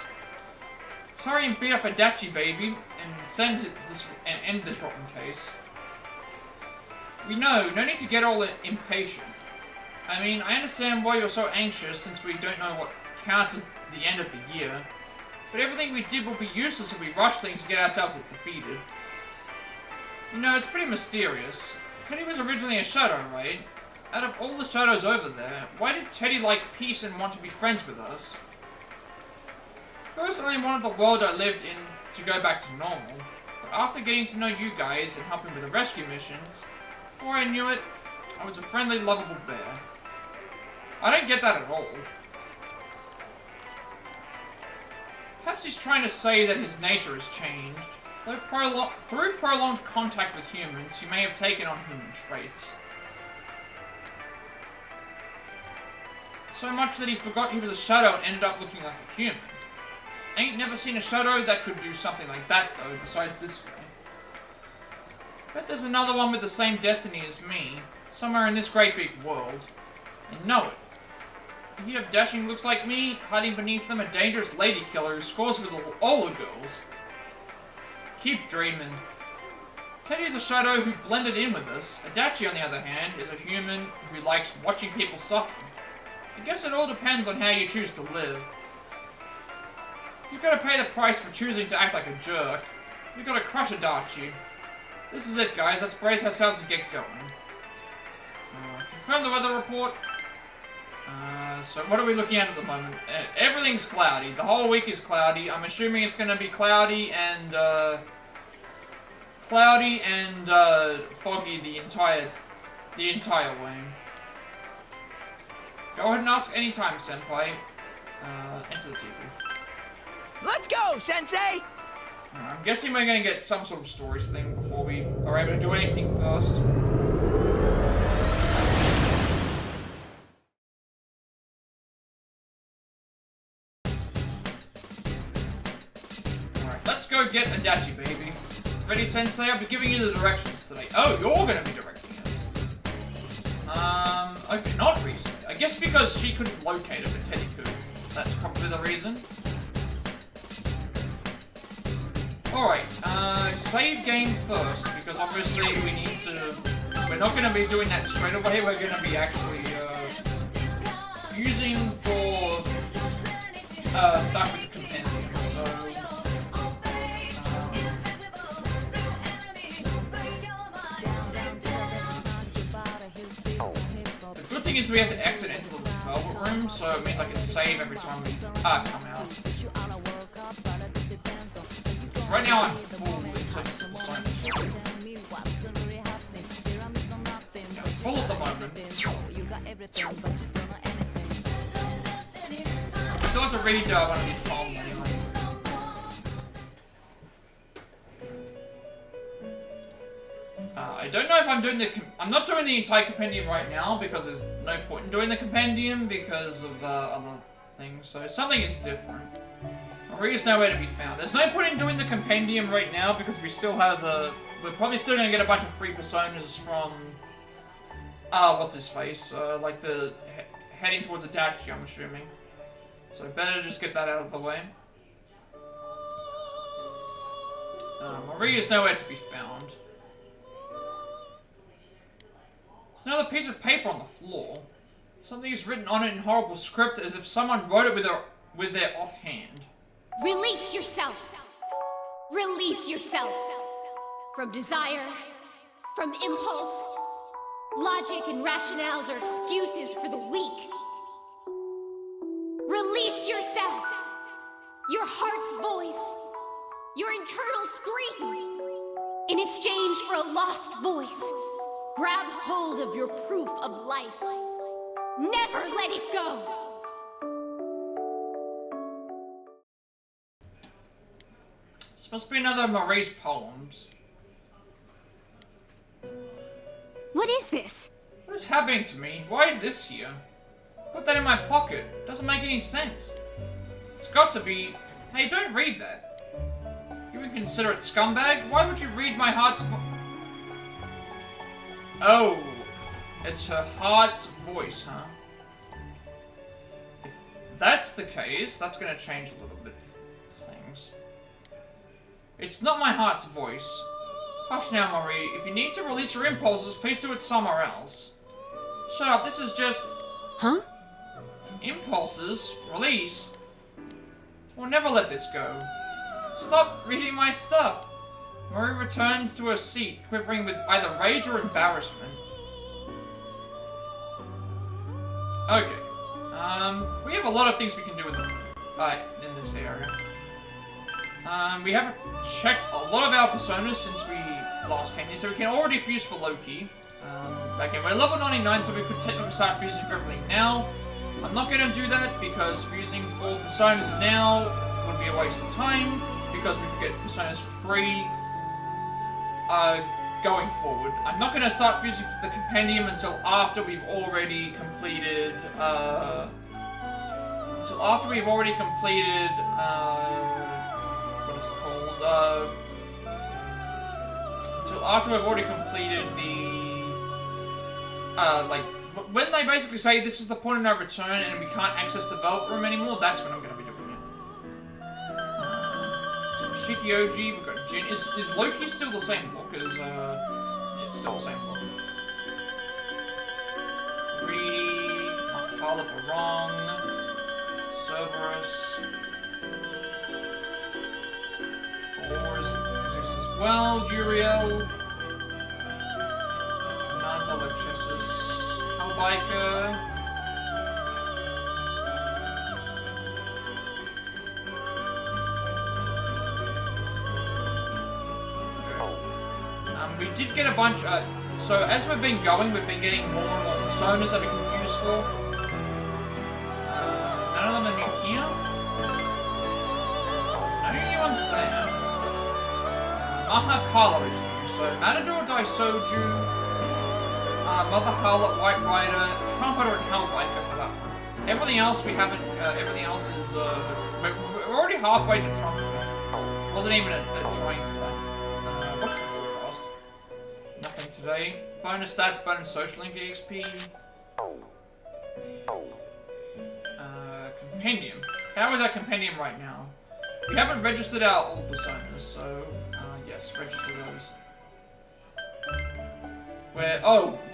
A: Let's hurry and beat up Adachi, baby, and end this rotten case. We know, no need to get all impatient. I mean, I understand why you're so anxious since we don't know what counts as the end of the year. But everything we did will be useless if we rush things to get ourselves defeated. You know, it's pretty mysterious. Teddy was originally a shadow, right? Out of all the shadows over there, why did Teddy like peace and want to be friends with us? First, I wanted the world I lived in to go back to normal. But after getting to know you guys and helping with the rescue missions, before I knew it, I was a friendly, lovable bear. I don't get that at all. Perhaps he's trying to say that his nature has changed. Though through prolonged contact with humans, he may have taken on human traits. So much that he forgot he was a shadow and ended up looking like a human. Ain't never seen a shadow that could do something like that, though, besides this guy. Bet there's another one with the same destiny as me, somewhere in this great big world. I know it. A heat of dashing looks like me, hiding beneath them a dangerous lady killer who scores with all the girls. Keep dreaming. Teddy is a shadow who blended in with us. Adachi, on the other hand, is a human who likes watching people suffer. I guess it all depends on how you choose to live. You've got to pay the price for choosing to act like a jerk. We've got to crush Adachi. This is it, guys. Let's brace ourselves and get going. Confirm the weather report. So what are we looking at the moment? Everything's cloudy. The whole week is cloudy. I'm assuming it's going to be cloudy and foggy the entire way. Go ahead and ask anytime, Senpai. Enter the TV.
I: Let's go, Sensei!
A: I'm guessing we're going to get some sort of stories thing before we are able to do anything first. go get Adachi, baby. Ready, Sensei? I'll be giving you the directions today. Oh, you're gonna be directing us. Okay, not recently. I guess because she couldn't locate him, but Teddy could. That's probably the reason. Alright, save game first, because obviously we need to... We're not gonna be doing that straight away, we're gonna be actually, using for, stuff with the compendium, so... The good thing is we have to exit into the Velvet Room, so it means I can save every time we, come out. Right now I'm full in terms of assignments. Yeah, full at the moment. I still have to read one of these poems anyway. I don't know if I'm doing I'm not doing the entire compendium right now because there's no point in doing the compendium because of other things, so something is different. Maria's nowhere to be found. There's no point in doing the compendium right now because we still have we're probably still gonna get a bunch of free personas from what's his face? Like heading towards Adachi, I'm assuming. So better just get that out of the way. Maria's nowhere to be found. There's another piece of paper on the floor. Something is written on it in horrible script as if someone wrote it with their offhand.
C: Release yourself. Release yourself. From desire, from impulse. Logic and rationales are excuses for the weak. Release yourself. Your heart's voice. Your internal scream. In exchange for a lost voice, grab hold of your proof of life. Never let it go.
A: This must be another of Marie's poems.
C: What is this?
A: What is happening to me? Why is this here? Put that in my pocket. Doesn't make any sense. It's got to be... Hey, don't read that. You inconsiderate scumbag? Why would you read my heart's Oh, it's her heart's voice, huh? If that's the case, that's gonna change a little bit things. It's not my heart's voice. Hush now, Marie. If you need to release your impulses, please do it somewhere else. Shut up, this is just...
C: Huh?
A: Impulses? Release? We'll never let this go. Stop reading my stuff. Marie returns to her seat, quivering with either rage or embarrassment. Okay. We have a lot of things we can do in this area. We haven't checked a lot of our personas since we last came here, so we can already fuse for Loki. Again, we're level 99, so we could technically start fusing for everything now. I'm not going to do that because fusing for personas now would be a waste of time, because we could get personas for free going forward. I'm not going to start fusing for the compendium until after we've already completed, what is it called? Until after we've already completed the, when they basically say this is the point of no return and we can't access the Velvet Room anymore, that's when I'm going to be doing it. Shikioji, we've got Jin. Is Loki still the same look as, it's still the same look. Greedy, Harlot Barong, Cerberus, Thor exists as well, Uriel, Nanta Lexus, Hellbiker, we did get a bunch, so as we've been going, we've been getting more and more personas that we can fuse for. None of them are new here. No new ones there. Mahakala is new, so Matador Daisoju, Mother Harlot, White Rider, Trumpeter, and Hellbiker for that one. Everything else we haven't, everything else is, we're already halfway to Trumpeter. Wasn't even trying for that. What's the forecast? Nothing today. Bonus stats, bonus social link EXP. Compendium. How is our compendium right now? We haven't registered our all personas, so yes, register those.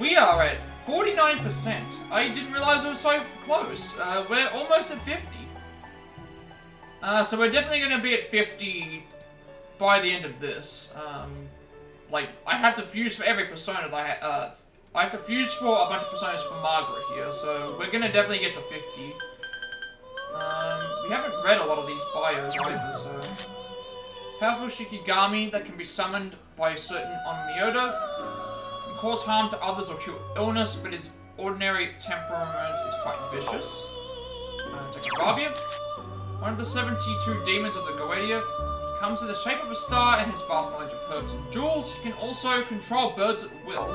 A: We are at 49%. I didn't realize it was so close. We're almost at 50. So we're definitely going to be at 50 by the end of this. Like, I have to fuse for every persona that I have to fuse for a bunch of personas for Margaret here, so we're going to definitely get to 50. We haven't read a lot of these bios either, so... Powerful Shikigami that can be summoned by a certain Onmyoto. Can cause harm to others or cure illness, but his ordinary temperament is quite vicious. Takababia. One of the 72 demons of the Goetia. He comes in the shape of a star and has vast knowledge of herbs and jewels. He can also control birds at will.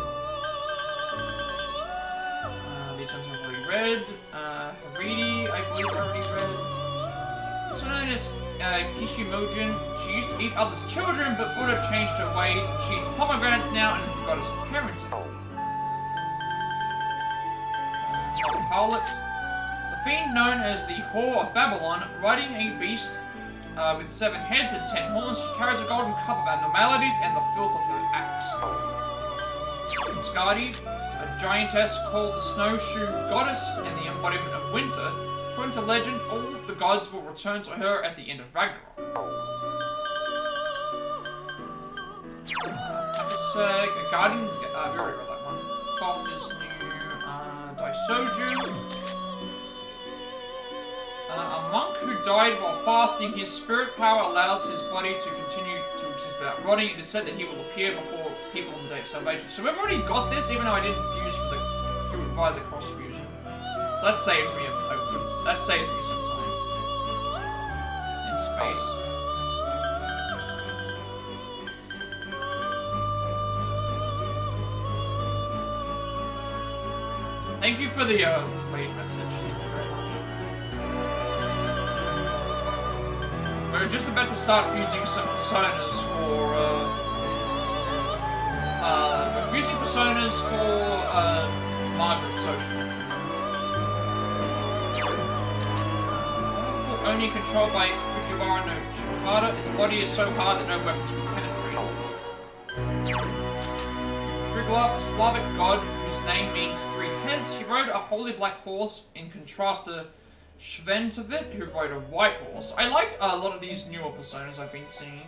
A: These ones I've already read. Haridi, I believe I already read. Also known as Kishimojin. She used to eat others' children, but Buddha changed her ways and she eats pomegranates now and is the goddess of parenting. Howlet. The fiend known as the Whore of Babylon, riding a beast with 7 heads and 10 horns, she carries a golden cup of abnormalities and the filth of her axe. Skadi, a giantess called the Snowshoe Goddess and the embodiment of winter. According to legend, all the gods will return to her at the end of Ragnarok. A guardian, we already read that one. Thoth is new. Daisoju. A monk who died while fasting, his spirit power allows his body to continue to exist without rotting. It is said that he will appear before people on the day of salvation. So we've already got this, even though I didn't fuse via the cross fusion. So that saves me some time in space. Thank you for the wait message. Thank you very much. We're just about to start fusing some personas for we're fusing personas for Margaret Social Link. Only controlled by Fujiwara no Shikada, its body is so hard that no weapons can penetrate it. Triglav, a Slavic god whose name means 3 heads, he rode a holy black horse in contrast to Shventovit, who rode a white horse. I like a lot of these newer personas I've been seeing.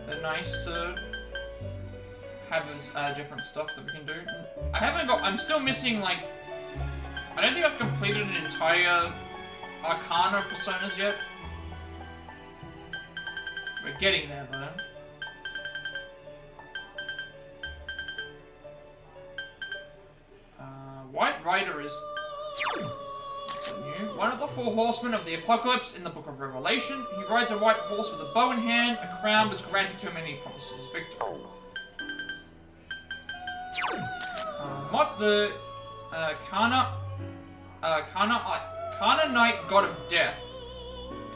A: They're nice to have different stuff that we can do. I'm still missing, like, I don't think I've completed an entire Arcana personas yet. We're getting there though. White Rider is so new. One of the 4 horsemen of the apocalypse in the Book of Revelation. He rides a white horse with a bow in hand. A crown was granted to him and he promises victory. Mott the Kana Knight, god of death.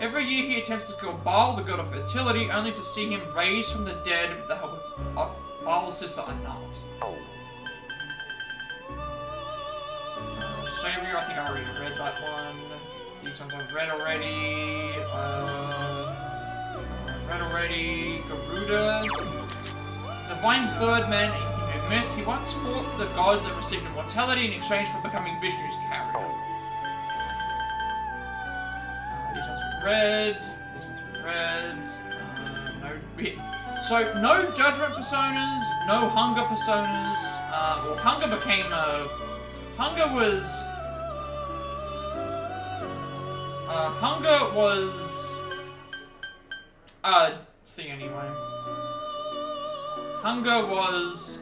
A: Every year he attempts to kill Baal, the god of fertility, only to see him raised from the dead with the help of Baal's sister Anat. Savior, I think I already read that one. These ones I've read already. Garuda. Divine Birdman in Hindu myth. He once fought the gods and received immortality in exchange for becoming Vishnu's carrier. These ones we read. These ones we read. So, no Judgment Personas, no Hunger Personas. Well, Hunger became a... Hunger was... thing anyway. Hunger was,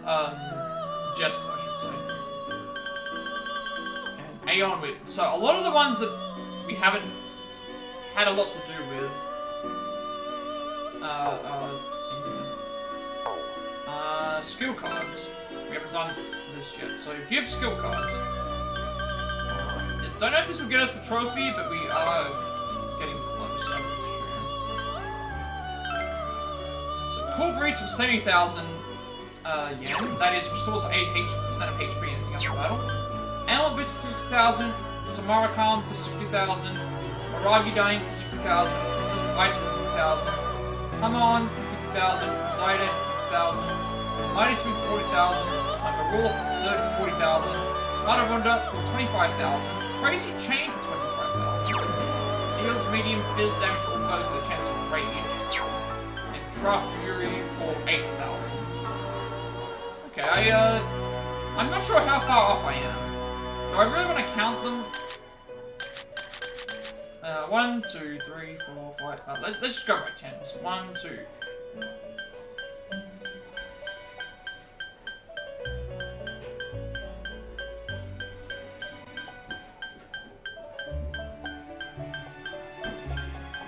A: Jester, I should say. And Aeon with... So, a lot of the ones that we haven't had a lot to do with, skill cards. We haven't done this yet, so give skill cards. Don't know if this will get us the trophy, but we are getting close, I'm sure. Cool Breeze for 70,000 yen. That is, restores 8% of HP and anything after battle. Animal Bits for 60,000. Samara Calm for 60,000. Miragi Dying for 60,000. Resist Ice for 50,000. Hamon for 50,000. Zayden for 50,000. Mighty Swing for 40,000. Like a Ruler for 40,000. Madarunda for 25,000. Crazy Chain for 25,000. Deals medium fizz damage to all foes with a chance to rage. And Draft Fury for 8,000. Okay, I'm not sure how far off I am. Do I really want to count them? 1, 2, 3, 4, 5. Let's just go by tens. 1, 2.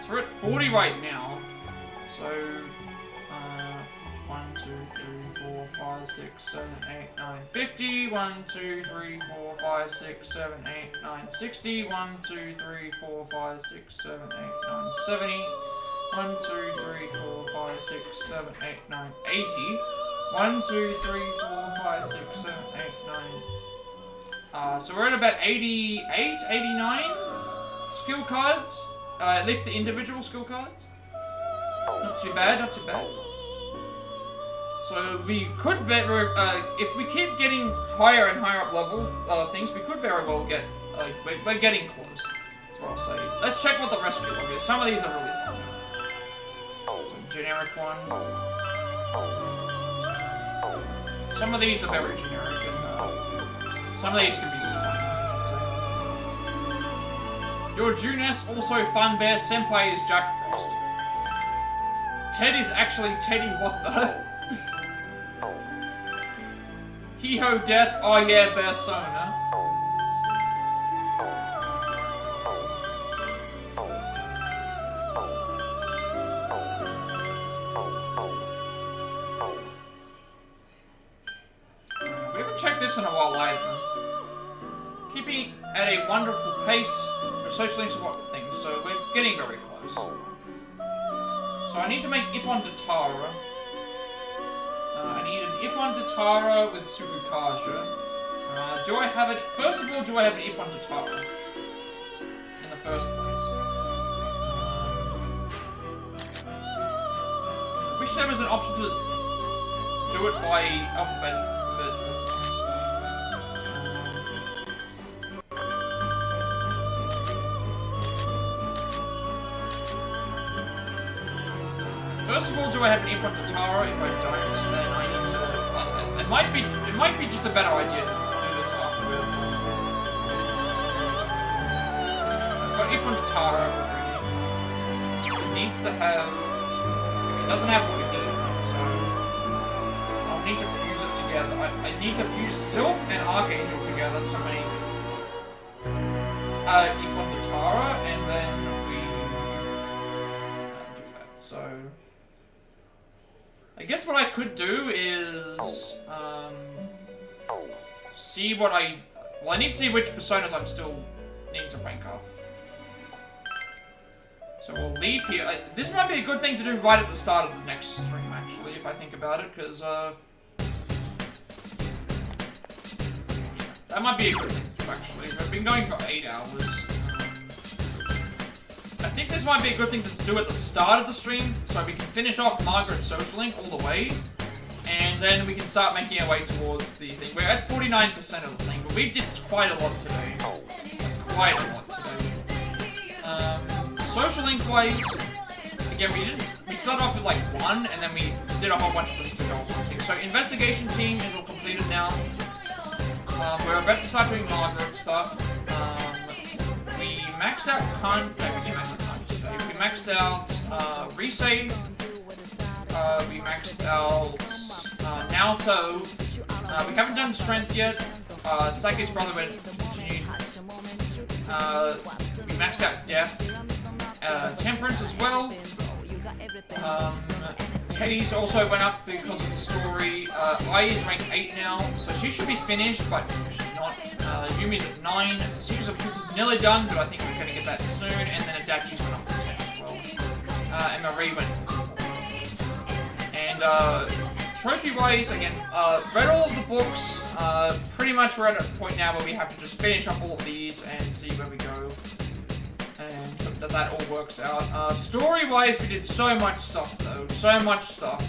A: So we're at 40 right now. So, 1, 2, 3, 4, 5, 6, 7, 8, 9, 50. 1, 2, 3, 4, 5, 6, 7, 8, 9, 60. 1, 2, 3, 4, 5, 6, 7, 8, 9, 70. 1, 2, 3, 4, 5, 6, 7, 8, 9, 80. 1, 2, 3, 4, 5, 6, 7, 8, 9. So we're at about 88, 89 skill cards. At least the individual skill cards. Not too bad, not too bad. So we could very, if we keep getting higher and higher up level things, we could very well get, we're getting close. That's what I'll say. Let's check what the rescue log is. Some of these are really fun. It's a generic one. Some of these are very generic, and some of these can be fun, I should say. Your Junes, also Fun Bear, Senpai is Jack Frost. Ted is actually Teddy, what the? Hee-ho Death, oh yeah, Persona. We haven't checked this in a while either. Keeping at a wonderful pace, we're social links a lot of things, so we're getting very close. So I need to make Ippon Datara. I need an Ippon Datara with Sukukaja. Do I have it? First of all, do I have an Ippon Datara? In the first place. I wish there was an option to do it by alphabet, but that's not. First of all, do I have an Ippon Datara? If I don't, then I need to... it might be just a better idea to do this afterward. I've got Ippon Datara already. It needs to have... It doesn't have what we need, so... I'll need to fuse it together. I need to fuse Sylph and Archangel together to make... Ippon Datara, and then we... do that, so... I guess what I could do is, see what I need to see which personas I'm still needing to rank up. So we'll leave here. This might be a good thing to do right at the start of the next stream, actually, if I think about it, because, yeah, that might be a good thing to do, actually. We've been going for 8 hours. I think this might be a good thing to do at the start of the stream, so we can finish off Margaret Social Link all the way, and then we can start making our way towards the thing. We're at 49% of the thing, but we did quite a lot today. Quite a lot today. Social Link wise, again, we started off with like 1, and then we did a whole bunch of them to go or something. So investigation team is all completed now. We're about to start doing Margaret stuff. We maxed out we maxed out Resave. We maxed out Naoto. We haven't done Strength yet. Saike's brother went continued. We maxed out Death. Temperance as well. Teddy's also went up because of the story. Ai is ranked 8 now, so she should be finished, but she's not. Yumi's at 9. Secrets of Truth is nearly done, but I think we're going to get that soon. And then Adachi's went up to 10 as well. And Marie went to 4. And trophy-wise, again, read all of the books. Pretty much we're at a point now where we have to just finish up all of these and see where we go. And hope that that all works out. Story-wise, we did so much stuff, though. So much stuff.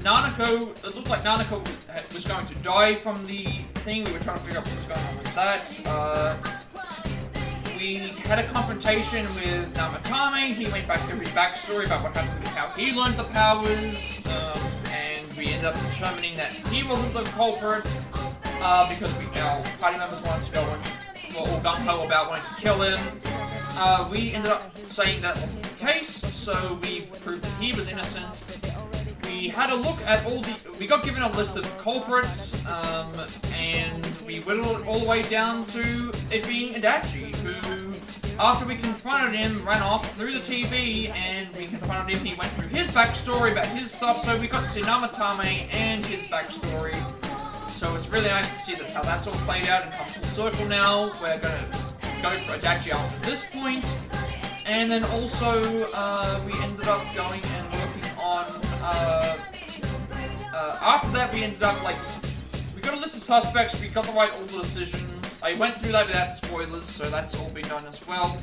A: Nanako, it looked like Nanako was going to die from the thing. We were trying to figure out what was going on with that. We had a confrontation with Namatame. He went back to every backstory about what happened with how he learned the powers. And we ended up determining that he wasn't the culprit. Because our party members wanted to go and were all gung-ho about wanting to kill him. We ended up saying that wasn't the case, so we proved that he was innocent. We had a look at we got given a list of culprits, and we whittled it all the way down to it being Adachi, who, after we confronted him, ran off through the TV, and we confronted him, he went through his backstory about his stuff, so we got to see Namatame and his backstory. So it's really nice to see how that's all played out and come full circle now. We're going to go for Adachi after this point. And then also, we ended up going and working on, after that we ended up, we got a list of suspects, we got the right order decisions. I went through that without spoilers, so that's all been done as well.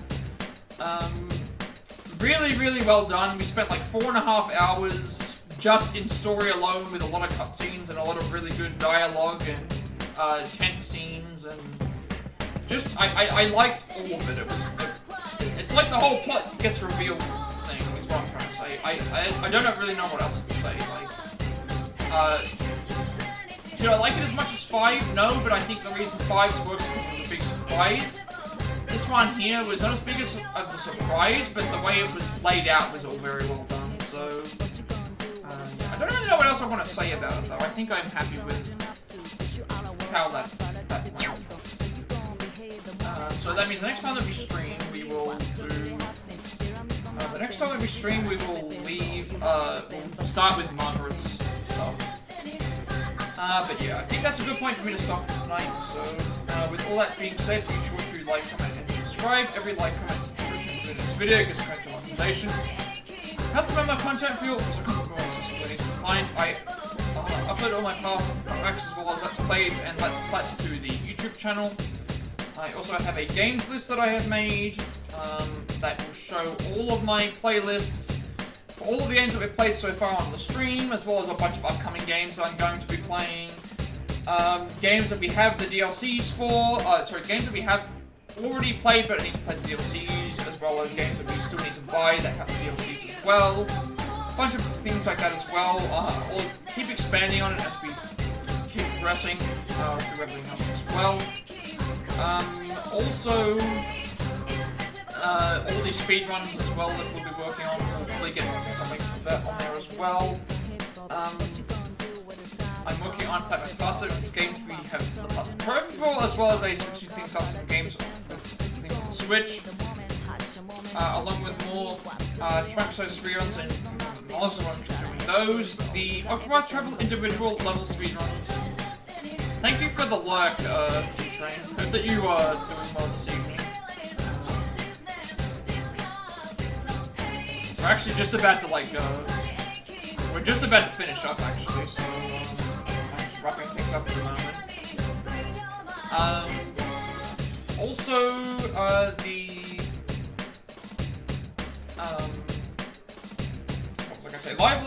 A: Really, really well done. We spent like 4.5 hours just in story alone with a lot of cutscenes and a lot of really good dialogue and tense scenes, and just, I liked all of it. It's like the whole plot gets revealed thing, is what I'm trying to say. I don't really know what else to say. Did I like it as much as 5? No, but I think the reason 5's works is because it was a big surprise. This one here was not as big as a surprise, but the way it was laid out was all very well done, so... I don't really know what else I want to say about it, though. I think I'm happy with how that went. So that means the next time that we stream, we will do... the next time that we stream, we will leave... we'll start with Margaret's stuff. But yeah, I think that's a good point for me to stop for tonight. So, with all that being said, be sure to like, comment, and subscribe. Every like, comment, and subscription to this video gets correct monetization. That's about my content for you. I upload all my past packs as well as Let's Plays and Let's Plat to the YouTube channel. I also have a games list that I have made that will show all of my playlists for all of the games that we've played so far on the stream, as well as a bunch of upcoming games that I'm going to be playing. Games that we have the DLCs for, games that we have already played but I need to play the DLCs, as well as games that we still need to buy that have the DLCs as well. Bunch of things like that as well. I'll keep expanding on it as we keep progressing through everything else as well. Also, all these speedruns as well that we'll be working on. We'll probably get something like that on there as well. I'm working on Plat Classic games we have the Plat Trophy for, as well as switching things up to the games on the Switch. Along with more Trunks speedruns and also I'm doing those. The Occupied Travel individual level speedruns. Thank you for the lurk, Train. Hope that you are doing well this evening. We're actually just about to we're just about to finish up actually, so I'm just wrapping things up at the moment. Also,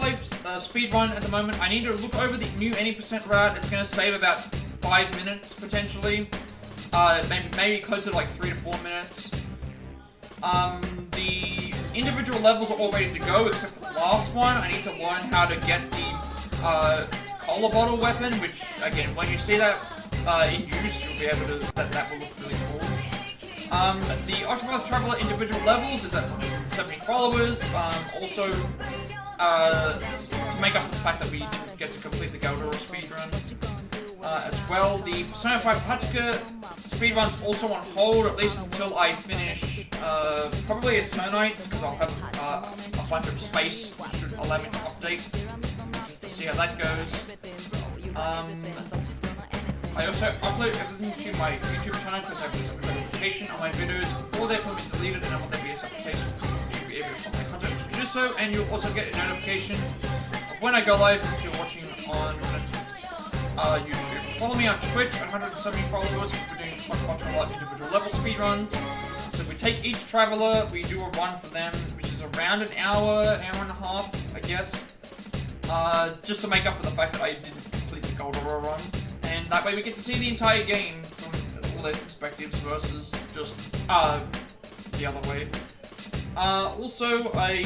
A: Live speedrun at the moment. I need to look over the new any percent route. It's going to save about 5 minutes potentially. Maybe closer to like 3 to 4 minutes. The individual levels are all ready to go except for the last one. I need to learn how to get the cola bottle weapon, which again, when you see that in use, you'll be able to. That will look really cool. The Octopath Traveler individual levels is at 170 followers. Also. To make up for the fact that we didn't get to complete the Galdor speedrun as well. The Persona 5 Tactica speedrun's also on hold, at least until I finish probably Eternites, because I'll have a bunch of space which should allow me to update, just to see how that goes. I also upload everything to my YouTube channel because I have a separate notification on my videos before they're deleted, and I want there to be a separate place for YouTube be able to follow my content to do so, and you'll also get a notification of when I go live if you're watching on YouTube. Follow me on Twitch at 170 followers. We're doing quite a lot of individual level speedruns. So we take each traveler, we do a run for them, which is around an hour and a half, I guess. Just to make up for the fact that I didn't complete the Gold Aurora run. And that way we get to see the entire game from all their perspectives versus just the other way. Also, I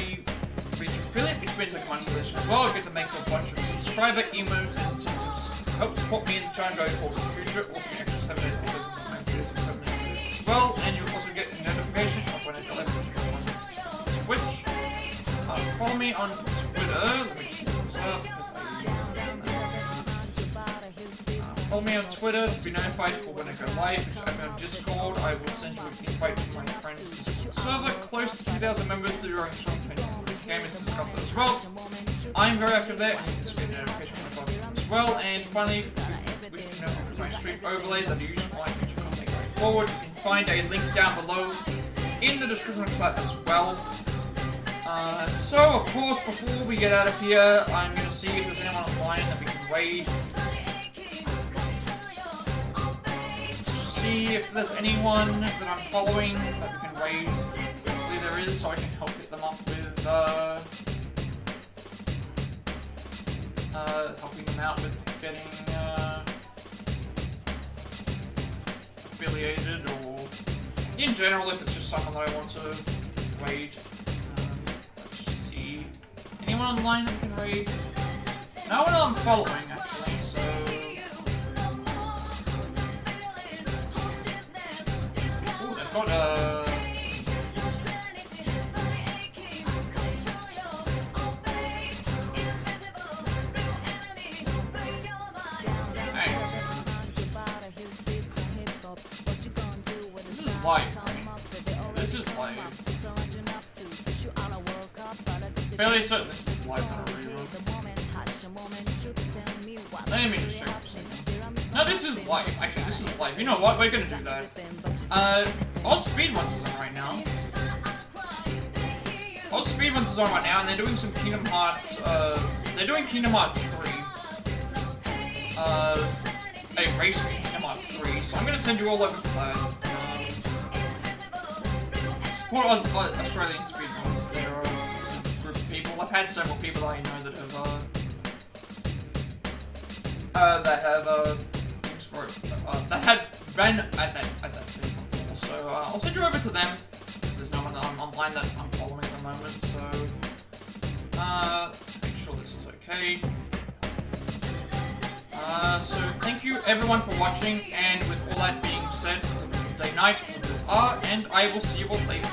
A: reach affiliate, which means I can money collection as well. I get to make a bunch of subscriber emotes and incentives. Help support me in trying to go forward in the future. Also, get extra 7 days because of my videos and 7 days as well. And you'll also get a notification of when I go live on Twitch. Follow me on Twitter. Let me just look this up because follow me on Twitter to be notified for when I go live. I'm on Discord. I will send you an invite to my friend's Discord server. Close to 2,000 members through your own strong gamers to discuss that as well. I'm very active there, and you can see a notification as well. And finally, if you wish to know my stream overlay that I use for my future content going forward, you can find a link down below in the description of Plat as well. So, of course, before we get out of here, I'm going to see if there's anyone online that we can raid. See if there's anyone that I'm following that we can raid. Hopefully there is, so I can help get them up with, helping them out with getting, affiliated, or in general, if it's just someone that I want to raid. Let's see. Anyone online that we can raid? No one I'm following, actually, so... Ooh, they've got a... This is live, right? This is live. Fairly certain this is live, not a rerun. Let me just check this. No, this is live. Actually, this is live. You know what? We're gonna do that. Oz Speedruns is on right now. Oz Speedruns is on right now, and they're doing some Kingdom Hearts, they're doing Kingdom Hearts 3. A race for Kingdom Hearts 3, so I'm gonna send you all over to that. Support Australian Speedruns. They're a group of people. I've had several people that I know that have, things for it, that had ran at that thing before. So, I'll send you over to them. There's no one online that I'm following at the moment, so, make sure this is okay. So thank you everyone for watching, and with all that being said, good day, night, and I will see you all later.